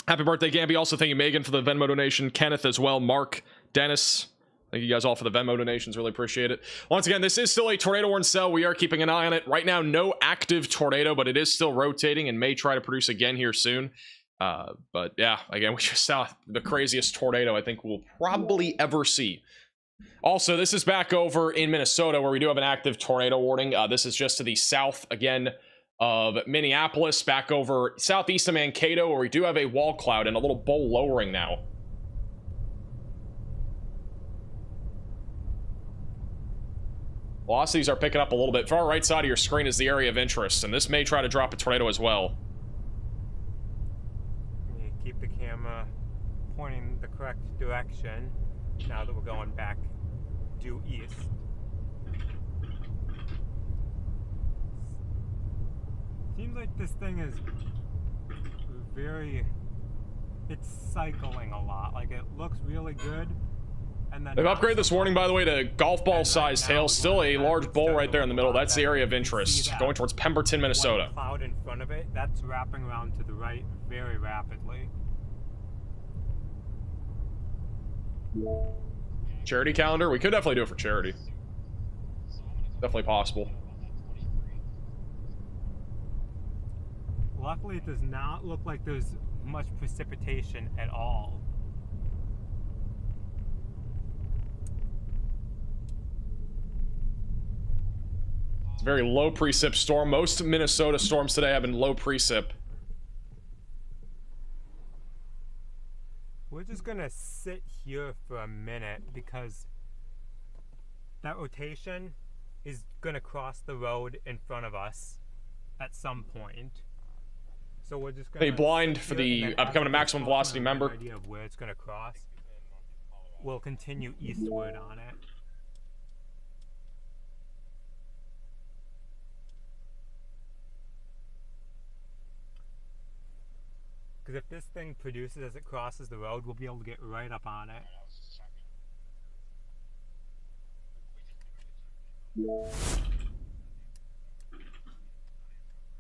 Happy birthday, Gamby. Also, thank you, Megan, for the Venmo donation. Kenneth as well. Mark, Dennis. Thank you guys all for the Venmo donations. Really appreciate it. Once again, this is still a tornado warning cell. We are keeping an eye on it. Right now, no active tornado, but it is still rotating and may try to produce again here soon. But yeah, again, we just saw the craziest tornado I think we'll probably ever see. Also, this is back over in Minnesota where we do have an active tornado warning. This is just to the south again of Minneapolis, back over southeast of Mankato, where we do have a wall cloud and a little bowl lowering now. Velocities are picking up a little bit. Far right side of your screen is the area of interest, and this may try to drop a tornado as well. Keep the camera pointing the correct direction now that we're going back due east. Seems like this thing is it's cycling a lot. Like it looks really good. And then they've upgraded this warning, by the way, to golf ball sized hail. Still a large bowl right there in the middle. That's the area of interest. Going towards Pemberton, Minnesota. White cloud in front of it, that's wrapping around to the right very rapidly. Charity calendar? We could definitely do it for charity. Definitely possible. Luckily, it does not look like there's much precipitation at all. It's a very low precip storm. Most Minnesota storms today have been low precip. We're just gonna sit here for a minute because that rotation is gonna cross the road in front of us at some point. So we're just gonna hey, blind for the becoming a maximum velocity member. Idea of where it's gonna cross. We'll continue eastward on it. Because if this thing produces as it crosses the road, we'll be able to get right up on it.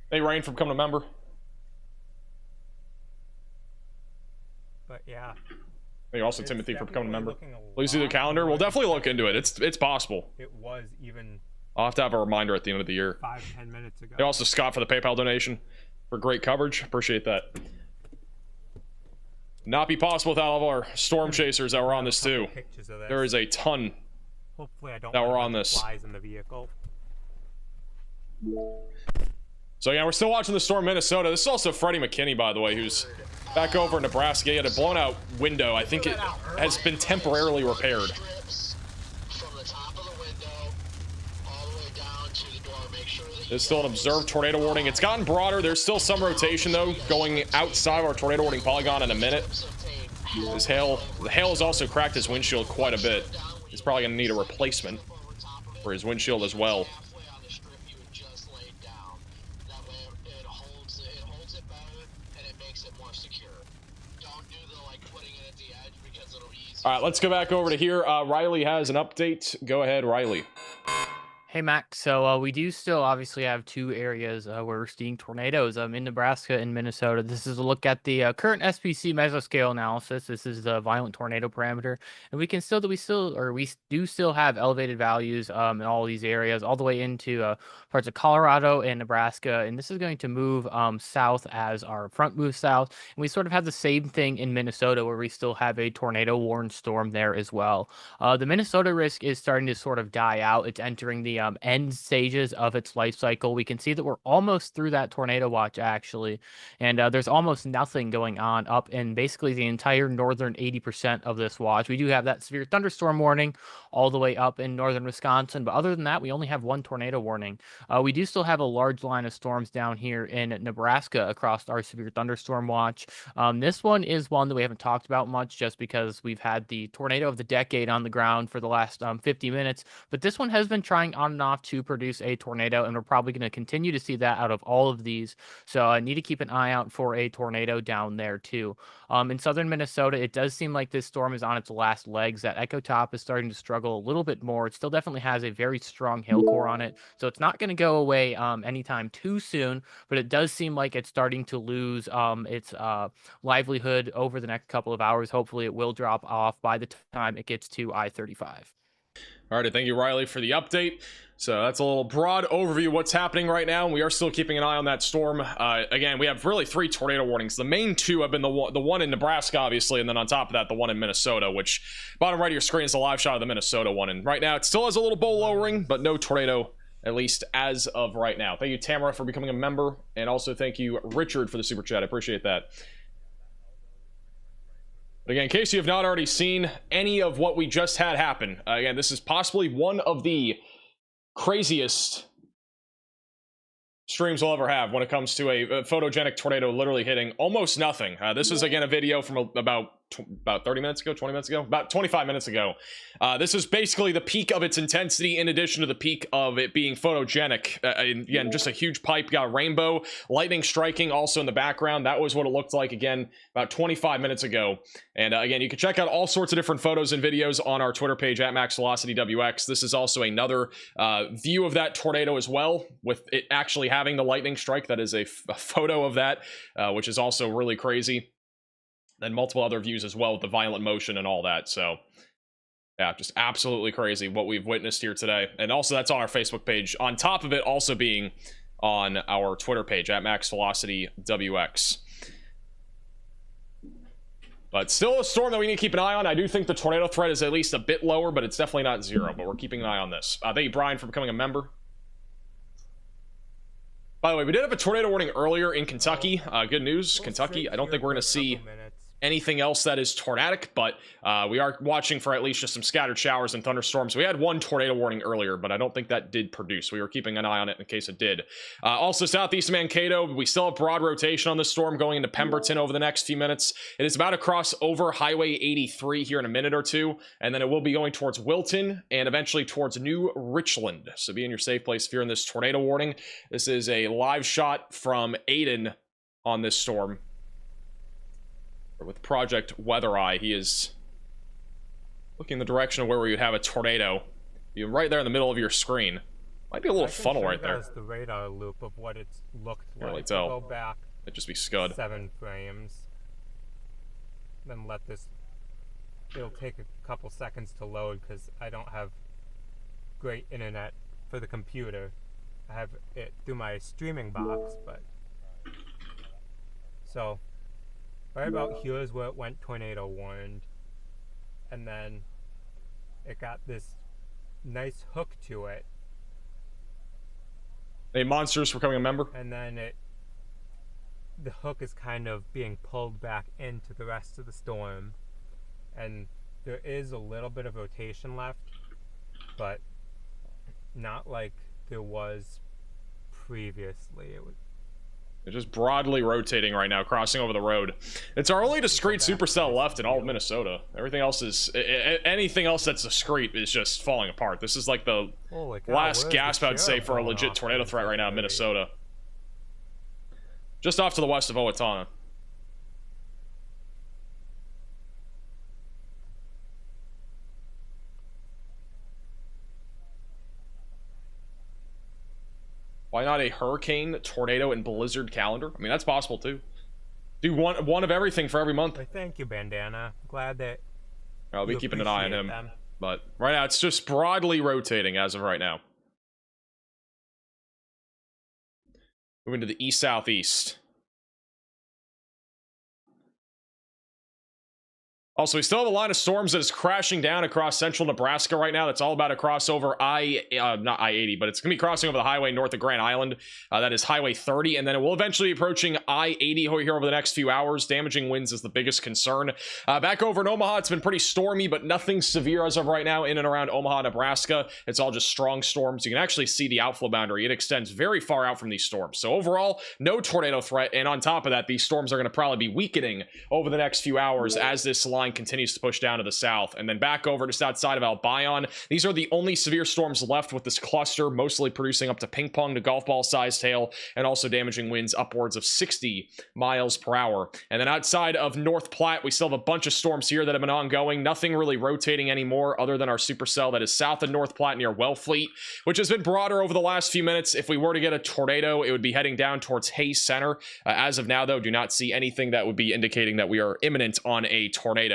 Hey, Rain, from becoming a member. But yeah. Hey, also Timothy for becoming a member. Please see the calendar. We'll definitely look into it. It's possible. It was even. I'll have to have a reminder at the end of the year. 5-10 minutes ago. Hey, also Scott for the PayPal donation for great coverage. Appreciate that. Not be possible without all of our storm chasers that were on this too. There is a ton Hopefully I don't that were on this. Flies in the vehicle. So yeah, we're still watching the storm Minnesota. This is also Freddie McKinney, by the way, who's back over in Nebraska. He had a blown out window. I think it has been temporarily repaired. There's still an observed tornado warning. It's gotten broader. There's still some rotation though, going outside of our tornado warning polygon in a minute. The hail has also cracked his windshield quite a bit. He's probably gonna need a replacement for his windshield as well. All right, let's go back over to here. Riley has an update. Go ahead, Riley. Hey, Mac. So we do still obviously have two areas where we're seeing tornadoes in Nebraska and Minnesota. This is a look at the current SPC mesoscale analysis. This is the violent tornado parameter. And we do still have elevated values in all these areas, all the way into parts of Colorado and Nebraska. And this is going to move south as our front moves south. And we sort of have the same thing in Minnesota, where we still have a tornado warned storm there as well. The Minnesota risk is starting to sort of die out. It's entering the end stages of its life cycle. We can see that we're almost through that tornado watch actually, and there's almost nothing going on up in basically the entire northern 80% of this watch. We do have that severe thunderstorm warning all the way up in northern Wisconsin, but other than that, we only have one tornado warning. We do still have a large line of storms down here in Nebraska across our severe thunderstorm watch. This one is one that we haven't talked about much just because we've had the tornado of the decade on the ground for the last 50 minutes, but this one has been trying on and off to produce a tornado, and we're probably going to continue to see that out of all of these. So I need to keep an eye out for a tornado down there too. In southern Minnesota, it does seem like this storm is on its last legs. That echo top is starting to struggle a little bit more. It still definitely has a very strong hail core on it, so it's not going to go away anytime too soon, but it does seem like it's starting to lose its livelihood over the next couple of hours. Hopefully it will drop off by the time it gets to I-35. All right, thank you, Riley, for the update. So that's a little broad overview of what's happening right now. We are still keeping an eye on that storm. Again, we have really 3 tornado warnings. The main 2 have been the one in Nebraska, obviously, and then on top of that, the one in Minnesota, which bottom right of your screen is a live shot of the Minnesota one. And right now, it still has a little bowl lowering, but no tornado, at least as of right now. Thank you, Tamara, for becoming a member. And also thank you, Richard, for the super chat. I appreciate that. But again, in case you have not already seen any of what we just had happen, again, this is possibly one of the craziest streams we'll ever have when it comes to a photogenic tornado literally hitting almost nothing. This is again a video from about 30 minutes ago, 20 minutes ago, about 25 minutes ago. This is basically the peak of its intensity in addition to the peak of it being photogenic. Again, just a huge pipe, got a rainbow, lightning striking also in the background. That was what it looked like again about 25 minutes ago. And again, you can check out all sorts of different photos and videos on our Twitter page at MaxVelocityWX. This is also another view of that tornado as well, with it actually having the lightning strike. That is a photo of that, which is also really crazy. And multiple other views as well with the violent motion and all that. So yeah, just absolutely crazy what we've witnessed here today. And also that's on our Facebook page, on top of it also being on our Twitter page at MaxVelocityWX. But still a storm that we need to keep an eye on. I do think the tornado threat is at least a bit lower, but it's definitely not 0, but we're keeping an eye on this. Thank you, Brian, for becoming a member. By the way, we did have a tornado warning earlier in Kentucky. Good news, Kentucky. I don't think we're going to see anything else that is tornadic, but we are watching for at least just some scattered showers and thunderstorms. We had one tornado warning earlier, but I don't think that did produce. We were keeping an eye on it in case it did. Also, southeast of Mankato, we still have broad rotation on this storm going into Pemberton over the next few minutes. It is about to cross over Highway 83 here in a minute or two, and then it will be going towards Wilton and eventually towards New Richland. So be in your safe place if you're in this tornado warning. This is a live shot from Aden on this storm. with Project Weather Eye, he is looking in the direction of where we would have a tornado. You're right there in the middle of your screen. Might be a little funnel right there. That's the radar loop of what it's looked like. Really tell. Go back. It'd just be scud. 7 frames. Then let this. It'll take a couple seconds to load because I don't have great internet for the computer. I have it through my streaming box, but so right about here is where it went tornado warned, and then it got this nice hook to it. Hey, Monsters for becoming a member. And then the hook is kind of being pulled back into the rest of the storm, and there is a little bit of rotation left, but not like there was previously. They're just broadly rotating right now, crossing over the road. It's our only discrete supercell left in all of Minnesota. Everything else is... anything else that's discrete is just falling apart. This is like the last gasp, I'd say, for a legit tornado threat right now in Minnesota. Just off to the west of Owatonna. Why not a hurricane, tornado, and blizzard calendar? I mean, that's possible too. Do one of everything for every month. Thank you, Bandana. Glad that I'll be keeping an eye on him. But right now, it's just broadly rotating as of right now. Moving to the east-southeast. Also, we still have a line of storms that is crashing down across central Nebraska right now. That's all about to cross over not I-80, but it's going to be crossing over the highway north of Grand Island. That is Highway 30, and then it will eventually be approaching I-80 here over the next few hours. Damaging winds is the biggest concern. Back over in Omaha, it's been pretty stormy, but nothing severe as of right now in and around Omaha, Nebraska. It's all just strong storms. You can actually see the outflow boundary. It extends very far out from these storms. So overall, no tornado threat, and on top of that, these storms are going to probably be weakening over the next few hours as this line continues to push down to the south. And then back over just outside of Albion, these are the only severe storms left with this cluster, mostly producing up to ping pong to golf ball sized hail, and also damaging winds upwards of 60 miles per hour. And then outside of North Platte, we still have a bunch of storms here that have been ongoing. Nothing really rotating anymore other than our supercell that is south of North Platte near Wellfleet, which has been broader over the last few minutes. If we were to get a tornado, it would be heading down towards Hayes Center. As of now, though, do not see anything that would be indicating that we are imminent on a tornado.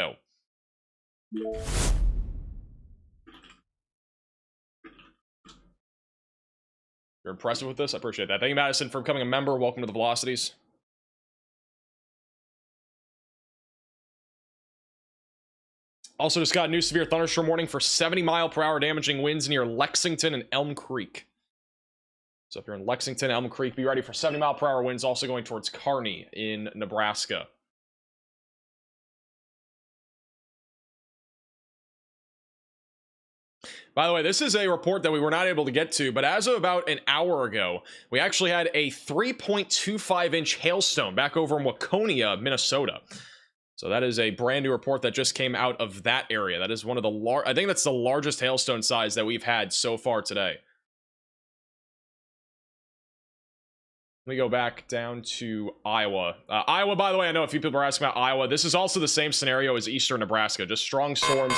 You're impressive with this? I appreciate that. Thank you, Madison, for becoming a member. Welcome to the Velocities. Also just got a new severe thunderstorm warning for 70-mile-per-hour damaging winds near Lexington and Elm Creek. So if you're in Lexington, Elm Creek, be ready for 70-mile-per-hour winds also going towards Kearney in Nebraska. By the way, this is a report that we were not able to get to, but as of about an hour ago, we actually had a 3.25-inch hailstone back over in Waconia, Minnesota. So that is a brand new report that just came out of that area. That is one of the I think that's the largest hailstone size that we've had so far today. Let me go back down to Iowa. Iowa, by the way, I know a few people are asking about Iowa. This is also the same scenario as eastern Nebraska. Just strong storms,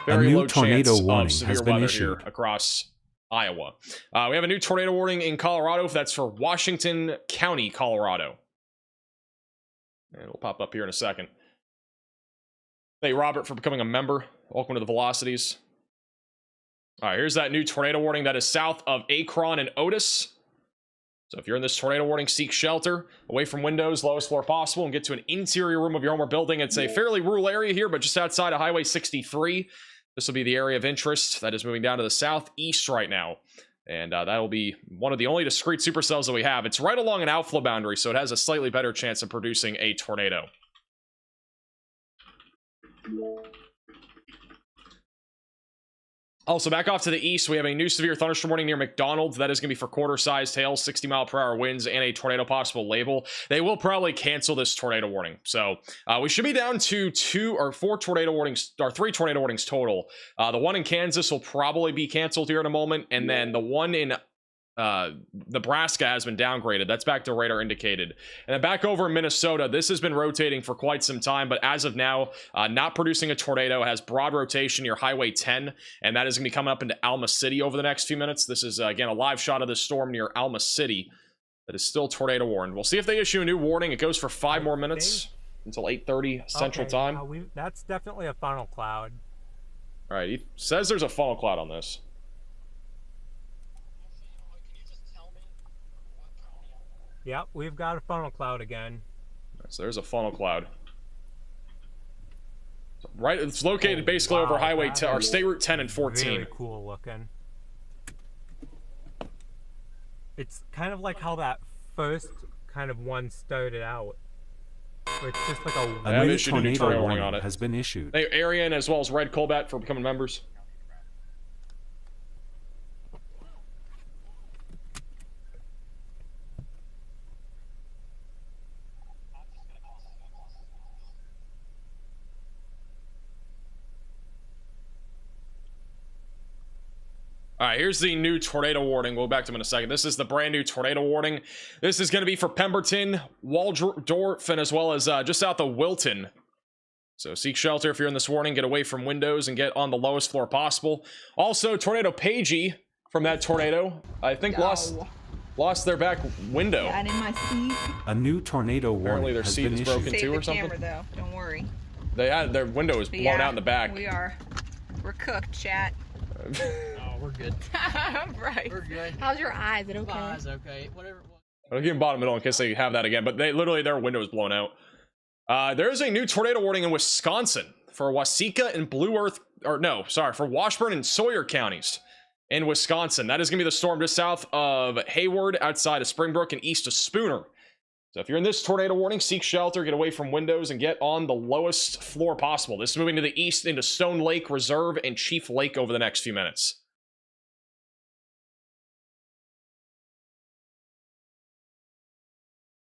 very low chance of severe weather here across Iowa. We have a new tornado warning in Colorado. That's for Washington County, Colorado. And it'll pop up here in a second. Thank you, Robert, for becoming a member. Welcome to the Velocities. All right, here's that new tornado warning that is south of Akron and Otis. So if you're in this tornado warning, seek shelter away from windows, lowest floor possible, and get to an interior room of your home or building. It's a fairly rural area here, but just outside of Highway 63. This will be the area of interest that is moving down to the southeast right now. And that will be one of the only discrete supercells that we have. It's right along an outflow boundary, so it has a slightly better chance of producing a tornado. Also, back off to the east, we have a new severe thunderstorm warning near McDonald's. That is going to be for quarter-sized hail, 60-mile-per-hour winds, and a tornado possible label. They will probably cancel this tornado warning. So we should be down to 2 or 4 tornado warnings, or 3 tornado warnings total. The one in Kansas will probably be canceled here in a moment, and then the one in Nebraska has been downgraded. That's back to radar indicated. And then back over in Minnesota, this has been rotating for quite some time, but as of now, not producing a tornado, has broad rotation near Highway 10, and that is going to be coming up into Alma City over the next few minutes. This is, again, a live shot of this storm near Alma City that is still tornado warned. We'll see if they issue a new warning. It goes for 5 more minutes until 8:30 Central Time. That's definitely a funnel cloud. All right, he says there's a funnel cloud on this. Yep, we've got a funnel cloud again. So there's a funnel cloud. Right, it's located basically over Highway 10, or State Route 10 and 14. Very cool looking. It's kind of like how that first kind of one started out. Where it's just like a new tornado warning on it. Has been issued. Hey, Arian as well as Red Colbat for becoming members. All right, here's the new tornado warning. We'll go back to them in a second. This is the brand new tornado warning. This is going to be for Pemberton, Waldorf, and as well as just south of Wilton. So seek shelter if you're in this warning. Get away from windows and get on the lowest floor possible. Also, Tornado Pagey from that tornado, I think lost their back window. Got in my seat. A new tornado warning. Apparently their seat is broken too or something. Camera, though. Don't worry. They had their window is blown out in the back. We're cooked, chat. Oh, we're good. Right. We're good. How's your eyes? Is it okay? My eyes okay. Whatever. I'll give them bottom middle in case they have that again. But they literally their window is blown out. There is a new tornado warning in Wisconsin for Waseca and Blue Earth, or no, sorry, for Washburn and Sawyer counties in Wisconsin. That is going to be the storm just south of Hayward, outside of Springbrook, and east of Spooner. So if you're in this tornado warning, seek shelter, get away from windows, and get on the lowest floor possible. This is moving to the east into Stone Lake Reserve and Chief Lake over the next few minutes.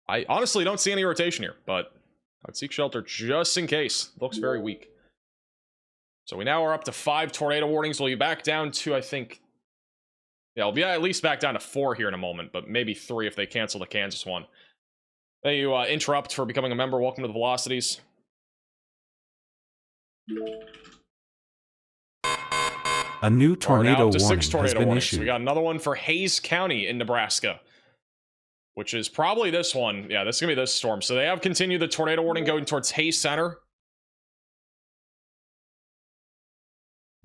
I honestly don't see any rotation here, but I'd seek shelter just in case. Looks very weak. So we now are up to 5 tornado warnings. We'll be back down to, I think... Yeah, we'll be at least back down to 4 here in a moment, but maybe 3 if they cancel the Kansas one. Thank you, Interrupt, for becoming a member. Welcome to the Velocities. A new tornado warning 6 tornado has been warnings. issued. We got another one for Hayes County in Nebraska, which is probably this one. Yeah, this is going to be this storm. So they have continued the tornado warning going towards Hayes Center.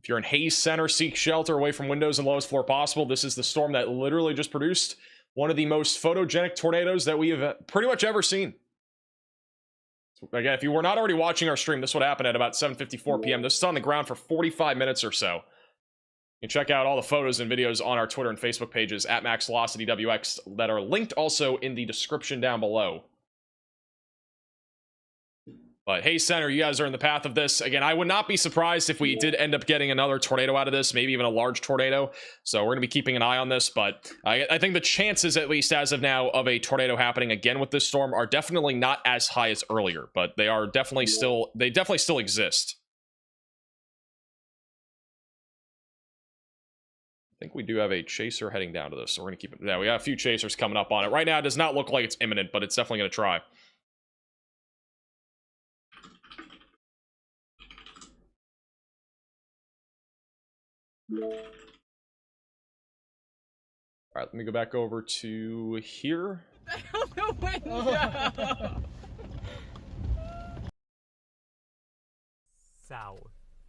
If you're in Hayes Center, seek shelter away from windows and lowest floor possible. This is the storm that literally just produced one of the most photogenic tornadoes that we have pretty much ever seen. Again, if you were not already watching our stream, this would happen at about 7:54 p.m. This is on the ground for 45 minutes or so. You can check out all the photos and videos on our Twitter and Facebook pages at MaxVelocityWX that are linked also in the description down below. But Hayes Center, you guys are in the path of this. Again, I would not be surprised if we did end up getting another tornado out of this, maybe even a large tornado. So we're going to be keeping an eye on this. But I think the chances, at least as of now, of a tornado happening again with this storm are definitely not as high as earlier. But they are definitely still, they definitely still exist. I think we do have a chaser heading down to this, so we're going to keep it. Yeah, we got a few chasers coming up on it. Right now, it does not look like it's imminent, but it's definitely going to try. All right, let me go back over to here. The window. South.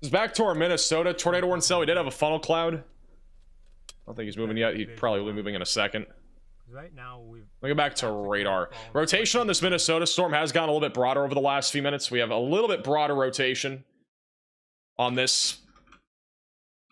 This is back to our Minnesota tornado warning cell. We did have a funnel cloud. I don't think he's moving yet. He'd probably be moving in a second. Right now, we've... Let me go back to radar. Rotation on this Minnesota storm has gone a little bit broader over the last few minutes. We have a little bit broader rotation on this.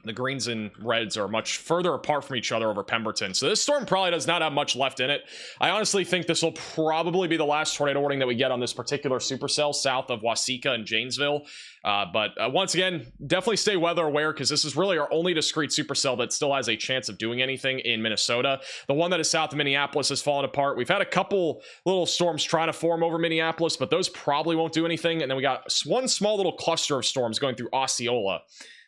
The greens and reds are much further apart from each other over Pemberton. So this storm probably does not have much left in it. I honestly think this will probably be the last tornado warning that we get on this particular supercell south of Waseca and Janesville. But once again, definitely stay weather aware because this is really our only discrete supercell that still has a chance of doing anything in Minnesota. The one that is south of Minneapolis has fallen apart. We've had a couple little storms trying to form over Minneapolis, but those probably won't do anything. And then we got one small little cluster of storms going through Osceola,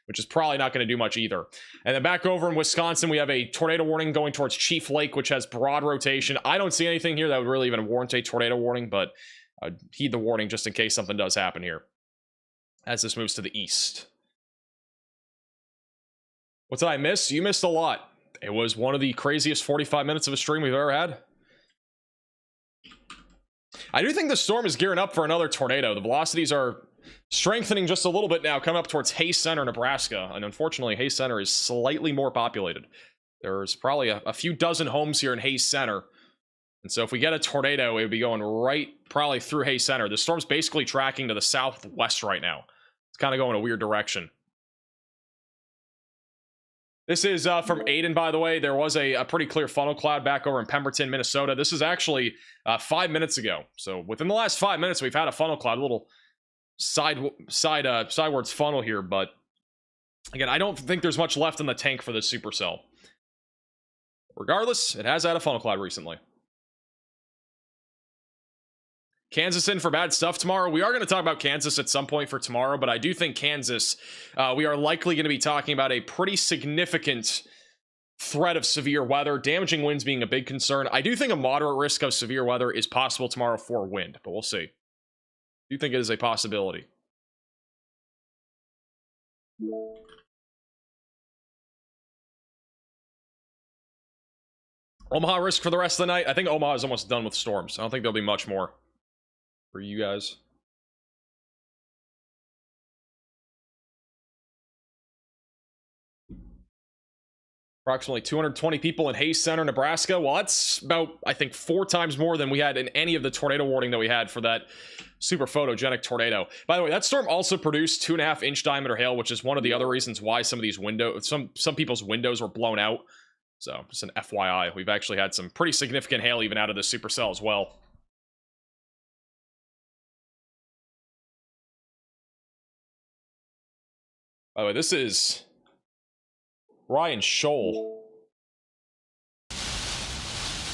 which is probably not going to do much either. And then back over in Wisconsin, we have a tornado warning going towards Chief Lake, which has broad rotation. I don't see anything here that would really even warrant a tornado warning, but heed the warning just in case something does happen here as this moves to the east. What did I miss? You missed a lot. It was one of the craziest 45 minutes of a stream we've ever had. I do think the storm is gearing up for another tornado. The velocities are strengthening just a little bit now, coming up towards Hayes Center, Nebraska. And unfortunately, Hayes Center is slightly more populated. There's probably a few dozen homes here in Hayes Center. And so if we get a tornado, it would be going right probably through Hayes Center. The storm's basically tracking to the southwest right now. It's kind of going a weird direction. This is from Aiden, by the way. There was a pretty clear funnel cloud back over in Pemberton, Minnesota. This is actually 5 minutes ago. So within the last 5 minutes, we've had a funnel cloud, a little sidewards funnel here. But again, I don't think there's much left in the tank for this supercell. Regardless, it has had a funnel cloud recently. Kansas in for bad stuff tomorrow. We are going to talk about Kansas at some point for tomorrow, but I do think Kansas, we are likely going to be talking about a pretty significant threat of severe weather, damaging winds being a big concern. I do think a moderate risk of severe weather is possible tomorrow for wind, but we'll see. I do think it is a possibility. Omaha risk for the rest of the night. I think Omaha is almost done with storms. I don't think there'll be much more for you guys. Approximately 220 people in Hayes Center, Nebraska. Well, that's about, I think, 4 times more than we had in any of the tornado warning that we had for that super photogenic tornado. By the way, that storm also produced 2.5-inch diameter hail, which is one of the other reasons why some of these some people's windows were blown out. So, just an FYI, we've actually had some pretty significant hail even out of this supercell as well. By the way, this is Ryan Scholl.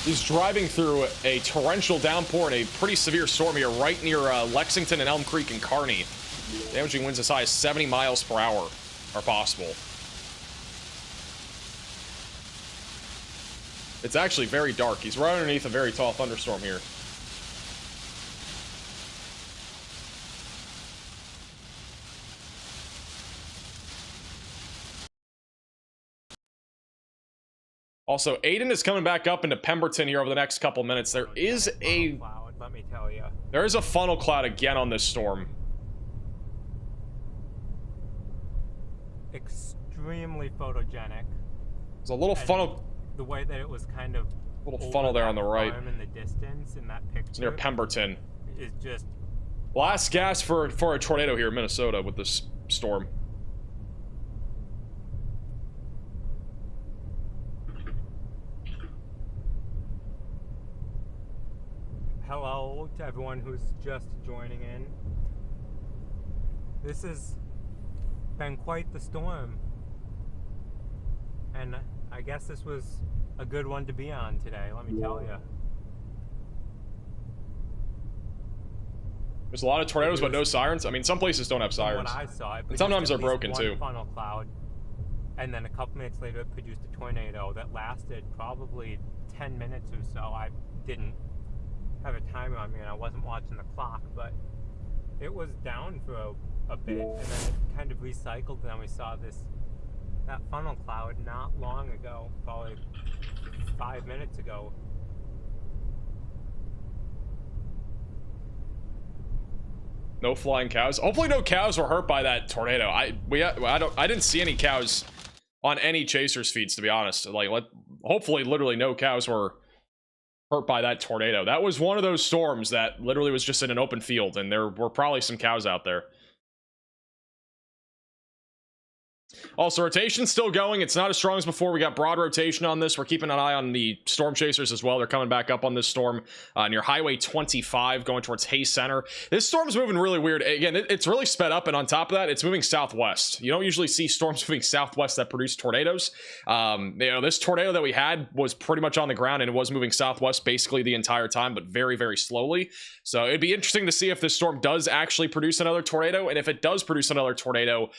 He's driving through a torrential downpour and a pretty severe storm here right near Lexington and Elm Creek and Kearney. Damaging winds as high as 70 miles per hour are possible. It's actually very dark. He's right underneath a very tall thunderstorm here. Also, Aiden is coming back up into Pemberton here over the next couple minutes. There is a cloud, let me tell you. There is a funnel cloud again on this storm. Extremely photogenic. There's a little funnel. The way that it was kind of little funnel there on the right. In the distance in that picture. It's near Pemberton. Is just last gas for a tornado here in Minnesota with this storm. Hello to everyone who's just joining in. This has been quite the storm. And I guess this was a good one to be on today, let me tell you. There's a lot of tornadoes, but no sirens. I mean, some places don't have sirens. What I saw, and sometimes they're broken too. Funnel cloud, and then a couple minutes later, it produced a tornado that lasted probably 10 minutes or so. I didn't have a timer on me, and I wasn't watching the clock, but it was down for a bit, and then it kind of recycled. And then we saw that funnel cloud not long ago, probably 5 minutes ago. No flying cows. Hopefully, no cows were hurt by that tornado. I didn't see any cows on any chasers feeds, to be honest. Like, hopefully, literally no cows were hurt by that tornado. That was one of those storms that literally was just in an open field, and there were probably some cows out there. Also, rotation's still going. It's not as strong as before. We got broad rotation on this. We're keeping an eye on the Stormchasers as well. They're coming back up on this storm near Highway 25 going towards Hayes Center. This storm's moving really weird. Again, it's really sped up, and on top of that, it's moving southwest. You don't usually see storms moving southwest that produce tornadoes. This tornado that we had was pretty much on the ground, and it was moving southwest basically the entire time, but very, very slowly. So it'd be interesting to see if this storm does actually produce another tornado, and if it does produce another tornado,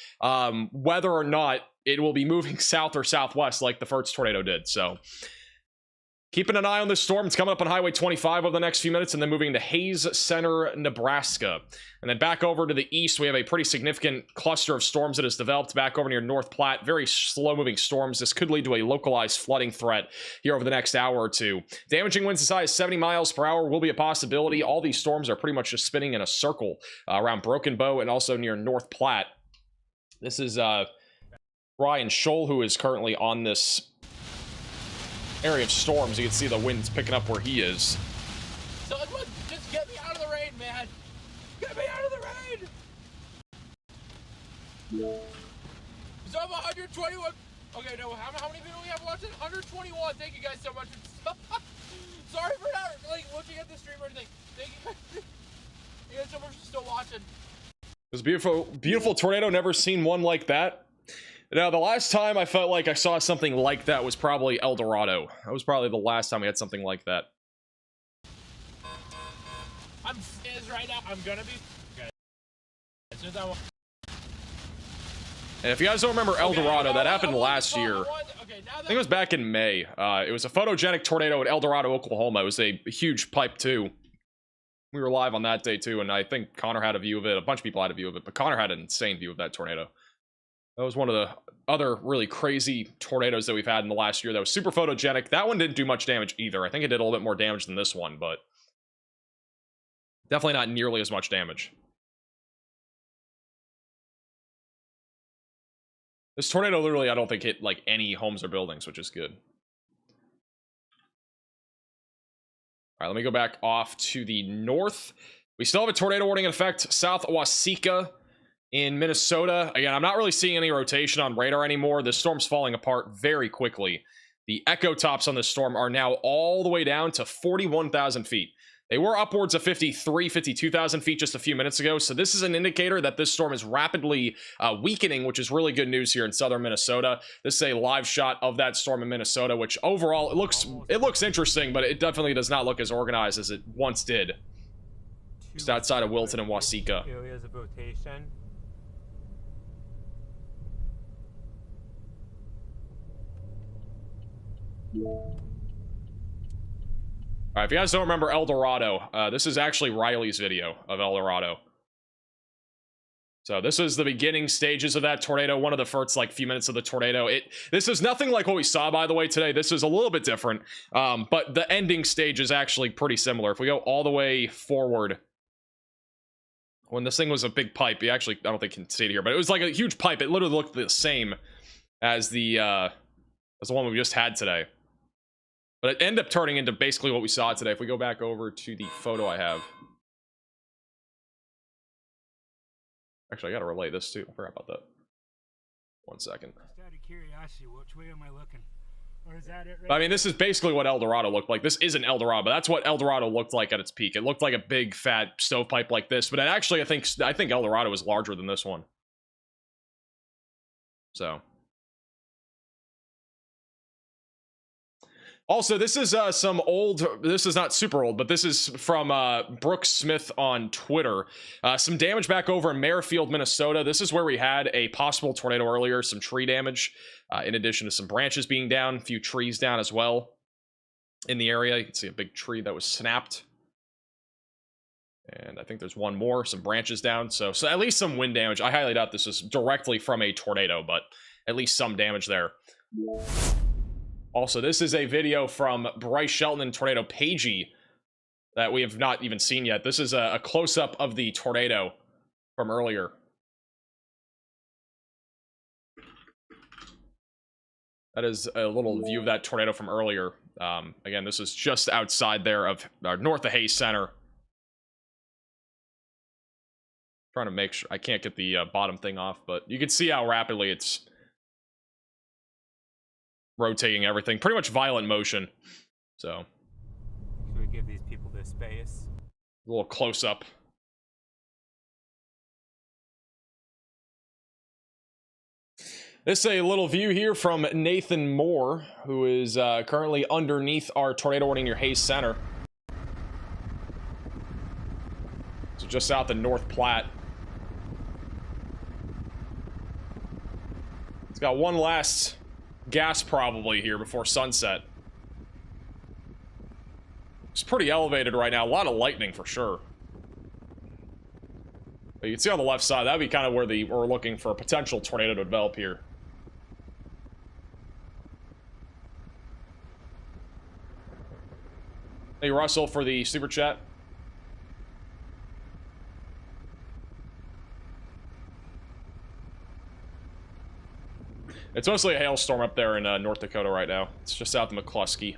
whether or not it will be moving south or southwest like the first tornado did. So keeping an eye on this storm. It's coming up on Highway 25 over the next few minutes, and then moving to Hayes Center, Nebraska. And then back over to the east, we have a pretty significant cluster of storms that has developed back over near North Platte. Very slow-moving storms. This could lead to a localized flooding threat here over the next hour or two. Damaging winds as high as 70 miles per hour will be a possibility. All these storms are pretty much just spinning in a circle around Broken Bow and also near North Platte. This is Ryan Scholl, who is currently on this area of storms. You can see the winds picking up where he is. Someone just get me out of the rain, man. Get me out of the rain. So I'm 121. Okay, no, how many people we have watching? 121. Thank you guys so much. Sorry for not looking at the stream or anything. Thank you guys so much for still watching. It was beautiful, beautiful tornado. Never seen one like that. Now, the last time I felt like I saw something like that was probably El Dorado. That was probably the last time we had something like that. I'm right now. I'm gonna be. Okay. As soon as I want. And if you guys don't remember El Dorado, that happened last year. I think it was back in May. It was a photogenic tornado at El Dorado, Oklahoma. It was a huge pipe too. We were live on that day too, and I think Connor had a view of it. A bunch of people had a view of it, but Connor had an insane view of that tornado. That was one of the other really crazy tornadoes that we've had in the last year that was super photogenic. That one didn't do much damage either. I think it did a little bit more damage than this one, but definitely not nearly as much damage. This tornado literally, I don't think, hit like any homes or buildings, which is good. All right, let me go back off to the north. We still have a tornado warning in effect south of Waseca in Minnesota. Again, I'm not really seeing any rotation on radar anymore. The storm's falling apart very quickly. The echo tops on this storm are now all the way down to 41,000 feet. They were upwards of 52,000 feet just a few minutes ago. So this is an indicator that this storm is rapidly weakening, which is really good news here in southern Minnesota. This is a live shot of that storm in Minnesota, which overall it looks interesting, but it definitely does not look as organized as it once did. Just outside of Wilton and Waseca. Areas of rotation. All right, if you guys don't remember El Dorado, this is actually Riley's video of El Dorado. So this is the beginning stages of that tornado, one of the first like few minutes of the tornado. This is nothing like what we saw, by the way, today. This is a little bit different, but the ending stage is actually pretty similar. If we go all the way forward, when this thing was a big pipe, you actually, I don't think you can see it here, but it was like a huge pipe. It literally looked the same as the one we just had today. But it ended up turning into basically what we saw today. If we go back over to the photo I have. Actually, I gotta relay this too. I forgot about that. 1 second. Just out of curiosity, which way am I looking? Or is that it? I mean, this is basically what El Dorado looked like. This isn't El Dorado, but that's what El Dorado looked like at its peak. It looked like a big, fat stovepipe like this. But it actually, I think El Dorado was larger than this one. So. Also, this is some old, this is not super old, but this is from Brooks Smith on Twitter. Some damage back over in Merrifield, Minnesota. This is where we had a possible tornado earlier, some tree damage, in addition to some branches being down, a few trees down as well in the area. You can see a big tree that was snapped. And I think there's one more, some branches down. So at least some wind damage. I highly doubt this is directly from a tornado, but at least some damage there. Also, this is a video from Bryce Shelton and Tornado Pagey that we have not even seen yet. This is a close-up of the tornado from earlier. That is a little view of that tornado from earlier. Again, this is just outside there of north of Hayes Center. Trying to make sure I can't get the bottom thing off, but you can see how rapidly it's rotating everything. Pretty much violent motion. So. Should we give these people this space? A little close up. This is a little view here from Nathan Moore, who is currently underneath our tornado warning near Hayes Center. So just south of North Platte. It's got one last gas probably here before sunset. It's pretty elevated right now. A lot of lightning for sure. But you can see on the left side, that'd be kind of where we're looking for a potential tornado to develop here. Hey, Russell, for the super chat. It's mostly a hailstorm up there in North Dakota right now. It's just south of McCluskey.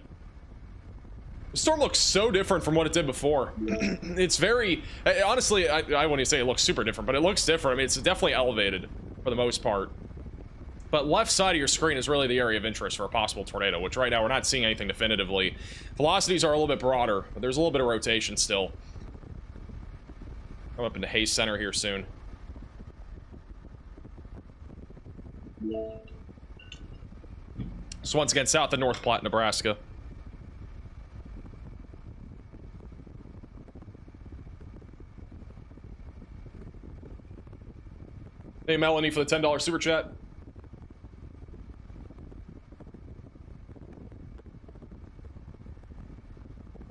The storm looks so different from what it did before. It's very... honestly, I wouldn't even say it looks super different, but it looks different. I mean, it's definitely elevated for the most part. But left side of your screen is really the area of interest for a possible tornado, which right now we're not seeing anything definitively. Velocities are a little bit broader, but there's a little bit of rotation still. Come up into Hayes Center here soon. So once again, south of North Platte, Nebraska. Hey, Melanie, for the $10 super chat.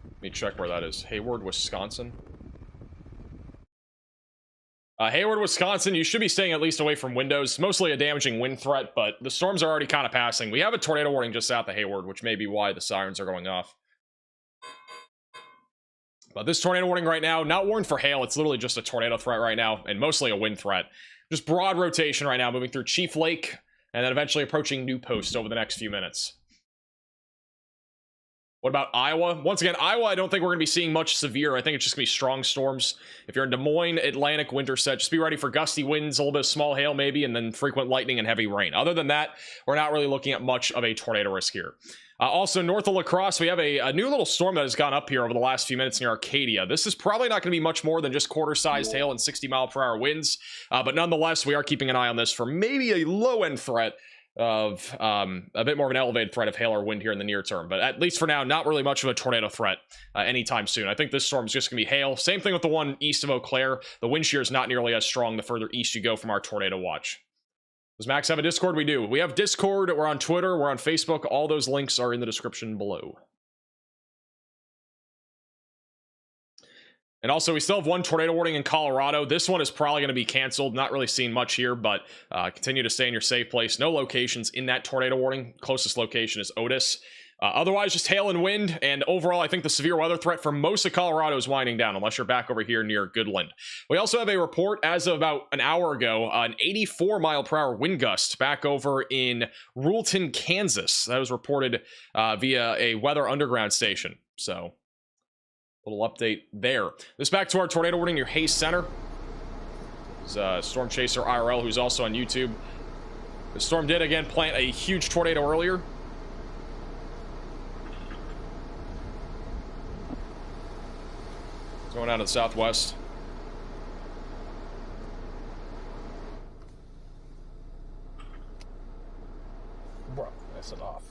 Let me check where that is. Hayward, Wisconsin. Hayward, Wisconsin, you should be staying at least away from windows. Mostly a damaging wind threat, but the storms are already kind of passing. We have a tornado warning just south of Hayward, which may be why the sirens are going off. But this tornado warning right now, not warned for hail. It's literally just a tornado threat right now, and mostly a wind threat. Just broad rotation right now, moving through Chief Lake, and then eventually approaching New Post over the next few minutes. What about Iowa? Once again, Iowa, I don't think we're going to be seeing much severe. I think it's just going to be strong storms. If you're in Des Moines, Atlantic, Winterset, just be ready for gusty winds, a little bit of small hail maybe, and then frequent lightning and heavy rain. Other than that, we're not really looking at much of a tornado risk here. Also, north of La Crosse, we have a new little storm that has gone up here over the last few minutes near Arcadia. This is probably not going to be much more than just quarter-sized hail and 60-mile-per-hour winds, but nonetheless, we are keeping an eye on this for maybe a low-end threat of a bit more of an elevated threat of hail or wind here in the near term. But at least for now, not really much of a tornado threat anytime soon. I think this storm is just going to be hail. Same thing with the one east of Eau Claire. The wind shear is not nearly as strong the further east you go from our tornado watch. Does Max have a Discord? We do. We have Discord. We're on Twitter. We're on Facebook. All those links are in the description below. And also, we still have one tornado warning in Colorado. This one is probably going to be canceled. Not really seeing much here, but continue to stay in your safe place. No locations in that tornado warning. Closest location is Otis. Otherwise, just hail and wind. And overall, I think the severe weather threat for most of Colorado is winding down, unless you're back over here near Goodland. We also have a report as of about an hour ago, an 84-mile-per-hour wind gust back over in Rulton, Kansas. That was reported via a Weather Underground station. So, little update there. This back to our tornado warning near Hayes Center. This is Stormchaser IRL, who's also on YouTube. The storm did again plant a huge tornado earlier. It's going out to the southwest. Bro, that's it off.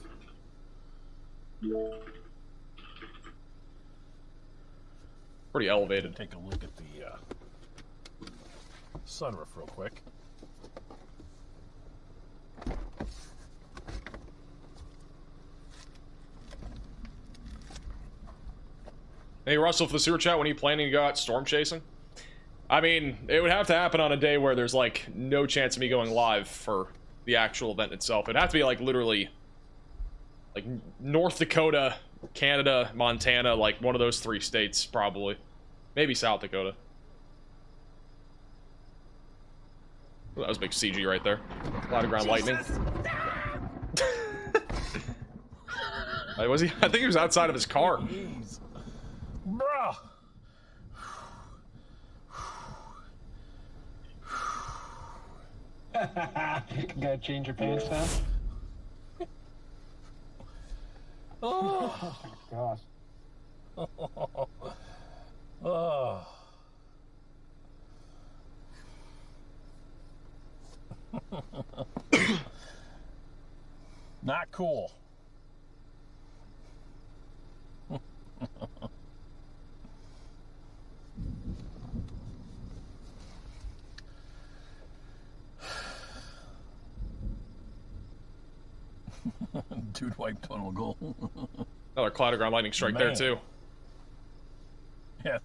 Pretty elevated. Take a look at the sunroof real quick. Hey, Russell, for the super chat, when are you planning to go out storm chasing? I mean, it would have to happen on a day where there's, like, no chance of me going live for the actual event itself. It'd have to be, like, literally, like, North Dakota, Canada, Montana, like, one of those three states, probably. Maybe South Dakota. Well, that was big CG right there. A lot of ground lightning. Was he? I think he was outside of his car. Jeez. Bruh. Gotta change your pants now? Oh, gosh. Oh. Not cool. Dude wiped tunnel goal. Another cloud of ground lightning strike there too. Yeah,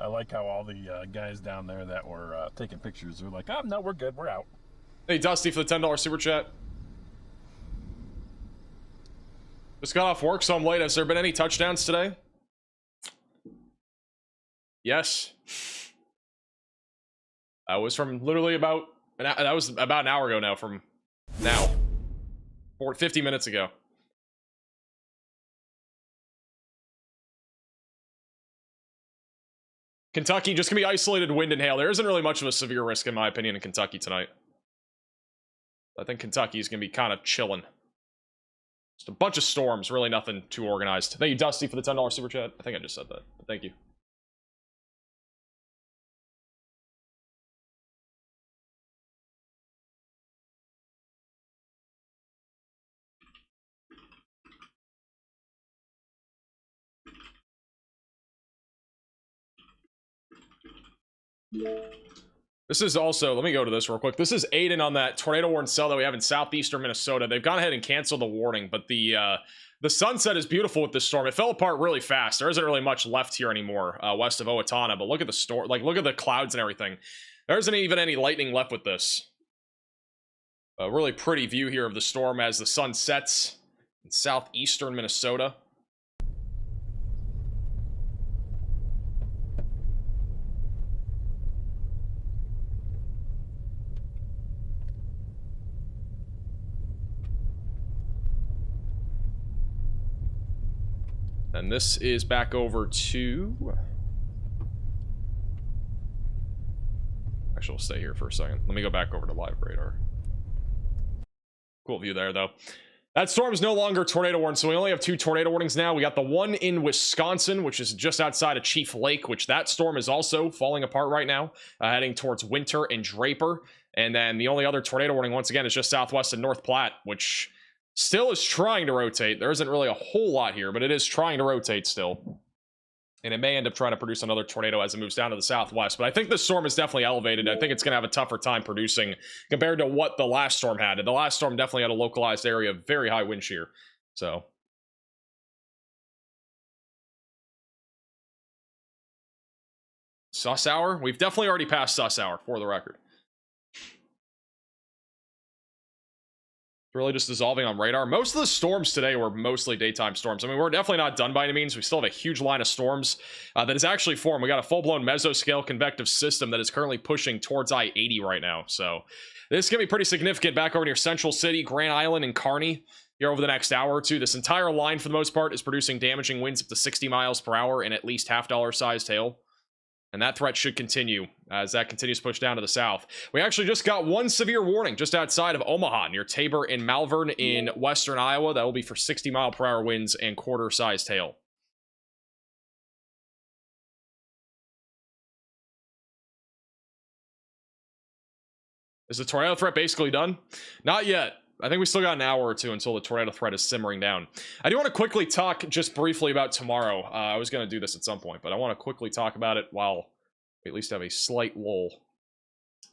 I like how all the guys down there that were taking pictures were like, "Oh no, we're good, we're out." Hey Dusty for the $10 super chat. Just got off work, so I'm late. Has there been any touchdowns today? Yes. That was from literally about an hour ago now. From now, 50 minutes ago. Kentucky just gonna be isolated wind and hail. There isn't really much of a severe risk in my opinion in Kentucky tonight. I think Kentucky is gonna be kind of chilling. Just a bunch of storms, really nothing too organized. Thank you, Dusty, for the $10 super chat. I think I just said that, but thank you. This is also, let me go to this real quick. This is Aiden on that tornado warning cell that we have in southeastern Minnesota. They've gone ahead and canceled the warning, but the sunset is beautiful with this storm. It fell apart really fast. There isn't really much left here anymore west of Owatonna, but look at the storm, like look at the clouds and everything. There isn't even any lightning left with this. A really pretty view here of the storm as the sun sets in southeastern Minnesota. And this is back over to... Actually, we'll stay here for a second. Let me go back over to live radar. Cool view there, though. That storm is no longer tornado warning, so we only have 2 tornado warnings now. We got the one in Wisconsin, which is just outside of Chief Lake, which that storm is also falling apart right now, heading towards Winter and Draper. And then the only other tornado warning, once again, is just southwest of North Platte, which... still is trying to rotate. There isn't really a whole lot here, but it is trying to rotate still. And it may end up trying to produce another tornado as it moves down to the southwest. But I think this storm is definitely elevated. I think it's going to have a tougher time producing compared to what the last storm had. And the last storm definitely had a localized area of very high wind shear. So... sus hour? We've definitely already passed sus hour, for the record. Really just dissolving on radar. Most of the storms today were mostly daytime storms. I mean, we're definitely not done by any means. We still have a huge line of storms that is actually formed. We got a full-blown mesoscale convective system that is currently pushing towards I-80 right now. So this is going to be pretty significant back over near Central City, Grand Island, and Kearney here over the next hour or two. This entire line, for the most part, is producing damaging winds up to 60 miles per hour and at least $half-sized hail. And that threat should continue as that continues to push down to the south. We actually just got one severe warning just outside of Omaha, near Tabor and Malvern in western Iowa. That will be for 60-mile-per-hour winds and quarter-sized hail. Is the tornado threat basically done? Not yet. I think we still got an hour or two until the tornado threat is simmering down. I do want to quickly talk just briefly about tomorrow. I was going to do this at some point, but I want to quickly talk about it while we at least have a slight lull.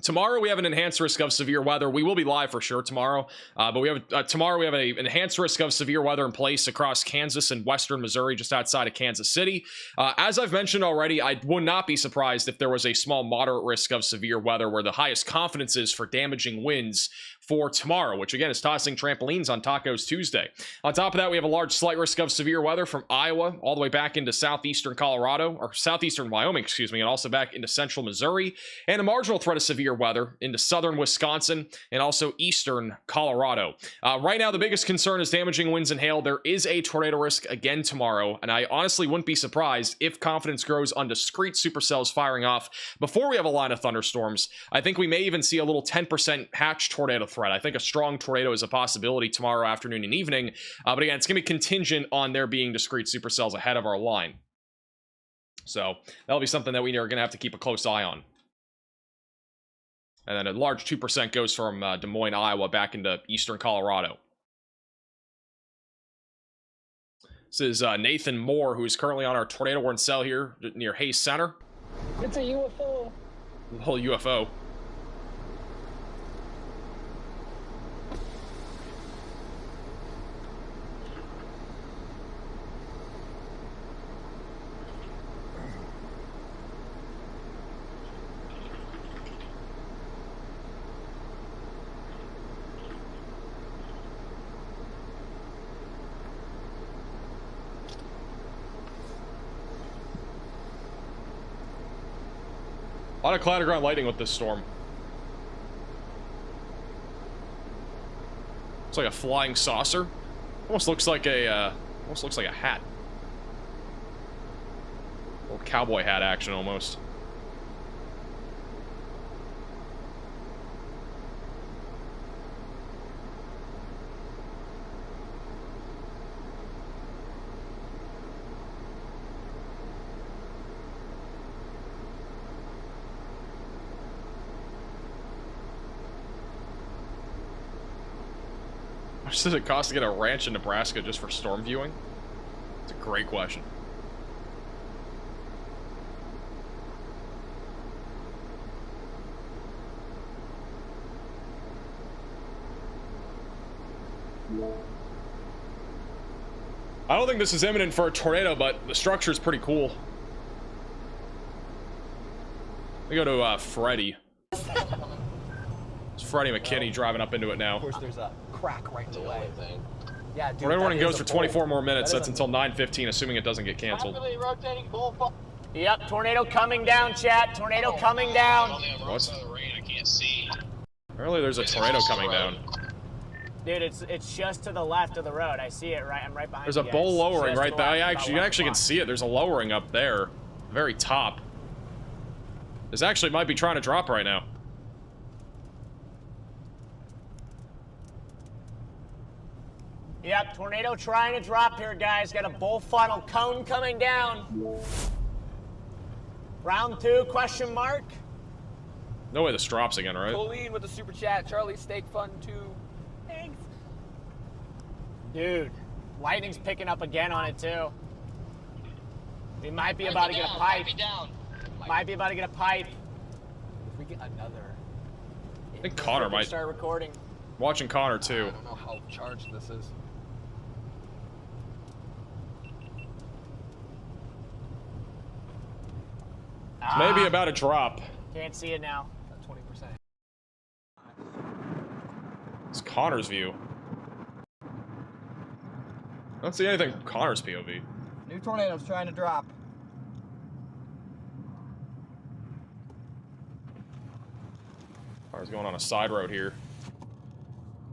Tomorrow we have an enhanced risk of severe weather. We will be live for sure tomorrow, but we have tomorrow we have an enhanced risk of severe weather in place across Kansas and western Missouri, just outside of Kansas City. As I've mentioned already, I would not be surprised if there was a small moderate risk of severe weather where the highest confidence is for damaging winds for tomorrow, which again is tossing trampolines on Tacos Tuesday. On top of that, we have a large slight risk of severe weather from Iowa all the way back into southeastern Colorado, or southeastern Wyoming, excuse me, and also back into central Missouri, and a marginal threat of severe weather into southern Wisconsin and also eastern Colorado. Right now, the biggest concern is damaging winds and hail. There is a tornado risk again tomorrow, and I honestly wouldn't be surprised if confidence grows on discrete supercells firing off before we have a line of thunderstorms. I think we may even see a little 10% hatch tornado threat. I think a strong tornado is a possibility tomorrow afternoon and evening, but again, it's going to be contingent on there being discrete supercells ahead of our line. So that'll be something that we are going to have to keep a close eye on. And then a large 2% goes from Des Moines, Iowa, back into eastern Colorado. This is Nathan Moore, who is currently on our tornado warning cell here near Hayes Center. It's a UFO. The whole UFO. A lot of cloud ground lightning with this storm. It's like a flying saucer. Almost looks like a hat. Little cowboy hat action almost. How much does it cost to get a ranch in Nebraska just for storm viewing? It's a great question. I don't think this is imminent for a tornado, but the structure is pretty cool. We go to Freddie. It's Freddie McKinney driving up into it now. Of course, there's a crack right in the way. Yeah, dude. Tornado warning goes for 24 more minutes. That's until 9:15, assuming it doesn't get canceled. Yep, tornado coming down, chat. Tornado coming down. What? Apparently there's a tornado coming down. Dude, it's just to the left of the road. I see it right. I'm right behind you. There's a bowl lowering right there. You actually can see it. There's a lowering up there, very top. This actually might be trying to drop right now. Yep, tornado trying to drop here, guys. Got a bull funnel cone coming down. Round 2, question mark. No way this drops again, right? Colleen with the super chat. Charlie Steak Fun 2. Thanks. Dude, lightning's picking up again on it too. We might be about to get a pipe. Might be about to get a pipe. If we get another. I think Connor might start recording. Watching Connor too. I don't know how charged this is. Maybe about a drop. Can't see it now. 20%. It's Connor's view. I don't see anything from Connor's POV. New tornado's trying to drop. Connor's going on a side road here.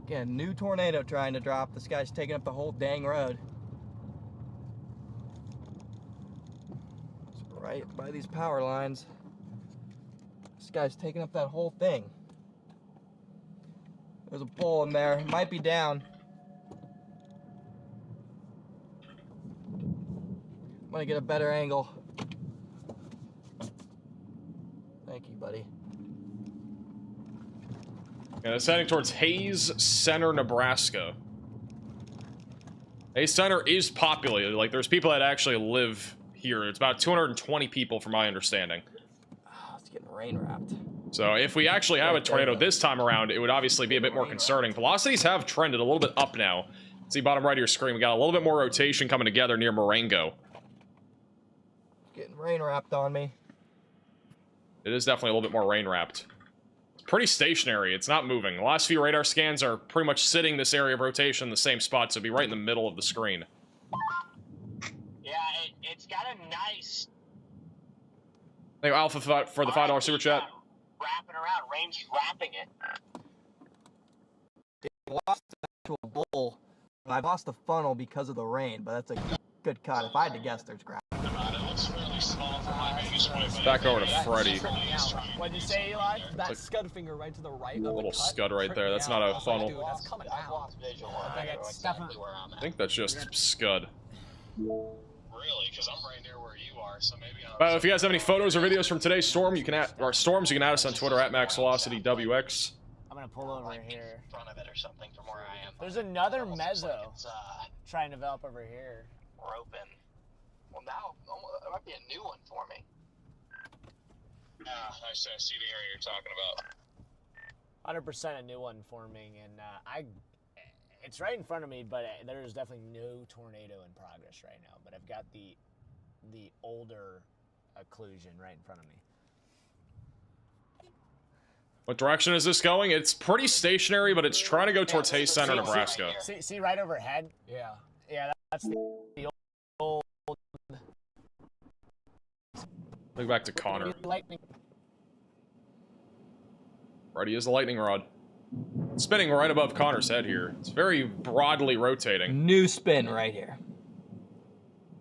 Again, new tornado trying to drop. This guy's taking up the whole dang road. It's right by these power lines. This guy's taking up that whole thing. There's a pole in there. It might be down. I'm gonna get a better angle. Thank you, buddy. And it's heading towards Hayes Center, Nebraska. Hayes Center is populated. Like, there's people that actually live here. It's about 220 people, from my understanding. Oh, it's getting rain wrapped. So if we actually have a tornado this time around, it would obviously be a bit more concerning. Velocities have trended a little bit up now. See bottom right of your screen, we got a little bit more rotation coming together near Marengo. Getting rain wrapped on me. It is definitely a little bit more rain wrapped. It's pretty stationary. It's not moving. The last few radar scans are pretty much sitting this area of rotation in the same spot, so it'd be right in the middle of the screen. Yeah, it's got a nice... Thank you, Alpha, for the $5 super chat. Wrapping around, rain's wrapping it. I lost the actual bowl. I lost the funnel because of the rain, but that's a good cut. If I had to guess, there's ground. It looks fairly small for my manuscript. It's back over to Freddy. What'd you say, Eli? That scud finger right to the right. A little scud right there. That's not a funnel. Dude, that's coming out. I think that's just scud. Really? Because I'm right near where you are, so maybe I'm... If you guys have any photos or videos from today's storm, you can storms, you can add us on Twitter at MaxVelocityWX. I'm gonna pull over here. In front of it or something from where I am. There's another mezzo trying to develop over here. We're open. Well, now it might be a new one for me. I see the area you're talking about. 100% a new one forming, and it's right in front of me, but there's definitely no tornado in progress right now. But I've got the older occlusion right in front of me. What direction is this going? It's pretty stationary, but it's trying to go towards Hayes Center, Nebraska. See right overhead? Yeah. Yeah, that's the old... Look back to Connor. Freddy is the lightning rod. It's spinning right above Connor's head here. It's very broadly rotating. New spin right here.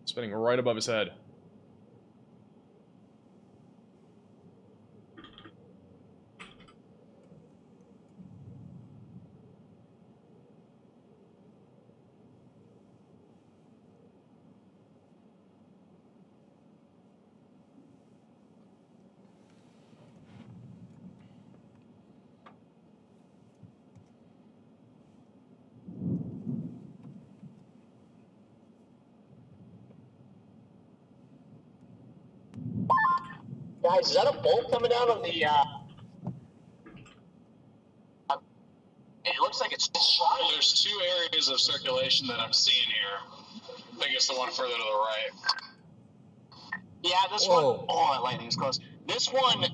Spinning right above his head. Guys, is that a bolt coming down on the, It looks like it's... There's two areas of circulation that I'm seeing here. I think it's the one further to the right. yeah, this one, oh, that lightning's close. This one,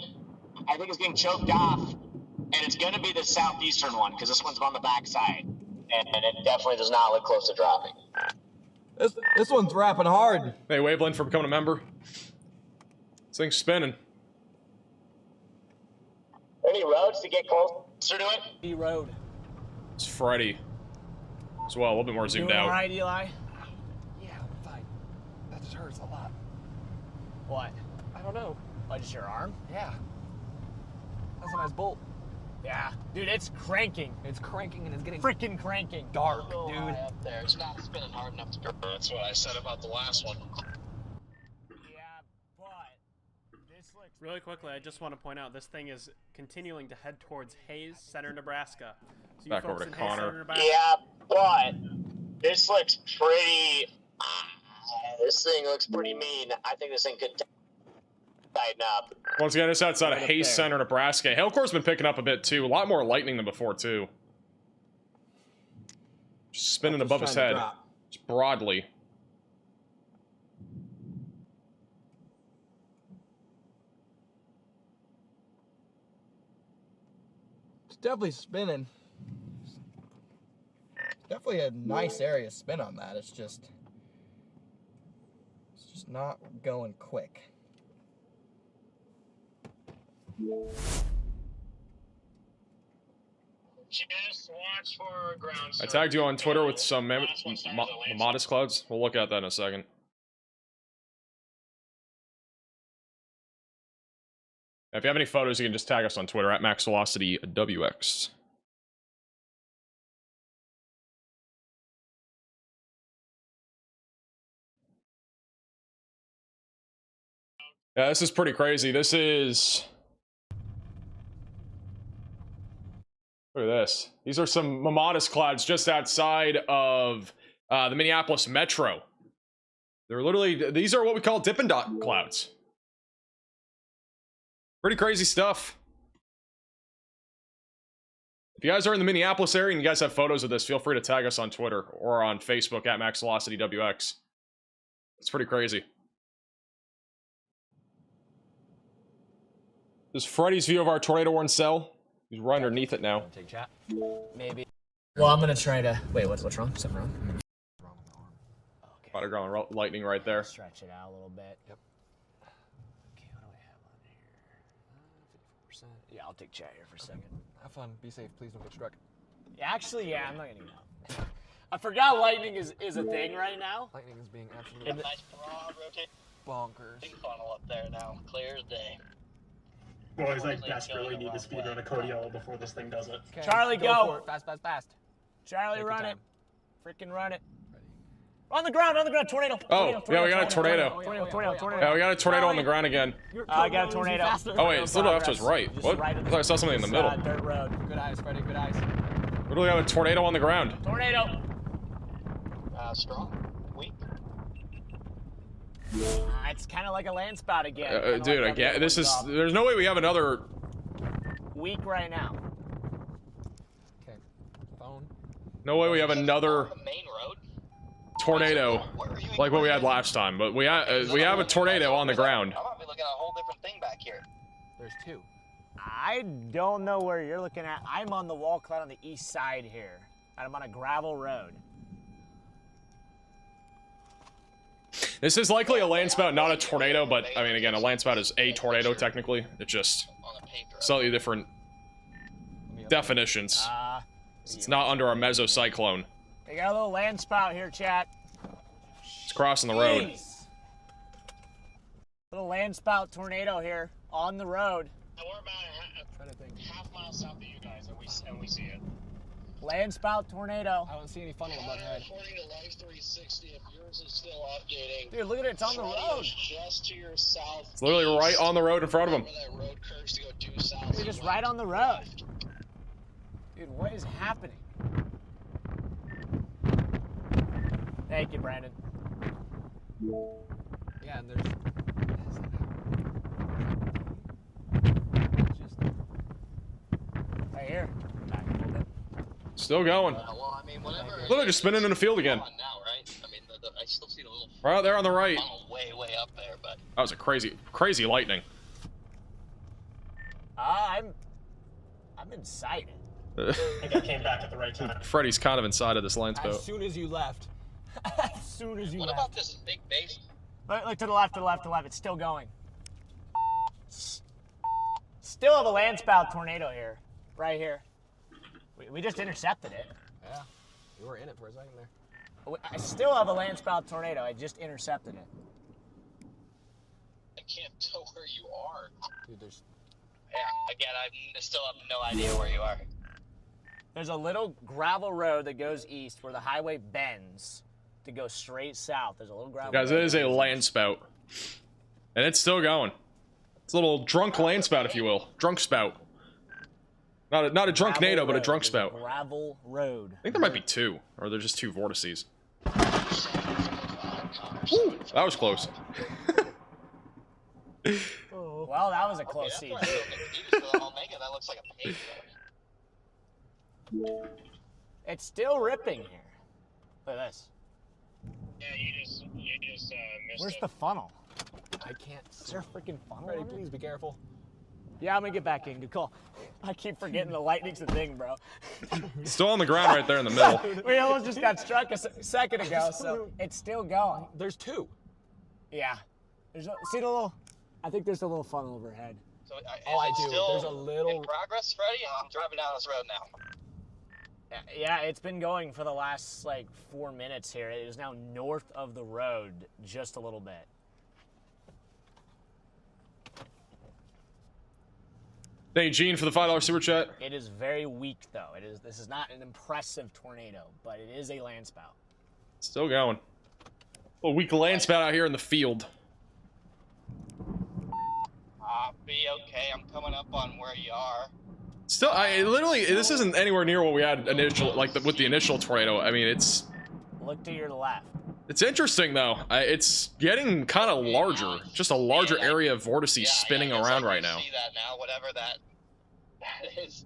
I think is getting choked off, and it's going to be the southeastern one, because this one's on the back side, and it definitely does not look close to dropping. This one's rapping hard. Hey, Waveland, for becoming a member. This thing's spinning. Any roads to get closer to it? B road. It's Freddy. As well, a little bit more zoomed out. All right, Eli? Yeah, I'm fine. That just hurts a lot. What? I don't know. Oh, just your arm? Yeah. That's a nice bolt. Yeah. Dude, it's cranking. It's cranking and it's getting freaking cranking. Dark, Oh, dude. up there. It's not spinning hard enough to... That's what I said about the last one. Really quickly, I just want to point out this thing is continuing to head towards Hayes Center, Nebraska. So you Back folks over to in Hayes Center, Connor. Nebraska, Yeah, but this looks pretty... this thing looks pretty mean. I think this thing could tighten up. Once again, it's outside of Right up Hayes there. Center, Nebraska. Hailcore's been picking up a bit, too. A lot more lightning than before, too. Just spinning above his head. Just broadly. It's definitely spinning. Definitely a nice area to spin on that. It's just not going quick. Just watch for ground. I tagged you on Twitter with some modest clouds. We'll look at that in a second. If you have any photos, you can just tag us on Twitter at MaxVelocityWX. Yeah, this is pretty crazy. This is... Look at this. These are some modest clouds just outside of the Minneapolis Metro. They're literally... These are what we call Dippin' Dot clouds. Pretty crazy stuff. If you guys are in the Minneapolis area and you guys have photos of this, feel free to tag us on Twitter or on Facebook at MaxVelocityWX. It's pretty crazy. This is Freddy's view of our tornado-worn cell. He's right underneath it now. Take chat. Maybe. Well, I'm gonna try to... Wait, what's wrong? Something wrong? Underground lightning right there. Stretch it out a little bit. Yep. Okay, what do I have on here? 54%. Yeah, I'll take chat here for a second. Have fun. Be safe. Please don't get struck. Actually, yeah, I'm not gonna get out. I forgot lightning is a thing right now. Lightning is being absolutely... Nice broad rotate. bonkers. Big funnel up there now, clear as day. Boys, I desperately need to speedrun a Cody Yellow before this thing does it. Okay, Charlie, go! For it. Fast, fast, fast. Charlie, Take run your it. Freaking run it. On the ground, tornado. Oh, yeah, we got a tornado. Tornado. Yeah, we got a tornado on the ground again. I got a tornado. Oh wait, it's a little off to his right. What? I thought I saw something in the middle. Dirt road. Good eyes, Freddy, good eyes. Literally have a tornado on the ground. Tornado. Strong, weak. It's kind of like a land spout again. Dude, like again, this is. There's no way we have another. Weak right now. Okay. Phone. No way we have another tornado like what we had last time. But we have a tornado on the ground. I might be looking at a whole different thing back here. There's two. I don't know where you're looking at. I'm on the wall cloud on the east side here. And I'm on a gravel road. This is likely a landspout, not a tornado, but I mean, again, a landspout is a tornado technically. It's just slightly different definitions. It's not under a mesocyclone. We got a little land spout here, chat. It's crossing the road. Jeez. Little land spout tornado here on the road. We're about half mile south of you guys, and we see it. Land spout tornado. I don't see any funnel above head. According to Live 360, if yours is still updating. Dude, look at it, it's on the road. Just to your south. It's literally right on the road in front of him. Where that road curves to go due south. You're just right on the road. Dude, what is happening? Thank you, Brandon. Yeah, and there's. Right here. Still going. Well, I mean, whatever. Literally just spinning in the field again. Now, right? I mean, I still see the little. Right out there on the right. Funnel way up there, but. That was a crazy lightning. I'm excited. I think I came back at the right time. Freddy's kind of inside of this landspout. As soon as you left. As soon as you What left. about this big base? Look to the left, to the left, to the left. It's still going. Still have a land spout tornado here. Right here. We just intercepted it. Yeah. You were in it for a second there. I still have a land spout tornado. I just intercepted it. I can't tell where you are. Dude, there's. Yeah, again, I still have no idea where you are. There's a little gravel road that goes east where the highway bends to go straight south. There's a little gravel Guys, road. it is a landspout. And it's still going. It's a little drunk landspout, if you will. Drunk spout. Not a drunk NATO, but a drunk spout. Gravel road. I think there might be two, or there's just two vortices. Woo, that was close. Well, that was a close siege. That looks like a page. It's still ripping here. Look at this. Yeah, you just missed Where's it. the funnel? I can't. Is there a freaking funnel? Freddy, on it? please be careful. Yeah, I'm gonna get back in. Good call. I keep forgetting the lightning's the thing, bro. Still on the ground right there in the middle. We almost just got struck a second ago, so it's still going. There's two. Yeah. See the little. I think there's a little funnel overhead. So, Oh, I do. Still There's a little. in progress, Freddy? I'm driving down this road now. Yeah, it's been going for the last like 4 minutes here. It is now north of the road just a little bit. Thank you, Gene, for the $5 super chat. It is very weak though. This is not an impressive tornado, but it is a land spout. Still going. A weak landspout out here in the field. Be okay. I'm coming up on where you are. Still, this isn't anywhere near what we had with the initial tornado. I mean, it's. Look to your left. It's interesting though. It's getting kind of larger. Just a larger area of vortices spinning around right now. See that now, whatever that is.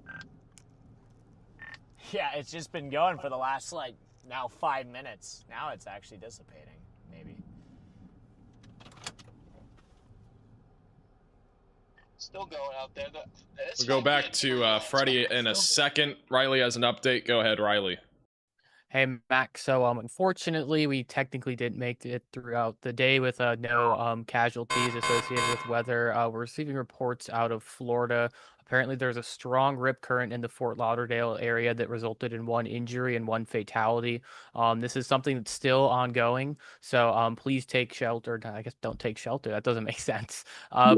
Yeah, it's just been going for the last like now 5 minutes. Now it's actually dissipating, maybe. Still going out there. We'll go back to Freddy in a second. Riley has an update. Go ahead, Riley. Hey, Max. So, unfortunately, we technically didn't make it throughout the day with no casualties associated with weather. We're receiving reports out of Florida. Apparently, there's a strong rip current in the Fort Lauderdale area that resulted in 1 injury and 1 fatality. This is something that's still ongoing, so please take shelter. I guess don't take shelter. That doesn't make sense.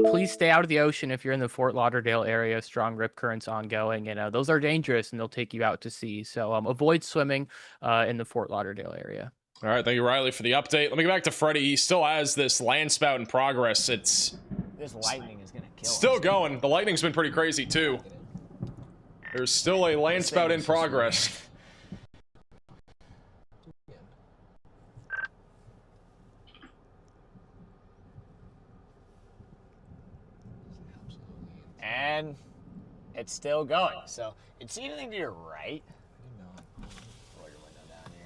Please stay out of the ocean if you're in the Fort Lauderdale area. Strong rip currents ongoing, and those are dangerous, and they'll take you out to sea. So avoid swimming in the Fort Lauderdale area. All right, thank you, Riley, for the update. Let me go back to Freddie. He still has this land spout in progress. It's This lightning is gonna kill still us. going. The lightning's been pretty crazy, too. There's still a land spout in progress. And it's still going. So it's anything to your right. Roll your window down here.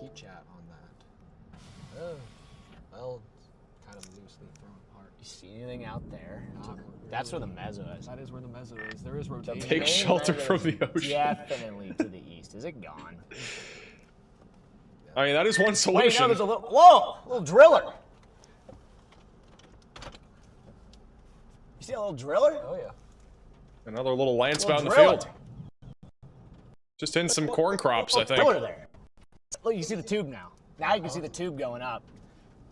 Key chat on that. Oh, well, kind of loosely thrown apart. You see anything out there? That's where the mezzo is. That is where the mezzo is. There is rotation. Take shelter from the ocean. Definitely to the east. Is it gone? I mean, that is one solution. Wait, no, there's a little. Whoa! A little driller. You see a little driller? Oh yeah. Another little land spout in the driller. field. Just in some corn crops, I think. Driller there. Look, you see the tube now. Now you can see the tube going up.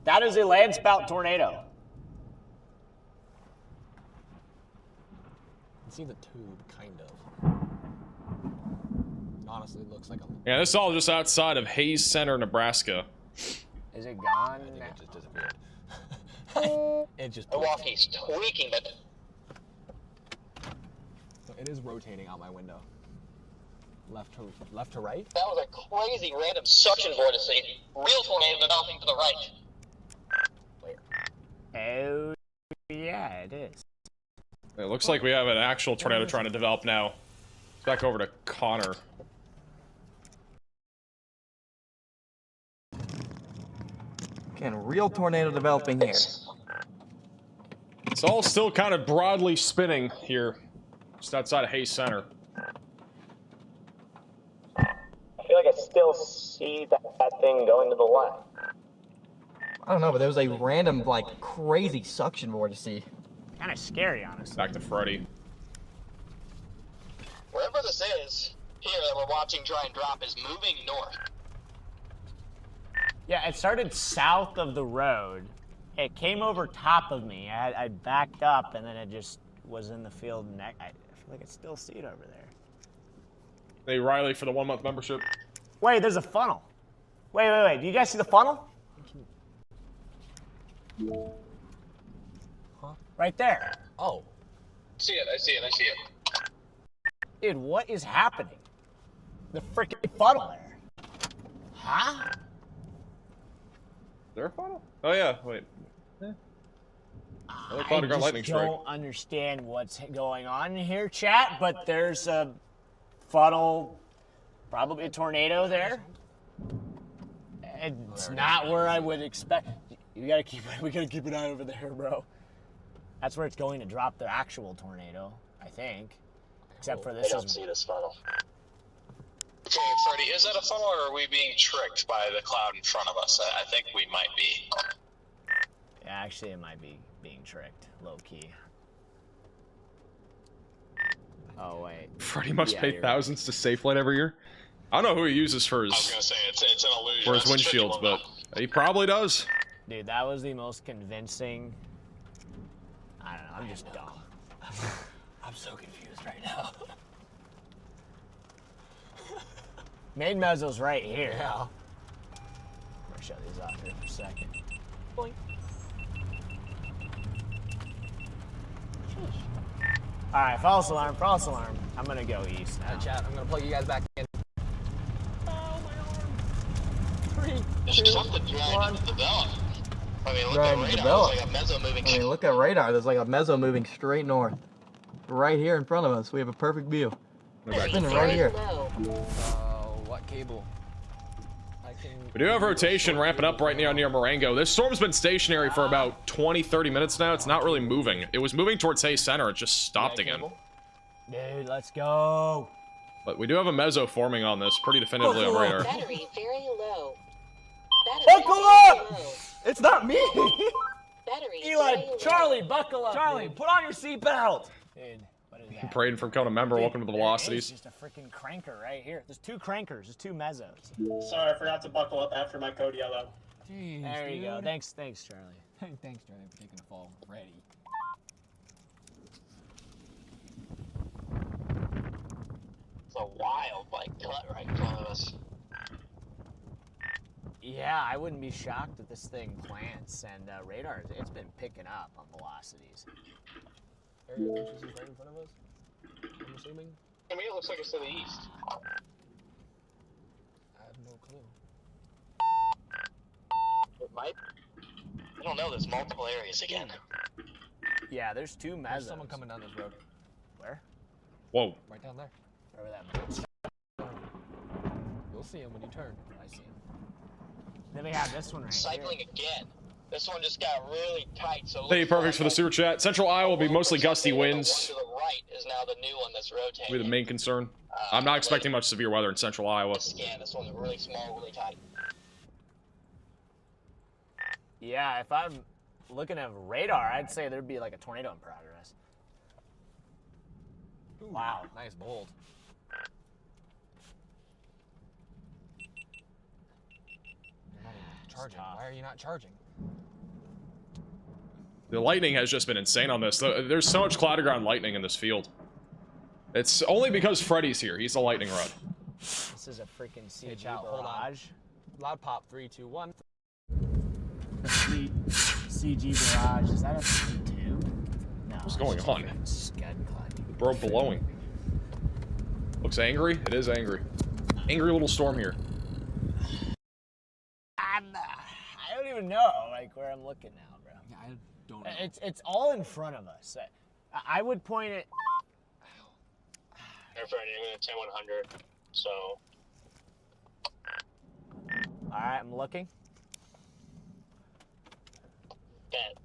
That is a land spout tornado. You can see the tube, kind of. Honestly, it looks like a. Yeah, this is all just outside of Hayes Center, Nebraska. Is it gone? I think it just disappeared. It just. Milwaukee's tweaking, but So it is rotating out my window. Left to right. that was a crazy random suction vortex. Real tornado developing to the right. Oh, yeah, it is. It looks like we have an actual tornado trying to develop now. Back over to Connor. Again, real tornado developing here. It's all still kind of broadly spinning here, just outside of Hayes Center. I feel like I still see that thing going to the left. I don't know, but there was a random, like, crazy suction vortex. Kind of scary, honestly. Back to Freddie. Wherever this is, here that we're watching dry and drop is moving north. Yeah, it started south of the road. It came over top of me. I backed up, and then it just was in the field next. I feel like I still see it over there. Hey, Riley, for the 1-month membership. Wait, there's a funnel. Wait. Do you guys see the funnel? Huh? Right there. Oh. I see it. Dude, what is happening? The freaking funnel there. Huh? Is there a funnel? Oh, yeah, wait. I lightning just strike. don't understand what's going on here, chat, but there's a funnel, probably a tornado there. It's not where I would expect. We gotta keep an eye over there, bro. That's where it's going to drop the actual tornado, I think. Except for this. I don't see this funnel. Okay, Freddie, is that a funnel or are we being tricked by the cloud in front of us? I think we might be. Yeah, actually, it might be being tricked, low key. Oh wait. Freddie must pay thousands to SafeLight every year. I don't know who he uses for his. I was gonna say it's an illusion. For his That's a tricky windshields, one, but he probably does. Dude, that was the most convincing. I don't know. I'm just dumb. I'm so confused right now. Main mezzo's right here. Yeah. I'm gonna shut these off here for a second. Boink. All right, false alarm. I'm gonna go east now. Chat, I'm gonna plug you guys back in. There's something trying to develop. I mean, look at radar. There's like a mezzo moving. I mean, look at radar. There's like a mezzo moving straight north. Right here in front of us. We have a perfect view. It's spinning right here. What cable? We do have rotation ramping up right near Marengo. This storm's been stationary for about 20-30 minutes now. It's not really moving. It was moving towards Hayes Center. It just stopped again. Dude, let's go. But we do have a mezzo forming on this pretty definitively on radar. Battery very low. Buckle up! It's not me! Battery Eli, Charlie, buckle up. Charlie, dude. put on your seatbelt. Dude, what is that? Braden from Becoming a Member, welcome to the There Velocities. is just a freaking cranker right here. There's 2 crankers. There's 2 mezzos. Sorry, I forgot to buckle up after my code yellow. Jeez, there you go. Thanks, Charlie. Thanks, Charlie, for taking the fall ready. It's a wild cut right in front of us. Yeah, I wouldn't be shocked if this thing plants and radar. It's been picking up on velocities. Area of interest is right in front of us, I'm assuming. To me, it looks like it's to the east. I have no clue. It might. I don't know. There's multiple areas again. Yeah, there's 2 mezzos. There's someone coming down this road. Where? Whoa. Right down there. Wherever that. You'll see him when you turn. I see him. Then we have this one right Cycling here. again. This one just got really tight. So Thank you, Perfect, for the super chat. Central Iowa will be mostly gusty winds. The one to the right is now the new one that's rotating. Will be the main concern. I'm not expecting much severe weather in Central Iowa. Scan. This one's really small, really tight. Yeah, if I'm looking at radar, I'd say there'd be like a tornado in progress. Ooh, wow. Nice bold. You're not even charging. Why are you not charging? The lightning has just been insane on this. There's so much cloud ground lightning in this field. It's only because Freddy's here. He's a lightning rod. This is a freaking CG Hold on. barrage. Loud pop. 3, 2, 1. A sweet CG barrage. Is that a freaking tube? No. What's going on? Scud cloud. The bro blowing. Looks angry. It is angry. Angry little storm here. I don't even know like where I'm looking now, bro. Yeah, I don't know. It's all in front of us. I would point it. They're Friday. I'm gonna 10-100. So. All right, I'm looking. Bet.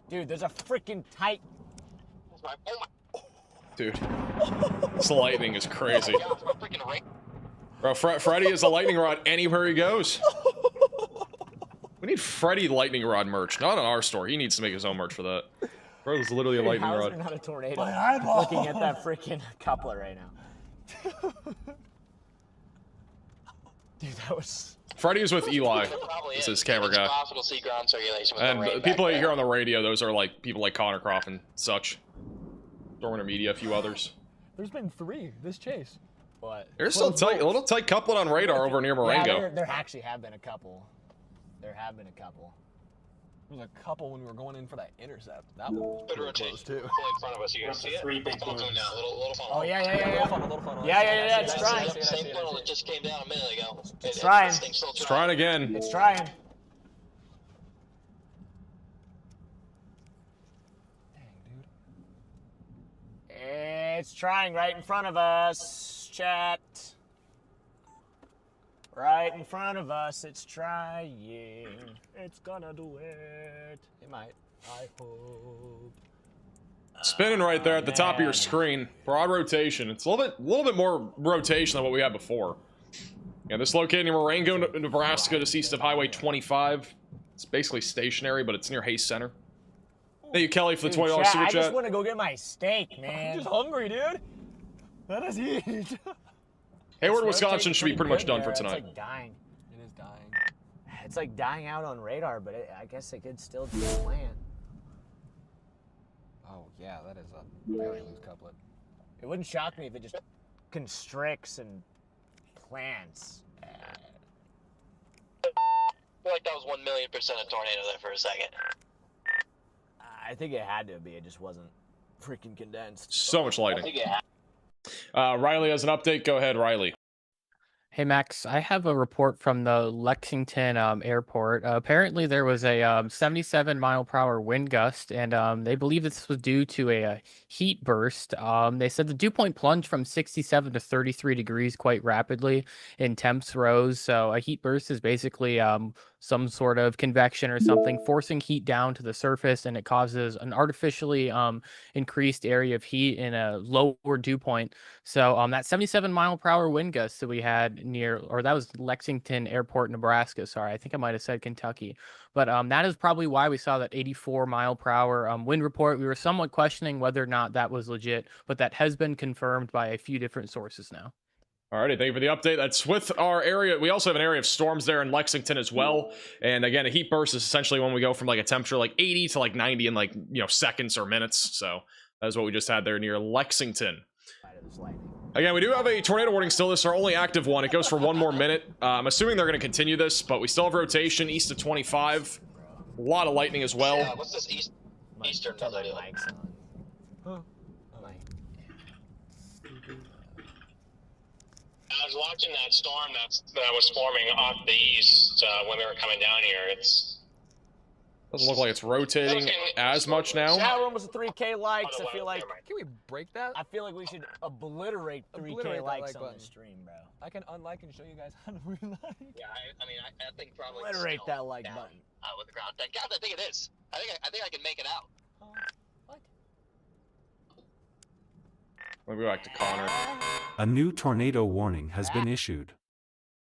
Dude, there's a freaking tight. Dude. This lightning is crazy. Bro, Freddy is a lightning rod anywhere he goes. We need Freddy lightning rod merch. Not on our store. He needs to make his own merch for that. Bro, it's literally a lightning How is rod. there not a tornado? My eyeball. Looking at that freaking coupler right now. Dude, that was. Freddy is with Eli. This is camera guy. It's possible to see ground circulation with the And rain people back that you there. hear on the radio, those are like people like Connor Croft and such. Storm Intermedia, a few others. There's been 3 this chase. What? There's still tight, a little tight couplet on radar over near Marengo. Yeah, there actually have been a couple. There have been a couple. There was a couple when we were going in for that intercept. That one was Good pretty rotation. close too. Fully in front of us. You guys see it? Three big Funnel coming booms. down. Little funnel. Oh yeah. Little funnel. Yeah, it's trying. Same funnel that just came down a minute ago. It's trying. This thing's still It's trying again. It's trying. It's trying right in front of us, chat. Right in front of us, it's trying. It's gonna do it. It might. I hope. Spinning right there at the top of your screen. Broad rotation. It's a little bit more rotation than what we had before. Yeah, this located near Marengo, Nebraska, just east of Highway 25. It's basically stationary, but it's near Hayes Center. Thank you, Kelly, for the $20 Chat, super I chat. just want to go get my steak, man. I'm just hungry, dude. Let us eat. Hayward, Wisconsin should be pretty much done for It's tonight. like dying. It is dying. It's like dying out on radar, but I guess it could still be a plant. Oh yeah, that is a very loose couplet. It wouldn't shock me if it just constricts and plants. I feel like that was 1,000,000% a tornado there for a second. I think it had to be. It just wasn't freaking condensed. So much I lighting. think it had. Riley has an update. Go ahead, Riley. Hey Max, I have a report from the Lexington airport. Apparently, there was a 77-mile-per-hour wind gust, and they believe this was due to a heat burst. They said the dew point plunged from 67 to 33 degrees quite rapidly, and temps rose. So a heat burst is basically some sort of convection or something forcing heat down to the surface, and it causes an artificially increased area of heat in a lower dew point. So that 77-mile-per-hour wind gust that we had near, or that was Lexington Airport, Nebraska. Sorry, I think I might have said Kentucky. But that is probably why we saw that 84-mile-per-hour wind report. We were somewhat questioning whether or not that was legit, but that has been confirmed by a few different sources now. Alrighty, thank you for the update. That's with our area. We also have an area of storms there in Lexington as well. And again, a heat burst is essentially when we go from like a temperature like 80 to like 90 in like, you know, seconds or minutes. So that's what we just had there near Lexington. Again, we do have a tornado warning still. This is our only active one. It goes for 1 more minute. I'm assuming they're going to continue this, but we still have rotation east of 25. A lot of lightning as well. Yeah, what's this eastern weather deal? I was watching that storm that was forming off the east when we were coming down here. Doesn't look like it's rotating as much now. Chat room was 3K likes. I feel like. Can we break that? I feel like we should obliterate 3K likes on the stream, bro. I can unlike and show you guys how to re-like. Yeah, I mean, I think probably Obliterate that like button. With the ground. God, I think it is. I think I can make it out. We'll go back to Connor. A new tornado warning has been issued.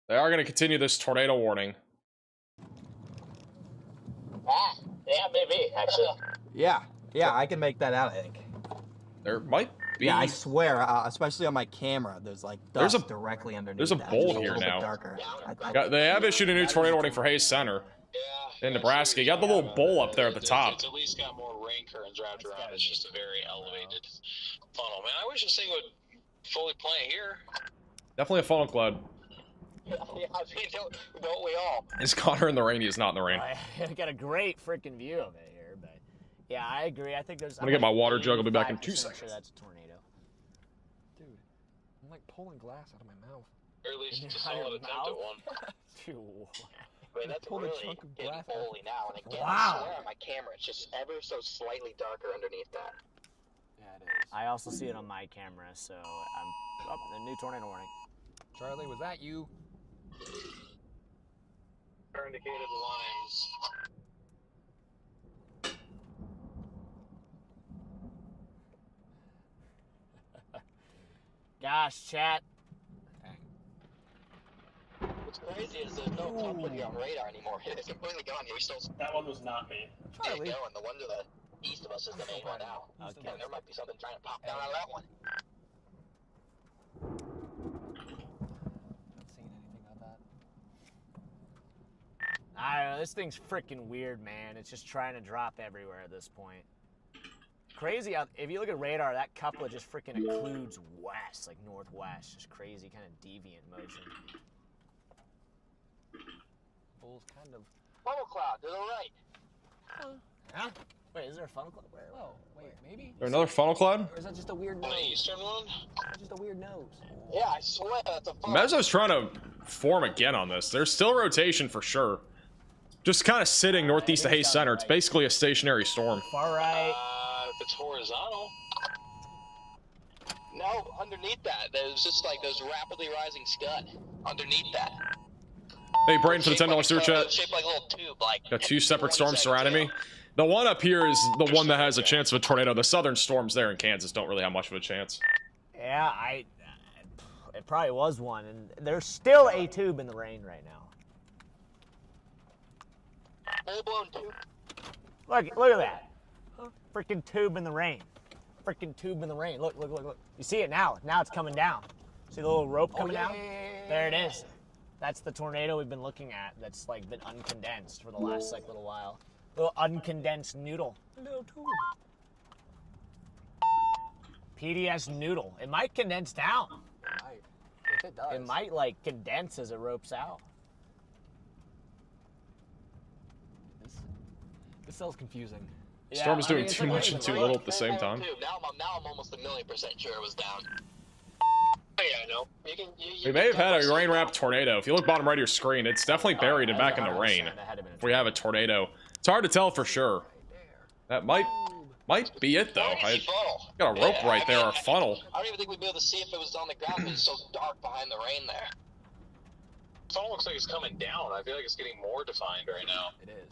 They are going to continue this tornado warning. Yeah, maybe, actually. Yeah, I can make that out, I think. There might be. Yeah, I swear, especially on my camera, there's like dust directly underneath. There's a that. bolt Just here little bit now. darker. They have issued a new tornado warning for Hayes Center in Nebraska. You got the little bowl up there at the top. It's at least got more rain currents wrapped around. It's just a very elevated funnel. Man, I wish this thing would fully play here. Definitely a funnel cloud. Yeah, I mean, don't we all? Is Connor in the rain? He is not in the rain. I got a great freaking view of it here, but yeah, I agree. I think there's. I'm gonna get my water jug. I'll be back in 2 seconds. Sure that's a tornado. Dude, I'm like pulling glass out of my mouth. Or at least a solid attempt at one. I mean, that's Pulled a really chunk of getting glass holy now. And again, Wow. I swear on my camera, it's just ever so slightly darker underneath that. Yeah, it is. I also see it on my camera, so I'm up. A new tornado warning. Charlie, was that you? Indicated lines. Gosh, chat. What's crazy is there's no company on radar anymore. It's completely gone. We still. That one was not me. There you go, and the one to the east of us is the main one now. Okay. And there might be something trying to pop down out of that one. Not seeing anything about that. I don't know. This thing's freaking weird, man. It's just trying to drop everywhere at this point. Crazy out. If you look at radar, that couplet just freaking occludes west, like northwest. Just crazy, kind of deviant motion. Bull's kind of. Funnel cloud to the right. Huh? Wait, is there a funnel cloud? Where? Oh, wait, maybe? Is there another funnel cloud? Or is that just a weird nose? The eastern one? Just a weird nose. Yeah, I swear that's a funnel. Mezzo's trying to form again on this. There's still rotation for sure. Just kind of sitting northeast of Hayes Center. It's basically a stationary storm. Far right. If it's horizontal. No, underneath that, there's just like there's rapidly rising scud underneath that. Hey, Braden for the $10 super chat. It's shaped like a little tube, like. Got 2 separate storms surrounding me. The one up here is the one that has a chance of a tornado. The southern storms there in Kansas don't really have much of a chance. Yeah, it probably was one, and there's still a tube in the rain right now. Full blown tube. Look at that. Freaking tube in the rain. Freaking tube in the rain. Look. You see it now. Now it's coming down. See the little rope coming down? There it is. That's the tornado we've been looking at that's like been uncondensed for the last like little while. Little uncondensed noodle. Little tube. PDS noodle. It might condense down. It might. If it does. It might like condense as it ropes out. This cell's confusing. Storm is doing too much and too little at the same time. Now I'm almost 1,000,000% sure it was down. Oh, yeah, I know. We may have had a rain-wrapped tornado. If you look bottom right of your screen, it's definitely buried and back in the rain. If we have a tornado. It's hard to tell for sure. That might be it, though. I got a rope right there, or a funnel. I don't even think we'd be able to see if it was on the ground because it's so dark behind the rain there. Funnel looks like it's coming down. I feel like it's getting more defined right now. It is.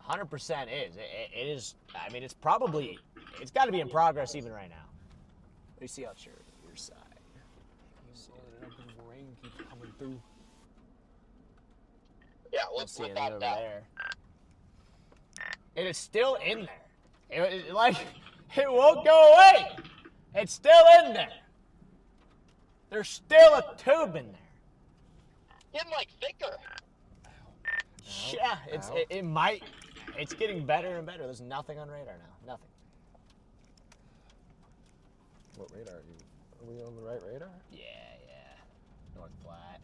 100% is. It is. I mean, it's probably. It's got to be in progress even right now. Let me see out your side. Rain keeps coming through. Yeah, Let's see it over there. It is still in there. It won't go away. It's still in there. There's still a tube in there. Getting like thicker. Yeah, it might. It's getting better and better. There's nothing on radar now. Nothing. What radar are you? Are we on the right radar? Yeah. North Platte.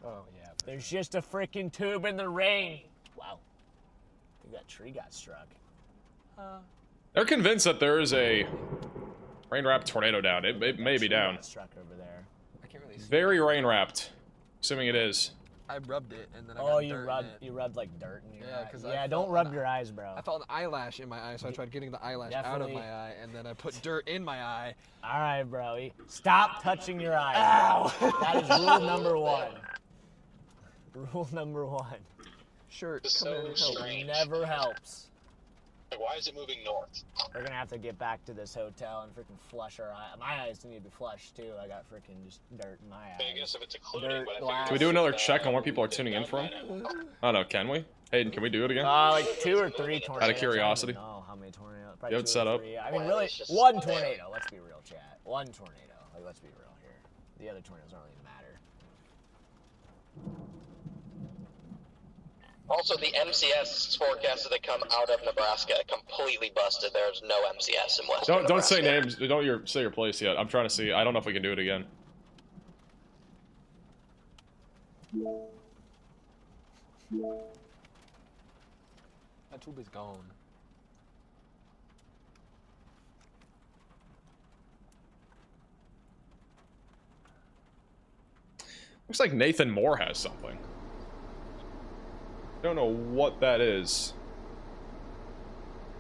Oh, yeah. There's just a freaking tube in the rain. Wow. I think that tree got struck. They're convinced that there is a rain-wrapped tornado down. It may be down. Struck over there. I can't really see. Very rain-wrapped. Assuming it is. I rubbed it and then I got dirt in it. You rubbed like dirt in your eye. Yeah, don't rub your eyes, bro. I felt an eyelash in my eye, so I tried getting the eyelash out of my eye, and then I put dirt in my eye. All right, bro. Stop touching your eyes. Ow! That is rule number 1. Rule number 1. Shirt, It's come in so and help. strange. Never helps. Like, why is it moving north? We're gonna have to get back to this hotel and freaking flush our eye. My eyes need to be flushed too. I got freaking just dirt in my eyes. I guess if it's occluding, Dirt, but I glass. Can we do another check on where people are tuning in from? I don't know, can we? Hayden, can we do it again? Like 2 or 3 tornadoes. Out of curiosity. I don't know how many tornadoes. You have it set up? I mean, really, 1 tornado. Let's be real, chat. 1 tornado. Like, let's be real here. The other tornadoes don't really matter. Also, the MCS forecasts that come out of Nebraska completely busted. There's no MCS in Western Don't say Nebraska. names. Don't say your place yet. I'm trying to see. I don't know if we can do it again. That tube is gone. Looks like Nathan Moore has something. Don't know what that is.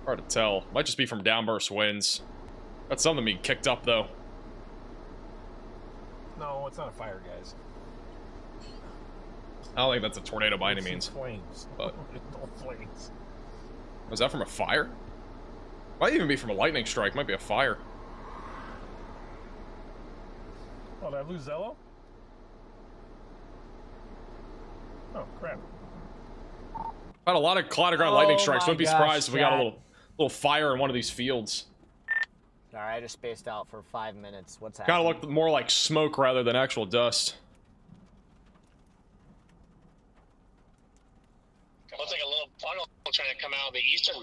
Hard to tell. Might just be from downburst winds. That's something being kicked up though. No, it's not a fire, guys. I don't think that's a tornado by any means. Flames. But Flames. was that from a fire? Might even be from a lightning strike. Might be a fire. Oh, did I lose Zello? Oh, crap. Had a lot of cloud ground lightning strikes. my Wouldn't be gosh, surprised if we got a Chad. little fire in one of these fields. Alright, I just spaced out for 5 minutes. What's happening? Kind of looked more like smoke rather than actual dust. Looks like a little funnel trying to come out of the eastern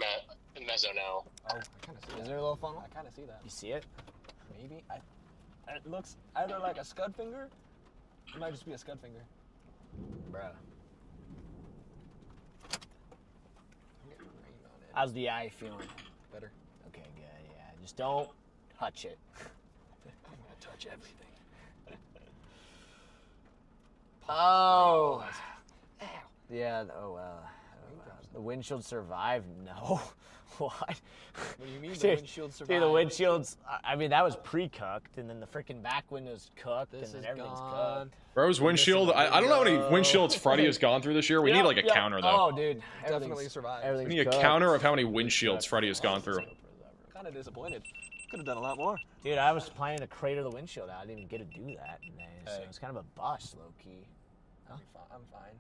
mezzo now. Oh, I kind of see that. Is there a little funnel? I kind of see that. You see it? Maybe. It looks either like a scud finger, it might just be a scud finger. Bruh. How's the eye feeling? Better. Okay, good, yeah. Just don't touch it. I'm gonna touch everything. Oh. Yeah, the windshield survived? No. What? What do you mean the Dude, windshield survived? Dude, the windshields, I mean, that was pre-cooked, and then the freaking back window's cooked, This and is then everything's gone. cooked. Bro's windshield. I don't know how many windshields Freddy has gone through this year. We need like a counter though. Oh, dude. Definitely survived. We need a counter of how many windshields Freddy has gone through. Kind of disappointed. Could have done a lot more. Dude, I was planning to crater the windshield out. I didn't even get to do that today, so it was kind of a bust, low-key. Huh? I'm fine.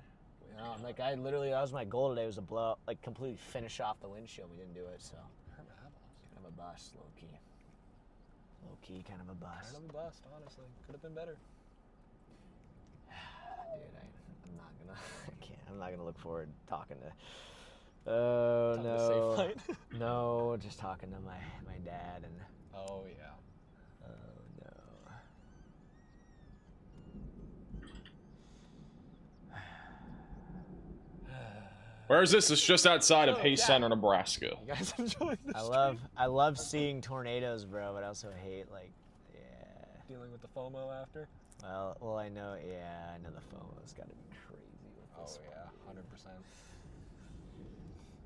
No, I'm like, that was my goal today, was to blow, like, completely finish off the windshield. We didn't do it, so. Kind of a bust, low-key. Low-key, kind of a bust. Kind of a bust, honestly. Could have been better. Dude, I'm not gonna, I'm not gonna look forward to talking to, oh, Talking to no. Safe Flight? No, just talking to my dad and. Oh, yeah. Oh, no. Where is this? It's just outside of Hayes Center, Nebraska. You guys enjoying this? I love seeing tornadoes, bro, but I also hate, like, yeah. Dealing with the FOMO after? Well, I know the FOMO's gotta be crazy with this. Oh, yeah,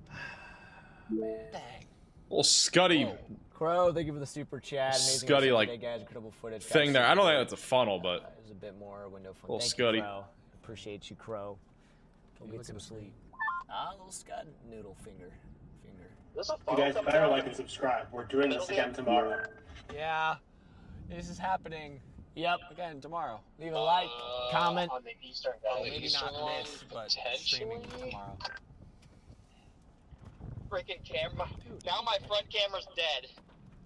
100%. Man. Dang. Little Scuddy Crow, thank you for the super chat. Amazing Scuddy, like, today, guys. Incredible footage. thing there. I don't think that's a funnel, but There's a bit more window fun. little Thank Scuddy. You, Crow. Appreciate you, Crow. Go get some sleep. Little Scud noodle finger. You guys better like and subscribe. We're doing this again tomorrow. Yeah, this is happening. Yep. Again, tomorrow. Leave a like, comment. On the eastern Maybe not this, but streaming tomorrow. Freaking camera. Now my front camera's dead,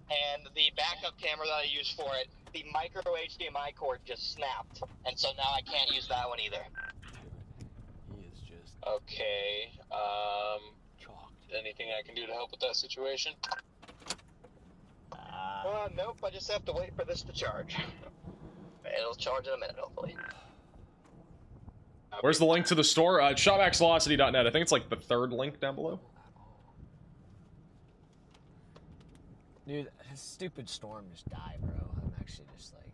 and the backup camera that I use for it, the micro HDMI cord just snapped, and so now I can't use that one either. He is just Okay. Anything I can do to help with that situation? Nope. I just have to wait for this to charge. It'll charge in a minute, hopefully. Where's the link to the store? Shopmaxvelocity.net. I think it's like the third link down below. Dude, this stupid storm just died, bro. I'm actually just like,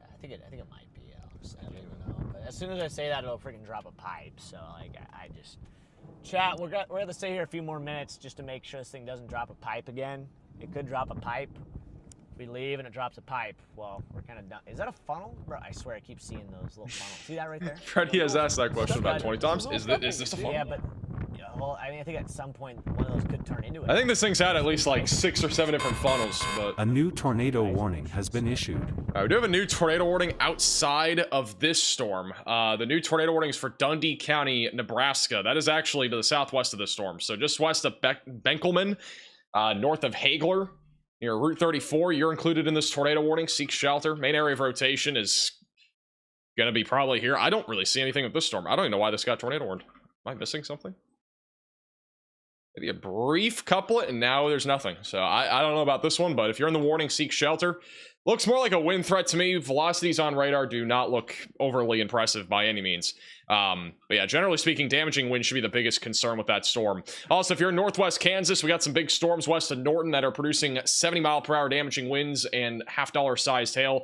I think it might be. I don't even know. But as soon as I say that, it'll freaking drop a pipe. So like, I just chat. We're gonna stay here a few more minutes just to make sure this thing doesn't drop a pipe again. It could drop a pipe. If we leave and it drops a pipe, well, we're kind of done. Is that a funnel, bro? I swear, I keep seeing those little funnels. See that right there? Freddie has asked that question about 20 times. Is this a funnel? Yeah, but well, I mean, I think at some point one of those could turn into it. I think this thing's had at least like 6 or 7 different funnels, but... A new tornado warning has been issued. We do have a new tornado warning outside of this storm. The new tornado warning is for Dundee County, Nebraska. That is actually to the southwest of the storm. So just west of Benkelman, north of Hagler, near Route 34. You're included in this tornado warning. Seek shelter. Main area of rotation is going to be probably here. I don't really see anything with this storm. I don't even know why this got tornado warned. Am I missing something? Maybe a brief couplet, and now there's nothing. So I don't know about this one, but if you're in the warning, seek shelter. Looks more like a wind threat to me. Velocities on radar do not look overly impressive by any means. But yeah, generally speaking, damaging wind should be the biggest concern with that storm. Also, if you're in northwest Kansas, we got some big storms west of Norton that are producing 70-mile-per-hour damaging winds and half-dollar-sized hail.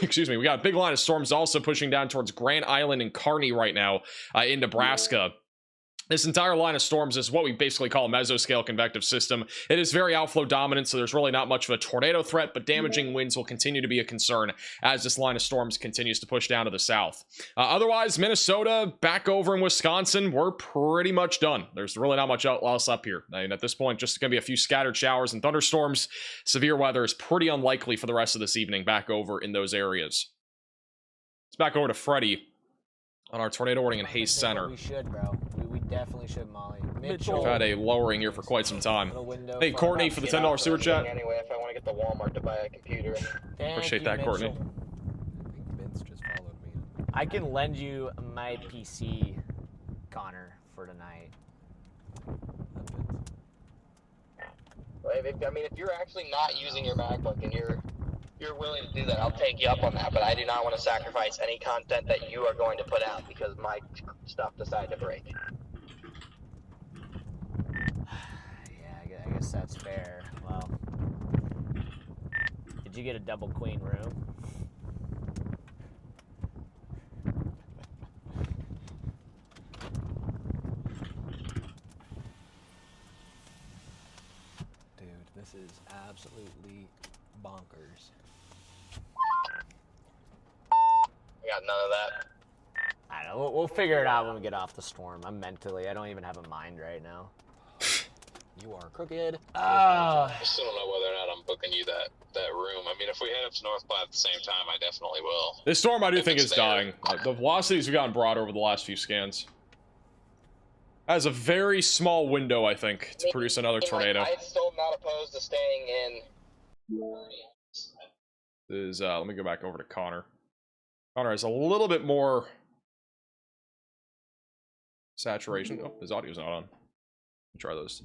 Excuse me. We got a big line of storms also pushing down towards Grand Island and Kearney right now in Nebraska. This entire line of storms is what we basically call a mesoscale convective system. It is very outflow dominant, so there's really not much of a tornado threat, but damaging winds will continue to be a concern as this line of storms continues to push down to the south. Otherwise, Minnesota, back over in Wisconsin, we're pretty much done. There's really not much else up here. I mean, at this point, just going to be a few scattered showers and thunderstorms. Severe weather is pretty unlikely for the rest of this evening back over in those areas. Let's back over to Freddie on our tornado warning in Hayes Center. We should, bro. We definally should, Molly. Mitchell. We've had a lowering here for quite some time. Hey, Courtney, for the $10 super chat. Anyway, if I want to get to Walmart to buy a computer. Appreciate that, Courtney. Vince just followed me. I can lend you my PC, Connor, for tonight. I mean, if you're actually not using your MacBook and you're willing to do that, I'll take you up on that, but I do not want to sacrifice any content that you are going to put out because my stuff decided to break. Yeah, I guess that's fair. Well, did you get a double queen room? Dude, this is absolutely bonkers. I got none of that. I don't know. We'll figure it out when we get off the storm. I don't even have a mind right now. You are crooked. I still don't know whether or not I'm booking you that room. I mean, if we head up to North Platte at the same time, I definitely will. This storm, I do think, is dying. The velocities have gotten broad over the last few scans. Has a very small window, I think, to produce another tornado. I'm still not opposed to staying in. Let me go back over to Connor. Connor has a little bit more saturation. Oh, his audio's not on. Try those.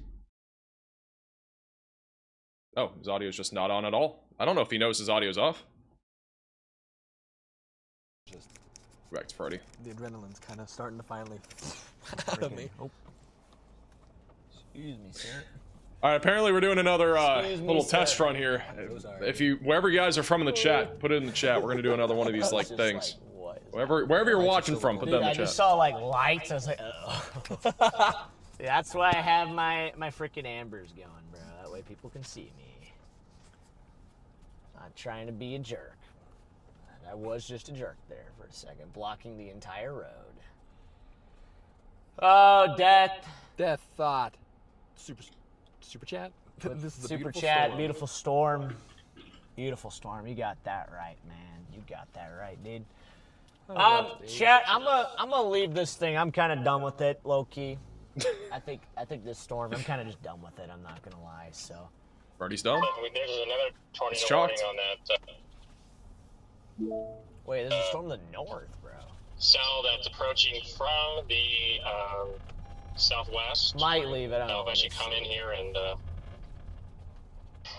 Oh, his audio's just not on at all. I don't know if he knows his audio's off. Just go back to Freddie. The adrenaline's kind of starting to finally out of me. Oh. Excuse me, sir. All right, apparently we're doing another little test run here. If you, wherever you guys are from in the chat, put it in the chat. We're gonna do another one of these like things. Wherever you're watching from, put that in the chat. I just saw like lights. I was like, oh. That's why I have my freaking ambers going, bro. That way people can see me. Not trying to be a jerk. I was just a jerk there for a second, blocking the entire road. Oh, death. Death thought. Super chat. This is super chat. Storm. Beautiful storm. Beautiful storm. You got that right, man. You got that right, dude. Oh, Chat, I'm gonna leave this thing. I'm kind of done with it, low key. I think this storm. I'm kind of just done with it. I'm not gonna lie. So. Brody's done. There's another tornado It's warning chalked. on that. Wait, there's a storm to the north, bro. Cell that's approaching from the southwest. Might leave it. I don't I'll know. actually come in here and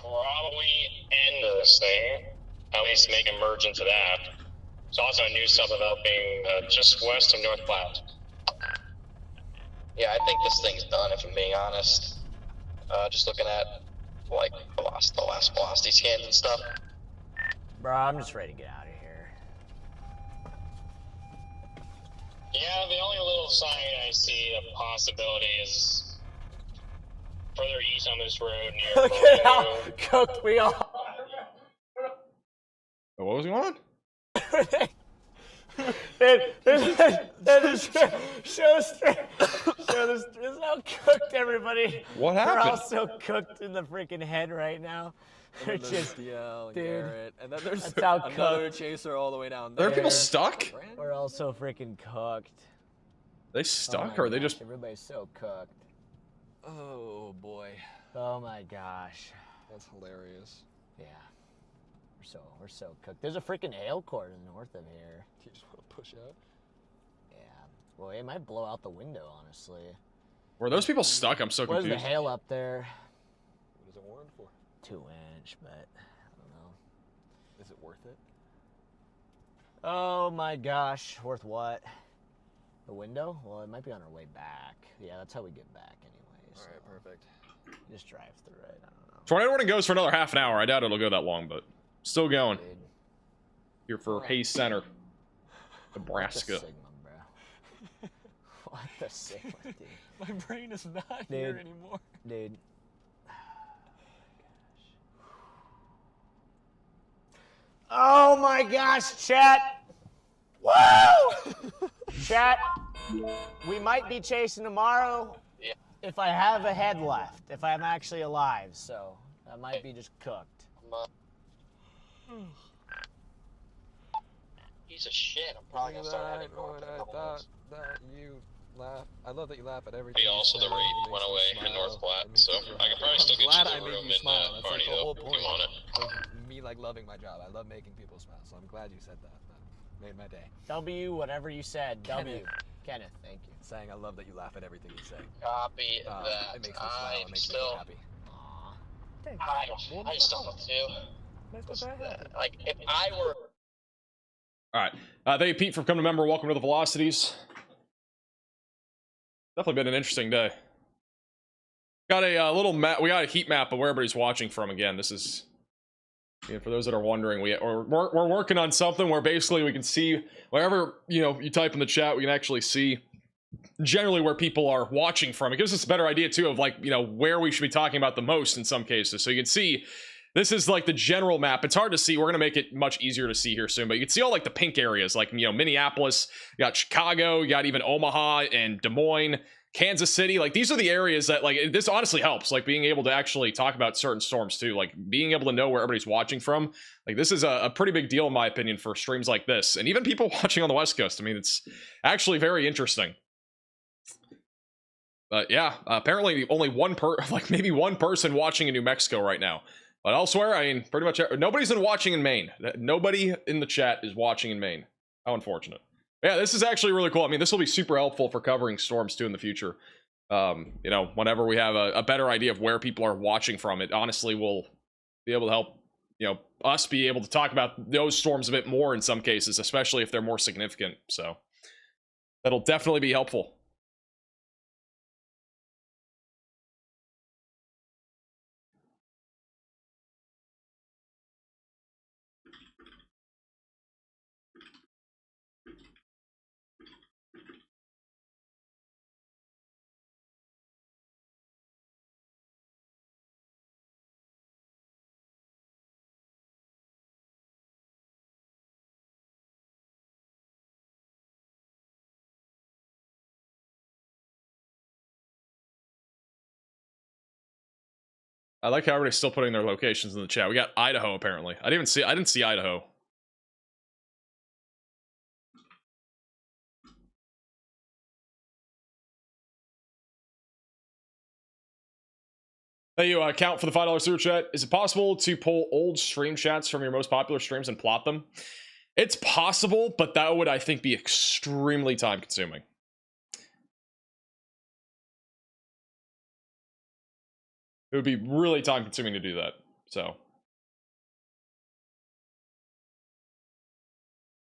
probably end this thing. At least make a merge into that. There's also a new cell developing just west of North Platte. Yeah, I think this thing's done, if I'm being honest. Just looking at like the last velocity scans and stuff. Bro, I'm just ready to get out of here. Yeah, the only little sign I see of possibility is further east on this road near. Look at how cooked we are. What was going on? Show this is how cooked everybody. What We're all happened? so cooked in the freaking head right now. They're And then just, there's DL and dude, Garrett, and then there's that's how another cooked. chaser all the way down There there. are people stuck? We're all so freaking cooked. They Oh stuck, my or are they gosh, just? Everybody's so cooked. Oh boy, Oh my gosh. that's hilarious. Yeah. We're so cooked. There's a freaking hail core to the north of here. You just want to push out? Yeah. Well, it might blow out the window, honestly. Were those people stuck? I'm so What is confused. the hail up there? What is it warned for? 2-inch, but I don't know. Is it worth it? Oh my gosh. Worth what? The window? Well, it might be on our way back. Yeah, that's how we get back anyways. All right, perfect. Just drive through it. I don't know. Tornado warning goes for another half an hour. I doubt it'll go that long, but still going. Dude. Here for Hayes Center, Nebraska. What the Sigma, bro? What the Sigma, dude? My brain is not Dude. here anymore. Dude. Oh my gosh, chat! Woo! Chat, we might be chasing tomorrow if I have a head left, if I'm actually alive, so I might be just cooked. Piece of shit. I'm probably gonna start heading north. When I thought that you laugh. I love that you laugh at everything. Be also the rate went away in North Platte, so I could probably still get glad you I the made room you in smile. That's like party the though. whole If point you want it. of me like loving my job. I love making people smile, so I'm glad you said that. That made my day. W, whatever you said. W. Kenneth. Kenneth, thank you. Saying I love that you laugh at everything you say. Copy It that. makes me smile. It makes me still. happy. I just don't know too. Like if I were. All right. Thank you, Pete, for coming to member. Welcome to the Velocities. Definitely been an interesting day. Got a little map. We got a heat map of where everybody's watching from. Again, this is, you know, for those that are wondering, we're working on something where basically we can see wherever you type in the chat, we can actually see generally where people are watching from. It gives us a better idea too of where we should be talking about the most in some cases. So you can see. This is like the general map. It's hard to see. We're going to make it much easier to see here soon, but you can see all like the pink areas, like, Minneapolis, you got Chicago, you got even Omaha and Des Moines, Kansas City. Like, these are the areas that, like, this honestly helps, like, being able to actually talk about certain storms too, like being able to know where everybody's watching from. Like, this is a pretty big deal in my opinion for streams like this. And even people watching on the West Coast. I mean, it's actually very interesting. But yeah, apparently only maybe one person watching in New Mexico right now. But elsewhere, I mean, pretty much nobody's watching in Maine. Nobody in the chat is watching in Maine. How unfortunate. Yeah, this is actually really cool. I mean, this will be super helpful for covering storms too in the future. Whenever we have a better idea of where people are watching from, it honestly will be able to help, us be able to talk about those storms a bit more in some cases, especially if they're more significant. So that'll definitely be helpful. I like how everybody's still putting their locations in the chat. We got Idaho apparently. I didn't see Idaho. Hey, you account for the $5 super chat. Is it possible to pull old stream chats from your most popular streams and plot them? It's possible, but that would, I think, be extremely time consuming. It would be really time consuming to do that. So.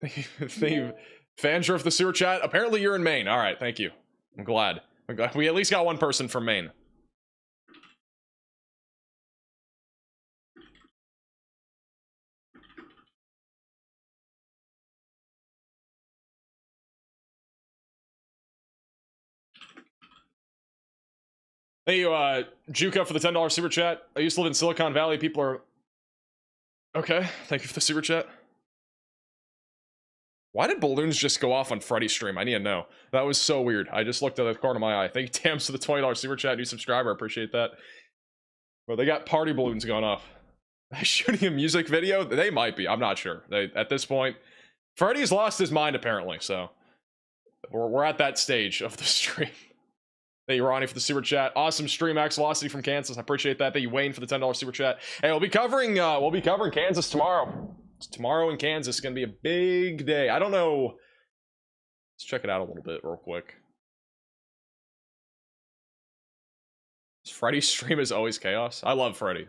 Thank you. Fancher of the sewer chat. Apparently you're in Maine. All right, thank you. I'm glad. We at least got one person from Maine. Hey, you, Juka for the $10 super chat. I used to live in Silicon Valley. People are... Okay, thank you for the super chat. Why did balloons just go off on Freddy's stream? I need to know. That was so weird. I just looked at the corner of my eye. Thank you, Tams, for the $20 super chat. New subscriber. I appreciate that. But they got party balloons going off. Shooting a music video? They might be. I'm not sure. At this point, Freddy's lost his mind, apparently. So, we're at that stage of the stream. Thank you, Ronnie, for the super chat. Awesome stream, Max Velocity from Kansas. I appreciate that. Thank you, Wayne, for the $10 super chat. Hey, we'll be covering Kansas tomorrow. Tomorrow in Kansas is going to be a big day. I don't know. Let's check it out a little bit real quick. Freddy's stream is always chaos. I love Freddy.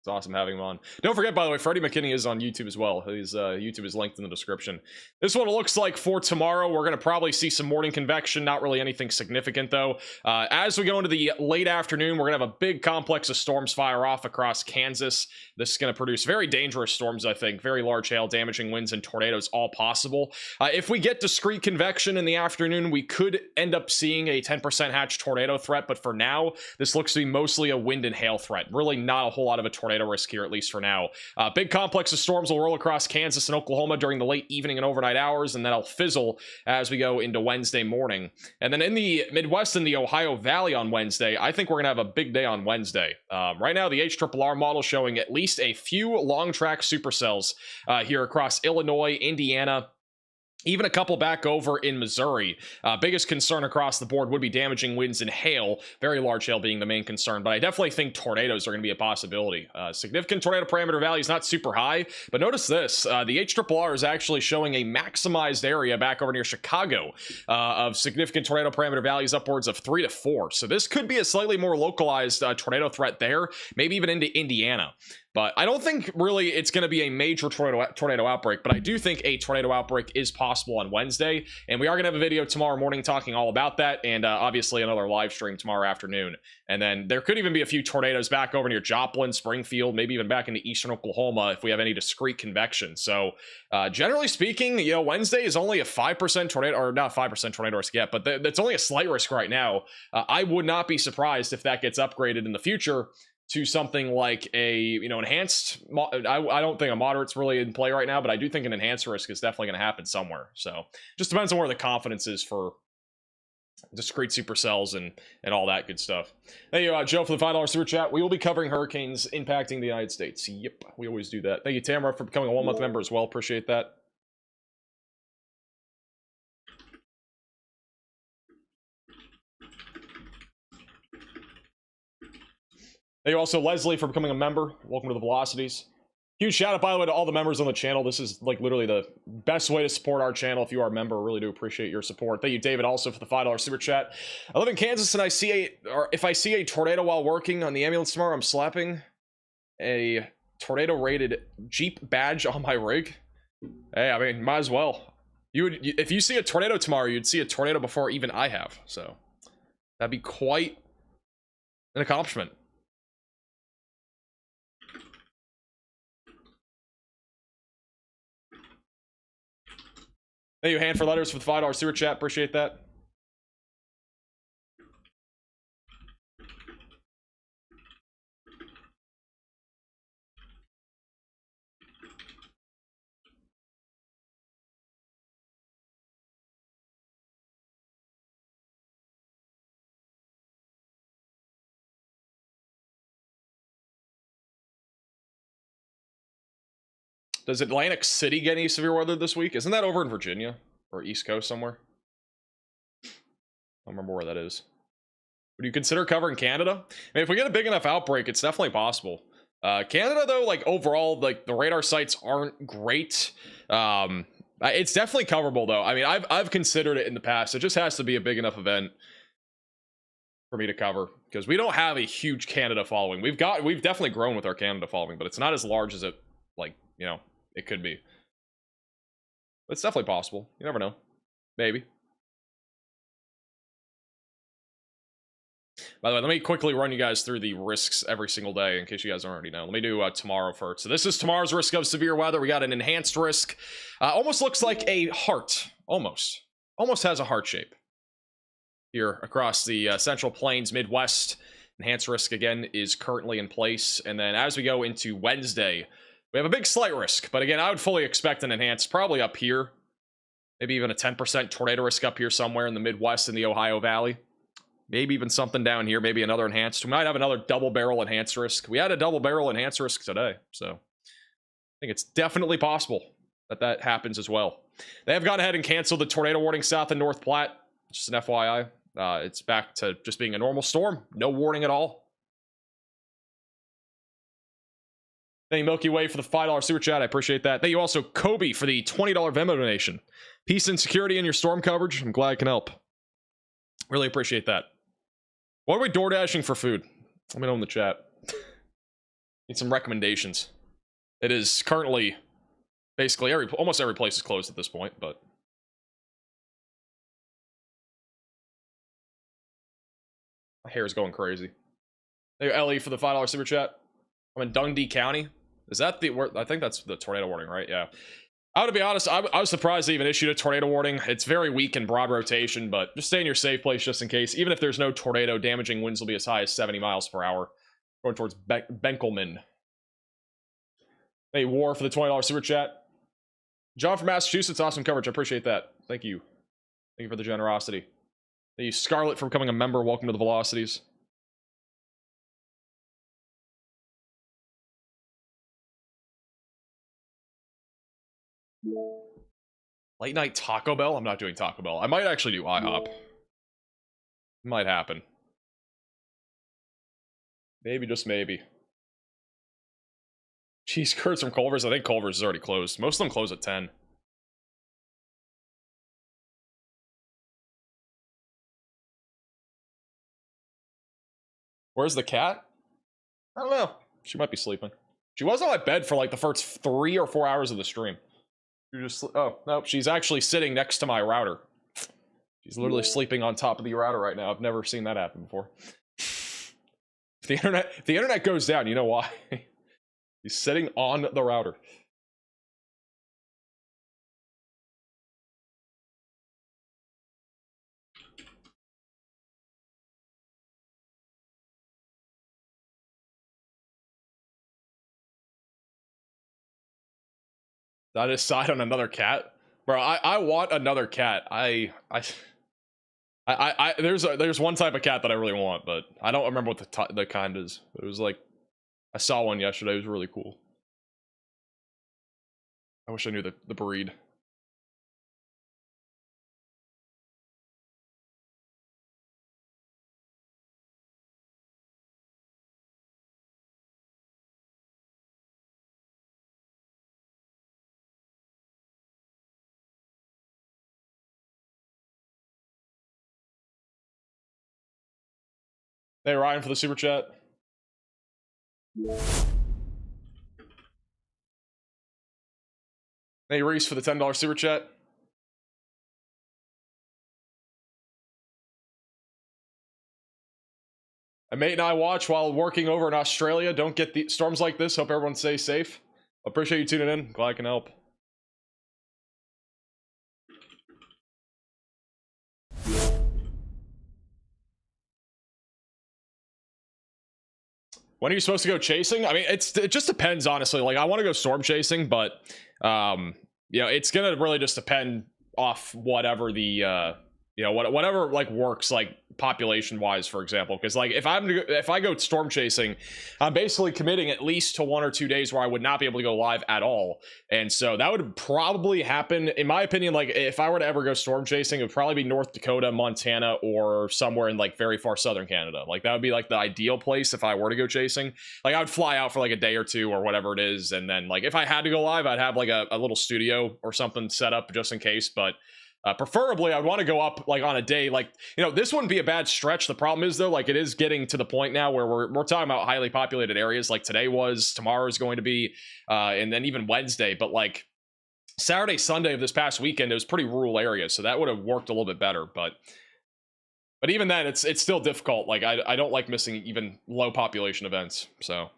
It's awesome having him on. Don't forget, by the way, Freddie McKinney is on YouTube as well. His YouTube is linked in the description. This is what it looks like for tomorrow. We're going to probably see some morning convection. Not really anything significant, though. As we go into the late afternoon, we're going to have a big complex of storms fire off across Kansas. This is going to produce very dangerous storms, I think. Very large hail, damaging winds, and tornadoes, all possible. If we get discrete convection in the afternoon, we could end up seeing a 10% hatch tornado threat. But for now, this looks to be mostly a wind and hail threat. Really not a whole lot of a tornado risk here, at least for now. Big complex of storms will roll across Kansas and Oklahoma during the late evening and overnight hours, and that'll fizzle as we go into Wednesday morning. And then in the Midwest and the Ohio Valley on Wednesday, I think we're going to have a big day on Wednesday. Right now, the HRRR model showing at least a few long track supercells here across Illinois, Indiana, even a couple back over in Missouri. Biggest concern across the board would be damaging winds and hail. Very large hail being the main concern, but I definitely think tornadoes are going to be a possibility. Significant tornado parameter value is not super high, but notice this. The HRRR is actually showing a maximized area back over near Chicago of significant tornado parameter values upwards of 3 to 4. So this could be a slightly more localized tornado threat there, maybe even into Indiana. But I don't think really it's going to be a major tornado outbreak, but I do think a tornado outbreak is possible on Wednesday, and we are going to have a video tomorrow morning talking all about that, and obviously another live stream tomorrow afternoon. And then there could even be a few tornadoes back over near Joplin, Springfield, maybe even back into eastern Oklahoma if we have any discrete convection. So generally speaking, you know, Wednesday is only a 5% tornado, or not 5% tornado risk yet, but that's only a slight risk right now. I would not be surprised if that gets upgraded in the future to something like a, you know, enhanced, I don't think a moderate's really in play right now, but I do think an enhanced risk is definitely going to happen somewhere. So just depends on where the confidence is for discrete supercells and all that good stuff. Hey, Joe, for the $5 super chat. We will be covering hurricanes impacting the United States. Yep, we always do that. Thank you, Tamara, for becoming a 1-month member as well. Appreciate that. Thank you also, Leslie, for becoming a member. Welcome to the Velocities. Huge shout out, by the way, to all the members on the channel. This is like literally the best way to support our channel. If you are a member, I really do appreciate your support. Thank you, David, also for the $5 super chat. I live in Kansas, and if I see a tornado while working on the ambulance tomorrow, I'm slapping a tornado-rated Jeep badge on my rig. Hey, I mean, might as well. If you see a tornado tomorrow, you'd see a tornado before even I have. So that'd be quite an accomplishment. Thank you, Hand for Letters, for the $5 super chat. Appreciate that. Does Atlantic City get any severe weather this week? Isn't that over in Virginia or East Coast somewhere? I don't remember where that is. Would you consider covering Canada? I mean, if we get a big enough outbreak, it's definitely possible. Canada, though, like overall, like the radar sites aren't great. It's definitely coverable, though. I mean, I've considered it in the past. It just has to be a big enough event for me to cover, because we don't have a huge Canada following. We've definitely grown with our Canada following, but it's not as large as it, like, you know, it could be. But it's definitely possible. You never know. Maybe. By the way, let me quickly run you guys through the risks every single day in case you guys don't already know. Let me do tomorrow first. So this is tomorrow's risk of severe weather. We got an enhanced risk. Almost looks like a heart. Almost has a heart shape. Here across the Central Plains, Midwest. Enhanced risk again is currently in place. And then as we go into Wednesday, we have a big slight risk. But again, I would fully expect an enhanced probably up here. Maybe even a 10% tornado risk up here somewhere in the Midwest in the Ohio Valley. Maybe even something down here, maybe another enhanced. We might have another double barrel enhanced risk. We had a double barrel enhanced risk today, so I think it's definitely possible that that happens as well. They have gone ahead and canceled the tornado warning south and North Platte. Just an FYI. It's back to just being a normal storm. No warning at all. Thank you, Milky Way, for the $5 super chat. I appreciate that. Thank you also, Kobe, for the $20 Venmo donation. Peace and security in your storm coverage. I'm glad I can help. Really appreciate that. What are we door dashing for food? Let me know in the chat. Need some recommendations. It is currently basically almost every place is closed at this point, but my hair is going crazy. Thank you, Ellie, for the $5 super chat. I'm in Dundee County. Is that the word? I think that's the tornado warning, right? Yeah. I would be honest, I was surprised they even issued a tornado warning. It's very weak in broad rotation, but just stay in your safe place just in case. Even if there's no tornado, damaging winds will be as high as 70 miles per hour. Going towards Benkelman. Hey, War, for the $20 super chat. John from Massachusetts, awesome coverage. I appreciate that. Thank you. Thank you for the generosity. Thank you, Scarlet, for becoming a member. Welcome to the Velocities. Late night Taco Bell? I'm not doing Taco Bell. I might actually do IHOP. It might happen. Maybe, just maybe. Cheese curds from Culver's? I think Culver's is already closed. Most of them close at 10. Where's the cat? I don't know. She might be sleeping. She was on my bed for like the first 3 or 4 hours of the stream. You're just, oh, no, she's actually sitting next to my router. She's literally sleeping on top of the router right now. I've never seen that happen before. If the internet goes down, you know why? He's sitting on the router. Did I decide on another cat? Bro, I want another cat. There's one type of cat that I really want, but I don't remember what the kind is. It was like, I saw one yesterday. It was really cool. I wish I knew the breed. Hey, Ryan, for the super chat. Hey, Reese, for the $10 super chat. A mate and I watch while working over in Australia. Don't get the storms like this. Hope everyone stays safe. Appreciate you tuning in. Glad I can help. When are you supposed to go chasing? I mean, it just depends, honestly. Like, I want to go storm chasing, but you know, it's gonna really just depend off whatever the You know, whatever like works like population wise, for example, because like if I go storm chasing, I'm basically committing at least to 1 or 2 days where I would not be able to go live at all. And so that would probably happen, in my opinion. Like if I were to ever go storm chasing, it would probably be North Dakota, Montana, or somewhere in like very far southern Canada. Like that would be like the ideal place if I were to go chasing. Like I would fly out for like a day or two or whatever it is, and then like if I had to go live, I'd have like a little studio or something set up just in case. But preferably I'd want to go up like on a day, like, you know, this wouldn't be a bad stretch. The problem is though, like it is getting to the point now where we're talking about highly populated areas, like today was, tomorrow is going to be, and then even Wednesday. But like Saturday, Sunday of this past weekend, it was pretty rural areas, so that would have worked a little bit better. But even then, it's still difficult. Like I don't like missing even low population events. So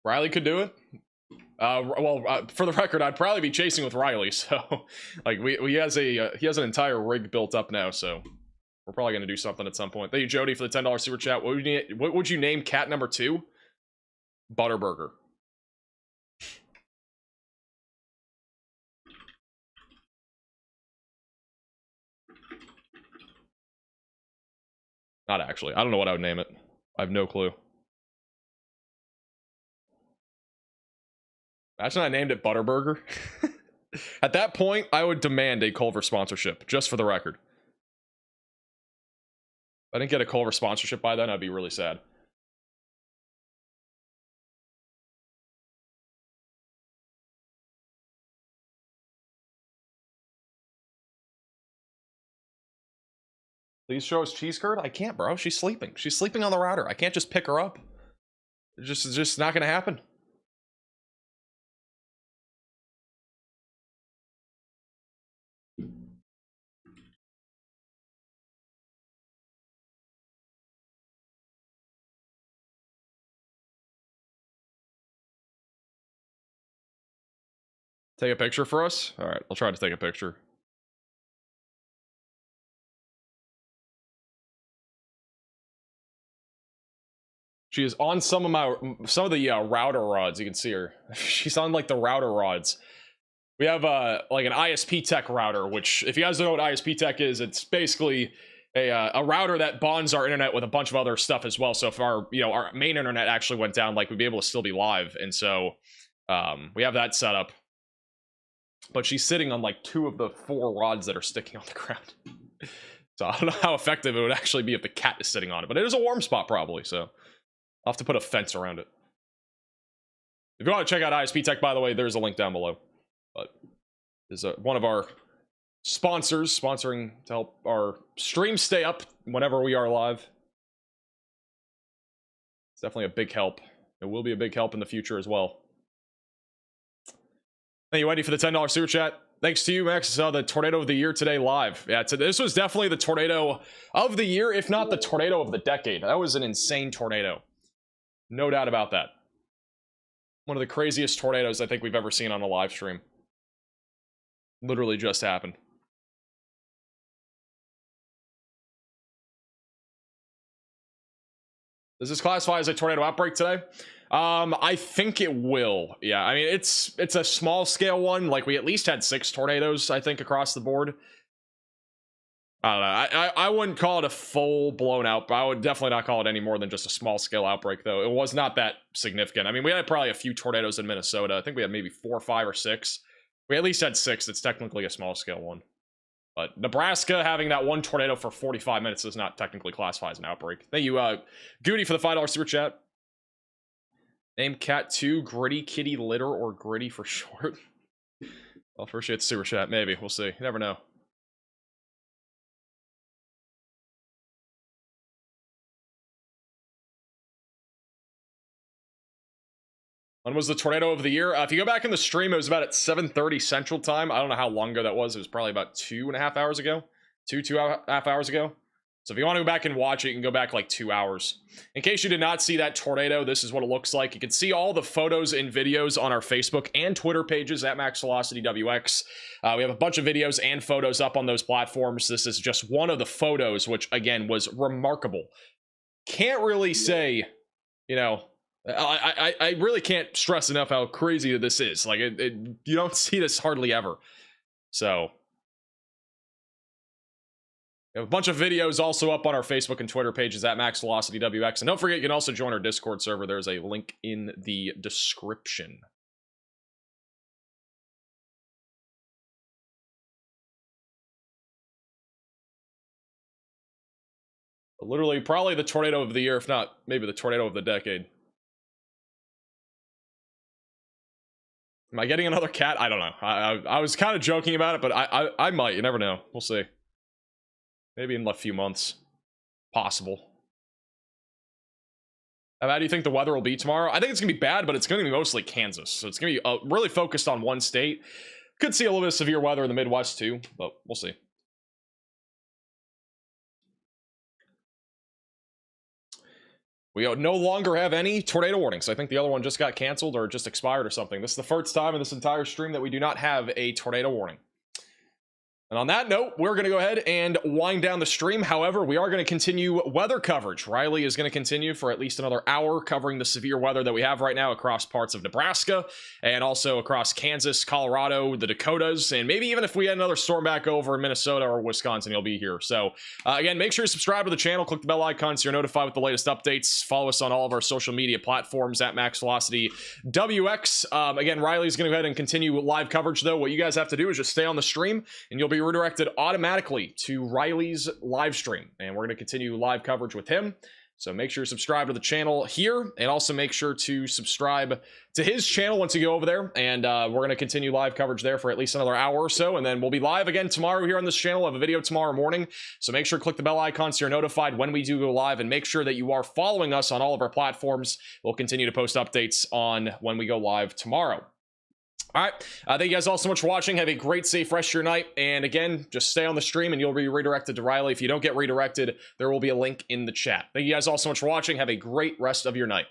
Riley could do it. For the record, I'd probably be chasing with Riley. So, like, he has an entire rig built up now. So, we're probably gonna do something at some point. Thank you, Jody, for the $10 super chat. What would you name cat number 2? Butterburger. Not actually. I don't know what I would name it. I have no clue. Imagine I named it Butterburger. At that point, I would demand a Culver sponsorship, just for the record. If I didn't get a Culver sponsorship by then, I'd be really sad. Please show us cheese curd? I can't, bro. She's sleeping. She's sleeping on the router. I can't just pick her up. It's just not gonna happen. Take a picture for us? All right, I'll try to take a picture. She is on some of the router rods. You can see her. She's on like the router rods. We have like an ISP Tech router, which if you guys don't know what ISP Tech is, it's basically a router that bonds our internet with a bunch of other stuff as well. So if our main internet actually went down, like we'd be able to still be live. And so we have that set up. But she's sitting on like 2 of the 4 rods that are sticking on the ground. So I don't know how effective it would actually be if the cat is sitting on it. But it is a warm spot probably, so I'll have to put a fence around it. If you want to check out ISP Tech, by the way, there's a link down below. But this is one of our sponsors, sponsoring to help our stream stay up whenever we are live. It's definitely a big help. It will be a big help in the future as well. Thank you, Wendy, for the $10 super chat. Thanks to you, Max. I saw the tornado of the year today live. Yeah, this was definitely the tornado of the year, if not the tornado of the decade. That was an insane tornado. No doubt about that. One of the craziest tornadoes I think we've ever seen on a live stream. Literally just happened. Does this classify as a tornado outbreak today? I think it will. Yeah, I mean, it's a small scale one. Like, we at least had 6 tornadoes, I think, across the board. I don't know. I wouldn't call it a full blown out, but I would definitely not call it any more than just a small scale outbreak, though. It was not that significant. I mean, we had probably a few tornadoes in Minnesota. I think we had maybe 4 or 5 or 6. We at least had 6. It's technically a small scale one. But Nebraska having that one tornado for 45 minutes does not technically classify as an outbreak. Thank you, Goody, for the $5 super chat. Name cat 2, Gritty Kitty Litter, or Gritty for short. Well, first it's super chat. Maybe. We'll see. You never know. When was the tornado of the year? If you go back in the stream, it was about at 7:30 Central Time. I don't know how long ago that was. It was probably about 2.5 hours ago. 2.5 hours ago. So if you want to go back and watch it, you can go back like 2 hours. In case you did not see that tornado, this is what it looks like. You can see all the photos and videos on our Facebook and Twitter pages at MaxVelocityWX. We have a bunch of videos and photos up on those platforms. This is just one of the photos, which again was remarkable. Can't really say, you know, I really can't stress enough how crazy this is. Like, you don't see this hardly ever. So, we have a bunch of videos also up on our Facebook and Twitter pages at Max Velocity WX. And don't forget, you can also join our Discord server. There's a link in the description. Literally, probably the tornado of the year, if not maybe the tornado of the decade. Am I getting another cat? I don't know. I was kind of joking about it, but I might. You never know. We'll see. Maybe in a few months. Possible. How do you think the weather will be tomorrow? I think it's going to be bad, but it's going to be mostly Kansas. So it's going to be really focused on one state. Could see a little bit of severe weather in the Midwest too, but we'll see. We no longer have any tornado warnings. I think the other one just got canceled or just expired or something. This is the first time in this entire stream that we do not have a tornado warning. And on that note, we're going to go ahead and wind down the stream. However, we are going to continue weather coverage. Riley is going to continue for at least another hour covering the severe weather that we have right now across parts of Nebraska and also across Kansas, Colorado, the Dakotas, and maybe even if we had another storm back over in Minnesota or Wisconsin, he'll be here. So again, make sure you subscribe to the channel, click the bell icon so you're notified with the latest updates. Follow us on all of our social media platforms at Max Velocity WX. Again, Riley's going to go ahead and continue live coverage though. What you guys have to do is just stay on the stream and you'll be redirected automatically to Riley's live stream, and we're going to continue live coverage with him. So make sure you subscribe to the channel here, and also make sure to subscribe to his channel once you go over there, and we're going to continue live coverage there for at least another hour or so, and then we'll be live again tomorrow here on this channel. We'll have a video tomorrow morning, so make sure to click the bell icon so you're notified when we do go live, and make sure that you are following us on all of our platforms. We'll continue to post updates on when we go live tomorrow. All right, thank you guys all so much for watching. Have a great, safe rest of your night. And again, just stay on the stream and you'll be redirected to Riley. If you don't get redirected, there will be a link in the chat. Thank you guys all so much for watching. Have a great rest of your night.